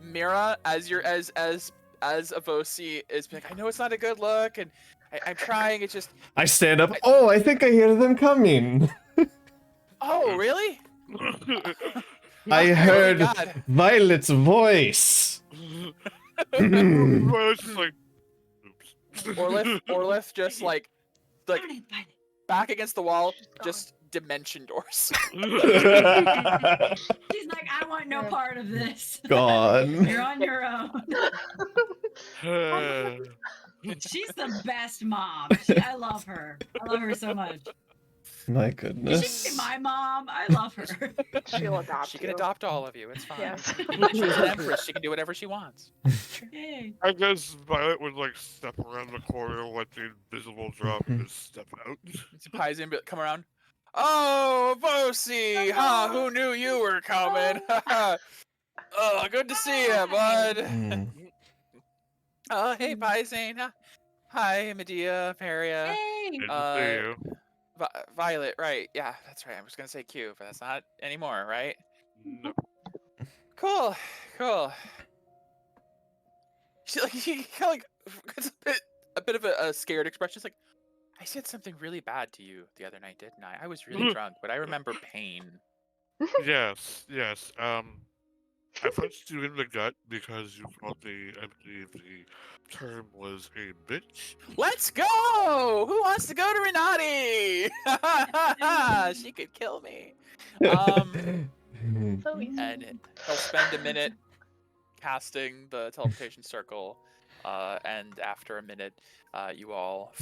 Mira, as Avosi is being like, I know it's not a good look, and I'm trying. It's just, I stand up. Oh, I think I hear them coming. oh, really? I Oh my heard God. Violet's voice. Violet's just like, oops. Orlith just like Violet. back against the wall, She's gone. just dimension doors. She's like, I want no Yeah. part of this. Gone. You're on your own. Uh, She's the best mom. I love her. I love her so much. My Is goodness. she my mom? I love her. She'll adopt She can you. adopt all of you. It's fine. Yes. She's an empress. She can do whatever she wants. Hey. I guess Violet would like step around the corner, let the invisible drop, and just step out. Surprise him, but come around. Oh, Bosi! Huh? Who knew you were coming? Oh, good to see you, bud. Mm. Oh, hey, Paisane. Hi, Medea, Peria. Hey. Good to Uh, see you. Violet, right? Yeah, that's right. I was gonna say Q, but that's not anymore, right? No. Cool. She kind of like gets a bit of a scared expression. She's like, I said something really bad to you the other night, didn't I? I was really drunk, but I remember pain. Yes. I punched you in the gut because you thought I believe the term was a bitch. Let's go! Who wants to go to Renati? She could kill me. So easy. And he'll spend a minute casting the teleportation circle, and after a minute, you all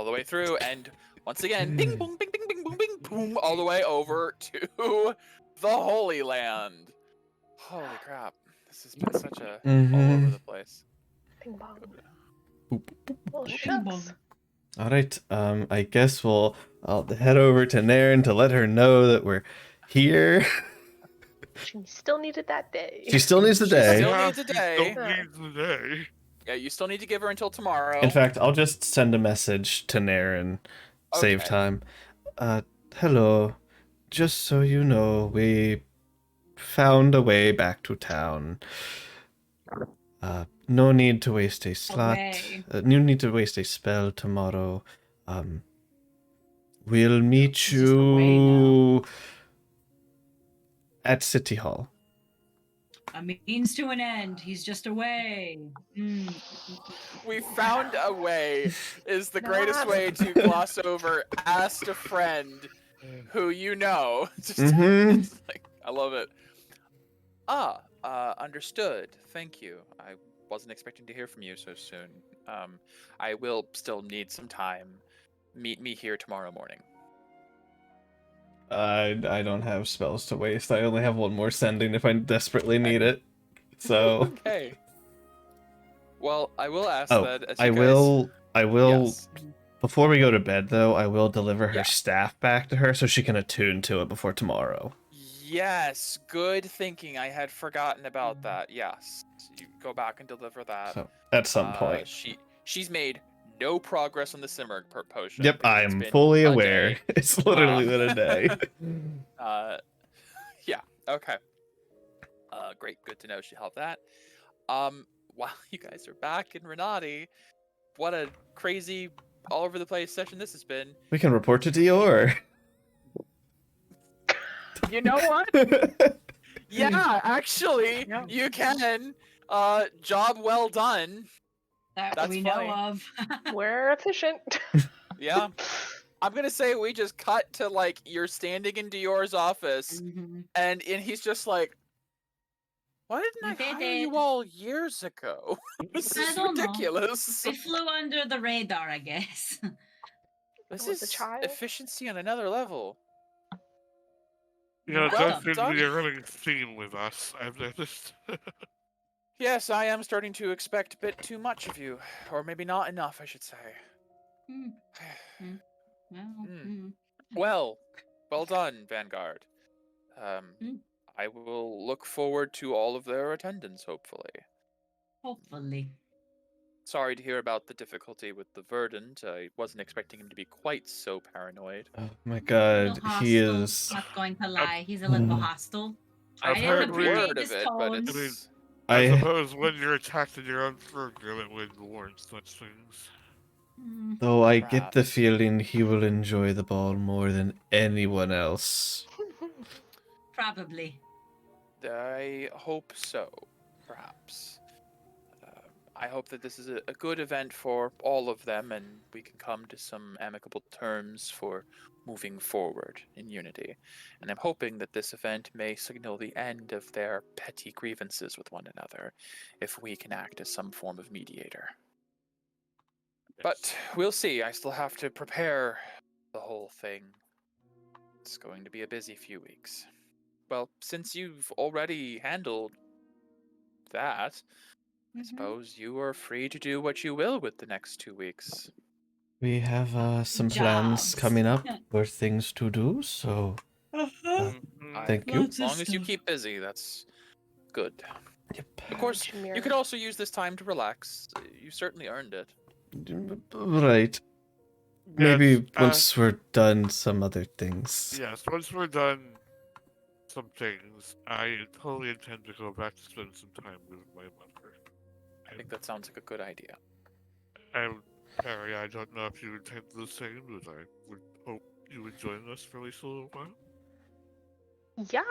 the way through, and once again, bing, boom, bing, bing, bing, boom, bing, boom, all the way over to the Holy Land. Holy crap! This has been such a all over the place. Ping pong. Boop, Well, Bing shucks. bong. All right. I guess I'll head over to Nairn to let her know that we're here. She still needed that day. She still needs the day. Still Yeah, needs a you day. Don't need the day. Yeah, you still need to give her until tomorrow. In fact, I'll just send a message to Nairn, save Okay. time. Hello. Just so you know, we found a way back to town. No need to waste a slot. way. No need to waste a spell tomorrow. We'll meet It's just a way you at City Hall. A means to an end. He's just away. We found a way is the greatest Not- way to gloss over asked a friend who you know. Just, Mhm. it's like, I love it. Understood. Thank you. I wasn't expecting to hear from you so soon. I will still need some time. Meet me here tomorrow morning. I don't have spells to waste. I only have one more sending if I desperately need it. So Okay. Well, I will ask oh, that as I you guys... will Yes. before we go to bed though, I will deliver her Yeah. staff back to her so she can attune to it before tomorrow. Yes, good thinking. I had forgotten about that. Yes, you go back and deliver that. So at some point. She's made no progress on the Simmer potion. Yep, because it's I'm been fully a aware. day. It's literally been a day. Yeah. Okay. Great. Good to know she helped that. While you guys are back in Renati, what a crazy, all over the place session this has been. We can report to Dior. You know what? Yeah, actually, Yeah. you can. Job well done. That That's we funny. know of. We're efficient. Yeah. I'm gonna say we just cut to like you're standing in Dior's office, Mhm. and he's just like, "Why didn't You I did hire you it. all years ago? This I is don't know. ridiculous. They flew under the radar, I guess. This Was a is child. efficiency on another level." Yeah, Well definitely done. a running theme with us. I've noticed. Yes, I am starting to expect a bit too much of you, or maybe not enough, I should say. Hmm. Well, Hmm. Well done, Vanguard. Mm. I will look forward to all of their attendance, hopefully. hopefully. Sorry to hear about the difficulty with the Verdant. I wasn't expecting him to be quite so paranoid. Oh my Little god, he hostile, is. Not going to lie, he's a little hostile. I've I heard didn't we- appreciate Word his of it, but tones. it's... I I suppose when you're attacked in your own program, it would warrant such things. Mm, though I get the Perhaps. feeling he will enjoy the ball more than anyone else. Probably. I hope so, perhaps. I hope that this is a good event for all of them, and we can come to some amicable terms for moving forward in unity. And I'm hoping that this event may signal the end of their petty grievances with one another, if we can act as some form of mediator. But we'll see. I still have to prepare the whole thing. It's going to be a busy few weeks. Well, since you've already handled that, I suppose you are free to do what you will with the next 2 weeks. We have some plans Jobs. coming up for things to do, so Mhm. thank you. As long as you keep busy, that's good. Yep. Of course, Chimera. you could also use this time to relax. You certainly earned it. Right. Yes, Maybe once we're done some other things. Yes, once we're done some things, I totally intend to go back to spend some time with my mother. I think that sounds like a good idea. And Perry, I don't know if you intend the same, but I would hope you would join us for at least a little while. Yeah.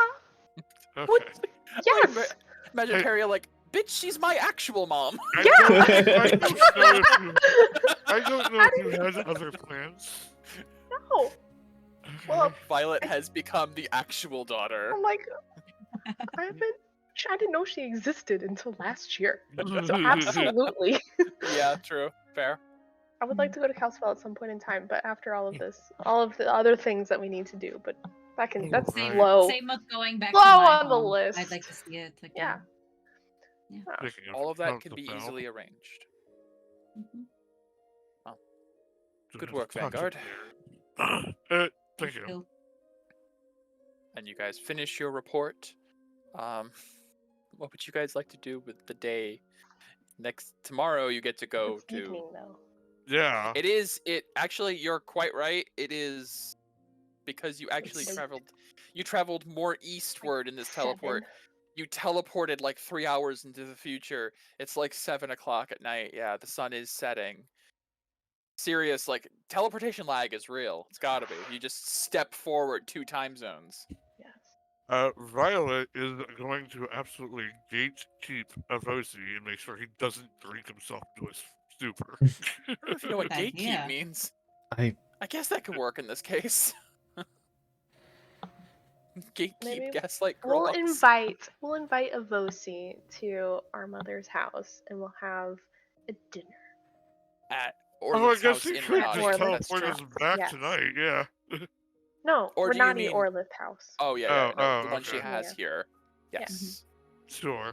Okay. What? Yes. Imagine Hey. Perry like, bitch, she's my actual mom. I Yeah. don't know if you had other plans. No. Well, Violet has become the actual daughter. I'm like, I didn't know she existed until last year. So absolutely. Yeah, true. Fair. I would like to go to Kalispell at some point in time, but after all of this, all of the other things that we need to do, but that's Right. low. Same with going back Low to my on the home. list. I'd like to see it again. Yeah. Speaking All of that can be Kalispell, easily arranged. Mhm. Good just work, talk to Vanguard. Thank you. Cool. And you guys finish your report. What would you guys like to do with the day? Tomorrow you get to go It's to. evening though. Yeah. It actually, you're quite right. It is because you actually late. traveled more eastward in this teleport. 7. You teleported like 3 hours into the future. It's like 7 o'clock at night. Yeah, the sun is setting. Serious, like, teleportation lag is real. It's gotta be. You just step forward 2 time zones. Yes. Violet is going to absolutely gatekeep Avosi and make sure he doesn't drink himself to a stupor. I don't know if you know what Good gatekeep idea. means. I I guess that could work in this case. Gatekeep, Maybe gaslight, We'll girls. invite Avosi to our mother's house, and we'll have a dinner. At I Orlith's guess house he in could At just Renati. Orlith's That's teleport true. us house, back yes. tonight, yeah. No, Or we're do you not mean- at Orlith house. Oh, yeah, no, Oh, the one she okay. has Yeah. here. Yeah. Yes. Sure.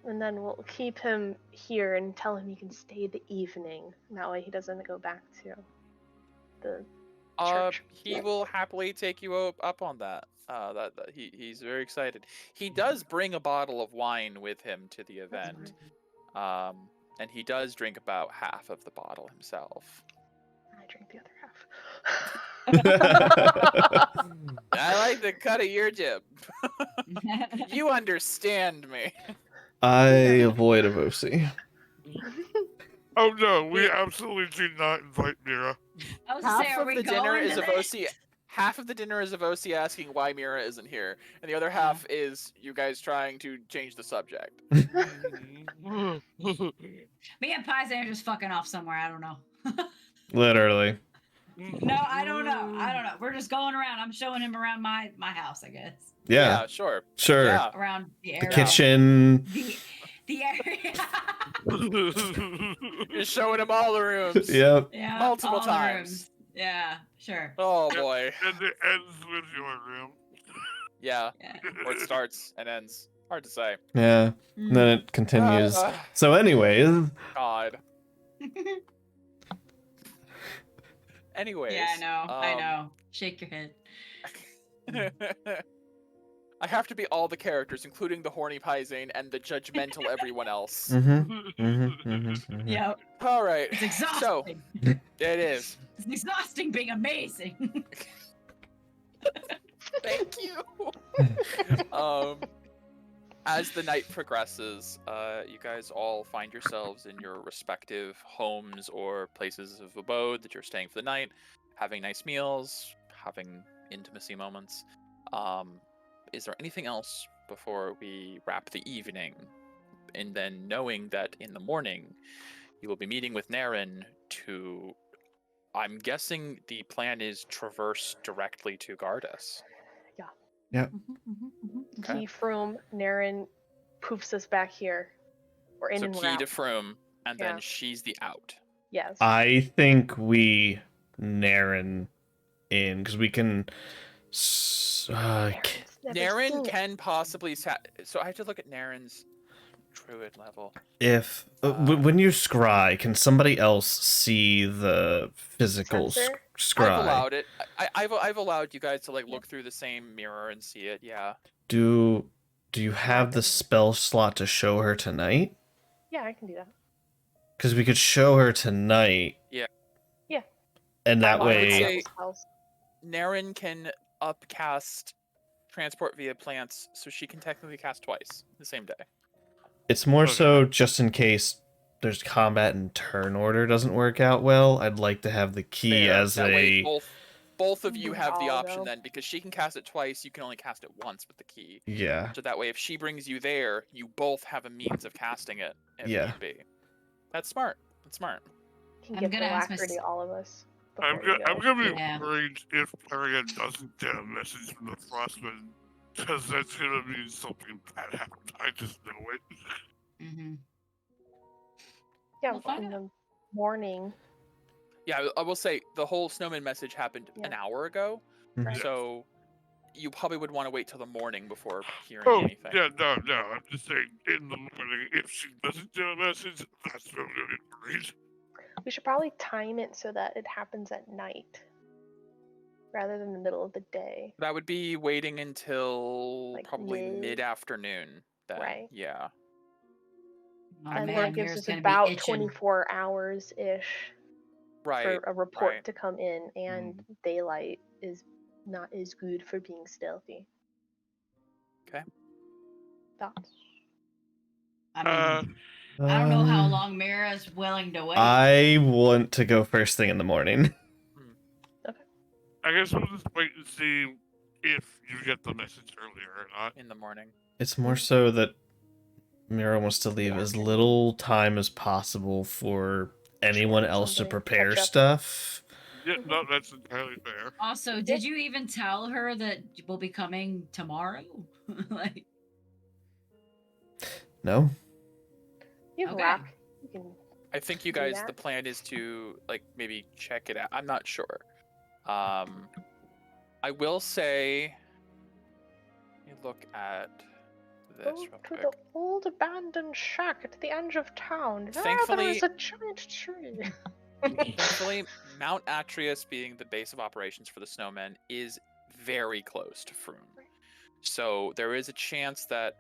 And then we'll keep him here and tell him he can stay the evening. That way he doesn't go back to the church. He will happily take you up on that. He's very excited. He does bring a bottle of wine with him to the That's event. And he does drink about half of the bottle himself. I drink the other half. I like the cut of your jib. You understand me. I avoid Avosi. Oh no, we absolutely do not invite Mira. I was gonna say, Half are of we the dinner going is to this? Avosi. Half of the dinner is Avosi asking why Mira isn't here, and the other half is you guys trying to change the subject. Me and Paisan are just fucking off somewhere. I don't know. Literally. No, I don't know. We're just going around. I'm showing him around my house, I guess. Yeah. Sure. Sure. Yeah. Around the The area. kitchen. The area. You're showing him all the rooms. Yep. Yeah. Multiple all the times. rooms. Yeah, sure. Oh boy. And it ends with your room. Yeah. Yeah. Or it starts and ends. Hard to say. Yeah. And then it continues. Ah, So, anyways, God. Anyways. Yeah, I know. Shake your head. I have to be all the characters, including the horny Paisan and the judgmental everyone else. Yep. All right. It's exhausting. It is. It's exhausting being amazing. Thank you. As the night progresses, you guys all find yourselves in your respective homes or places of abode that you're staying for the night, having nice meals, having intimacy moments. is there anything else before we wrap the evening? And then knowing that in the morning you will be meeting with Naren to, I'm guessing the plan is traverse directly to Gardas. Okay. Key Froome, Naren poofs us back here. We're in So and we're key out. to Froome, and then Yeah. she's the out. Yes. I think we Naren in because we can. Naren's never Naren seen it. can possibly so I have to look at Naren's druid level. If when you scry, can somebody else see the physical Sensor? scry? I've allowed it. I've allowed you guys to like look through the same mirror and see it. Yeah. Do you have the Happen. spell slot to show her tonight? Yeah, I can do that. Because we could show her tonight. Yeah. Yeah. And that I would way, say- Spells. Naren can upcast transport via plants, so she can technically cast twice the same day. it's more Okay. so just in case there's combat and turn order doesn't work out well. I'd like to have the key Fair. as That way a both of you We have the all option go. then, because she can cast it twice. You can only cast it once with the key. yeah. So that way, if she brings you there, you both have a means of casting it if Yeah. need be. That's smart. That's smart. Can I'm give gonna ask my alacrity all of us. I'm before we I'm go. gonna be Yeah. worried if Arian doesn't get a message from the Frostman, because that's gonna mean something bad happened. I just know it. Mm-hmm. Yeah, We'll find in the morning. Yeah, I will say the whole snowman message happened an Yeah. hour ago, Mhm. so you probably would want to wait till the morning before hearing Oh, anything. yeah, no. I'm just saying, in the morning, if she doesn't get a message, that's when I'm gonna be worried. We should probably time it so that it happens at night rather than the middle of the day. That would be waiting until Like probably mid- mid-afternoon. Then, Right. yeah. Oh, And And then that gives Mira's us gonna be about itching. 24 hours ish Right. for a report right. to come in, and daylight is not as good for being stealthy. Okay. Thoughts? I mean, I don't know how long Mira's willing to wait. I want to go first thing in the morning. I guess we'll just wait and see if you get the message earlier or not. In the morning. It's more so that Mira wants to leave as little time as possible for anyone else to Somebody prepare catch up. stuff. Yeah, no, that's entirely fair. Also, did you even tell her that we'll be coming tomorrow? Like, No? You have Okay. rock. You can. I think you Do guys, that? the plan is to like maybe check it out. I'm not sure. I will say, let me look at this Go real to quick. the old abandoned shack at the edge of town. There Thankfully- is a giant tree. Thankfully, Mount Atreus, being the base of operations for the snowmen, is very close to Froome. So there is a chance that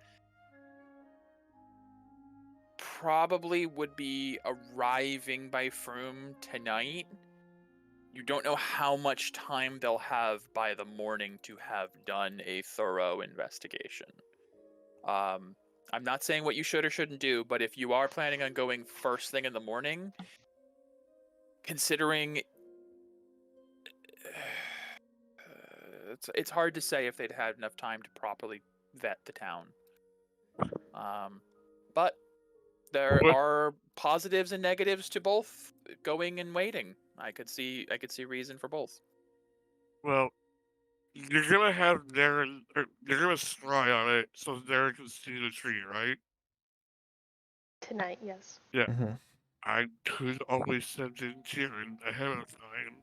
probably would be arriving by Froome tonight. You don't know how much time they'll have by the morning to have done a thorough investigation. I'm not saying what you should or shouldn't do, but if you are planning on going first thing in the morning, considering it's hard to say if they'd had enough time to properly vet the town. But there What- are positives and negatives to both going and waiting. I could see reason for both. Well, you're gonna have Darren, or you're gonna scry on it so Darren can see the tree, right? Tonight, yes. Mhm. I could always send in Kieran ahead of time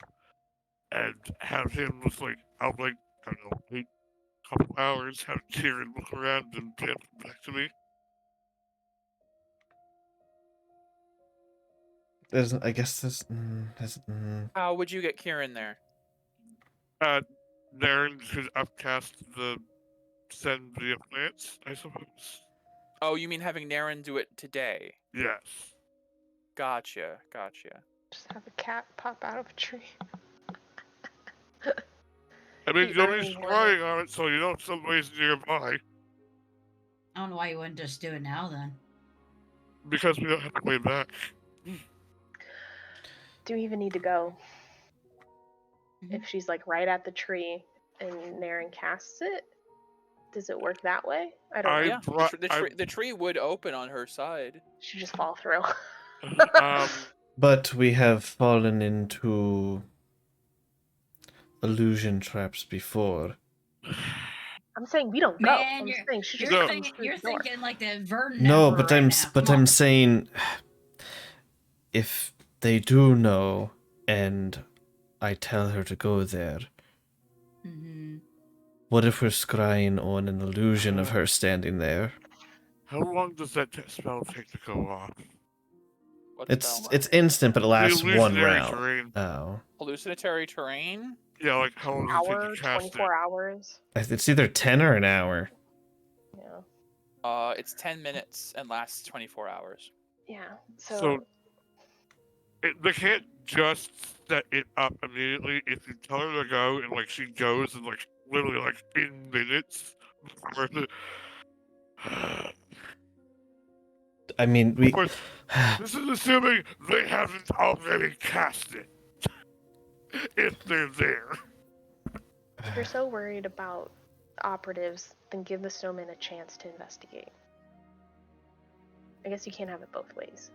and have him just like, I'll like, I don't know, wait a couple hours, have Kieran look around and get back to me. I guess this. How would you get Kieran there? Darren should upcast the send via plants, I suppose. Oh, you mean having Naren do it today? Yes. Gotcha. Just have a cat pop out of a tree. I mean, The you'll be early morning. scrying on it so you know somebody's nearby, I don't know why you wouldn't just do it now then. because we don't have to wait back. Do we even need to go? Mhm. If she's like right at the tree and Naren casts it? Does it work that way? I don't know. Yeah, brought- the tree would open on her side. She just fall through. But we have fallen into illusion traps before. I'm saying we don't go. Man, I'm you're saying she just you're, comes thinking, through you're the door. thinking like the Verdant No, Emperor but right I'm now. but Come I'm on. saying if they do know and I tell her to go there, Mhm. what if we're scrying on an illusion of her standing there? How long does that spell take to go off? What It's spell? instant, but it lasts The one illusionary round. terrain. Oh, Hallucinatory terrain? Yeah, like how long does it Hour, take to cast 24 it? hours. it's either 10 or an hour. Yeah. It's 10 minutes and lasts 24 hours. Yeah. So So they can't just set it up immediately. If you tell her to go and like she goes and like literally like in minutes. before the- I mean, we. Of course, this is assuming they haven't already cast it. If they're there. if you're so worried about operatives, then give the snowman a chance to investigate. I guess you can't have it both ways.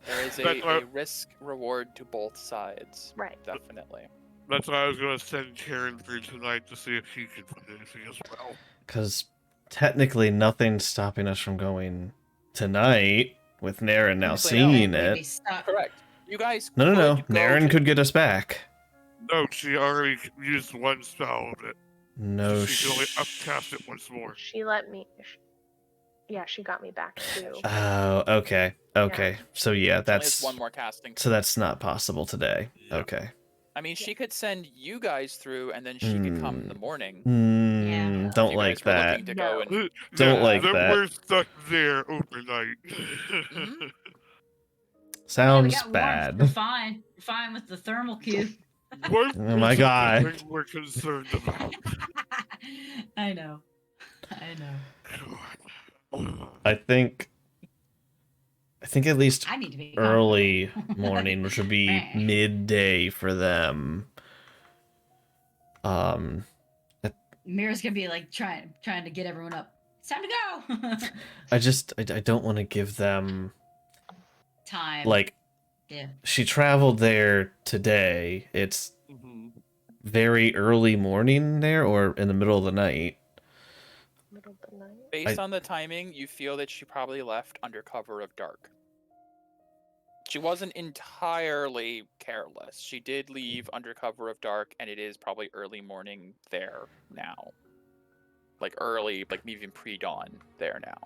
There is That's a what- risk reward to both sides. Right. Definitely. That's why I was gonna send Karen through tonight to see if she could find anything as well. Because technically, nothing's stopping us from going tonight with Naren now Technically, no. seeing Maybe it. stop. Correct. You guys No. could go Naren to- could get us back. No, she already used one spell of it. No, So she can only upcast it once more. She let me. Yeah, she got me back too. Oh, okay. Okay. So yeah, She only has that's one more casting. so that's not possible today. Yeah. Okay. I mean, she could send you guys through, and then she could come in the morning. Hmm. if Don't you like guys were that. looking to go and Don't like then that. we're stuck there overnight. Mhm. Yeah, we Sounds got warmth. bad. We're fine. We're fine with the thermal cube. What Oh my isn't the God. thing we're concerned about? I know. I think at least I need to be early comfortable. morning, which would be Meh. midday for them. Mira's gonna be like trying to get everyone up. It's time to go. I don't want to give them Time. like Yeah. she traveled there today. It's Mhm. very early morning there or in the middle of the night. Middle of the night. based on the timing, you feel that she probably left under cover of dark. She wasn't entirely careless. She did leave under cover of dark, and it is probably early morning there now. Like early, like even pre-dawn there now.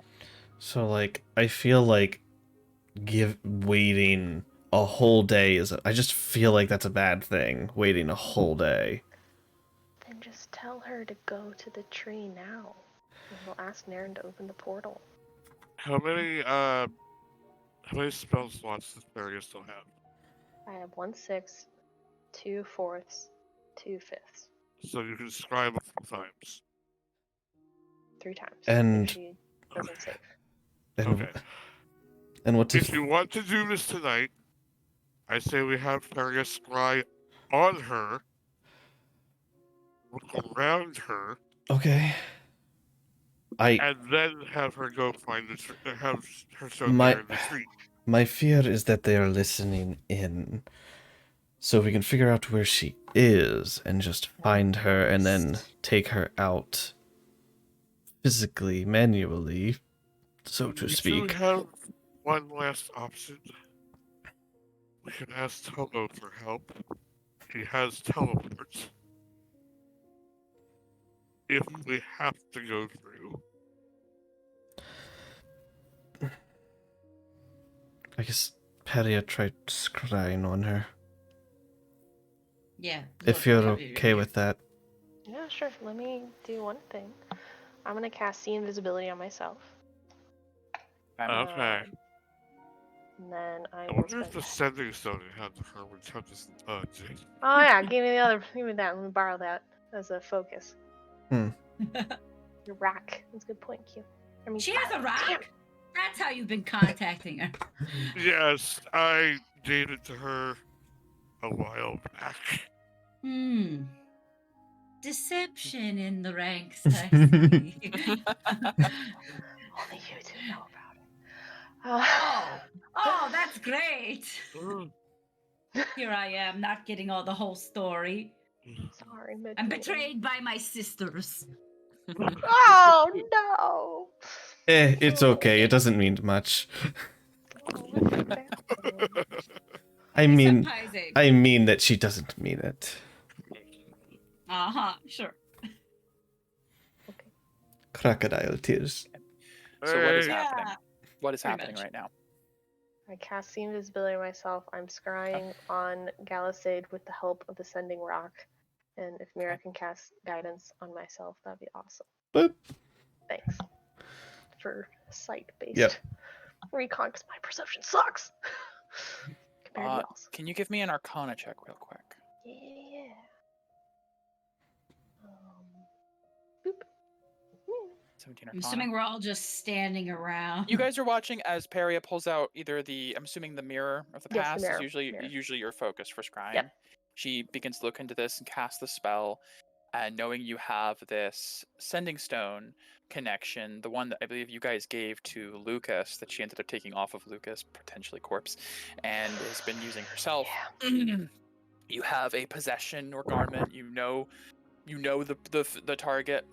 So like I feel like waiting a whole day I just feel like that's a bad thing, waiting a whole day. Then just tell her to go to the tree now. And we'll ask Naren to open the portal. How many spell slots does Barrier still have? I have 1/6, 2/4, 2/5. So you can scribe a few times. 3 times. And- if she doesn't save. And, Okay. and what If did you want to do this tonight, I say we have Barrier scry on her, look around her, Okay. and then have her go find have her show My- there in the tree. My fear is that they are listening in. So we can figure out where she is and just find her and then take her out physically, manually, so to We speak. do have one last option. We can ask Tomo for help. He has teleport. If we have to go through. I guess Peria tried scrying on her. Yeah. If look, you're yeah, okay with that. Yeah, sure. Let me do one thing. I'm gonna cast See Invisibility on myself. Okay. And then I I will wonder if spend... the sending stone you had to her would count as Jane. Oh yeah, give me the other. Give me that. Let me borrow that as a focus. Your rack. That's a good point, Q. I mean, She has a damn. rack. That's how you've been contacting her. Yes, I gave it to her a while back. Hmm. deception in the ranks, I see. Only you two know about it. Oh, that's great. Mm. Here I am, not getting all the whole story. Sorry, I'm Medina. betrayed by my sisters. Oh no! It's okay. It doesn't mean much. Oh, that's so bad. I Only mean, surprising. I mean that she doesn't mean it. Sure. Crocodile tears. So what is Hey. happening? Yeah. What is Pretty happening much. right now? I cast the invisibility myself. I'm scrying on Galisade with the help of the Sending Rock. And if Mira can cast guidance on myself, that'd be awesome. Boop. Thanks. For sight-based Yep. recon, because my perception sucks. Compared to y'all's. Can you give me an Arcana check real quick? Yeah. Boop. 17 I'm Arcana. assuming we're all just standing around. You guys are watching as Peria pulls out either I'm assuming the mirror of the Yes, the past mirror, is mirror. usually your focus for scrying. Yep. She begins to look into this and cast the spell, and knowing you have this sending stone connection, the one that I believe you guys gave to Lucas that she ended up taking off of Lucas, potentially corpse, and has been using herself. Yeah. You have a possession or garment. You know the target.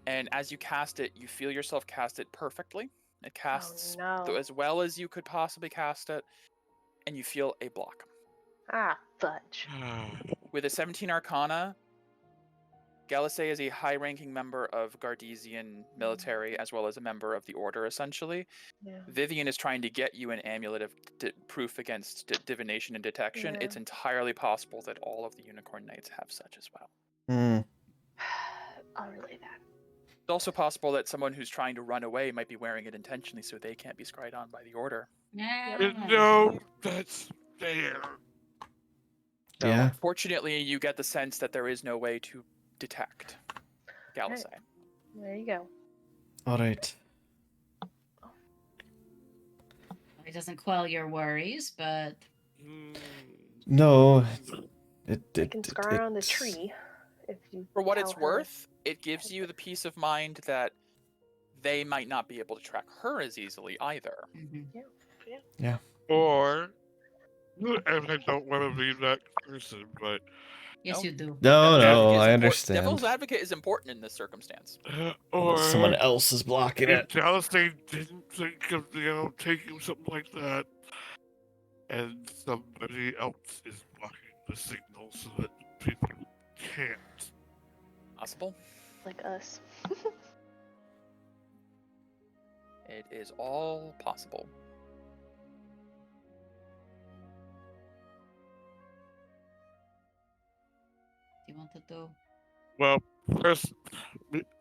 And as you cast it, you feel yourself cast it perfectly. It casts no. as well as you could possibly cast it, and you feel a block. Ah, fudge. With a 17 Arcana, Galisay is a high-ranking member of Gardesian military, as well as a member of the Order, essentially. Yeah. Vivian is trying to get you an amulet of proof against divination and detection. Yeah. It's entirely possible that all of the Unicorn Knights have such as well. Hmm. I'll relay that. It's also possible that someone who's trying to run away might be wearing it intentionally so they can't be scryed on by the Order. Yeah. No, that's fair. So Yeah. unfortunately, you get the sense that there is no way to detect Galisay. There you go. All right. It doesn't quell your worries, but Mm. No. I can scry on the tree if you. For what tell it's her. worth, it gives you the peace of mind that they might not be able to track her as easily either. Or, and I don't want to be that person, but yes, No. you do. No, Devil's no, Advocate is I import- understand. Devil's Advocate is important in this circumstance. or Someone else is blocking if it. Dallasay didn't think of taking something like that, and somebody else is blocking the signal so that people can't. Possible. Like us. It is all possible. You want to do? Well, first,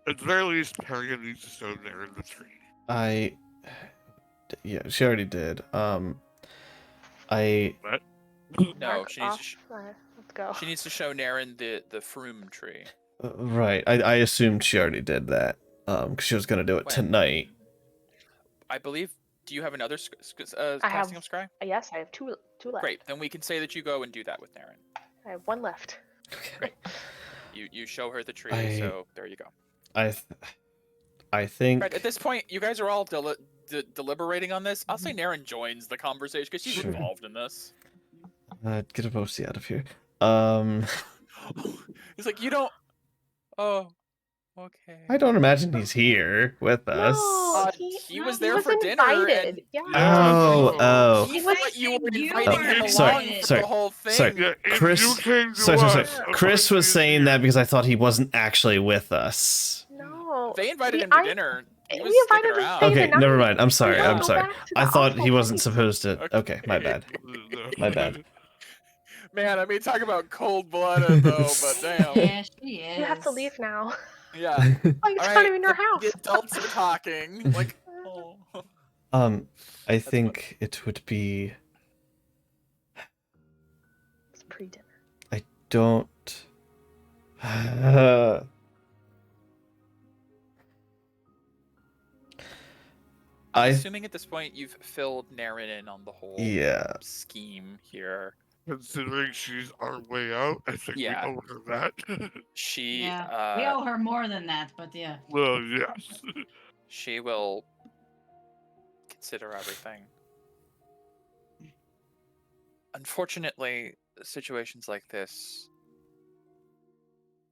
at the very least, Perry needs to stone there in the tree. Yeah, she already did. No, Mark she needs off. to Let's go. she needs to show Naren the Froom tree. Right. I assumed she already did that. Because she was gonna do it When? tonight. I believe. Do you have another I have- casting of scry? Yes, I have two left. Great. Then we can say that you go and do that with Naren. I have one left. Okay. You show her the tree, so there you go. I think. Right, at this point, you guys are all deliberating on this. I'll say Naren joins the conversation because she's Sure. involved in this. Get a Bosie out of here. He's like, you don't. Oh, okay. I don't imagine he's here with us. No, He was he there was for dinner. invited. And Yeah. Oh. he He was- thought you were You inviting were him Sorry, along for sorry, the whole thing. sorry. Yeah, if Chris- you came to Sorry. us, Chris was saying that because I thought he wasn't actually with us. No. They invited We- him to I- dinner. He we was sticking invited him to around. stay Okay, the never night. mind. I'm sorry. We gotta I'm go sorry. back to I the thought awful he wasn't place. supposed to. Okay, my bad. My bad. Man, I mean, talk about cold-blooded though, but damn. Yeah, she is. You have to leave now. Yeah. Like, it's All not right, even your the house. adults are talking. Like, oh. I think it would be. It's pre-dinner. I don't. I'm assuming at this point you've filled Naren in on the whole Yeah. scheme here. Considering she's our way out, I think Yeah. we owe her that. She Yeah, we owe her more than that, but yeah. Well, yes. she will consider everything. Unfortunately, situations like this,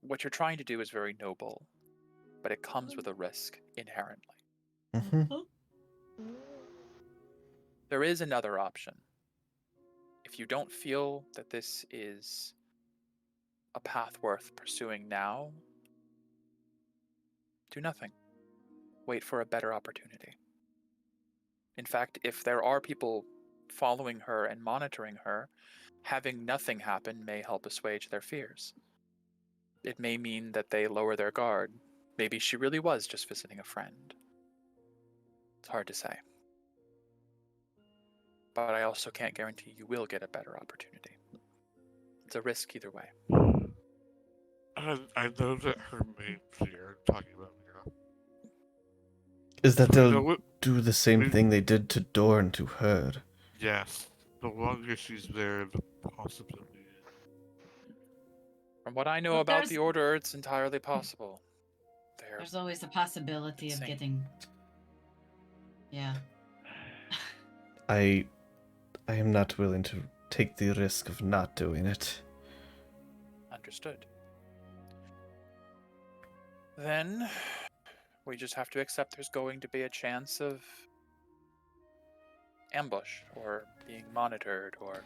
what you're trying to do is very noble, but it comes with a risk inherently. Hmm. There is another option. If you don't feel that this is a path worth pursuing now, do nothing. Wait for a better opportunity. In fact, if there are people following her and monitoring her, having nothing happen may help assuage their fears. It may mean that they lower their guard. Maybe she really was just visiting a friend. It's hard to say. But I also can't guarantee you will get a better opportunity. It's a risk either way. I know that her main fear, talking about Mira, Is that we know they'll it. do the same we- thing they did to Dorn to her. Yes, the longer she's there, the possibility is. From what I know But about there's- the Order, it's entirely possible. They're There's always the possibility of insane. getting. Yeah. I am not willing to take the risk of not doing it. Understood. Then we just have to accept there's going to be a chance of ambush or being monitored or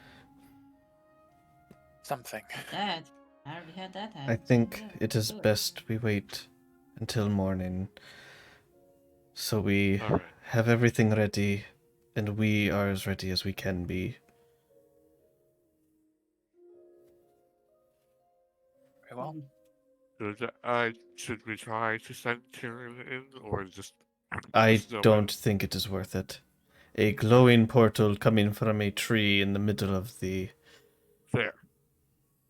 something. That. I already had that happen. I think so yeah, it is do best we wait until morning, so we Alright. have everything ready, and we are as ready as we can be. Very well. Should we try to send Tyrion in, or just? I just no don't think it is worth it. A glowing portal coming from a tree in the middle of the... Fair.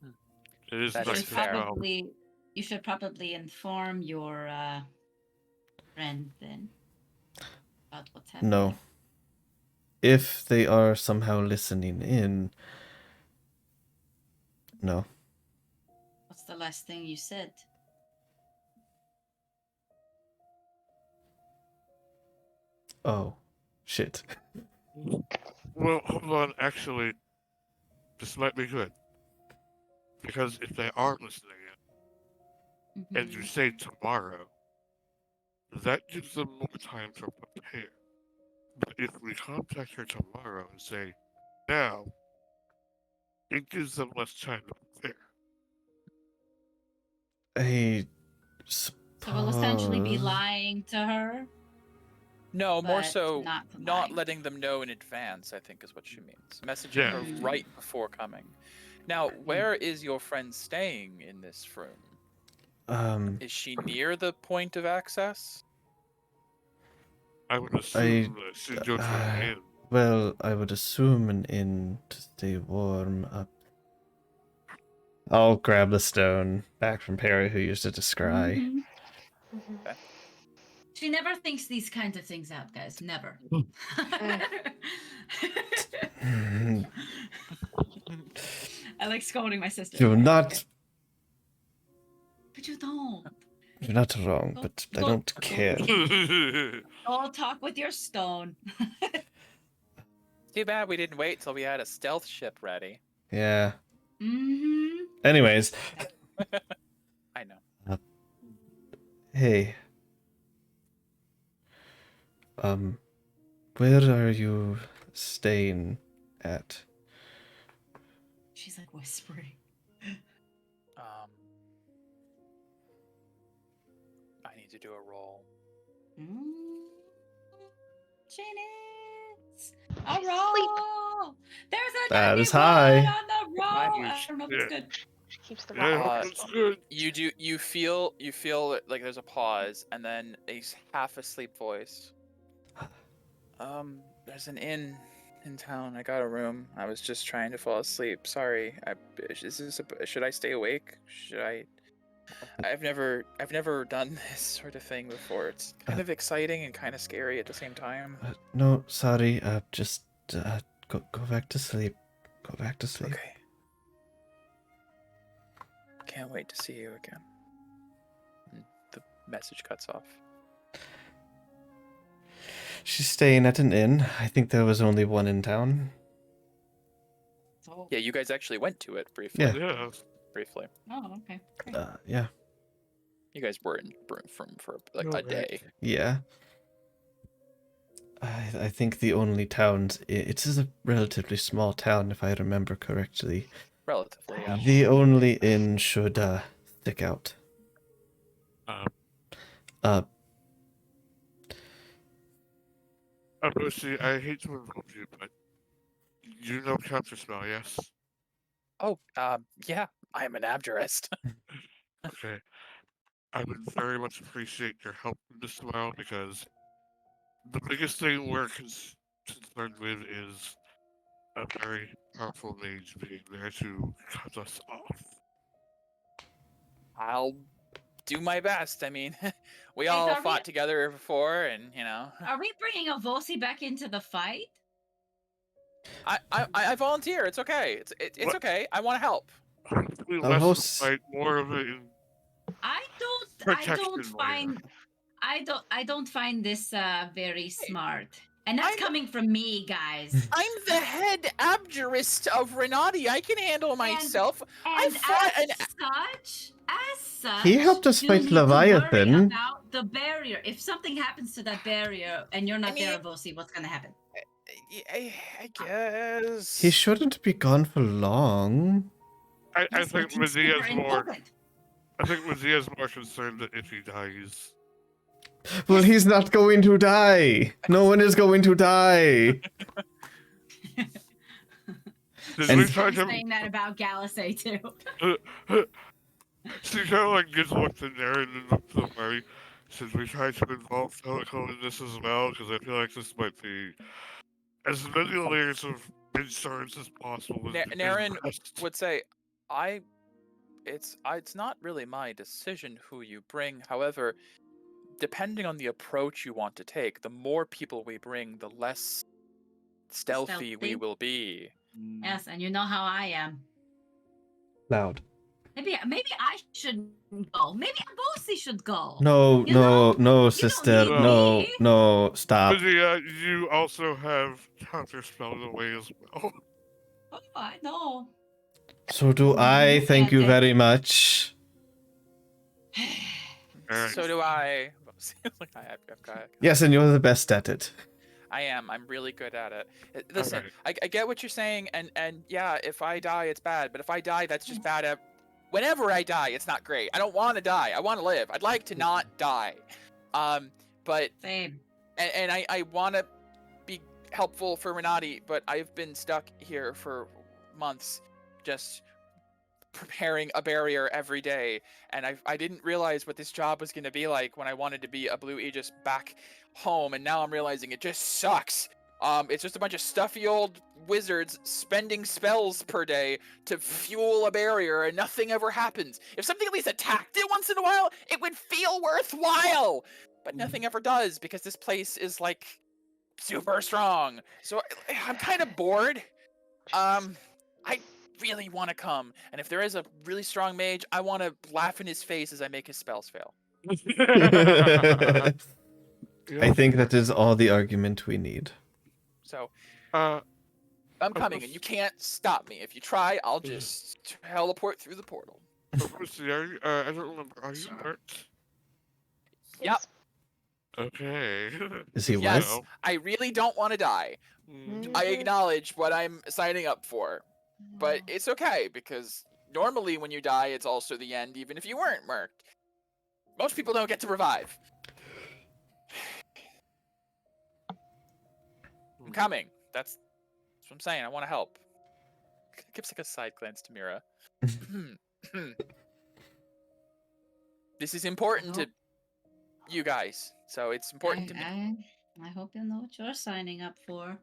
Hmm. It is That You nice is should as fair. well. probably inform your friend then about what's happening. No. If they are somehow listening in... No. What's the last thing you said? Oh. Shit. Well, hold on. Actually, this might be good. Because if they are listening in, and you Mhm. say tomorrow, that gives them more time to prepare. But if we contact her tomorrow and say, now, it gives them less time to prepare. I So we'll essentially be suppose... lying to her. No, more But so not not lying. letting them know in advance, I think is what she means. Messaging Yeah. her right before coming. Now, where is your friend staying in this room? Is she near the point of access? I would assume that she'd go to an uh, inn. Well, I would assume an inn to stay warm up. I'll grab the stone back from Perry, who used it to scry. Mhm. Mhm. She never thinks these kinds of things out, guys. Never. I like scolding my sister. You're Okay, not... okay. But you don't. You're not wrong, Go- but I go- don't go- care. Go talk with your stone. Too bad we didn't wait till we had a stealth ship ready. Yeah. Mm-hmm. Anyways, I know. hey. Where are you staying at? She's like whispering. I need to do a roll. Genius. I A roll. There's a That is 91 high. on the roll. I don't know if it's Yeah. good. She keeps the Yeah, rock Uh, that's good. You feel like there's a pause and then a half asleep voice. There's an inn in town. I got a room. I was just trying to fall asleep. Sorry. Should I stay awake? I've never done this sort of thing before. It's kind of exciting and kind of scary at the same time. No, sorry. Just go back to sleep. Go back to sleep. Okay. can't wait to see you again. And the message cuts off. She's staying at an inn. I think there was only one in town. So, Yeah, you guys actually went to it briefly. Yeah. Yeah. Briefly. oh, okay. Great. Yeah. You guys were in Broom for like a Right. day. Yeah. I think the only towns... It is a relatively small town, if I remember correctly. Relatively, yeah. The only inn should stick out. Uh, Lucy, I hate to involve you, but you know counterspell, yes? Oh, yeah, I am an abjurist. Okay. I would very much appreciate your help in this tomorrow because the biggest thing we're concerned with is a very powerful mage being there to cut us off. I'll do my best. I mean, we Wait, all are we- fought together before, and you know, Are we bringing Avosi back into the fight? I volunteer. It's okay. It's What? okay. I want to help. Hopefully A less of a host- fight, more of it in I protection. don't find this very smart. And that's I'm- coming from me, guys. I'm the head abjurist of Renati. I can handle myself. I And fought as such, He helped us you fight need to worry Leviathan. about the barrier. If something happens to that barrier and you're not there, mean- Avosi, what's gonna happen? I guess. He shouldn't be gone for long. I Yes, think but it's Medea's super more. important. I think Medea's more concerned that if he dies. Well, he's not going to die. No one is going to die. Did And- we try I'm to? saying that about Galasay too. She kind of like just looked in there and then looked to Murray. Should we try to involve Teleco in this as well? Because I feel like this might be as many layers of insurance as possible. Naren would say, it's not really my decision who you bring. However, depending on the approach you want to take, the more people we bring, the less stealthy we Stealthy? will be. Yes, and you know how I am. Loud. Maybe I shouldn't go. Maybe Avosi should go. No, You no, know, no, don't sister. need No, me. no, stop. Medea, you also have counterspell away as well. Oh, I know. So do I. Thank you very much. Alright. So do I. Like, I've got- Yes, and you're the best at it. I am. I'm really good at it. Listen, Alright. I get what you're saying, and yeah, if I die, it's bad. But if I die, that's just bad. Whenever I die, it's not great. I don't want to die. I want to live. I'd like to not die. But Same. and I want to be helpful for Renati, but I've been stuck here for months, just preparing a barrier every day, and I didn't realize what this job was going to be like when I wanted to be a Blue Aegis back home, and now I'm realizing it just sucks. It's just a bunch of stuffy old wizards spending spells per day to fuel a barrier, and nothing ever happens. If something at least attacked it once in a while, it would feel worthwhile. But nothing ever does because this place is like super strong. So I'm kind of bored. I really want to come, and if there is a really strong mage, I want to laugh in his face as I make his spells fail. I Yeah. think that is all the argument we need. So Uh, I'm coming, and you can't stop me. If you try, I'll just teleport through the portal. Lucy, are you, I don't remember. Are you hurt? Yep. Okay. Is he Yes, what? I really don't want to die. I acknowledge what I'm signing up for, but it's okay because normally when you die, it's also the end, even if you weren't murked. Most people don't get to revive. I'm coming. That's what I'm saying. I want to help. Gives like a side glance to Mira. This is important to you guys, so it's important to me. I hope you know what you're signing up for.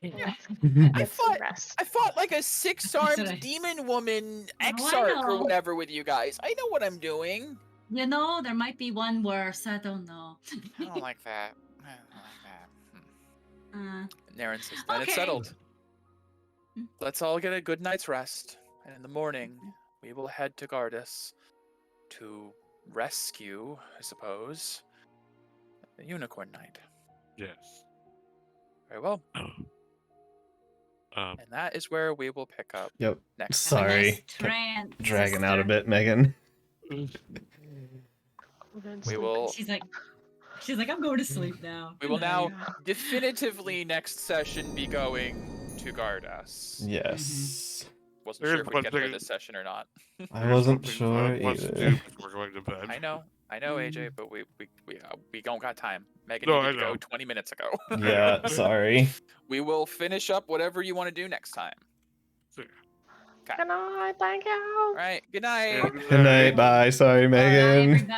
Get some thought- rest. I fought like a That's six-armed right. demon woman I exarch or know. whatever with you guys. I know what I'm doing. You know, there might be one worse. I don't know. I don't like that. I don't like that. Naren says, then it's Okay. settled. Let's all get a good night's rest, and in the morning, we will head to Gardas to rescue, I suppose, the Unicorn Knight. Yes. Very well. Um, And that is where we will pick up Yep. next. Have a Sorry. nice trance, Dragging out a sister. bit, Megan. We will She's like, I'm going to sleep now. we Good will now night." definitively next session be going to Gardas. Yes. Wasn't There's sure if we'd one get there thing- this session or not. I there's wasn't something sure Vaughn wants to do either. before going to bed. I know, AJ, but we don't got time. Megan No, needed I to go know. 20 minutes ago. Yeah, sorry. We will finish up whatever you want to do next time. Good night, thank you. All right. Good night. Yeah, Good night, bye. Sorry, Bye, Megan. everybody.